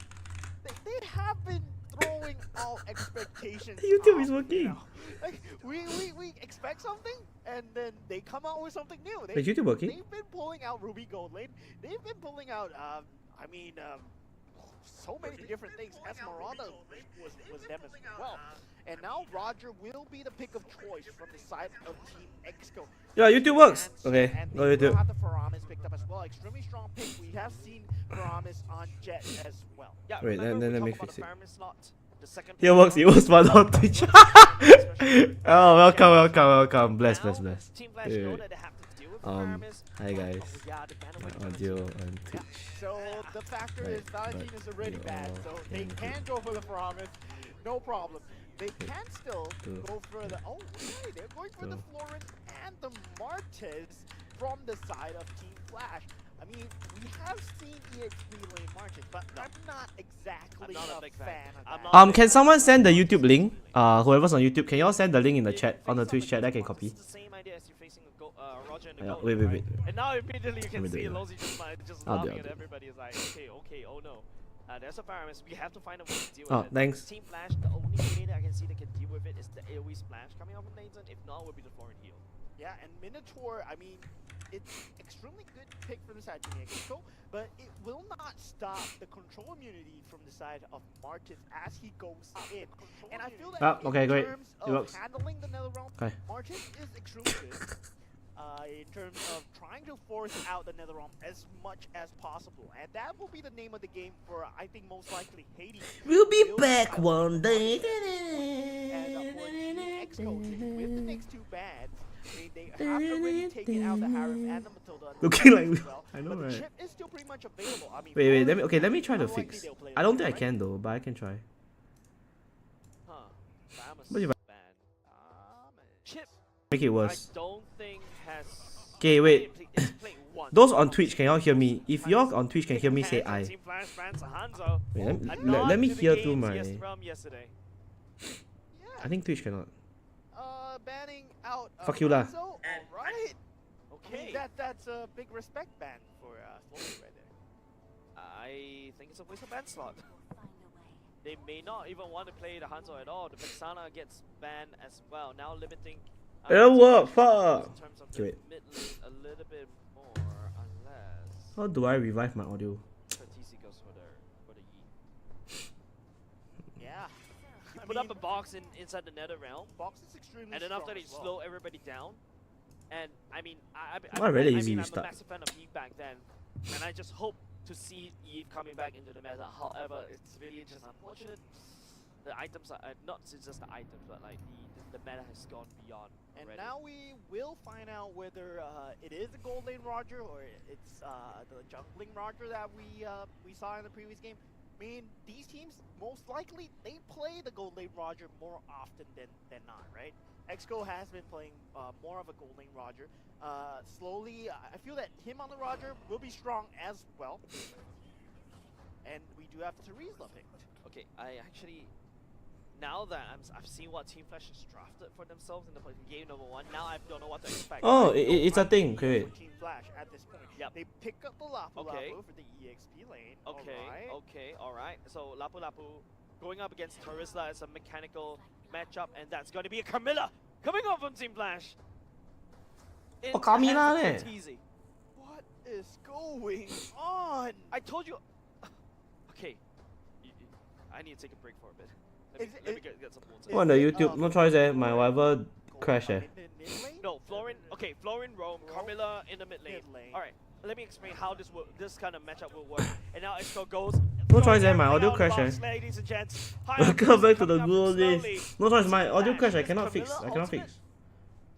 Speaker 13: they have been throwing all expectations.
Speaker 6: YouTube is working.
Speaker 13: You know? Like, we expect something, and then they come out with something new.
Speaker 6: Is YouTube working?
Speaker 13: They've been pulling out Ruby Gold Lane. They've been pulling out, so many different things. Esmeralda was them as well. And now Roger will be the pick of choice from the side of Team Exco.
Speaker 6: Yeah, YouTube works. Okay,
Speaker 13: and
Speaker 6: go YouTube.
Speaker 13: have the Faramis picked up as well. Extremely strong pick. We have seen Faramis on Jet as well.
Speaker 18: Yeah,
Speaker 6: wait, then let me fix it.
Speaker 18: It
Speaker 6: works but not Twitch. Oh, welcome. Bless. Hi guys. My audio on Twitch.
Speaker 13: So the factor is Valentine is already bad, so they can go for the Faramis, no problem. They can still go for the, they're going for the Florence and the Martes from the side of Team Flash. I mean, we have seen EXP lane Marches, but I'm not exactly a big fan of that.
Speaker 6: Can someone send the YouTube link? Whoever's on YouTube, can y'all send the link in the chat, on the Twitch chat? I can copy.
Speaker 18: It's the same idea as you facing Roger in the
Speaker 6: Yeah,
Speaker 18: goal,
Speaker 6: wait.
Speaker 18: right? And now immediately you can see
Speaker 6: it.
Speaker 18: Lozy just laughing at everybody. Is like, okay, oh no. There's a Faramis. We have to find a way to deal with it.
Speaker 6: Thanks.
Speaker 18: Team Flash, the only way that I can see that can deal with it is the AoE splash coming out from Nathan. If not, it would be the Florent heal.
Speaker 13: Yeah, and Minotaur, I mean, it's extremely good pick from the side of Exco, but it will not stop the control immunity from the side of Martis as he goes in. And I feel that
Speaker 6: okay,
Speaker 13: in
Speaker 6: great.
Speaker 13: terms
Speaker 6: It
Speaker 13: of
Speaker 6: works.
Speaker 13: handling the Netherrealm,
Speaker 6: Okay.
Speaker 13: Martis is extremely good. In terms of trying to force out the Netherrealm as much as possible. And that will be the name of the game for, I think, most likely Hades.
Speaker 6: We'll be back one day.
Speaker 13: And for Team Exco, with the next two bands, they have already taken out the Harem and the Matilda.
Speaker 6: Looking like
Speaker 13: as well,
Speaker 6: I know,
Speaker 13: but the
Speaker 6: right?
Speaker 13: chip is still pretty much available. I mean,
Speaker 6: Wait, let me
Speaker 13: Florida,
Speaker 6: let me try to
Speaker 13: unlikely
Speaker 6: fix.
Speaker 13: they'll play
Speaker 6: I don't
Speaker 13: the
Speaker 6: think I
Speaker 13: game,
Speaker 6: can though, but I can try.
Speaker 18: Huh.
Speaker 6: What if I
Speaker 18: Chip,
Speaker 6: make it worse?
Speaker 18: I don't think has.
Speaker 6: Okay, wait.
Speaker 18: It's played once.
Speaker 6: Those on Twitch, can y'all hear me? If y'all on Twitch can hear me, say I.
Speaker 18: Team Flash fans, Hanzo.
Speaker 6: Wait,
Speaker 18: A nod
Speaker 6: let me
Speaker 18: to the
Speaker 6: hear through
Speaker 18: games
Speaker 6: my.
Speaker 18: yesterday.
Speaker 6: I think Twitch cannot.
Speaker 13: banning out
Speaker 6: Fuck you lah.
Speaker 13: Hanzo, alright.
Speaker 18: Okay.
Speaker 13: I mean, that's a big respect ban for Slowly right there.
Speaker 18: I think it's a waste of ban slot. They may not even want to play the Hanzo at all. The Vexana gets banned as well, now limiting.
Speaker 6: It'll work, fuck.
Speaker 18: In terms of
Speaker 6: Okay,
Speaker 18: the
Speaker 6: wait.
Speaker 18: mid lane a little bit more, unless
Speaker 6: How do I revive my audio?
Speaker 18: TC goes for the Yi.
Speaker 13: Yeah.
Speaker 18: You put up a box inside the Nether realm.
Speaker 13: Box is extremely
Speaker 18: and then
Speaker 13: strong
Speaker 18: after they
Speaker 13: as well.
Speaker 18: slow everybody down. And I mean,
Speaker 6: really
Speaker 18: I
Speaker 6: easy
Speaker 18: mean,
Speaker 6: to
Speaker 18: I'm
Speaker 6: start.
Speaker 18: a massive fan of Eve back then, and I just hope to see Eve coming back into the meta. However, it's really just unfortunate. The items are not just the items, but like the meta has gone beyond.
Speaker 13: And
Speaker 18: already.
Speaker 13: now we will find out whether it is a gold lane Roger or it's the jungling Roger that we saw in the previous game. I mean, these teams, most likely, they play the gold lane Roger more often than not, right? Exco has been playing more of a gold lane Roger. Slowly, I feel that him on the Roger will be strong as well. And we do have Terizla picked.
Speaker 18: Okay, I actually, now that I've seen what Team Flash has drafted for themselves in the game number 1, now I don't know what to expect.
Speaker 6: Oh, it's a thing. Okay, wait.
Speaker 13: Team Flash at this point.
Speaker 18: Yep.
Speaker 13: They pick up the Lapu
Speaker 18: Okay.
Speaker 13: Lapu for the EXP lane.
Speaker 18: Okay, alright. So Lapu Lapu going up against Terizla as a mechanical matchup, and that's going to be a Camilla coming up from Team Flash.
Speaker 6: Oh, Camilla
Speaker 18: Into the
Speaker 6: ne.
Speaker 18: hands of TZ.
Speaker 13: What is going on?
Speaker 18: I told you. Okay, I need to take a break for a bit. Let me get some water.
Speaker 6: What on the YouTube? No choice my whatever crash
Speaker 18: No, Florin. Okay, Florin, Rome, Carmilla in the mid lane. All right, let me explain how this kind of matchup will work. And now Exco goes.
Speaker 6: No choice my audio crash
Speaker 18: Ladies and gents.
Speaker 6: Welcome back to the good old days. No choice, my audio crash. I cannot fix. I cannot fix.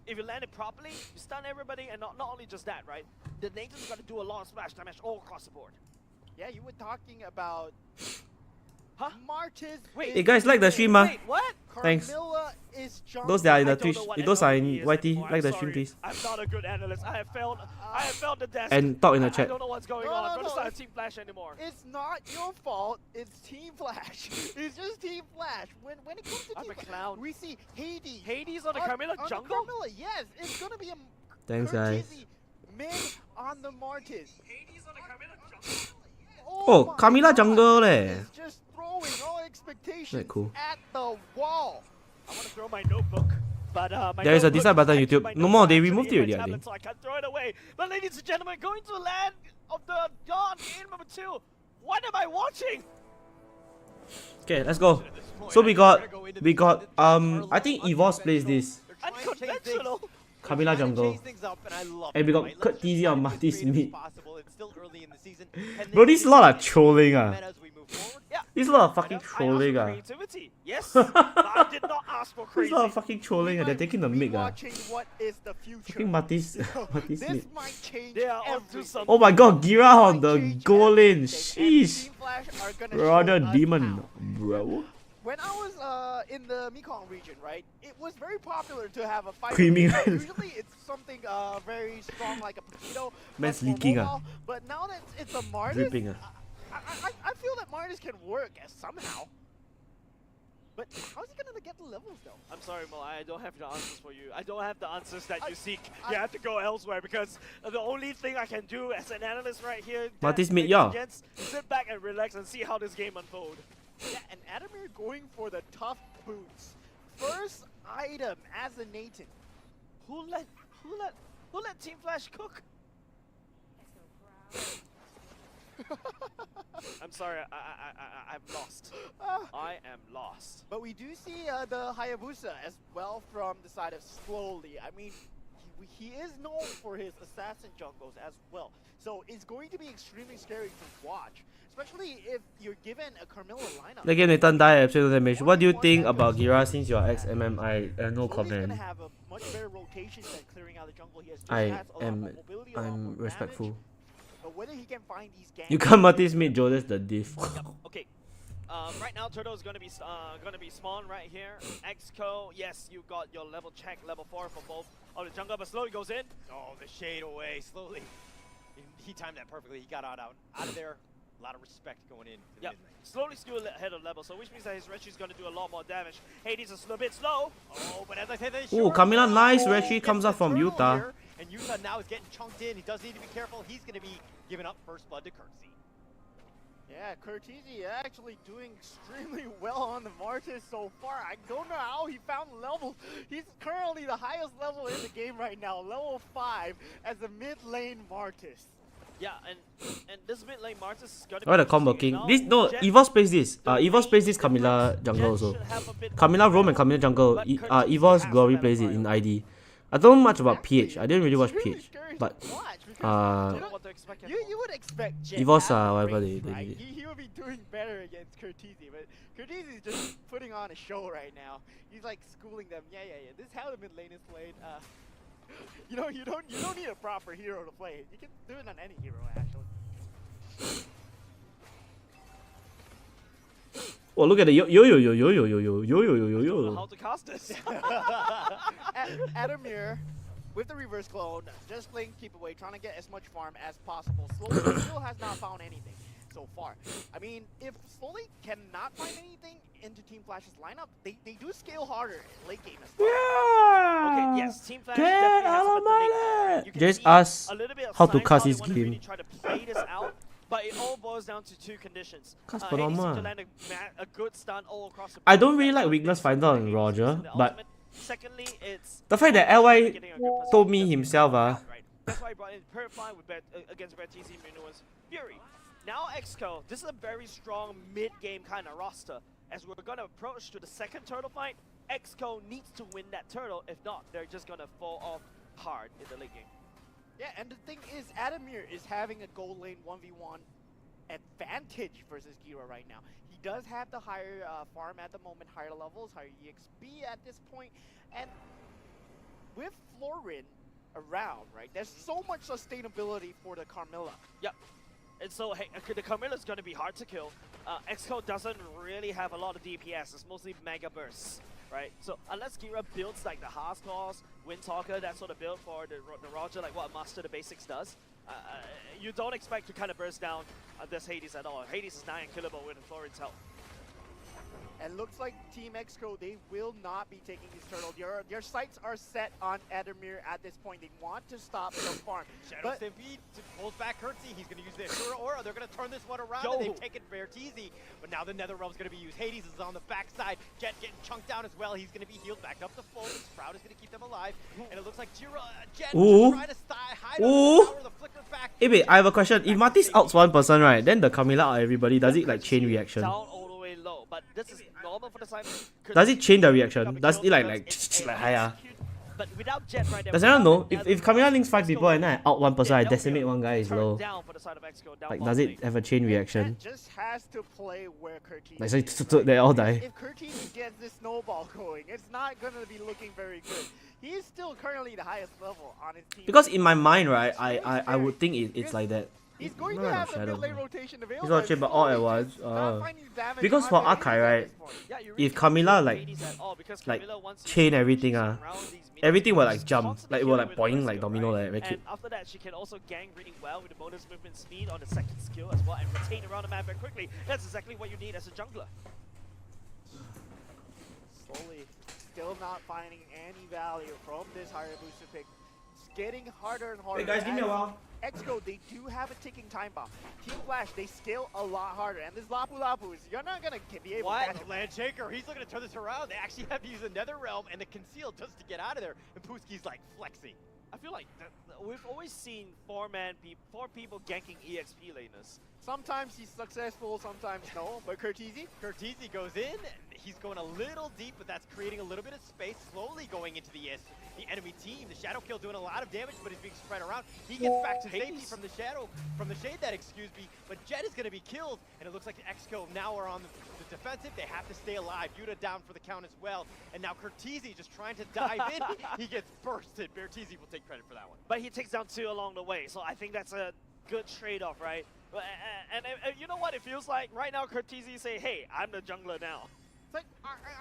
Speaker 18: If you land it properly, you stun everybody, and not only just that, right? The Nathan's got to do a lot of splash damage all across the board.
Speaker 13: Yeah, you were talking about.
Speaker 18: Huh?
Speaker 13: Martis.
Speaker 6: Hey guys, like the stream, ma.
Speaker 18: Wait, what?
Speaker 6: Thanks.
Speaker 13: Carmilla is
Speaker 6: Those that are in the
Speaker 18: I don't
Speaker 6: Twitch,
Speaker 18: know what
Speaker 6: those are in
Speaker 18: MLB is
Speaker 6: YT.
Speaker 18: anymore.
Speaker 6: Like the
Speaker 18: I'm
Speaker 6: stream,
Speaker 18: sorry.
Speaker 6: please.
Speaker 18: I'm not a good analyst. I have failed the test.
Speaker 6: And talk in the
Speaker 18: I
Speaker 6: chat.
Speaker 18: don't know what's going on. But it's not Team Flash anymore.
Speaker 13: It's not your fault. It's Team Flash. It's just Team Flash. When it comes to
Speaker 18: I'm
Speaker 13: Team
Speaker 18: a
Speaker 13: Flash,
Speaker 18: clown.
Speaker 13: we see Hades.
Speaker 18: Hades on the Carmilla
Speaker 13: on
Speaker 18: jungle?
Speaker 13: The Carmilla, yes. It's gonna be a
Speaker 6: Thanks, guys.
Speaker 13: courtesy mid on the Martis.
Speaker 18: Hades on the Carmilla jungle.
Speaker 6: Oh, Camilla jungle leh.
Speaker 13: It's just throwing all expectations
Speaker 6: Very cool.
Speaker 13: at the wall.
Speaker 18: I want to throw my notebook. But my
Speaker 6: There is a
Speaker 18: notebook
Speaker 6: dislike button on
Speaker 18: actually-
Speaker 6: YouTube.
Speaker 18: my
Speaker 6: No more, they
Speaker 18: notebook
Speaker 6: removed
Speaker 18: actually
Speaker 6: it
Speaker 18: in my
Speaker 6: already, I
Speaker 18: tablet, so I can't throw it away. But ladies and gentlemen, going to land of the dawn game number 2. What am I watching?
Speaker 6: Okay, let's go. So we got I think Evoz plays this.
Speaker 18: Unconventional.
Speaker 6: Camilla jungle. And we got Kurt TZ on Marty's mid. Bro, this is a lot of trolling This is a lot of fucking trolling
Speaker 18: Creativity. Yes. I did not ask for
Speaker 6: This
Speaker 18: crazy.
Speaker 6: is a lot of fucking trolling They're taking the mic
Speaker 13: Watching what is the future.
Speaker 6: Fucking Marty's Marty's
Speaker 13: This
Speaker 6: mid.
Speaker 13: might change
Speaker 18: They are onto
Speaker 13: everything.
Speaker 18: something.
Speaker 6: Oh my god, Gira on the goal lane. Sheesh.
Speaker 13: Team Flash are gonna
Speaker 6: Rather
Speaker 13: show us
Speaker 6: demon,
Speaker 13: how.
Speaker 6: bro.
Speaker 13: When I was in the Mekong region, right, it was very popular to have a fight.
Speaker 6: Creaming.
Speaker 13: Usually it's something very strong like a potato.
Speaker 6: Man's
Speaker 13: but for
Speaker 6: leaking,
Speaker 13: mobile, But now that it's a Martis,
Speaker 6: Dripping,
Speaker 13: I feel that Martis can work somehow. But how's he gonna get the levels though?
Speaker 18: I'm sorry, Mo. I don't have the answers for you. I don't have the answers that you seek. You have to go elsewhere because the only thing I can do as an analyst right here,
Speaker 6: Marty's mid,
Speaker 18: ladies
Speaker 6: yeah.
Speaker 18: and gents, is sit back and relax and see how this game unfolds.
Speaker 13: Yeah, and Adamir going for the tough boots. First item as a Nathan.
Speaker 18: Who Who let Team Flash cook? I'm sorry, I'm lost. I am lost.
Speaker 13: But we do see the Hayabusa as well from the side of Slowly. I mean, he is known for his assassin jungles as well. So it's going to be extremely scary to watch, especially if you're given a Carmilla lineup.
Speaker 6: The game Nathan die absolute damage. What do you think about Gira since you're ex-MMI? No comment.
Speaker 13: Have a much better rotation than clearing out the jungle. He has just
Speaker 6: I'm respectful.
Speaker 13: But whether he can find these ganks,
Speaker 6: You can't multi mid Joe, that's the diff.
Speaker 18: Okay. Right now, Turtle is gonna be spawned right here. Exco, yes, you got your level check, level 4 for both of the jungle, but slowly goes in.
Speaker 2: Oh, the shade away, slowly. He timed that perfectly. He got out of there. A lot of respect going in.
Speaker 18: Yeah, slowly still ahead of level, so which means that his Rechi is gonna do a lot more damage. Hades is a little bit slow.
Speaker 2: Oh, but as I said,
Speaker 6: Oh, Camila, nice. Rechi comes up from Utah.
Speaker 2: Here, and Utah now is getting chunked in. He does need to be careful. He's gonna be giving up first blood to Kirksey.
Speaker 13: Yeah, Curtizi actually doing extremely well on the Martis so far. I don't know how he found levels. He's currently the highest level in the game right now, level 5 as a mid lane Martis.
Speaker 18: Yeah, and this mid lane Martis is gonna be
Speaker 6: What a combo king. This no Evo plays this. Evo plays this Camila jungle also. Camila roam and Camila jungle. Evo's Glory plays it in ID. I don't know much about PH. I didn't really watch PH. But
Speaker 13: you would expect Jet
Speaker 6: Evo's whatever they did.
Speaker 13: He would be doing better against Curtizi, but Curtizi is just putting on a show right now. He's like schooling them. Yeah. This is how the mid lane is played. You don't need a proper hero to play it. You can do it on any hero actually.
Speaker 6: Oh, look at the yo.
Speaker 13: How to cast this? Adamir with the reverse clone, just playing keep away, trying to get as much farm as possible. Slowly still has not found anything so far. I mean, if Slowly cannot find anything into Team Flash's lineup, they do scale harder in late game as well.
Speaker 6: Yeah!
Speaker 18: Okay, yes, Team Flash definitely has a bit to make.
Speaker 6: Just ask how to cast this
Speaker 18: game.
Speaker 6: game.
Speaker 18: Try to play this out, but it all boils down to two conditions.
Speaker 6: Cast
Speaker 18: Hades needs
Speaker 6: Paloma.
Speaker 18: to land a good stun all across the
Speaker 6: I don't really like weakness finder on Roger, but
Speaker 18: secondly, it's
Speaker 6: the fact that LY told me himself,
Speaker 18: that's why he brought in Purify with against Bertizzi, Minua's Fury. Now Exco, this is a very strong mid-game kind of roster. As we're gonna approach to the second turtle fight, Exco needs to win that turtle. If not, they're just gonna fall off hard in the late game.
Speaker 13: Yeah, and the thing is, Adamir is having a gold lane 1v1 advantage versus Gira right now. He does have the higher farm at the moment, higher levels, higher EXP at this point, and with Florin around, right, there's so much sustainability for the Carmilla.
Speaker 18: Yep. And so, hey, the Carmilla is going to be hard to kill. Exco doesn't really have a lot of DPS. It's mostly Mega Bursts, right? So unless Gira builds like the Haas Claws, Windtalker, that sort of build for the Roger, like what Master the Basics does, you don't expect to kind of burst down this Hades at all. Hades is 9 killable with Florin's help.
Speaker 13: And looks like Team Exco, they will not be taking this turtle. Their sights are set on Adamir at this point. They want to stop the farm.
Speaker 2: Shadow Stampede pulls back Curtsy. He's going to use the Asura Aura. They're going to turn this one around. And they've taken Bertizzi. But now the Nether Realm's going to be used. Hades is on the backside. Jet getting chunked down as well. He's going to be healed back up to full. The Sprout is going to keep them alive. And it looks like Jet trying to hide under the tower. The flicker's back.
Speaker 6: Hey, wait, I have a question. If Martis outs one person, right, then the Camila out everybody, does it like chain reaction?
Speaker 18: Down all the way low, but this is normal for the side.
Speaker 6: Does it change the reaction? Does it like higher?
Speaker 18: But without Jet right there,
Speaker 6: does anyone know? If Camila links 5 people and then I out one person, I decimate one guy is low. Like, does it have a chain reaction?
Speaker 13: Just has to play where Curtiz
Speaker 6: Like, so they all die.
Speaker 13: If Curtiz gets this snowball going, it's not going to be looking very good. He is still currently the highest level on his team.
Speaker 6: Because in my mind, right, I would think it's like that.
Speaker 13: He's going to have the mid-lane rotation available.
Speaker 6: He's not cheap, but all at once. Because for Archive, right, if Camila like chain everything, everything will like jump, like it will like boing like domino like very cute.
Speaker 18: And after that, she can also gang really well with the bonus movement speed on the second skill as well, and rotate around the map very quickly. That's exactly what you need as a jungler.
Speaker 13: Slowly, still not finding any value from this Hayabusa pick. It's getting harder and harder.
Speaker 6: Hey guys, give me a while.
Speaker 13: Exco, they do have a ticking time bomb. Team Flash, they scale a lot harder. And this Lapu Lapu is, you're not going to be able to catch him.
Speaker 2: Landshaker, he's looking to turn this around. They actually have to use the Nether Realm and the Conceal just to get out of there. And Pooskie's like flexing.
Speaker 18: I feel like we've always seen four people ganking EXP laners.
Speaker 3: Sometimes he's successful, sometimes no. But Curtizi
Speaker 2: goes in. He's going a little deep, but that's creating a little bit of space. Slowly going into the enemy team. The shadow kill doing a lot of damage, but he's being spread around. He gets back to safety from the shade. Excuse me. But Jet is going to be killed, and it looks like Exco now are on the defensive. They have to stay alive. Yuta down for the count as well, and now Curtizi just trying to dive in. He gets bursted. Bertizi will take credit for that one.
Speaker 18: But he takes down 2 along the way, so I think that's a good trade-off, right? And you know what it feels like? Right now, Curtizi say, hey, I'm the jungler now.
Speaker 3: It's like,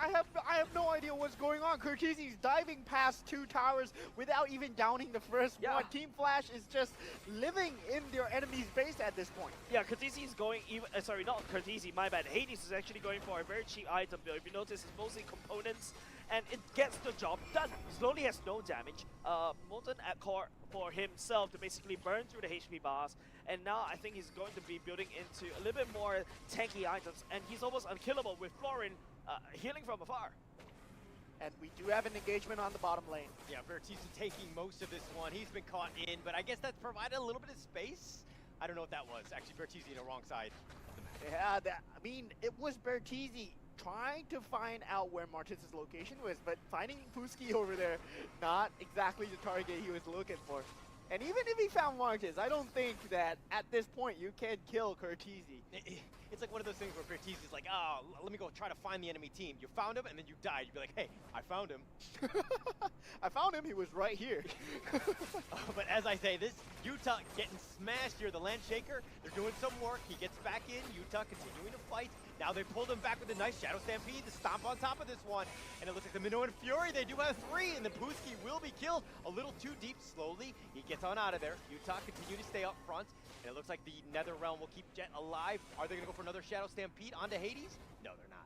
Speaker 3: I have no idea what's going on. Curtizi's diving past 2 towers without even downing the first one. Team Flash is just living in their enemy's base at this point.
Speaker 18: Yeah, Curtizi is going sorry, not Curtizi, my bad. Hades is actually going for a very cheap item build. If you notice, it's mostly components, and it gets the job done. Slowly has no damage. Molten at core for himself to basically burn through the HP bars, and now I think he's going to be building into a little bit more tanky items, and he's almost unkillable with Florin healing from afar.
Speaker 3: And we do have an engagement on the bottom lane.
Speaker 2: Yeah, Bertizi taking most of this one. He's been caught in, but I guess that's provided a little bit of space. I don't know what that was. Actually, Bertizi on the wrong side of the map.
Speaker 3: Yeah, I mean, it was Bertizi trying to find out where Martins' location was, but finding Puski over there, not exactly the target he was looking for. And even if he found Martins, I don't think that at this point you can kill Curtizi.
Speaker 2: It's like one of those things where Bertizi's like, oh, let me go try to find the enemy team. You found him, and then you died. You'd be like, hey, I found him.
Speaker 3: I found him. He was right here.
Speaker 2: But as I say, this Utah getting smashed here. The Land Shaker, they're doing some work. He gets back in. Utah continuing to fight. Now they pulled him back with a nice Shadow Stampede to stomp on top of this one. And it looks like the Minnow and Fury, they do have 3, and the Puski will be killed. A little too deep slowly. He gets on out of there. Utah continue to stay up front. And it looks like the Nether Realm will keep Jet alive. Are they going to go for another Shadow Stampede onto Hades? No, they're not.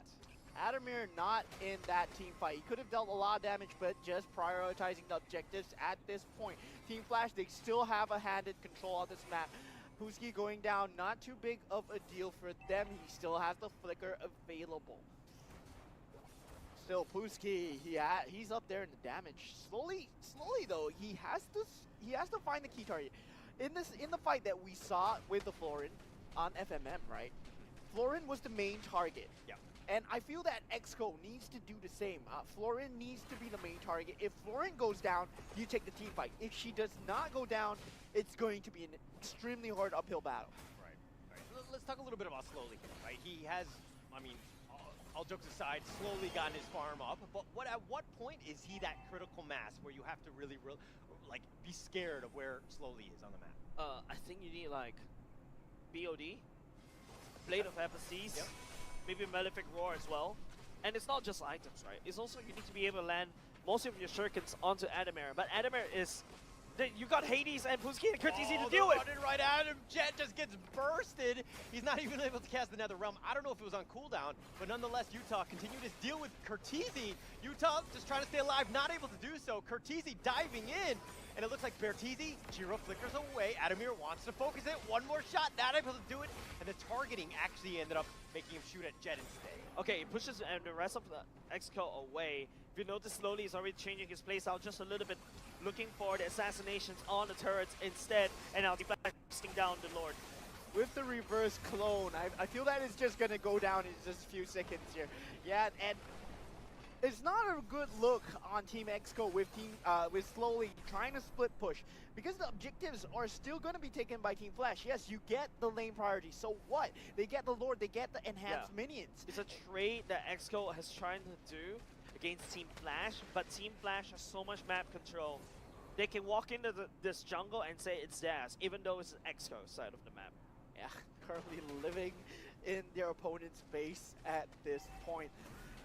Speaker 3: Adamir not in that team fight. He could have dealt a lot of damage, but just prioritizing the objectives at this point. Team Flash, they still have a hand in control of this map. Puski going down, not too big of a deal for them. He still has the flicker available. Still, Puski, he's up there in the damage. Slowly though, he has to find the key target. In the fight that we saw with the Florin on FMM, right? Florin was the main target.
Speaker 2: Yeah.
Speaker 3: And I feel that Exco needs to do the same. Florin needs to be the main target. If Florin goes down, you take the team fight. If she does not go down, it's going to be an extremely hard uphill battle.
Speaker 2: Right. Let's talk a little bit about Slowly, right? He has, I mean, all jokes aside, slowly gotten his farm up. But at what point is he that critical mass where you have to really like be scared of where Slowly is on the map?
Speaker 18: I think you need like BOD, Blade of Apathies. Yep. Maybe Malefic Roar as well. And it's not just items, right? It's also you need to be able to land most of your shurikens onto Adamir. But Adamir is... You got Hades and Puski and Curtizi to deal with!
Speaker 2: Running right at him. Jet just gets bursted. He's not even able to cast the Nether Realm. I don't know if it was on cooldown, but nonetheless, Utah continued his deal with Curtizi. Utah just trying to stay alive, not able to do so. Curtizi diving in. And it looks like Bertizi, Jiro flickers away. Adamir wants to focus it. One more shot, not able to do it. And the targeting actually ended up making him shoot at Jet instead.
Speaker 18: Okay, he pushes and the rest of the Exco away. If you notice, slowly he's already changing his playstyle just a little bit, looking for the assassinations on the turrets instead. And now blasting down the Lord.
Speaker 3: With the reverse clone, I feel that it's just going to go down in just a few seconds here. Yeah, and it's not a good look on Team Exco with Slowly trying to split push, because the objectives are still going to be taken by Team Flash. Yes, you get the lane priority, so what? They get the Lord, they get the enhanced minions.
Speaker 18: It's a trade that Exco has tried to do against Team Flash, but Team Flash has so much map control. They can walk into this jungle and say it's theirs, even though it's Exco side of the map.
Speaker 3: Yeah, currently living in their opponent's base at this point.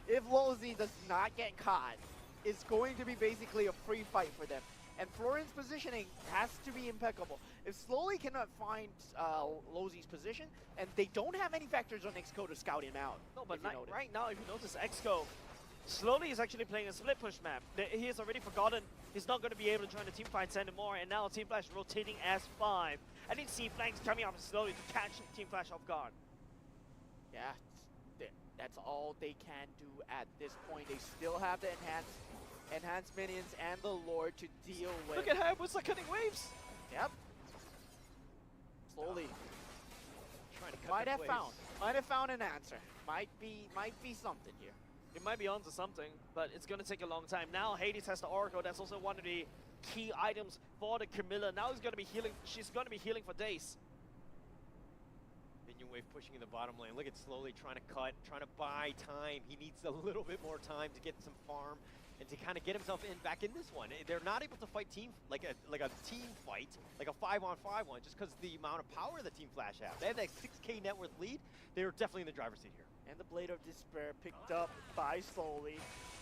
Speaker 3: If Lozi does not get caught, it's going to be basically a free fight for them. And Florin's positioning has to be impeccable. If Slowly cannot find Lozi's position, and they don't have any factors on Exco to scout him out.
Speaker 18: No, but right now, if you notice, Exco Slowly is actually playing a split push map. He has already forgotten he's not going to be able to join the team fights anymore, and now Team Flash rotating as 5. I didn't see flanks coming up slowly to catch Team Flash off guard.
Speaker 3: Yeah, that's all they can do at this point. They still have the enhance,
Speaker 13: enhanced minions and the Lord to deal with.
Speaker 18: Look at Hayabusa cutting waves.
Speaker 13: Yep. Slowly.
Speaker 18: Trying to cut
Speaker 13: Might
Speaker 18: the
Speaker 13: have
Speaker 18: waves.
Speaker 13: found an answer. Might be something here.
Speaker 18: It might be onto something, but it's going to take a long time. Now Hades has the Oracle. That's also one of the key items for the Camilla. Now he's going to be healing. She's going to be healing for days.
Speaker 2: Minion wave pushing in the bottom lane. Look at slowly trying to cut, trying to buy time. He needs a little bit more time to get some farm and to kind of get himself back in this one. They're not able to fight team like a team fight, like a 5-on-5 one, just because the amount of power that Team Flash have. They have that 6K net worth lead. They're definitely in the driver's seat here.
Speaker 13: And the Blade of Despair picked up by Slowly.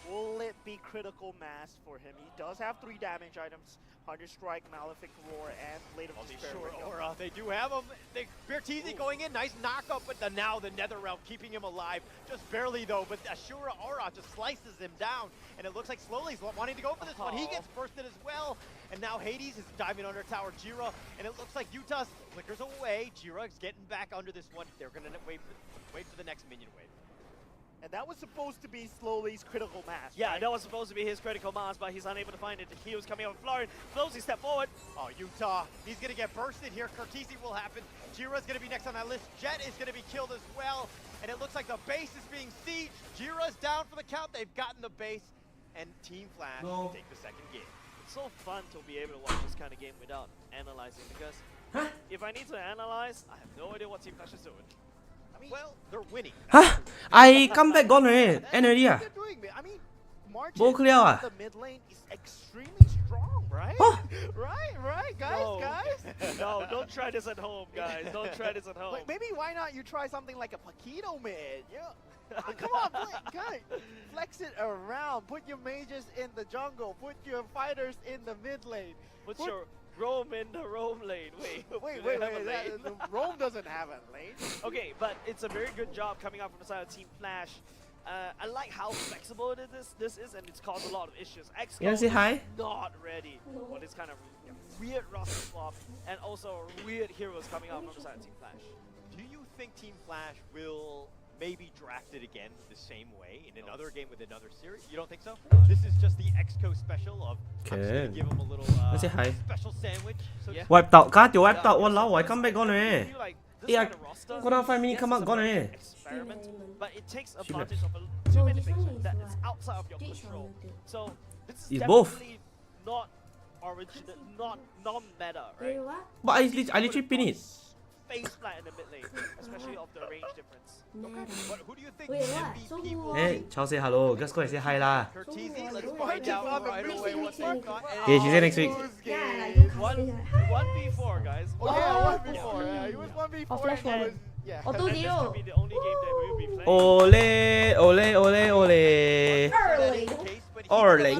Speaker 13: Will it be critical mass for him? He does have 3 damage items. 100 Strike, Malefic Roar, and Blade of Despair.
Speaker 2: Aura, they do have him. Bertizzi going in, nice knockup, but now the Netherrealm keeping him alive. Just barely though, but Ashura Aura just slices him down. And it looks like Slowly's wanting to go for this one. He gets bursted as well. And now Hades is diving under tower Jira. And it looks like Utah flickers away. Jira is getting back under this one. They're going to wait for the next minion wave.
Speaker 13: And that was supposed to be Slowly's critical mass.
Speaker 18: Yeah,
Speaker 13: right?
Speaker 18: that was supposed to be his critical mass, but he's unable to find it. The heal's coming up with Florin. Flozy step forward.
Speaker 2: Oh, Utah, he's going to get bursted here. Curtisi will happen. Jira's going to be next on that list. Jet is going to be killed as well. And it looks like the base is being sieged. Jira's down for the count. They've gotten the base. And Team Flash take the second game.
Speaker 18: It's so fun to be able to watch this kind of game without analyzing, because if I need to analyze, I have no idea what Team Flash is doing.
Speaker 2: Well, they're winning.
Speaker 6: Huh? I come back gone already. End already ah.
Speaker 13: I mean, March
Speaker 6: Bo clear ah.
Speaker 13: the mid lane is extremely strong, right?
Speaker 6: Huh?
Speaker 13: Right, guys,
Speaker 18: No, don't try this at home, guys. Don't try this at home.
Speaker 13: Like, maybe why not you try something like a Paquito mid? Yeah. Come on, guys. Flex it around. Put your mages in the jungle. Put your fighters in the mid lane.
Speaker 18: Put your Roam in the Roam lane. Wait.
Speaker 13: Roam doesn't have a lane.
Speaker 18: Okay, but it's a very good job coming out from the side of Team Flash. I like how flexible this is, and it's caused a lot of issues. Exco
Speaker 6: You wanna say hi?
Speaker 18: is not ready for this kind of weird roster swap, and also weird heroes coming out from the side of Team Flash.
Speaker 2: Do you think Team Flash will maybe draft it again the same way in another game with another series? You don't think so? This is just the Exco special of I'm just gonna give him a little
Speaker 6: Let's say hi.
Speaker 2: special sandwich. So
Speaker 18: Yeah.
Speaker 6: Wiped out. Card you wiped out. Walao, I come back gone already.
Speaker 18: I feel like this
Speaker 6: Yeah,
Speaker 18: kind of roster,
Speaker 6: go down 5 minutes,
Speaker 18: yes,
Speaker 6: come
Speaker 18: it's
Speaker 6: out,
Speaker 18: a
Speaker 6: gone
Speaker 18: very
Speaker 6: already.
Speaker 18: experiment, but it takes
Speaker 6: Shit.
Speaker 18: advantage of too many things that is outside of your control. So this is
Speaker 6: It's both.
Speaker 18: definitely not original, not non-meta,
Speaker 17: Wait,
Speaker 18: right?
Speaker 17: what?
Speaker 6: But I literally pin it.
Speaker 18: Face flat in the mid lane, especially of the range difference.
Speaker 2: But who do you think
Speaker 17: Wait, what? So
Speaker 2: MVP
Speaker 17: who
Speaker 2: will
Speaker 6: Hey,
Speaker 2: be?
Speaker 6: Chow say hello. Just go and say hi lah.
Speaker 2: Curtisi, let's find out right away what they've got.
Speaker 6: Okay, she said next week.
Speaker 17: Yeah, like you
Speaker 18: One,
Speaker 17: casting like,
Speaker 18: 1v4, guys.
Speaker 13: Oh, yeah, 1v4. Yeah, he was 1v4.
Speaker 17: Oh, Flash
Speaker 13: and he
Speaker 17: one.
Speaker 13: was, yeah.
Speaker 17: Oh, 2-0.
Speaker 18: And this could be the only game that we'll be playing.
Speaker 6: Ole.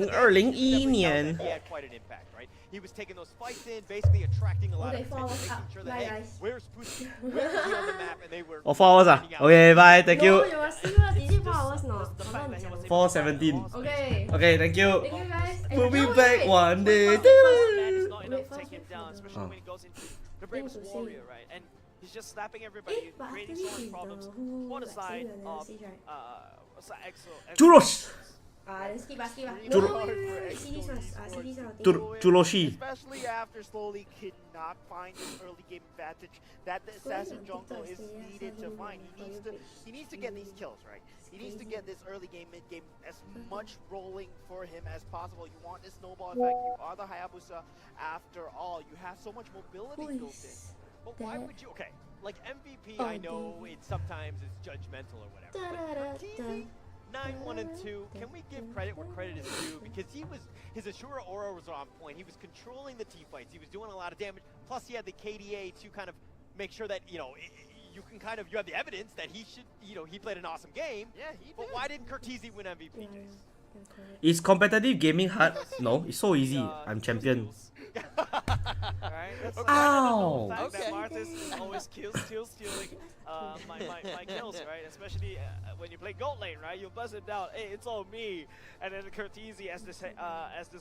Speaker 6: 2021
Speaker 2: He had quite an impact, right? He was taking those fights in, basically attracting a lot
Speaker 17: Okay,
Speaker 2: of
Speaker 17: follow
Speaker 2: attention,
Speaker 17: us
Speaker 2: making
Speaker 17: up.
Speaker 2: sure that,
Speaker 17: Bye,
Speaker 2: hey,
Speaker 17: guys.
Speaker 2: where's Pussy? Where is he on the map? And they were
Speaker 6: Oh, 4 hours ah.
Speaker 2: finding out.
Speaker 6: Okay, bye. Thank you.
Speaker 17: No, you are serious. Is it 4 hours not?
Speaker 6: 4:17.
Speaker 17: Okay.
Speaker 6: Okay, thank you.
Speaker 17: Thank you guys.
Speaker 6: We'll be
Speaker 17: No,
Speaker 6: back
Speaker 17: wait.
Speaker 6: one day.
Speaker 18: Man is not enough
Speaker 17: Wait,
Speaker 18: to take
Speaker 17: first
Speaker 18: him
Speaker 17: wait
Speaker 18: down,
Speaker 17: for
Speaker 18: especially
Speaker 6: Oh.
Speaker 18: when he goes into the Bravest
Speaker 17: to say.
Speaker 18: Warrior, right? And he's just slapping everybody,
Speaker 17: But
Speaker 18: creating
Speaker 17: after
Speaker 18: so
Speaker 17: this
Speaker 18: many
Speaker 17: is
Speaker 18: problems
Speaker 17: the who,
Speaker 18: for the
Speaker 17: like,
Speaker 18: side
Speaker 17: saying the
Speaker 18: of
Speaker 17: analysis, right?
Speaker 18: Exo. and
Speaker 6: Churros.
Speaker 17: Then skip skip
Speaker 6: Churro-
Speaker 17: No, wait, see this first. See this one.
Speaker 6: Churoshi.
Speaker 13: Especially after Slowly could not find this early game advantage that the assassin jungle is needed to find. He needs to get these kills, right? He needs to get this early game, mid game as much rolling for him as possible. You want this snowball effect. You are the Hayabusa after all. You have so much mobility built in.
Speaker 2: But why would you? Okay, like MVP,
Speaker 17: Oh,
Speaker 2: I know it's sometimes it's judgmental or whatever. But Curtisi, 9-1 and 2. Can we give credit where credit is due? Because his Ashura Aura was on point. He was controlling the team fights. He was doing a lot of damage. Plus, he had the KDA to kind of make sure that you have the evidence that he should, he played an awesome game.
Speaker 13: Yeah, he
Speaker 2: But why didn't Curtisi win MVP? Jace?
Speaker 6: Is competitive gaming hard? No, it's so easy. I'm champion.
Speaker 18: Right? That's
Speaker 6: Ow.
Speaker 18: the fact that Martis is always stealing my kills, right? Especially when you play gold lane, right? You buzz him down, hey, it's all me. And then Curtisi, as this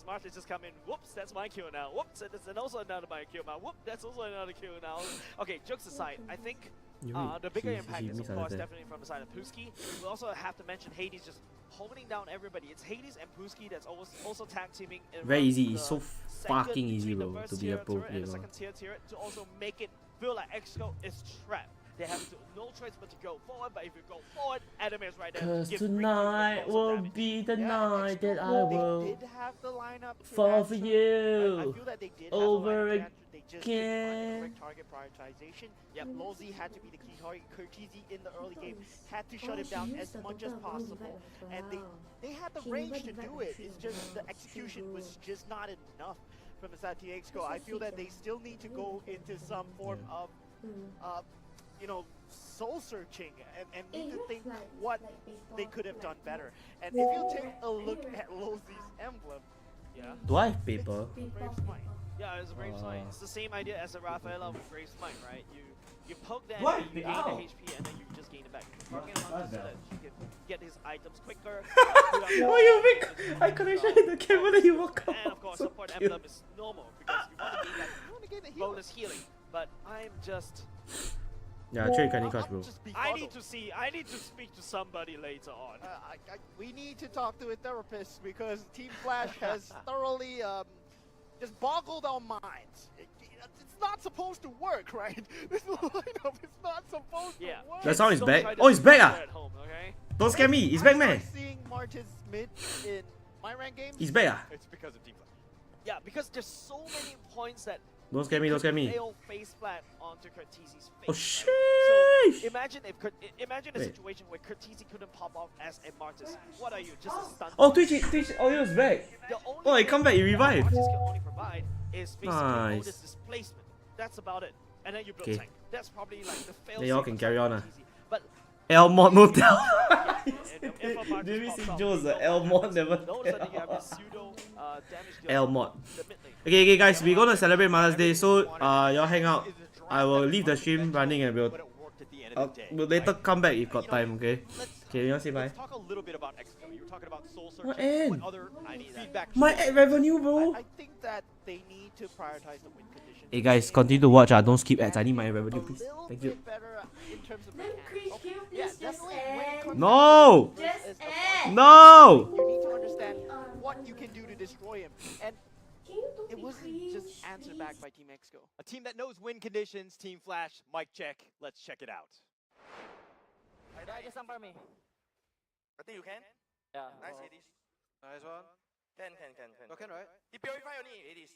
Speaker 18: Martis just come in, whoops, that's my kill now. Whoops, and also another my kill now. Whoop, that's also another kill now. Okay, jokes aside, I think the bigger impact is, of course, definitely from the side of Puski. We also have to mention Hades just holding down everybody. It's Hades and Puski that's also tag teaming.
Speaker 6: Very easy. It's
Speaker 18: the
Speaker 6: so fucking easy,
Speaker 18: between the
Speaker 6: bro,
Speaker 18: first
Speaker 6: to be a
Speaker 18: tier
Speaker 6: pro
Speaker 18: turret and the
Speaker 6: player.
Speaker 18: second tier turret to also make it feel like Exco is trapped. They have no choice but to go forward, but if you go forward, Adam is right there.
Speaker 6: Cause
Speaker 18: Give
Speaker 6: tonight will be the night that I will
Speaker 13: They did have the lineup to
Speaker 6: fall for
Speaker 13: answer. I
Speaker 6: you
Speaker 13: feel that they did
Speaker 6: over
Speaker 13: have the lineup to answer. They just didn't find the
Speaker 6: again.
Speaker 13: correct target prioritization. Yep, Lozi had to be the key target. Kurtizi in the early game had to shut him down as much as possible, and they had the range to do it. It's just the execution was just not enough from the side of Exco. I feel that they still need to go into some form of you know, soul searching and need to think what they could have done better. And if you take a look at Lozi's emblem,
Speaker 6: Do I have paper?
Speaker 18: Brave Smite. Yeah, it's a Brave Smite. It's the same idea as a Rafaela with Brave Smite, right? You poke the
Speaker 6: What?
Speaker 18: enemy, you gain
Speaker 6: Ow.
Speaker 18: the HP, and then you just gain it back. Target him
Speaker 6: What's
Speaker 18: so
Speaker 6: that?
Speaker 18: that you can get his items quicker.
Speaker 6: Oh, you make I couldn't show you the camera that you walk out.
Speaker 18: And of course,
Speaker 6: So
Speaker 18: support
Speaker 6: cute.
Speaker 18: emblem is normal because you want to gain that bonus healing. But I'm just.
Speaker 6: Yeah, trade Candy Crush, bro.
Speaker 18: I need to speak to somebody later on.
Speaker 13: we need to talk to a therapist because Team Flash has thoroughly just boggled our minds. It's not supposed to work, right? This lineup is not supposed to work.
Speaker 6: That sound is back. Oh, it's back ah! Don't scare me. It's back, man.
Speaker 13: Seeing Martin's mid in my rank games.
Speaker 6: It's back ah!
Speaker 18: It's because of Team Flash. Yeah, because there's so many points that.
Speaker 6: Don't scare me. Don't scare me.
Speaker 18: Fail face flat onto Kurtizi's face.
Speaker 6: Oh
Speaker 18: So
Speaker 6: sheesh!
Speaker 18: imagine a
Speaker 6: Wait.
Speaker 18: situation where Kurtizi couldn't pop off as a Martis. What are you? Just a stunt?
Speaker 6: Oh, Twitch audio is back.
Speaker 18: The only
Speaker 6: Oh, it come back. It revived.
Speaker 18: Martis can only provide is basically
Speaker 6: Nice.
Speaker 18: bonus displacement. That's about it. And then you build
Speaker 6: Okay.
Speaker 18: tank. That's probably like the fail.
Speaker 6: Then y'all can carry on ah.
Speaker 18: But
Speaker 6: Elmont Motel.
Speaker 18: if a Martis
Speaker 6: Did we
Speaker 18: pops
Speaker 6: see
Speaker 18: off,
Speaker 6: Joe's
Speaker 18: you
Speaker 6: Elmont never?
Speaker 18: notice that you have a pseudo damage deal
Speaker 6: Elmont.
Speaker 18: the mid lane.
Speaker 6: Okay, guys, we're gonna celebrate Mother's Day, so y'all hang out. I will leave the stream running and we'll later come back if got time. Okay. Okay, you wanna say bye?
Speaker 2: Let's talk a little bit about Exco. You were talking about soul
Speaker 6: What
Speaker 2: searching.
Speaker 6: end?
Speaker 2: What other feedback?
Speaker 6: My ad revenue, bro.
Speaker 13: I think that they need to prioritize the win conditions.
Speaker 6: Hey guys, continue to watch. Don't skip ads. I need my revenue, please. Thank you.
Speaker 13: Better in terms of
Speaker 17: Just end.
Speaker 6: No!
Speaker 17: Just end.
Speaker 6: No!
Speaker 13: You need to understand what you can do to destroy him. And it wasn't just answered back by Team Exco.
Speaker 2: A team that knows win conditions. Team Flash, mic check. Let's check it out.
Speaker 11: Just some for me.
Speaker 21: I think you can.
Speaker 11: Yeah.
Speaker 21: Nice, Hades.
Speaker 11: Nice one.
Speaker 21: Can.
Speaker 11: Oh, can, right?
Speaker 21: He purify only, Hades.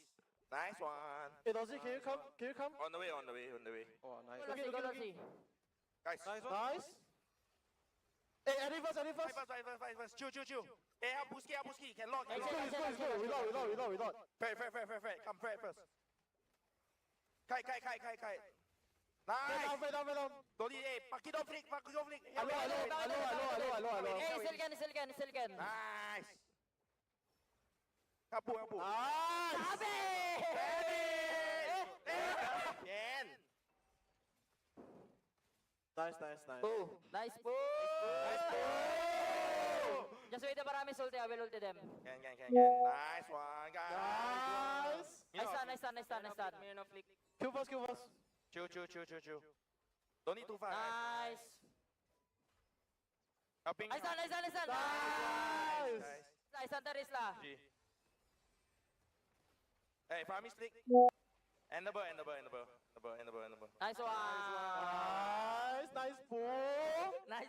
Speaker 21: Nice one.
Speaker 11: Hey, Dozy, can you come? Can you come?
Speaker 21: On the way.
Speaker 11: Oh, nice. Okay.
Speaker 21: Guys.
Speaker 11: Nice. Hey, Eddie first.
Speaker 21: Fight first. Chill. Hey, help Buski. Can lock.
Speaker 11: Let's go. Reload.
Speaker 21: Fred. Come, Fred first. Kite. Nice.
Speaker 11: Down.
Speaker 21: Dodi, hey, Paki don't flick.
Speaker 11: Hello. Hey, still can.
Speaker 21: Nice. Help. Ken.
Speaker 11: Nice. Nice. Just wait the parami ulti. I will ulti them.
Speaker 21: Can. Nice one, guys.
Speaker 11: Nice turn.
Speaker 21: Kill first. Chill. Don't need too far.
Speaker 11: Nice.
Speaker 21: Helping.
Speaker 11: Nice turn. Nice turn, Isla.
Speaker 21: Hey, farming stick. And the bird.
Speaker 11: Nice one.
Speaker 18: Nice ball.
Speaker 11: Nice.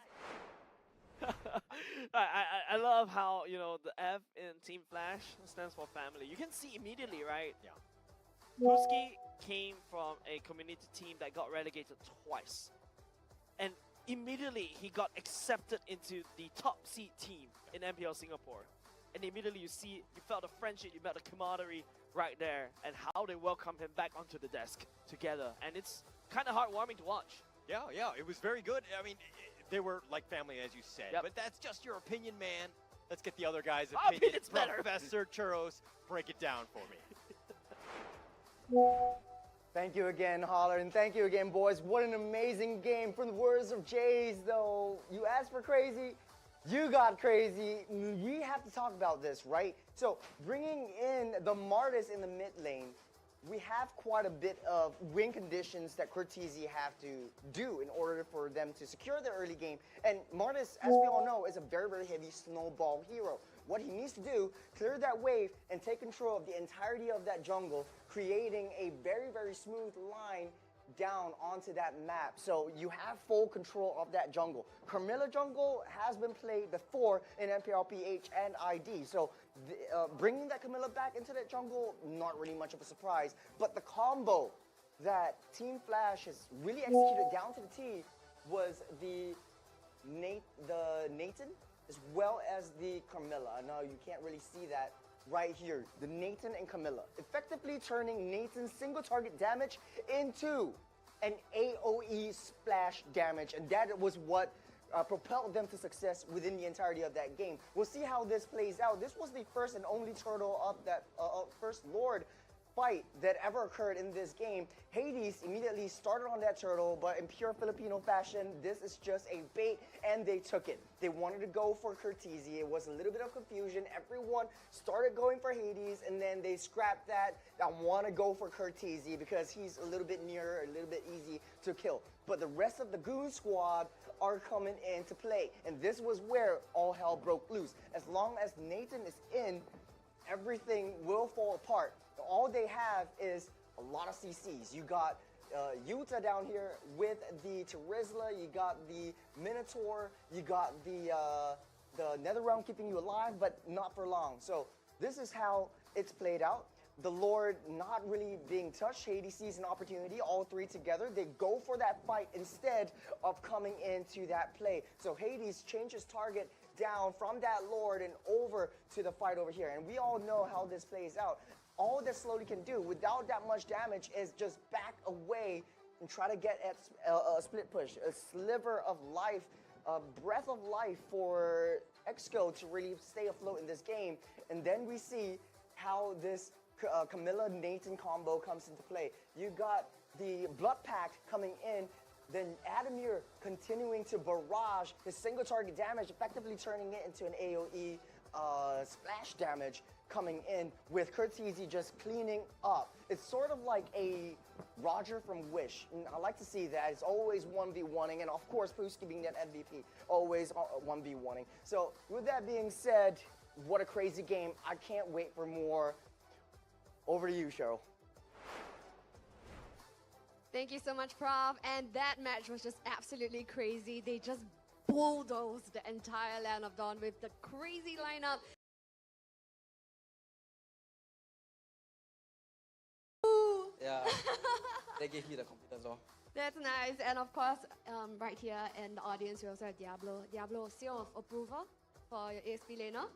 Speaker 18: I love how, you know, the F in Team Flash stands for family. You can see immediately, right? Yeah. Puski came from a community team that got relegated twice. And immediately he got accepted into the top seed team in MPL Singapore. And immediately you felt the friendship, you met the camaraderie right there, and how they welcomed him back onto the desk together. And it's kind of heartwarming to watch.
Speaker 2: Yeah, it was very good. I mean, they were like family, as you said.
Speaker 18: Yep.
Speaker 2: But that's just your opinion, man. Let's get the other guy's
Speaker 18: My
Speaker 2: opinion.
Speaker 18: opinion's better.
Speaker 2: Professor Churros, break it down for me.
Speaker 9: Thank you again, Holler, and thank you again, boys. What an amazing game. From the words of Jays, though, you asked for crazy, you got crazy. We have to talk about this, right? So, bringing in the Martis in the mid lane we have quite a bit of win conditions that Cortese have to do in order for them to secure the early game. And Martis, as we all know, is a very, very heavy snowball hero. What he needs to do, clear that wave and take control of the entirety of that jungle, creating a very, very smooth line down onto that map. So you have full control of that jungle. Carmilla jungle has been played before in MPLPH and ID. So bringing that Camilla back into that jungle, not really much of a surprise. But the combo that Team Flash has really executed down to the T was the Nathan as well as the Camilla. Now you can't really see that right here. The Nathan and Camilla. Effectively turning Nathan's single target damage into an AoE splash damage. And that was what propelled them to success within the entirety of that game. We'll see how this plays out. This was the first and only turtle of that first Lord fight that ever occurred in this game. Hades immediately started on that turtle, but in pure Filipino fashion, this is just a bait, and they took it. They wanted to go for Cortese. It was a little bit of confusion. Everyone started going for Hades, and then they scrapped that. I want to go for Cortese because he's a little bit nearer, a little bit easy to kill. But the rest of the Goon Squad are coming into play, and this was where all hell broke loose. As long as Nathan is in, everything will fall apart. All they have is a lot of CCs. You got Yuta down here with the Terizla, you got the Minotaur, you got the Netherrealm keeping you alive, but not for long. So this is how it's played out. The Lord not really being touched. Hades sees an opportunity, all three together. They go for that fight instead of coming into that play. So Hades changes target down from that Lord and over to the fight over here. And we all know how this plays out. All that slowly can do without that much damage is just back away and try to get at a split push, a sliver of life, a breath of life for Exco to really stay afloat in this game. And then we see how this Camilla Nathan combo comes into play. You got the Blood Pact coming in, then Adamir continuing to barrage his single target damage, effectively turning it into an AoE splash damage coming in with Cortese just cleaning up. It's sort of like a Roger from Wish. And I like to see that. It's always 1v1ing, and of course Puski being that MVP, always 1v1ing. So with that being said, what a crazy game. I can't wait for more. Over to you, Cheryl.
Speaker 1: Thank you so much, Prof. And that match was just absolutely crazy. They just bulldozed the entire Land of Dawn with the crazy lineup.
Speaker 11: Yeah, they gave me the confidence.
Speaker 1: That's nice. And of course, right here in the audience, we also have Diablo. Diablo, seal of approval for your ASP laner.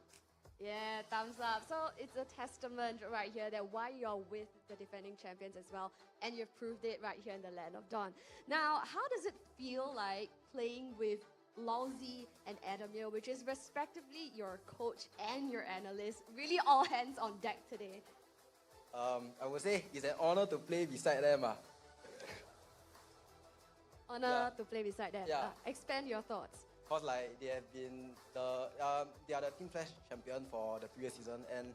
Speaker 1: Yeah, thumbs up. So it's a testament right here that why you're with the defending champions as well. And you've proved it right here in the Land of Dawn. Now, how does it feel like playing with Lousy and Adamir, which is respectively your coach and your analyst? Really all hands on deck today.
Speaker 11: I would say it's an honor to play beside them.
Speaker 1: Honor to play beside them.
Speaker 11: Yeah.
Speaker 1: Expand your thoughts.
Speaker 11: Because like they have been they are the Team Flash champion for the previous season, and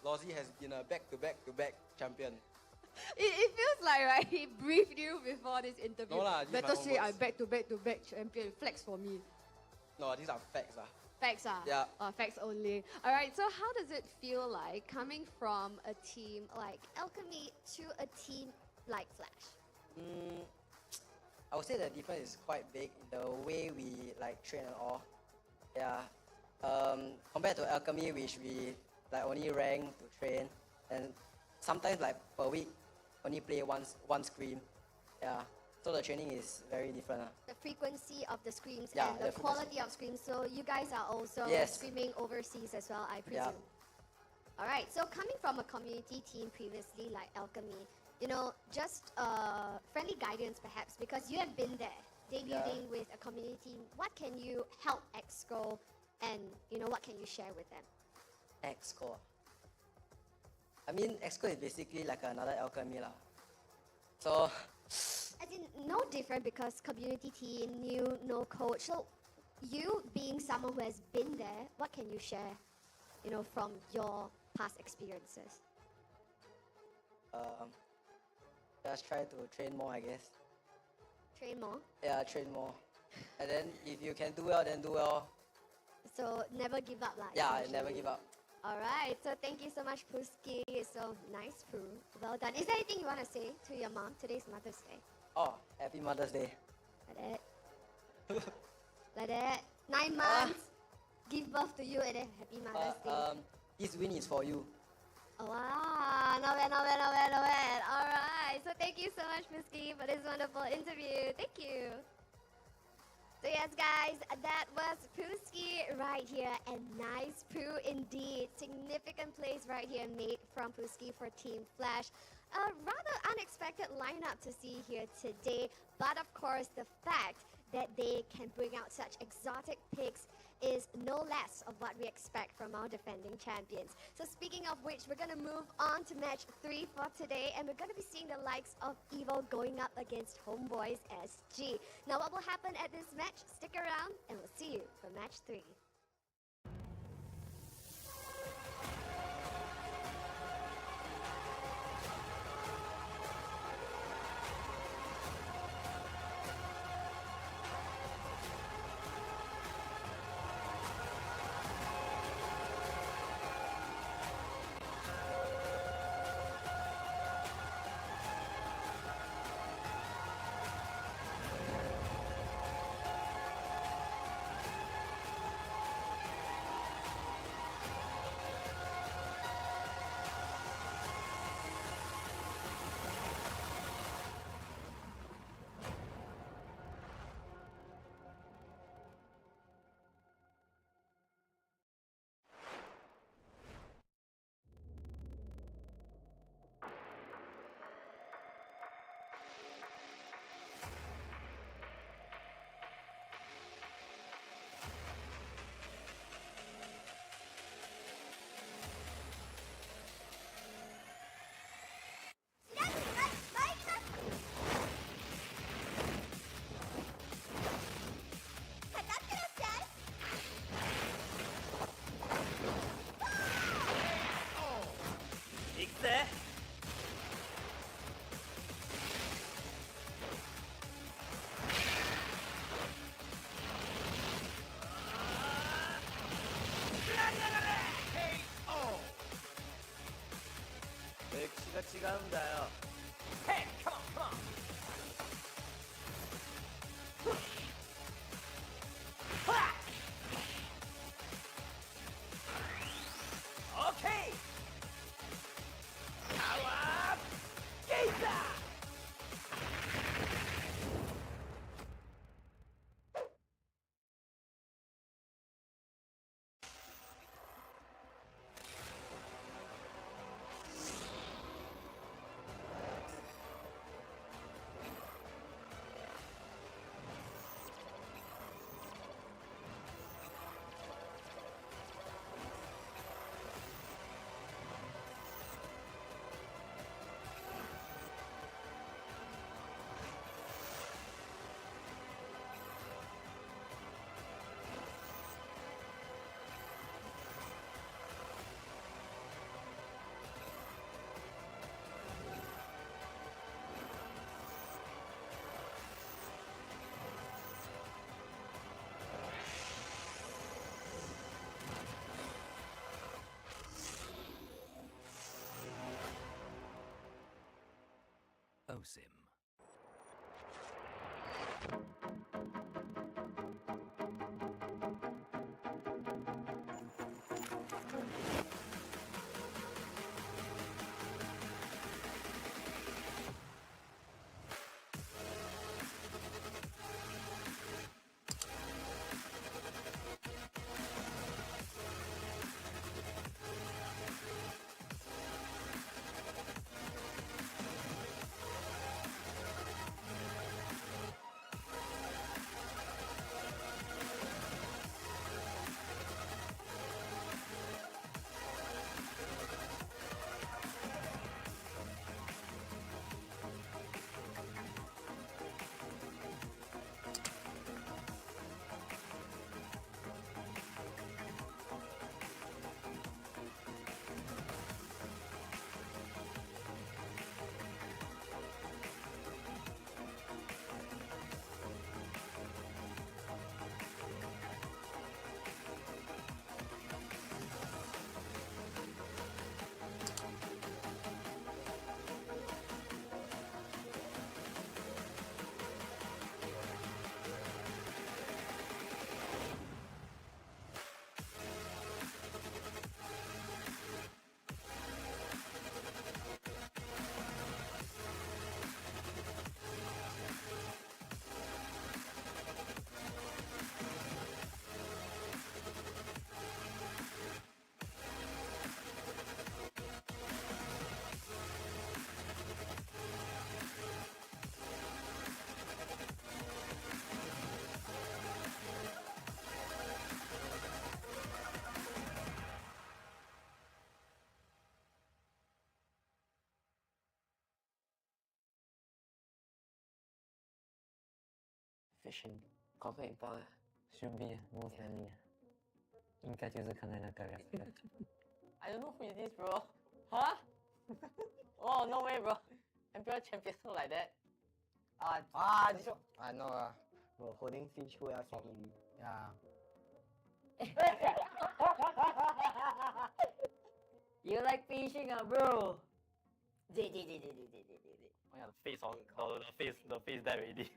Speaker 11: Lousy has been a back-to-back champion.
Speaker 1: It feels like, right, he briefed you before this interview.
Speaker 11: No lah,
Speaker 1: better say I'm back-to-back champion. Flex for me.
Speaker 11: No, these are facts.
Speaker 1: Facts
Speaker 11: Yeah.
Speaker 1: Facts only. All right, so how does it feel like coming from a team like Alchemy to a team like Flash?
Speaker 11: I would say the difference is quite big in the way we like train and all. Yeah. Compared to Alchemy, which we like only rank to train, and sometimes like per week only play one scream. Yeah. So the training is very different.
Speaker 1: The frequency of the screams
Speaker 11: Yeah,
Speaker 1: and the quality of screams. So you guys are also screaming overseas as well, I presume.
Speaker 11: Yeah.
Speaker 1: All right, so coming from a community team previously like Alchemy, you know, just friendly guidance perhaps, because you have been there, debuting with a community team. What can you help Exco, and you know, what can you share with them?
Speaker 11: Exco. I mean, Exco is basically like another Alchemy lah. So.
Speaker 1: As in, no different because community team, new, no coach. So, you being someone who has been there, what can you share, you know, from your past experiences?
Speaker 11: just try to train more, I guess.
Speaker 1: Train more.
Speaker 11: Yeah, train more. And then if you can do well, then do well.
Speaker 1: So never give up, like.
Speaker 11: Yeah, never give up.
Speaker 1: All right. So thank you so much, Puski. So nice, Pooh. Well done. Is there anything you want to say to your mom? Today's Mother's Day.
Speaker 11: Oh, happy Mother's Day.
Speaker 1: Like that. Like that. 9 months. Give birth to you and then happy Mother's Day.
Speaker 11: This win is for you.
Speaker 1: Oh, wow. Not bad, not bad, not bad, not bad. All right. So thank you so much, Puski, for this wonderful interview. Thank you. So yes, guys, that was Puski right here, and nice Pooh indeed. Significant plays right here made from Puski for Team Flash. A rather unexpected lineup to see here today, but of course the fact that they can bring out such exotic picks is no less of what we expect from our defending champions. So speaking of which, we're going to move on to match 3 for today, and we're going to be seeing the likes of Evo going up against Homeboys SG. Now what will happen at this match? Stick around and we'll see you for match 3.
Speaker 11: 지갑니다요.
Speaker 2: Hey, come on, come on. Okay. Power Gazer.
Speaker 8: OSIM.
Speaker 19: fishing confirm import should be most likely 应该就是看在那个 respect
Speaker 11: I don't know who is this, bro. Huh? Oh, no way, bro. MPL champion look like that.
Speaker 16: This one. I know bro, holding fish who else can eat? Yeah.
Speaker 11: You like fishing, bro?
Speaker 14: Oh yeah, the face on the face there already.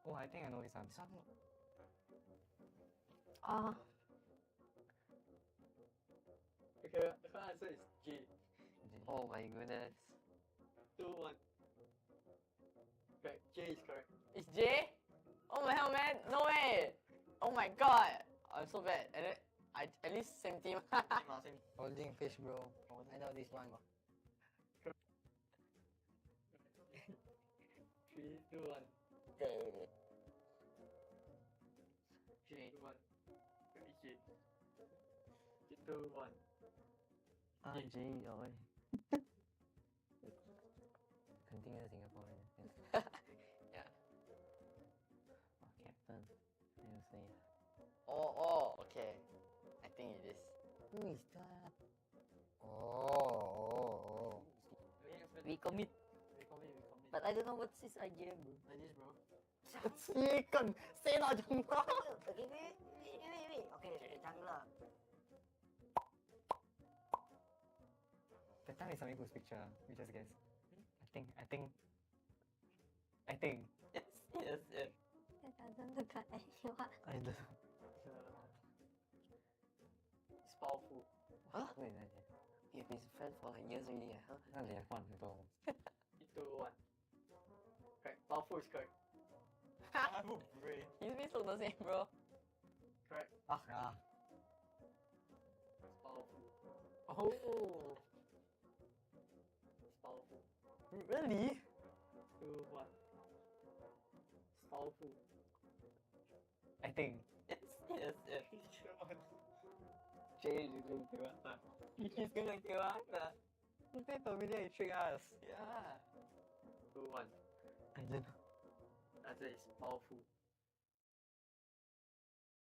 Speaker 15: Oh, I think I know this one.
Speaker 14: Okay, the answer is J. Oh my goodness. 2-1. Correct, J is correct.
Speaker 11: It's J? Oh my hell, man. No way. Oh my god. I'm so bad. And then, at least same team.
Speaker 16: Holding fish, bro. I know this one.
Speaker 14: 3, 2, 1. J. 2-1. J. 2, 1.
Speaker 19: J rồi 肯定是 Singaporean
Speaker 11: Yeah.
Speaker 19: Captain I will say
Speaker 11: Okay. I think it is.
Speaker 16: Who is that? Oh.
Speaker 11: We commit. But I don't know what's his idea, bro.
Speaker 14: Like this, bro.
Speaker 11: Chicken. Say not jungle. Okay, wait. Okay, jungle.
Speaker 15: That time is something whose picture? We just guess. I think.
Speaker 11: Yes.
Speaker 17: That doesn't look like anyone.
Speaker 15: I don't.
Speaker 14: It's powerful.
Speaker 11: Huh?
Speaker 19: Wait,
Speaker 11: You've been friends for like years already, huh?
Speaker 19: 那里换很多
Speaker 14: 2, 1. Correct. Powerful is correct. Brain.
Speaker 11: His face look the same, bro.
Speaker 14: Correct.
Speaker 15: Ah.
Speaker 14: It's powerful.
Speaker 11: Oh.
Speaker 14: It's powerful.
Speaker 11: Really?
Speaker 14: 2, 1. It's powerful.
Speaker 15: I think.
Speaker 11: Yes.
Speaker 14: J is going to answer.
Speaker 11: He's gonna kill us.
Speaker 15: You said familiar, you trick us.
Speaker 14: Yeah. 2, 1.
Speaker 15: I don't know.
Speaker 14: Answer is powerful.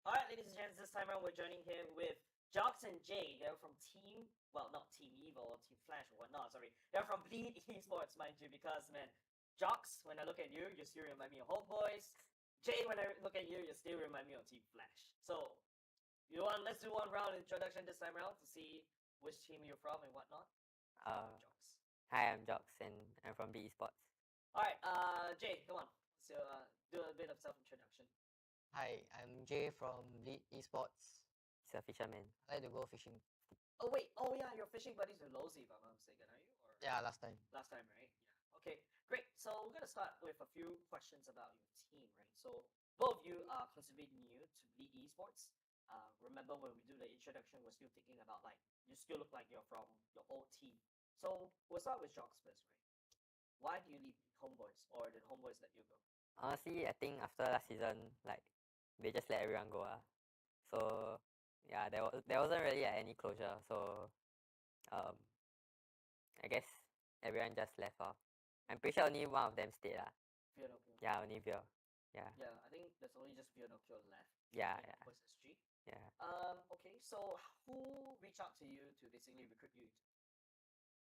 Speaker 8: Alright, ladies and gents, this time around we're joining here with Jox and Jay. They're from Team, well, not Team Evil or Team Flash or whatnot, sorry. They're from Bleed Esports, mind you, because, man, Jox, when I look at you, you still remind me of Homeboys. Jay, when I look at you, you still remind me of Team Flash. So, let's do one round introduction this time around to see which team you're from and whatnot. Jox.
Speaker 22: Hi, I'm Jox and I'm from B Esports.
Speaker 8: Alright, Jay, come on. So, do a bit of self-introduction.
Speaker 16: Hi, I'm Jay from Bleed Esports.
Speaker 22: He's a fisherman.
Speaker 16: I like to go fishing.
Speaker 8: Oh, wait. Oh, yeah, you're fishing buddies with Lozy, if I'm not mistaken, are you? Or...
Speaker 16: Yeah, last time.
Speaker 8: Last time, right? Yeah. Okay, great. So we're going to start with a few questions about your team, right? So both of you are considered new to Bleed Esports. Remember when we do the introduction, we're still thinking about, like, you still look like you're from your old team. So we'll start with Jox first, right? Why do you leave Homeboys, or did Homeboys let you go?
Speaker 22: Honestly, I think after last season, like, they just let everyone go. So, yeah, there wasn't really any closure. So, I guess everyone just left off. I'm pretty sure only one of them stayed.
Speaker 8: Vionocchio.
Speaker 22: Yeah, only Vio. Yeah.
Speaker 8: Yeah, I think there's only just Vionocchio left.
Speaker 22: Yeah,
Speaker 8: in
Speaker 22: yeah.
Speaker 8: Homeboys SG.
Speaker 22: Yeah.
Speaker 8: Okay, so who reached out to you to basically recruit you?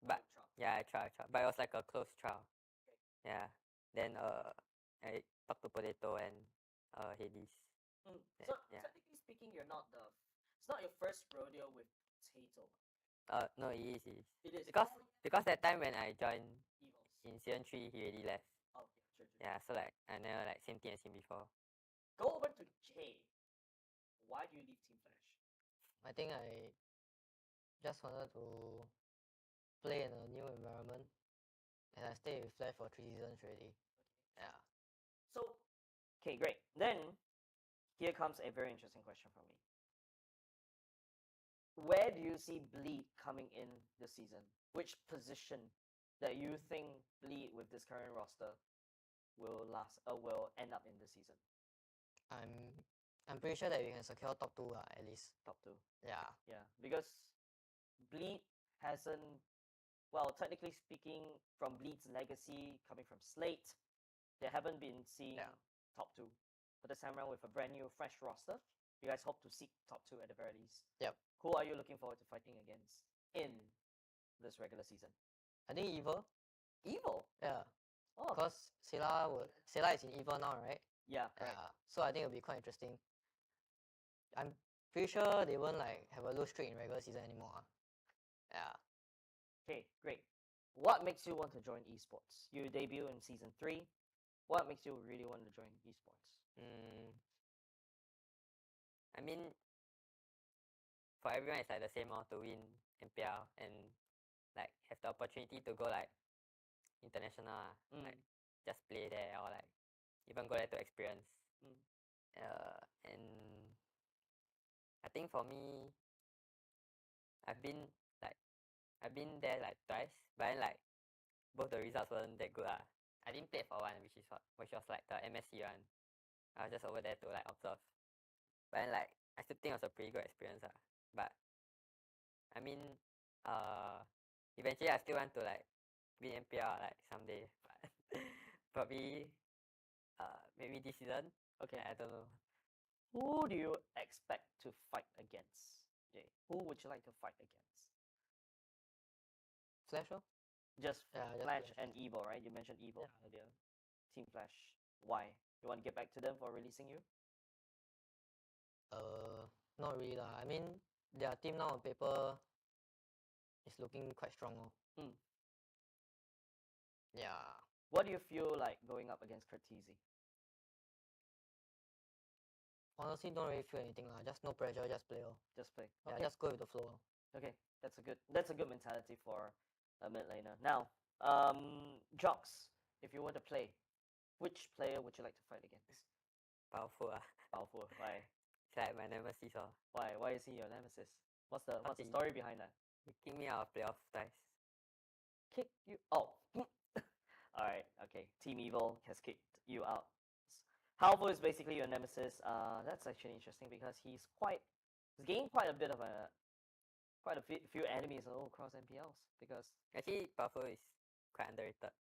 Speaker 22: But yeah, I tried. But it was like a close trial.
Speaker 8: Okay.
Speaker 22: Yeah. Then I talked to Potato and Hades.
Speaker 8: So technically speaking, it's not your first rodeo with Potato.
Speaker 22: No, it is.
Speaker 8: It is.
Speaker 22: Because that time when I joined
Speaker 8: Evils.
Speaker 22: in season 3, he already left.
Speaker 8: Oh, yeah, true.
Speaker 22: Yeah, so like I never like same team as him before.
Speaker 8: Go over to Jay. Why do you leave Team Flash?
Speaker 16: I think I just wanted to play in a new environment. And I stayed with Flash for 3 seasons already. Yeah.
Speaker 8: So, okay, great. Then, here comes a very interesting question from me. Where do you see Bleed coming in this season? Which position that you think Bleed with this current roster will end up in this season?
Speaker 16: I'm pretty sure that we can secure top 2 at least.
Speaker 8: Top 2.
Speaker 16: Yeah.
Speaker 8: Yeah, because Bleed hasn't well, technically speaking, from Bleed's legacy coming from Slate, they haven't been seeing top 2. But this time around with a brand new, fresh roster, you guys hope to seek top 2 at the very least.
Speaker 16: Yep.
Speaker 8: Who are you looking forward to fighting against in this regular season?
Speaker 16: I think Evil.
Speaker 8: Evil?
Speaker 16: Yeah.
Speaker 8: Oh.
Speaker 16: Because Sela is in Evil now, right?
Speaker 8: Yeah, correct.
Speaker 16: So I think it'll be quite interesting. I'm pretty sure they won't like have a lose streak in regular season anymore. Yeah.
Speaker 8: Okay, great. What makes you want to join esports? You debut in season 3. What makes you really want to join esports?
Speaker 22: I mean, for everyone, it's like the same to win MPL and like have the opportunity to go like international, like just play there or like even go there to experience. And I think for me, I've been there like twice, but then like both the results weren't that good. I didn't play for one, which was like the MSC one. I was just over there to like observe. But then like I still think it was a pretty good experience. But I mean, eventually I still want to like win MPL like someday. But probably maybe this season.
Speaker 8: Okay.
Speaker 22: I don't know.
Speaker 8: Who do you expect to fight against? Jay? Who would you like to fight against?
Speaker 16: Flash?
Speaker 8: Just
Speaker 16: Yeah, just
Speaker 8: Flash
Speaker 16: Flash.
Speaker 8: and Evil, right? You mentioned Evil earlier. Team Flash. Why? You want to get back to them for releasing you?
Speaker 16: Not really lah. I mean, their team now on paper is looking quite strong. Yeah.
Speaker 8: What do you feel like going up against Curtizi?
Speaker 16: Honestly, don't really feel anything lah. Just no pressure, just play.
Speaker 8: Just play.
Speaker 16: Yeah,
Speaker 8: Okay.
Speaker 16: just go with the flow.
Speaker 8: Okay, that's a good mentality for a mid laner. Now, Jox, if you were to play, which player would you like to fight against?
Speaker 22: Powerful.
Speaker 8: Powerful. Why?
Speaker 22: It's like my nemesis.
Speaker 8: Why? Why is he your nemesis? What's the story behind that?
Speaker 22: He kicked me out of playoff twice.
Speaker 8: Kick you? Oh. All right. Okay. Team Evil has kicked you out. Halvo is basically your nemesis. That's actually interesting because he's gained quite a few enemies across MPLs because
Speaker 22: Actually, Powerful is quite underrated.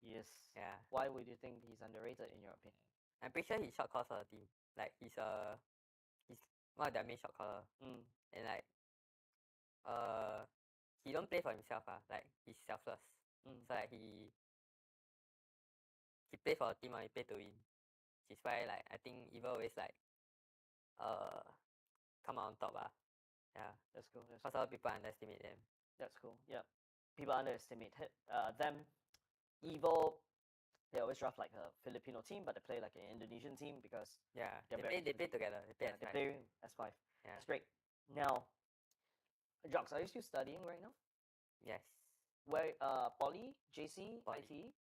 Speaker 8: yes.
Speaker 22: Yeah.
Speaker 8: Why would you think he's underrated in your opinion?
Speaker 22: I'm pretty sure he's shot caller for the team. Like he's one of their main shot caller. And like he don't play for himself. Like he's selfless. So like he plays for the team. He play to win. Which is why like I think Evil always like come out on top. Yeah.
Speaker 8: That's cool.
Speaker 22: Because a lot of people underestimate them.
Speaker 8: That's cool. Yeah. People underestimate them. Evil, they always draft like a Filipino team, but they play like an Indonesian team because
Speaker 22: Yeah.
Speaker 8: they're
Speaker 22: They play together. They play
Speaker 8: they
Speaker 22: as
Speaker 8: play S5.
Speaker 22: Yeah.
Speaker 8: That's great. Now, Jox, are you still studying right now?
Speaker 22: Yes.
Speaker 8: Where Poly, JC,
Speaker 22: Poly.
Speaker 8: IT?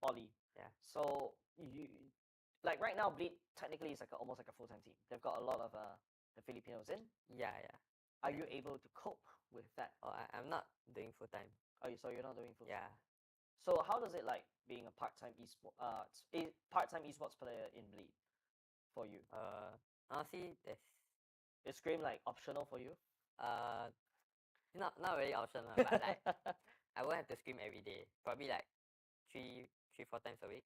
Speaker 22: Poly. Yeah.
Speaker 8: So you like right now, Bleed technically is like almost like a full-time team. They've got a lot of the Filipinos in.
Speaker 22: Yeah.
Speaker 8: Are you able to cope with that?
Speaker 22: Oh, I'm not doing full time.
Speaker 8: Oh, so you're not doing full time?
Speaker 22: Yeah.
Speaker 8: So how does it like being a part-time esports player in Bleed for you?
Speaker 22: Honestly,
Speaker 8: Is Scream like optional for you?
Speaker 22: Not really optional, but like I won't have to scream every day. Probably like 3-4 times a week.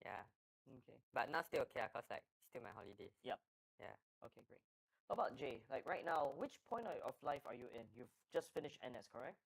Speaker 22: Yeah.
Speaker 8: Okay.
Speaker 22: But now still okay, cause like still my holidays.
Speaker 8: Yep.
Speaker 22: Yeah.
Speaker 8: Okay, great. How about Jay? Like right now, which point of life are you in? You've just finished NS, correct?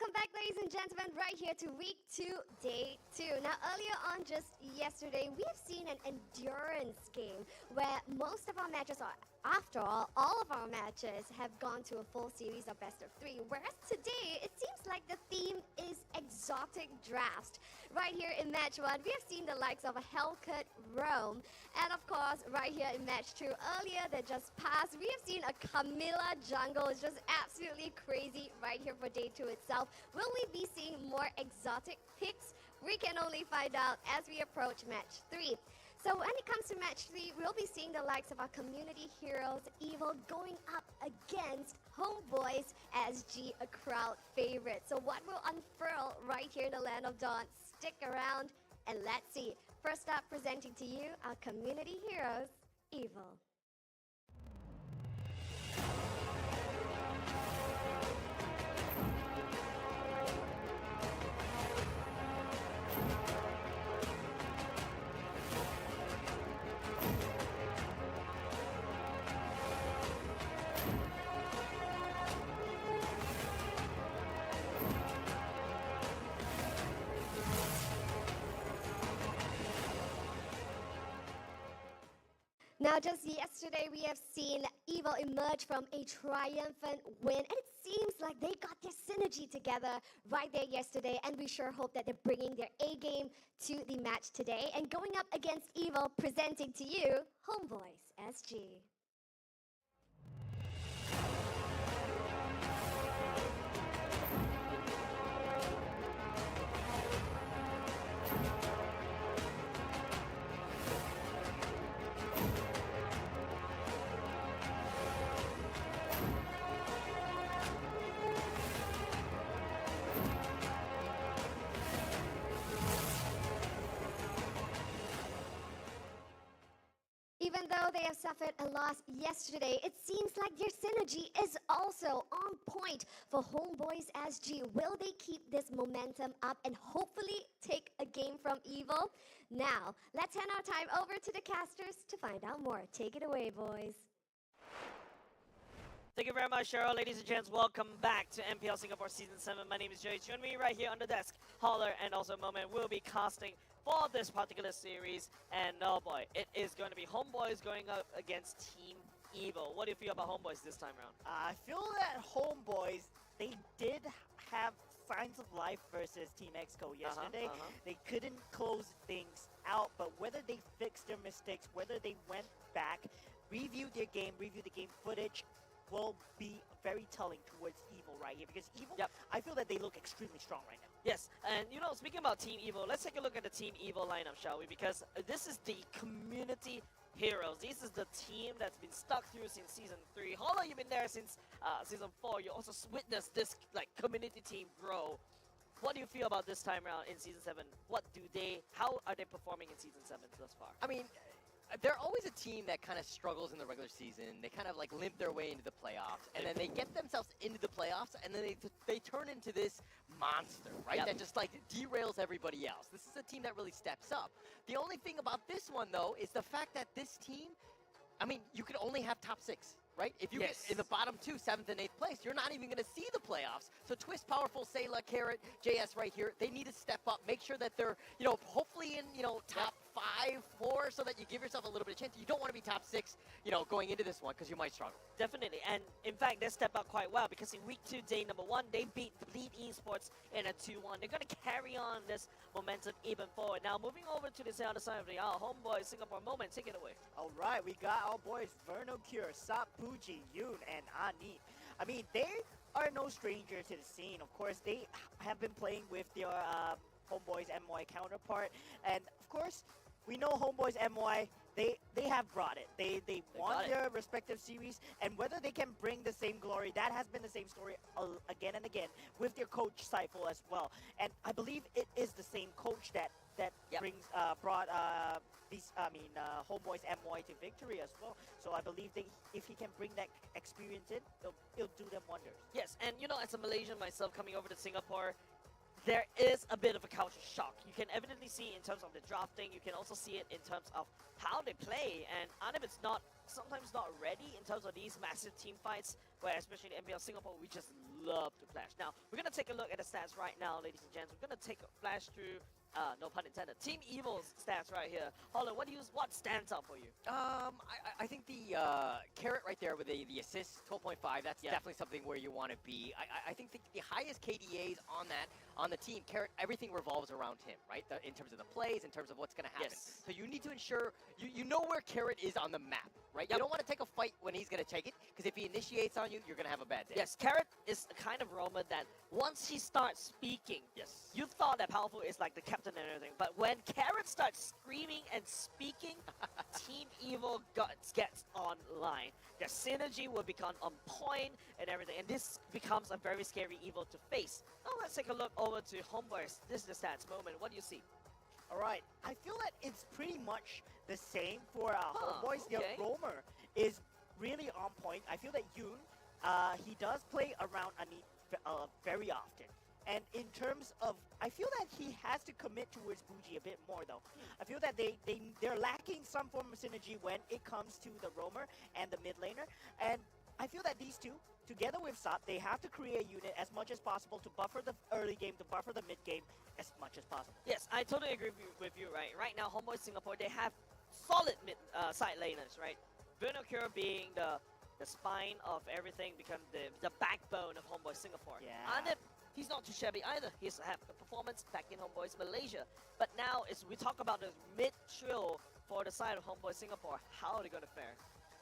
Speaker 1: Welcome back, ladies and gentlemen, right here to week 2, day 2. Now, earlier on, just yesterday, we have seen an endurance game where most of our matches are, after all of our matches have gone to a full series of best of 3. Whereas today, it seems like the theme is exotic draft. Right here in match 1, we have seen the likes of a Hellcut Rome. And of course, right here in match 2, earlier that just passed, we have seen a Camilla jungle. It's just absolutely crazy right here for day 2 itself. Will we be seeing more exotic picks? We can only find out as we approach match 3. So when it comes to match 3, we'll be seeing the likes of our community heroes, Evil, going up against Homeboys SG, a crowd favorite. So what will unfurl right here in the Land of Dawn? Stick around and let's see. First up, presenting to you our community heroes, Evil. Now, just yesterday, we have seen Evil emerge from a triumphant win, and it seems like they got their synergy together right there yesterday, and we sure hope that they're bringing their A game to the match today. And going up against Evil, presenting to you, Homeboys SG. Even though they have suffered a loss yesterday, it seems like their synergy is also on point for Homeboys SG. Will they keep this momentum up and hopefully take a game from Evil? Now, let's hand our time over to the casters to find out more. Take it away, boys.
Speaker 4: Thank you very much, Cheryl. Ladies and gents, welcome back to MPL Singapore Season 7. My name is Joey. Join me right here on the desk. Holler and also Moment will be casting for this particular series. And oh boy, it is going to be Homeboys going up against Team Evil. What do you feel about Homeboys this time around?
Speaker 13: I feel that Homeboys, they did have signs of life versus Team Exco yesterday. They couldn't close things out, but whether they fixed their mistakes, whether they went back, reviewed their game, reviewed the game footage, will be very telling towards Evil right here, because Evil, I feel that they look extremely strong right now.
Speaker 4: Yes, and you know, speaking about Team Evil, let's take a look at the Team Evil lineup, shall we? Because this is the community heroes. This is the team that's been stuck through since Season 3. Holla, you've been there since Season 4. You also witnessed this like community team grow. What do you feel about this time around in Season 7? How are they performing in Season 7 thus far?
Speaker 10: I mean, they're always a team that kind of struggles in the regular season. They kind of like limp their way into the playoffs, and then they get themselves into the playoffs, and then they turn into this monster, right? That just like derails everybody else. This is a team that really steps up. The only thing about this one, though, is the fact that this team, I mean, you could only have top 6. Right? If you get in the bottom 2, 7th and 8th place, you're not even going to see the playoffs. So Twist, Powerful, Sayla, Carrot, JS right here, they need to step up, make sure that they're, you know, hopefully in, you know, top 5, 4, so that you give yourself a little bit of chance. You don't want to be top 6, you know, going into this one, because you might struggle.
Speaker 4: Definitely, and in fact, they stepped up quite well, because in week 2, day number 1, they beat Bleed Esports in a 2-1. They're going to carry on this momentum even forward. Now, moving over to the other side of the aisle, Homeboy Singapore Moment, take it away.
Speaker 13: All right, we got our boys Verno Cure, Sap, Puji, Yoon, and Ani. I mean, they are no stranger to the scene. Of course, they have been playing with their Homeboys MY counterpart, and of course, we know Homeboys MY, they have brought it. They won their respective series, and whether they can bring the same glory, that has been the same story again and again with their coach Seifel as well. And I believe it is the same coach that brought Homeboys MY to victory as well. So I believe if he can bring that experience in, it'll do them wonders.
Speaker 4: Yes, and you know, as a Malaysian myself coming over to Singapore, there is a bit of a culture shock. You can evidently see in terms of the drafting. You can also see it in terms of how they play. And Anib is not
Speaker 8: sometimes not ready in terms of these massive team fights, where especially in NPL Singapore, we just love to flash. Now, we're going to take a look at the stats right now, ladies and gents. We're going to take a flash through, no pun intended, Team Evil's stats right here. Holland, what stands out for you?
Speaker 10: I think the Carrot right there with the assist, 12.5, that's definitely something where you want to be. I think the highest KDAs on the team, Carrot, everything revolves around him, right? In terms of the plays, in terms of what's going to happen.
Speaker 8: Yes.
Speaker 10: So you need to ensure, you know where Carrot is on the map, right? You don't want to take a fight when he's going to take it, because if he initiates on you, you're going to have a bad day.
Speaker 8: Yes, Carrot is the kind of roamer that once he starts speaking, you thought that Powerful is like the captain and everything, but when Carrot starts screaming and speaking, Team Evil gets online. Their synergy will become on point and everything, and this becomes a very scary Evil to face. Now let's take a look over to Homeboys. This is the stats moment. What do you see?
Speaker 13: All right, I feel that it's pretty much the same for Homeboys.
Speaker 8: okay.
Speaker 13: Their roamer is really on point. I feel that Yoon, he does play around Anit very often. And in terms of, I feel that he has to commit towards Bougie a bit more though. I feel that they're lacking some form of synergy when it comes to the roamer and the mid laner. And I feel that these two, together with Sop, they have to create a unit as much as possible to buffer the early game, to buffer the mid game as much as possible.
Speaker 8: Yes, I totally agree with you, right? Right now, Homeboys Singapore, they have solid side laners, right? Cure being the spine of everything, become the backbone of Homeboys Singapore.
Speaker 13: Yeah.
Speaker 8: And he's not too shabby either. He's had a performance back in Homeboys Malaysia. But now, as we talk about the mid-trill for the side of Homeboys Singapore, how are they going to fare?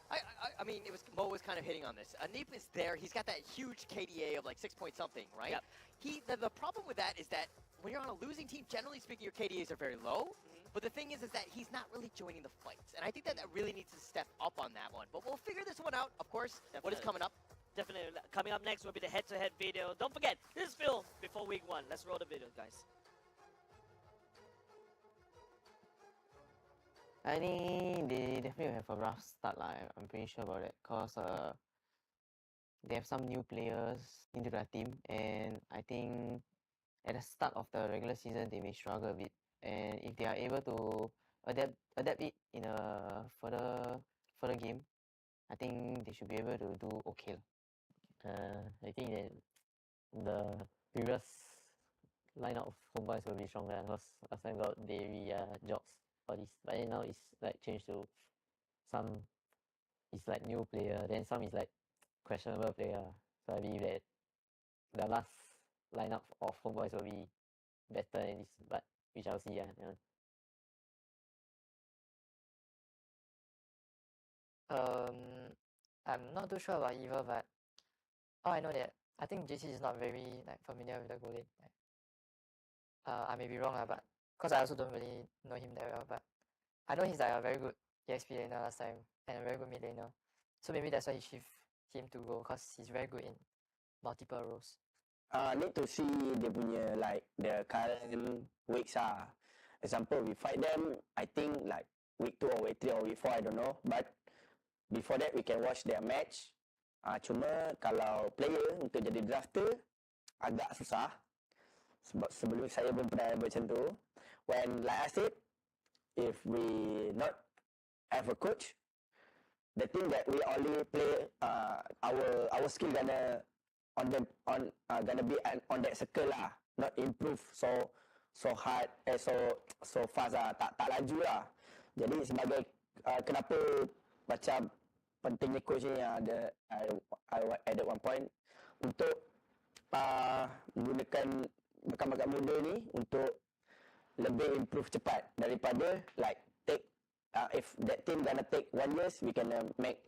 Speaker 10: I mean, Mo was kind of hitting on this. Anip is there. He's got that huge KDA of like 6 point something, right? Yep. The problem with that is that when you're on a losing team, generally speaking, your KDAs are very low. But the thing is that he's not really joining the fights. And I think that really needs to step up on that one. But we'll figure this one out, of course.
Speaker 8: Definitely.
Speaker 10: What is coming up?
Speaker 8: Definitely. Coming up next will be the head-to-head video. Don't forget, this is Phil before week 1. Let's roll the video, guys.
Speaker 12: I think they definitely have a rough start, I'm pretty sure about it, because they have some new players into their team, and I think at the start of the regular season they may struggle a bit, and if they are able to adapt it in a further game, I think they should be able to do okay.
Speaker 19: I think that the previous lineup of Homeboys will be stronger because last time got Davey, Jocks, all this. But then now it's like changed to some is like new player, then some is like questionable player. So I believe that the last lineup of Homeboys will be better than this, but we shall see.
Speaker 11: I'm not too sure about Eva, but all I know that I think JC is not very familiar with the goal lane. I may be wrong, but because I also don't really know him that well, but I know he's a very good EXP laner last time and a very good mid laner. So maybe that's why he shift him to go, because he's very good in multiple roles.
Speaker 20: Need to see dia punya the current weeks Example, we fight them, I think week 2 or week 3 or week 4, I don't know. But before that, we can watch their match. Cuma kalau player untuk jadi drafter agak susah. Sebab sebelum saya pun pernah macam tu. When like I said, if we not have a coach, the thing that we only play our skill gonna gonna be on that circle lah, not improve so hard so fast tak laju lah. Jadi sebagai kenapa macam pentingnya coach ni ada I at one point untuk menggunakan bakat-bakat muda ni untuk lebih improve cepat daripada take if that team gonna take 1 year, we can make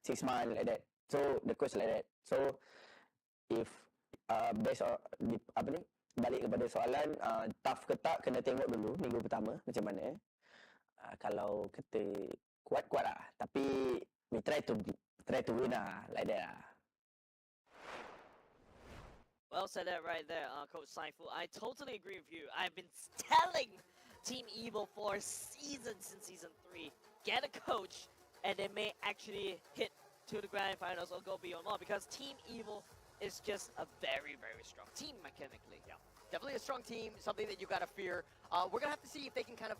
Speaker 20: 6 months like that. So the coach like that. So if based on balik kepada soalan tough ke tak, kena tengok dulu minggu pertama macam mana. Kalau kata kuat lah, tapi we try to win lah, like that lah.
Speaker 8: Well said that right there, Coach Saifu. I totally agree with you. I've been telling Team Evil for seasons since Season 3, get a coach, and they may actually hit to the grand finals or go beyond more, because Team Evil is just a very, very strong team mechanically. Yeah.
Speaker 10: definitely a strong team, something that you got to fear. We're going to have to see if they can kind of,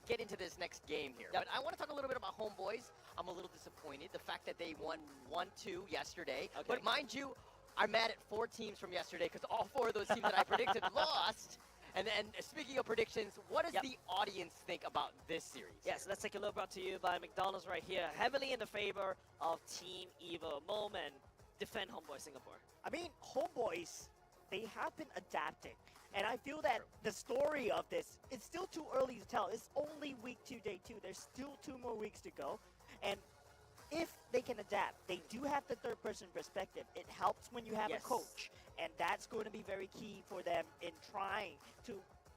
Speaker 10: get into this next game here. But I want to talk a little bit about Homeboys. I'm a little disappointed. The fact that they won 1-2 yesterday. Okay. But mind you, I'm mad at 4 teams from yesterday because all 4 of those teams that I predicted lost. And speaking of predictions, what does the audience think about this series?
Speaker 18: Yes, let's take a look, brought to you by McDonald's right here. Heavily in the favor of Team Evo. Moment, defend Homeboy Singapore.
Speaker 13: I mean, Homeboys, they have been adapting. And I feel that the story of this, it's still too early to tell. It's only week 2, day 2. There's still 2 more weeks to go. And if they can adapt, they do have the third-person perspective. It helps when you have a coach. And that's going to be very key for them in trying to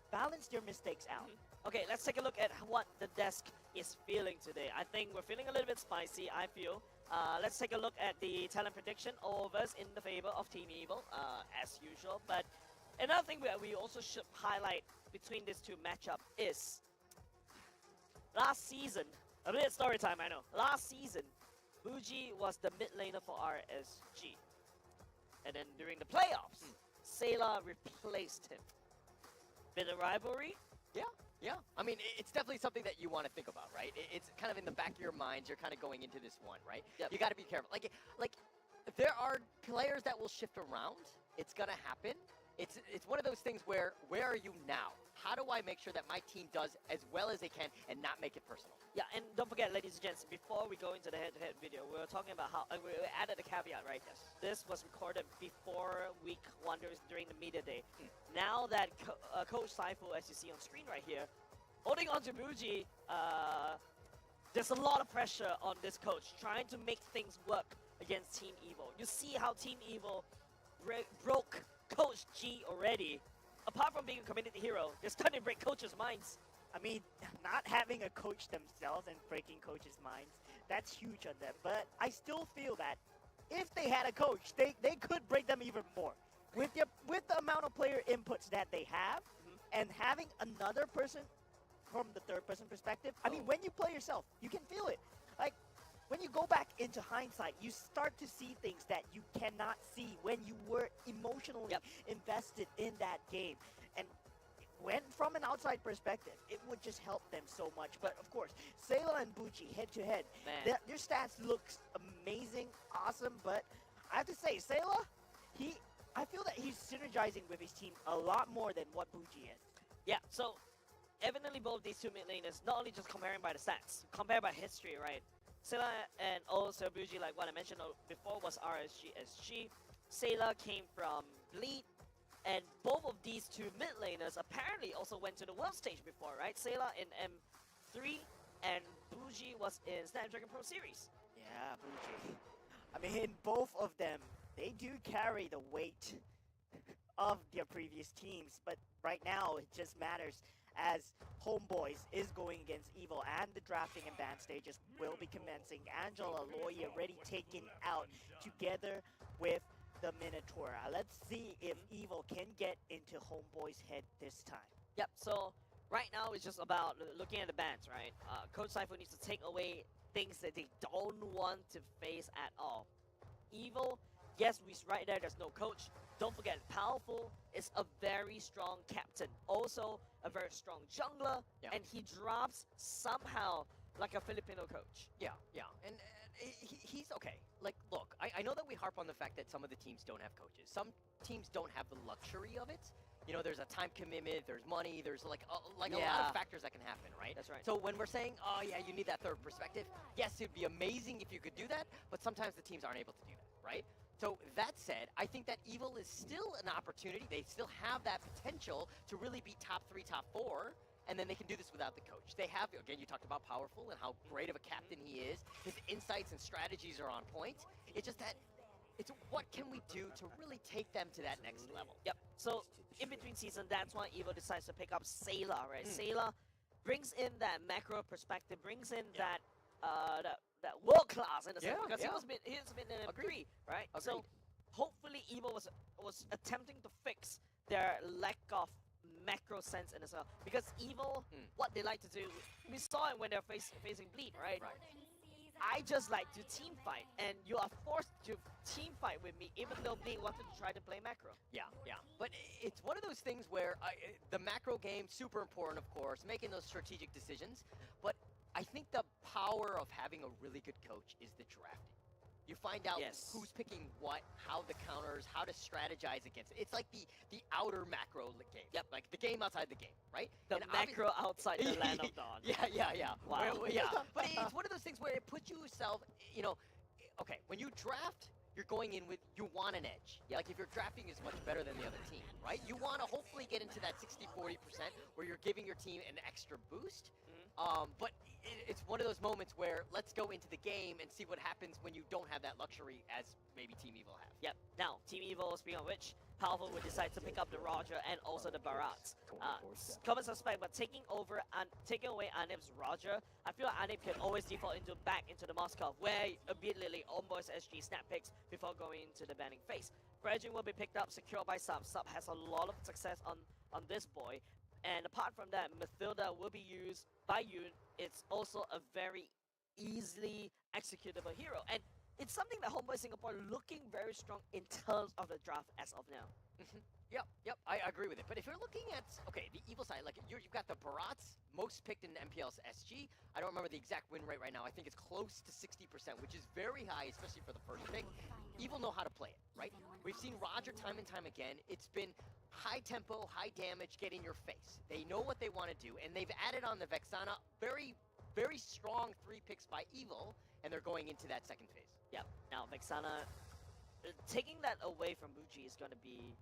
Speaker 13: balance their mistakes out.
Speaker 18: Okay, let's take a look at what the desk is feeling today. I think we're feeling a little bit spicy, I feel. Let's take a look at the talent prediction. All of us in the favor of Team Evil, as usual. But another thing that we also should highlight between these 2 matchups is last season, a bit story time, I know. Last season, Buji was the mid laner for RSG. And then during the playoffs, Sayla replaced him. Bit of rivalry?
Speaker 10: Yeah. I mean, it's definitely something that you want to think about, right? It's kind of in the back of your minds. You're kind of going into this one, right? You got to be careful. Like, there are players that will shift around. It's going to happen. It's one of those things where are you now? How do I make sure that my team does as well as they can and not make it personal?
Speaker 18: Yeah, and don't forget, ladies and gents, before we go into the head-to-head video, we were talking about how we added a caveat, right? Yes. This was recorded before week 1 during the media day. Now that Coach Saifu, as you see on screen right here, holding on to Buji, there's a lot of pressure on this coach trying to make things work against Team Evil. You see how Team Evil broke Coach G already. Apart from being a community hero, they're starting to break coaches' minds.
Speaker 13: I mean, not having a coach themselves and breaking coaches' minds, that's huge on them. But I still feel that if they had a coach, they could break them even more. With the amount of player inputs that they have, and having another person from the third-person perspective, I mean, when you play yourself, you can feel it. Like, when you go back into hindsight, you start to see things that you cannot see when you were emotionally invested in that game. And when from an outside perspective, it would just help them so much. But of course, Sayla and Buji head-to-head, their stats looks amazing, awesome. But I have to say, Sayla, I feel that he's synergizing with his team a lot more than what Buji is.
Speaker 18: Yeah, so evidently both these 2 mid laners, not only just comparing by the stats, compared by history, right? Sayla and also Buji, like what I mentioned before, was RSG SG. Sayla came from Bleed, and both of these 2 mid laners apparently also went to the world stage before, right? Sayla in M3, and Buji was in Snapdragon Pro Series.
Speaker 13: Yeah, Buji. I mean, both of them, they do carry the weight of their previous teams, but right now it just matters as Homeboys is going against Evil, and the drafting and ban stages will be commencing. Angela Loya already taken out together with the Minotaur. Let's see if Evil can get into Homeboy's head this time.
Speaker 18: Yep, so right now it's just about looking at the bans, right? Coach Saifu needs to take away things that they don't want to face at all. Evil, yes, right there's no coach. Don't forget, Powerful is a very strong captain. Also, a very strong jungler. And he drops somehow like a Filipino coach.
Speaker 10: Yeah. And he's okay. Like, look, I know that we harp on the fact that some of the teams don't have coaches. Some teams don't have the luxury of it. You know, there's a time commitment, there's money, there's like a lot of factors that can happen, right?
Speaker 18: That's right.
Speaker 10: So when we're saying, oh yeah, you need that third perspective, yes, it'd be amazing if you could do that, but sometimes the teams aren't able to do that, right? So that said, I think that Evil is still an opportunity. They still have that potential to really be top 3, top 4, and then they can do this without the coach. They have, again, you talked about Powerful and how great of a captain he is. His insights and strategies are on point. It's just that, it's what can we do to really take them to that next level?
Speaker 18: Yep. So in between season, that's why Evo decides to pick up Sayla, right? Sayla brings in that macro perspective, brings in that world class in a sense, because he's been in M3, right?
Speaker 10: Agreed.
Speaker 18: So hopefully Evo was attempting to fix their lack of macro sense in itself, because Evo, what they like to do, we saw it when they're facing Bleed, right? I just like to team fight, and you are forced to team fight with me, even though Bleed wanted to try to play macro.
Speaker 10: Yeah, yeah. But it's one of those things where the macro game, super important, of course, making those strategic decisions. But I think the power of having a really good coach is the drafting. You find out who's picking what, how the counters, how to strategize against it. It's like the outer macro game. Yep, like the game outside the game, right?
Speaker 18: The macro outside the land of dawn.
Speaker 10: Yeah.
Speaker 18: Wow.
Speaker 10: Yeah. But it's one of those things where it puts yourself, okay, when you draft, you're going in with, you want an edge. Like if your drafting is much better than the other team, right? You want to hopefully get into that 60-40% where you're giving your team an extra boost. But it's one of those moments where let's go into the game and see what happens when you don't have that luxury as maybe Team Evil have.
Speaker 18: Yep. Now, Team Evil, speaking of which, Powerful would decide to pick up the Roger and also the Barats. Common suspect, but taking away Anip's Roger, I feel like Anip can always default back into the Moscow, where immediately Ombo's SG snap picks before going into the banning phase. Bredging will be picked up, secured by Sub. Sub has a lot of success on this boy. And apart from that, Mathilda will be used by Yoon. It's also a very easily executable hero. And it's something that Homeboy Singapore looking very strong in terms of the draft as of now.
Speaker 10: Yep, I agree with it. But if you're looking at, okay, the Evil side, like you've got the Barats, most picked in MPL's SG. I don't remember the exact win rate right now. I think it's close to 60%, which is very high, especially for the first pick. Evil know how to play it, right? We've seen Roger time and time again. It's been high tempo, high damage, get in your face. They know what they want to do, and they've added on the Vexana, very, very strong 3 picks by Evil, and they're going into that second phase.
Speaker 18: Yep. Now, Vexana, taking that away from Bucci is going to be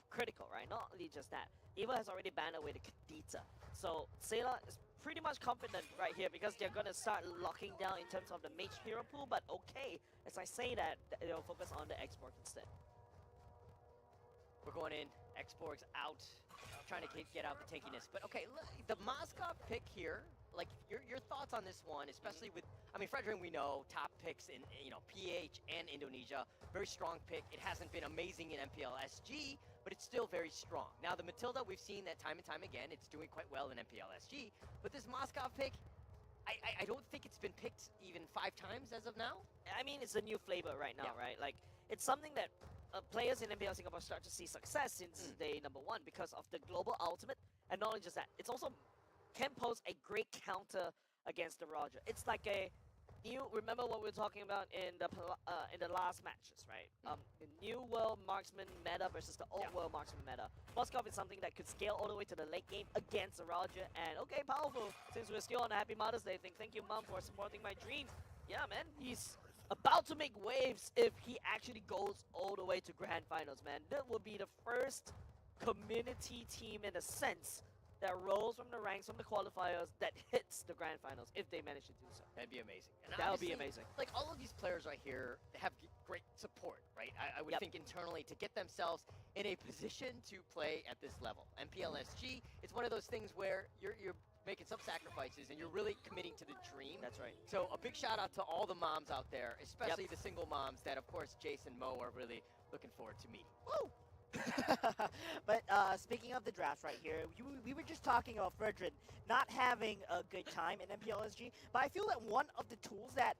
Speaker 18: critical, right? Not only just that, Evil has already banned away the Kadita. So, Sailor is pretty much confident right here because they're going to start locking down in terms of the mage hero pool, but okay, as I say that, they'll focus on the export instead.
Speaker 10: We're going in, Exports out, trying to get out the tankiness. But okay, look, the Moscow pick here, like your thoughts on this one, especially with, I mean, Frederick, we know, top picks in, PH and Indonesia, very strong pick. It hasn't been amazing in MPL SG, but it's still very strong. Now, the Matilda, we've seen that time and time again, it's doing quite well in MPL SG, but this Moscow pick, I don't think it's been picked even 5 times as of now.
Speaker 18: I mean, it's a new flavor right now, right? Like, it's something that players in MPL Singapore start to see success since day number 1 because of the global ultimate, and not only just that, it's also can pose a great counter against the Roger. It's like a new, remember what we were talking about in the last matches, right? The new world marksman meta versus the old world marksman meta. Moskov is something that could scale all the way to the late game against the Roger, and okay, Powerful, since we're still on a Happy Mother's Day thing, thank you, Mom, for supporting my dream. Yeah, man, he's about to make waves if he actually goes all the way to Grand Finals, man. That would be the first community team in a sense that rolls from the ranks, from the qualifiers, that hits the Grand Finals if they manage to do so.
Speaker 10: That'd be amazing. And
Speaker 18: that would be amazing.
Speaker 10: Like, all of these players right here have great support, right? I would think internally to get themselves in a position to play at this level. MPLSG, it's one of those things where you're making some sacrifices and you're really committing to the dream.
Speaker 18: That's right.
Speaker 10: So a big shout out to all the moms out there, especially the single moms that, of course, Jace and Mo are really looking forward to meeting.
Speaker 13: Woo! But speaking of the draft right here, we were just talking about Frederick not having a good time in MPLSG, but I feel that one of the tools that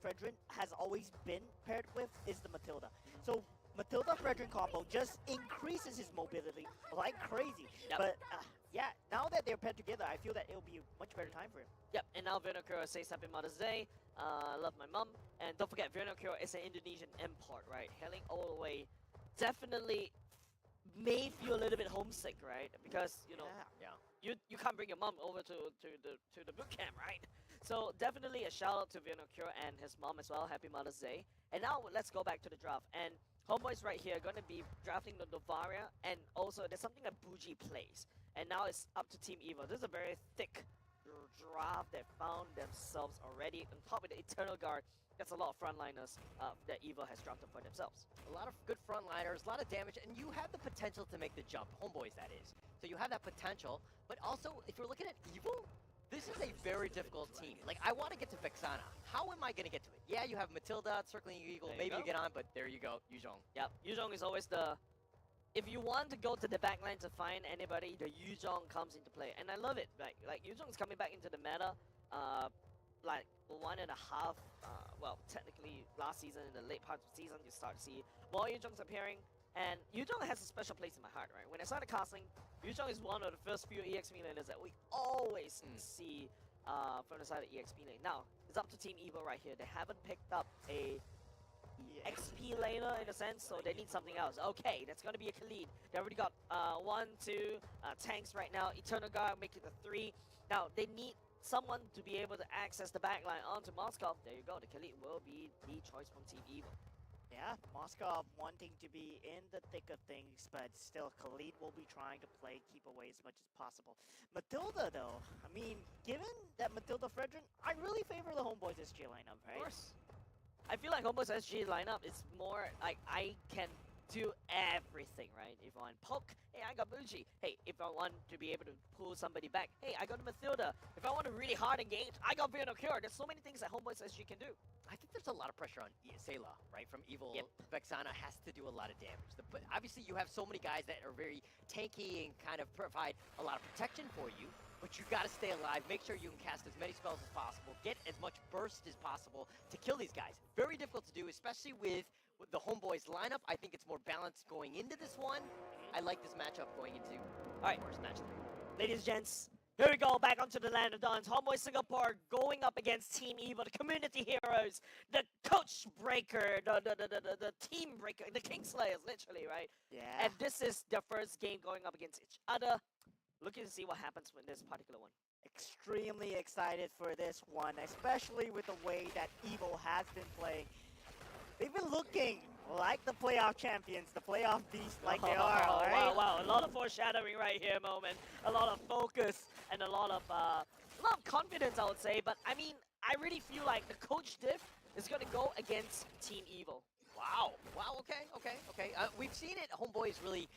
Speaker 13: Frederick has always been paired with is the Matilda. So Matilda-Frederick combo just increases his mobility like crazy. But yeah, now that they're paired together, I feel that it'll be a much better time for him.
Speaker 18: Yep, and now Vinokura says Happy Mother's Day. Love my mom. And don't forget, Vinokura is an Indonesian import, right? Hailing all the way. Definitely may feel a little bit homesick, right? Because, you know, you can't bring your mom over to the boot camp, right? So definitely a shout out to Vinokura and his mom as well. Happy Mother's Day. And now let's go back to the draft. And Homeboys right here are going to be drafting the Novaria, and also there's something that Buji plays. And now it's up to Team Evo. This is a very thick draft that found themselves already on top of the Eternal Guard. That's a lot of frontliners that Evo has drafted for themselves.
Speaker 10: A lot of good frontliners, a lot of damage, and you have the potential to make the jump. Homeboys, that is. So you have that potential, but also, if you're looking at Evo, this is a very difficult team. Like, I want to get to Vexana. How am I going to get to it? Yeah, you have Matilda, Circling Eagle, maybe you get on, but there you go, Yuzhong.
Speaker 18: Yep, Yuzhong is always the... If you want to go to the backline to find anybody, the Yuzhong comes into play. And I love it. Like Yuzhong is coming back into the meta. like 1.5, well, technically last season, in the late part of the season, you start to see more Yuzhongs appearing. And Yuzhong has a special place in my heart, right? When I started casting, Yuzhong is one of the first few EXP laners that we always see from the side of EXP lane. Now, it's up to Team Evo right here. They haven't picked up a XP laner in a sense, so they need something else. Okay, that's gonna be a Khalid. They already got 1, 2 tanks right now. Eternal Guard make it a 3. Now, they need someone to be able to access the backline onto Moscow. There you go. The Khalid will be the choice from Team Evo.
Speaker 13: Yeah, Moscow wanting to be in the thick of things, but still Khalid will be trying to play keep away as much as possible. Matilda, though, I mean, given that Matilda Fredrin, I really favor the Homeboys SG lineup, right?
Speaker 18: Of course. I feel like Homeboys SG lineup is more like I can do everything, right? If I want poke, hey, I got Muji. Hey, if I want to be able to pull somebody back, hey, I got Matilda. If I want to really hard engage, I got Vino Cure. There's so many things that Homeboys SG can do.
Speaker 10: I think there's a lot of pressure on Sayla, right? From Evil, Vexana has to do a lot of damage. But obviously, you have so many guys that are very tanky and kind of provide a lot of protection for you. But you got to stay alive. Make sure you can cast as many spells as possible. Get as much burst as possible to kill these guys. Very difficult to do, especially with the Homeboys lineup. I think it's more balanced going into this one. I like this matchup going into first match 3.
Speaker 18: Ladies and gents, here we go, back onto the land of Dons. Homeboy Singapore going up against Team Evo, the community heroes, the coach breaker, the team breaker, the Kingslayers, literally, right?
Speaker 13: Yeah.
Speaker 18: And this is their first game going up against each other. Looking to see what happens with this particular one.
Speaker 13: Extremely excited for this one, especially with the way that Evo has been playing. They've been looking like the playoff champions, the playoff beast like they are,
Speaker 18: Oh,
Speaker 13: right?
Speaker 18: wow, a lot of foreshadowing right here, moment. A lot of focus and a lot of confidence, I would say. But I mean, I really feel like the coach diff is going to go against Team Evo.
Speaker 10: Wow, okay. We've seen it, Homeboys really,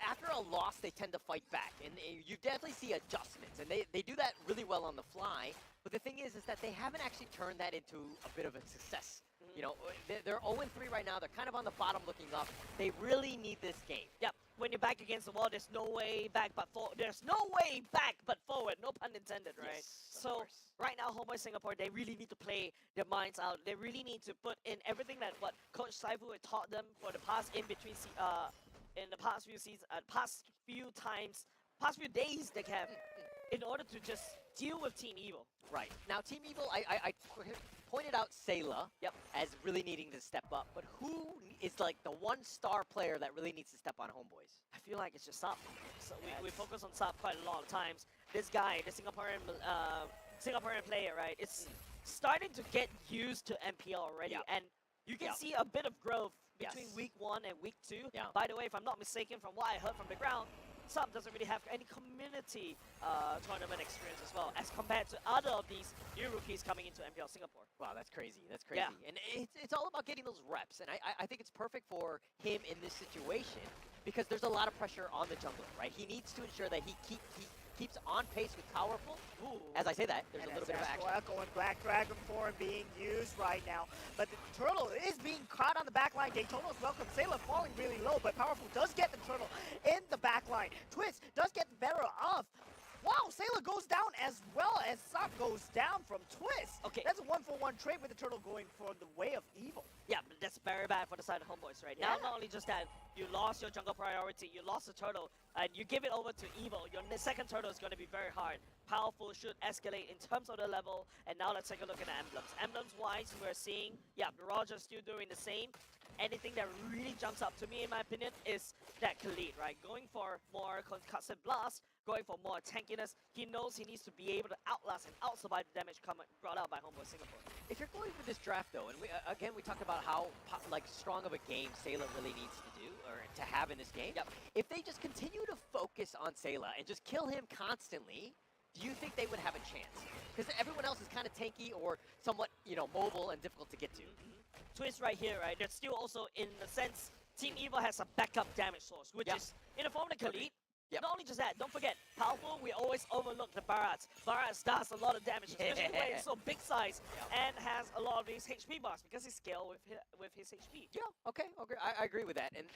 Speaker 10: after a loss, they tend to fight back, and you definitely see adjustments, and they do that really well on the fly. But the thing is that they haven't actually turned that into a bit of a success. You know, they're 0-3 right now. They're kind of on the bottom looking up. They really need this game.
Speaker 18: Yep. When you're back against the wall, there's no way back but forward. There's no way back but forward. No pun intended, right?
Speaker 10: Yes,
Speaker 18: so right now, Homeboy Singapore, they really need to play their minds out. They really need to put in everything that what Coach Saifu had taught them for the past in the past few seasons, past few days they have, in order to just deal with Team Evil.
Speaker 10: Right. Now, Team Evil, I pointed out Sayla as really needing to step up, but who is like the one star player that really needs to step on Homeboys?
Speaker 18: I feel like it's just Sap. So we focus on Sap quite a lot of times. This guy, the Singaporean player, right? It's starting to get used to MPL already, and you can see a bit of growth between week 1 and week 2. By the way, if I'm not mistaken, from what I heard from the ground, Sub doesn't really have any community tournament experience as well, as compared to other of these new rookies coming into MPL Singapore.
Speaker 10: Wow, that's crazy. That's crazy.
Speaker 18: Yeah.
Speaker 10: And it's all about getting those reps. And I think it's perfect for him in this situation because there's a lot of pressure on the jungler, right? He needs to ensure that he keeps on pace with Powerful.
Speaker 18: Ooh.
Speaker 10: As I say that, there's a little bit of action.
Speaker 13: Going Black Dragon form being used right now. But the turtle is being caught on the backline. Daytona's welcome. Sailor falling really low, but Powerful does get the turtle in the backline. Twist does get the better of. Wow, Sailor goes down as well as Sop goes down from Twist.
Speaker 18: Okay.
Speaker 13: That's a 1-for-1 trade with the turtle going for the way of evil.
Speaker 18: Yeah, but that's very bad for the side of Homeboys right now. Not only just that, you lost your jungle priority, you lost the turtle, and you give it over to Evil. Your second turtle is going to be very hard. Powerful should escalate in terms of the level, and now let's take a look at the emblems. Emblems-wise, we're seeing, Roger still doing the same. Anything that really jumps up to me, in my opinion, is that Khalid, right? Going for more concussive blast, going for more tankiness. He knows he needs to be able to outlast and outsurvive the damage brought out by Homeboy Singapore.
Speaker 10: If you're going for this draft, though, and we talked about how strong of a game Sayla really needs to do, or to have in this game. If they just continue to focus on Sayla and just kill him constantly, do you think they would have a chance? Because everyone else is kind of tanky or somewhat, mobile and difficult to get to.
Speaker 18: Twist right here, right? There's still also, in the sense, Team Evil has a backup damage source, which is in the form of Khalid. Not only just that, don't forget, Powerful, we always overlook the Barats. Barats does a lot of damage, especially when he's so big size and has a lot of these HP bars because he scales with his HP.
Speaker 10: Yeah, okay. I agree with that. And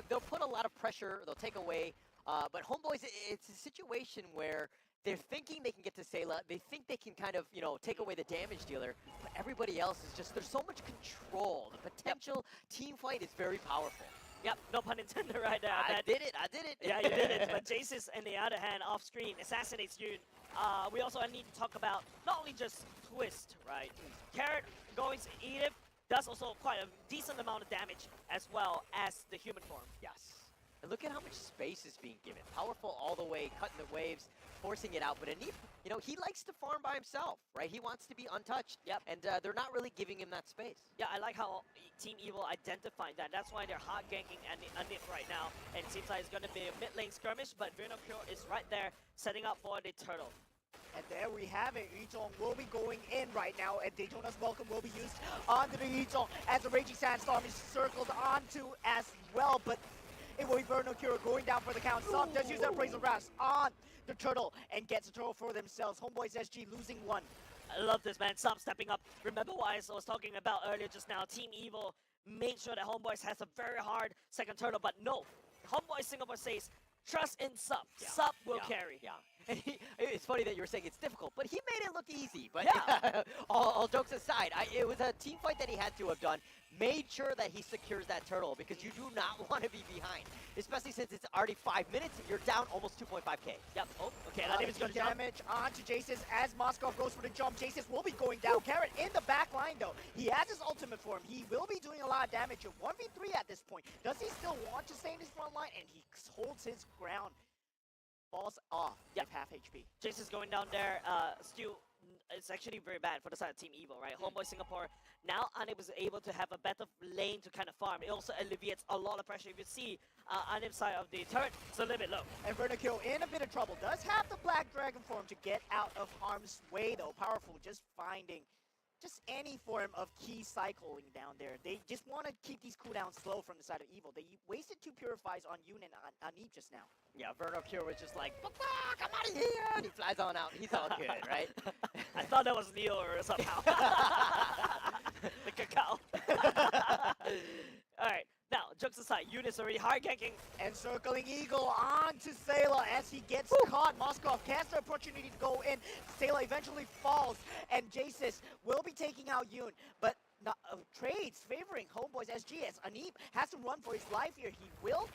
Speaker 10: they'll put a lot of pressure, they'll take away, but Homeboys, it's a situation where they're thinking they can get to Sayla. They think they can kind of, you know, take away the damage dealer. But everybody else is just, there's so much control. The potential team fight is very powerful.
Speaker 18: Yep, no pun intended right there.
Speaker 10: I did it.
Speaker 18: Yeah, you did it. But Jace's, on the other hand, off screen, assassinates Yun. We also need to talk about not only just Twist, right? Carrot going to Edith does also quite a decent amount of damage as well as the human form.
Speaker 10: Yes. And look at how much space is being given. Powerful all the way, cutting the waves, forcing it out. But Anip, you know, he likes to farm by himself, right? He wants to be untouched.
Speaker 18: Yep.
Speaker 10: And they're not really giving him that space.
Speaker 18: Yeah, I like how Team Evil identified that. That's why they're hard ganking Anip right now. And it seems like it's going to be a mid lane skirmish, but Vernocure is right there, setting up for the turtle.
Speaker 13: And there we have it. Yichong will be going in right now, and Daytona's welcome will be used onto the Yichong as the Raging Sandstorm is circled onto as well. But it will be Vernocure going down for the count. Sub does use their Appraisal Grasp on the turtle and gets a turtle for themselves. Homeboys SG losing one.
Speaker 18: I love this, man. Sub stepping up. Remember what I was talking about earlier just now. Team Evil made sure that Homeboys has a very hard second turtle, but no. Homeboys Singapore says, trust in Sub.
Speaker 10: Yeah.
Speaker 18: Sub will carry.
Speaker 10: Yeah. And it's funny that you were saying it's difficult, but he made it look easy. But
Speaker 18: yeah.
Speaker 10: all jokes aside, it was a team fight that he had to have done. Made sure that he secures that turtle because you do not want to be behind, especially since it's already 5 minutes. You're down almost 2.5k.
Speaker 18: Yep. Oh, okay. That is going to
Speaker 13: damage onto Jace's as Moskov goes for the jump. Jace's will be going down. Carrot in the back line though. He has his ultimate form. He will be doing a lot of damage. 1v3 at this point. Does he still want to stay in his front line? And he holds his ground. Falls off. Yep. Half HP.
Speaker 18: Jace is going down there. Still, it's actually very bad for the side of Team Evil, right? Homeboy Singapore now unable to able to have a better lane to kind of farm. It also alleviates a lot of pressure. If you see on the side of the turret, it's a little bit low.
Speaker 13: And Vernocure in a bit of trouble. Does have the Black Dragon form to get out of harm's way though. Powerful, just finding just any form of key cycling down there. They just want to keep these cooldowns slow from the side of Evil. They wasted 2 Purifies on Yoon and Anip just now.
Speaker 10: Yeah, Vernocure was just like, come out of here! And he flies on out. He's all good, right?
Speaker 18: I thought that was Neo or somehow. The cacao. All right. Now, jokes aside, Eunice already hard ganking.
Speaker 13: And circling Eagle onto Sayla as he gets caught. Moskov has the opportunity to go in. Sayla eventually falls, and Jace's will be taking out Yoon. But not, trades favoring Homeboys SG as Anip has to run for his life here. He will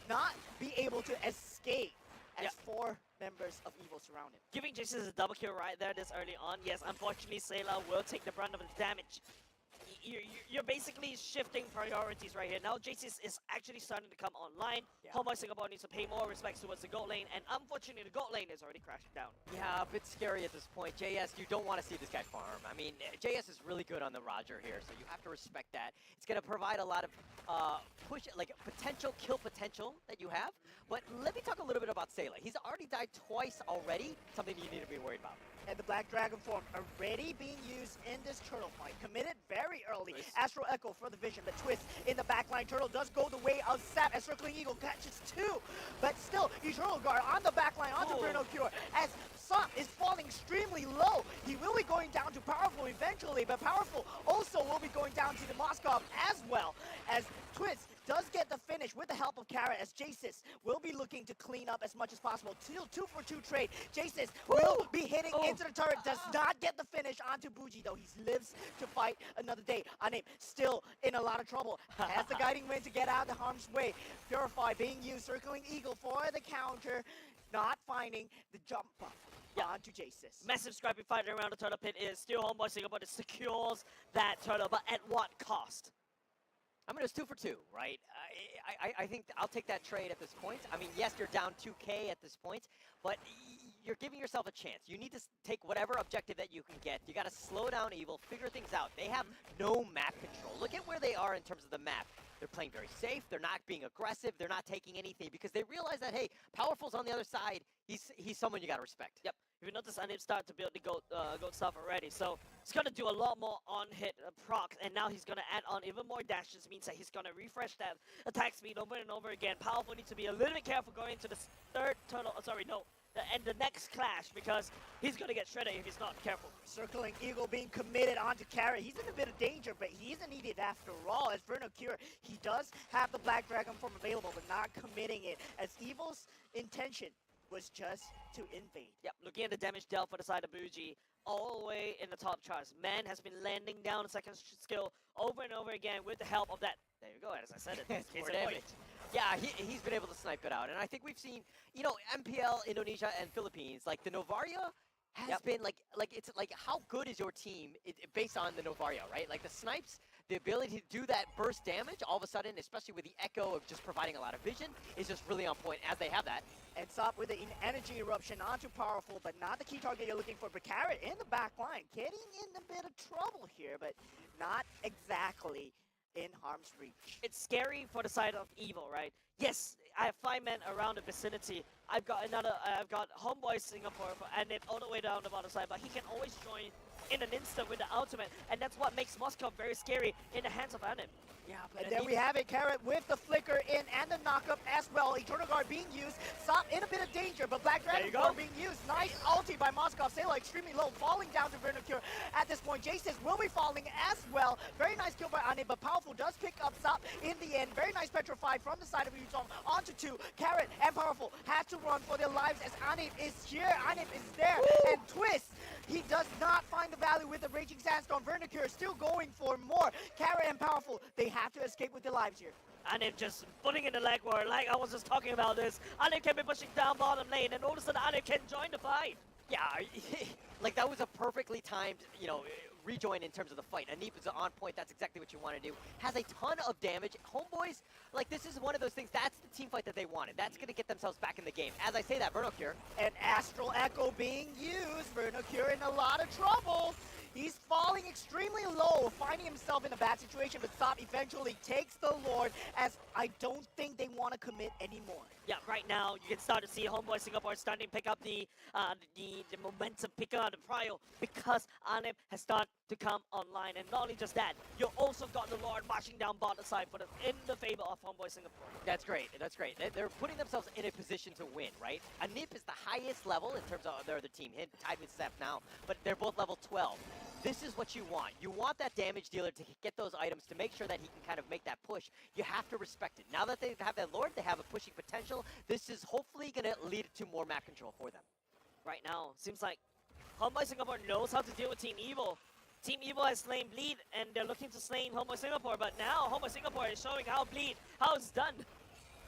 Speaker 13: not be able to escape as 4 members of Evil surround him.
Speaker 18: Giving Jace's a double kill right there this early on. Yes, unfortunately, Sayla will take the brunt of the damage. You're basically shifting priorities right here. Now Jace is actually starting to come online. Homeboy Singapore needs to pay more respects towards the gold lane, and unfortunately the gold lane is already crashing down.
Speaker 10: Yeah, a bit scary at this point. JS, you don't want to see this guy farm. I mean, JS is really good on the Roger here, so you have to respect that. It's going to provide a lot of push, like potential kill potential that you have. But let me talk a little bit about Sayla. He's already died twice already, something you need to be worried about.
Speaker 13: And the Black Dragon form already being used in this turtle fight. Committed very early. Astral Echo for the vision, but Twist in the backline. Turtle does go the way of Sap as Circling Eagle catches 2. But still, Eternal Guard on the backline onto Vernocure as Sap is falling extremely low. He will be going down to Powerful eventually, but Powerful also will be going down to the Moskov as well as Twist does get the finish with the help of Kara as Jace's will be looking to clean up as much as possible. 2-for-2 trade. Jace's will be hitting into the turret. Does not get the finish onto Buji though. He lives to fight another day. Anip still in a lot of trouble. Has the guiding wind to get out of harm's way. Purify being used. Circling Eagle for the counter. Not finding the jump buff. Onto Jace's.
Speaker 18: Massive scrappy fight around the turtle pit is still Homeboy Singapore that secures that turtle, but at what cost?
Speaker 10: I mean, it was 2 for 2, right? I think I'll take that trade at this point. I mean, yes, you're down 2k at this point, but you're giving yourself a chance. You need to take whatever objective that you can get. You got to slow down Evil, figure things out. They have no map control. Look at where they are in terms of the map. They're playing very safe. They're not being aggressive. They're not taking anything because they realize that, hey, Powerful's on the other side. He's someone you got to respect.
Speaker 18: Yep. If you notice, Anip started to build the gold stuff already, so he's going to do a lot more on-hit proc, and now he's going to add on even more dashes, means that he's going to refresh that attack speed over and over again. Powerful needs to be a little bit careful going into the third turtle, and the next clash, because he's going to get shredded if he's not careful.
Speaker 13: Circling Eagle being committed onto Kara. He's in a bit of danger, but he isn't needed after all. As Vernocure, he does have the Black Dragon form available, but not committing it. As Evil's intention was just to invade.
Speaker 18: Yep, looking at the damage dealt for the side of Bougie, all the way in the top charts. Man has been landing down the second skill over and over again with the help of that. There you go, as I said it.
Speaker 10: More
Speaker 18: Case in
Speaker 10: damage.
Speaker 18: point.
Speaker 10: Yeah, he's been able to snipe it out. And I think we've seen, you know, MPL, Indonesia, and Philippines, like the Novaria has been like it's like how good is your team based on the Novaria, right? Like the snipes, the ability to do that burst damage all of a sudden, especially with the Echo of just providing a lot of vision, is just really on point as they have that.
Speaker 13: And stop with the energy eruption onto Powerful, but not the key target you're looking for. But Carrot in the back line, getting in a bit of trouble here, but not exactly in harm's reach.
Speaker 18: It's scary for the side of Evil, right? Yes, I have 5 men around the vicinity. I've got Homeboy Singapore and then all the way down the bottom side, but he can always join in an instant with the ultimate, and that's what makes Moscow very scary in the hands of Anip.
Speaker 13: Yeah, but and there we have it, Carrot with the flicker in and the knockup as well. Eternal Guard being used, Stop in a bit of danger, but Black Dragon Guard being used. Nice ulti by Moscow. Sayla extremely low, falling down to Vernocure at this point. Jaces will be falling as well. Very nice kill by Ane, but Powerful does pick up Stop in the end. Very nice petrified from the side of Yuzong onto 2. Carrot and Powerful have to run for their lives as Ane is here. Ane is there, and Twist, he does not find the value with the Raging Sandstorm. Vernocure still going for more. Carrot and Powerful, they have to escape with their lives here.
Speaker 18: Anip just putting in the leg war, like I was just talking about this. Anip can be pushing down bottom lane, and all of a sudden Anip can join the fight.
Speaker 10: Yeah, like that was a perfectly timed, you know, rejoin in terms of the fight. Anip is on point. That's exactly what you want to do. Has a ton of damage. Homeboys, like this is one of those things. That's the team fight that they wanted. That's going to get themselves back in the game. As I say that, Vernocure.
Speaker 13: And Astral Echo being used. Vernocure in a lot of trouble. He's falling extremely low, finding himself in a bad situation, but Stop eventually takes the Lord, as I don't think they want to commit anymore.
Speaker 18: Yeah, right now you can start to see Homeboy Singapore starting to pick up the momentum, pick up the prio, because Anip has started to come online. And not only just that, you also got the Lord marching down bottom side for in the favor of Homeboy Singapore.
Speaker 10: That's great. That's great. They're putting themselves in a position to win, right? Anip is the highest level in terms of their other team, tied with Seth now, but they're both level 12. This is what you want. You want that damage dealer to get those items to make sure that he can kind of make that push. You have to respect it. Now that they have that Lord, they have a pushing potential. This is hopefully going to lead to more map control for them.
Speaker 18: Right now, seems like Homeboy Singapore knows how to deal with Team Evil. Team Evil has slain Bleed, and they're looking to slay Homeboy Singapore, but now Homeboy Singapore is showing how it's done.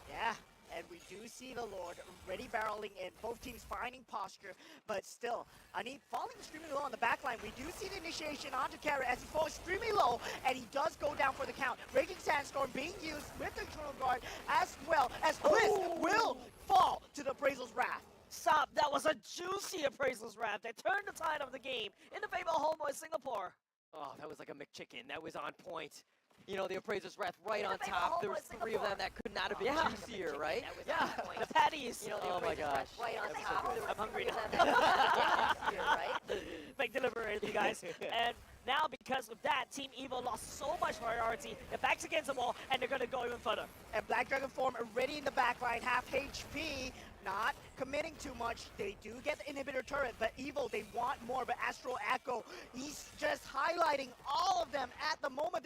Speaker 13: Yeah. And we do see the Lord ready barreling in, both teams finding posture, but still, Anip falling extremely low on the backline. We do see the initiation onto Carrot as he falls extremely low, and he does go down for the count. Raging Sandstorm being used with the Eternal Guard, as well as Twist will fall to the Appraisal's Wrath.
Speaker 18: Stop, that was a juicy Appraisal's Wrath. They turned the tide of the game in the favor of Homeboy Singapore.
Speaker 10: Oh, that was like a McChicken. That was on point. You know, the Appraiser's Wrath right on top. There was 3 of them that could not have been juicier, right?
Speaker 18: Yeah, the patties.
Speaker 10: You know, oh my gosh.
Speaker 18: Right on top. I'm hungry now. Big delivery, you guys. And now, because of that, Team Evil lost so much priority. Their back's against the wall, and they're going to go even further.
Speaker 13: And Black Dragon form already in the backline, half HP. Not committing too much. They do get the inhibitor turret, but Evil, they want more. But Astral Echo, he's just highlighting all of them at the moment. This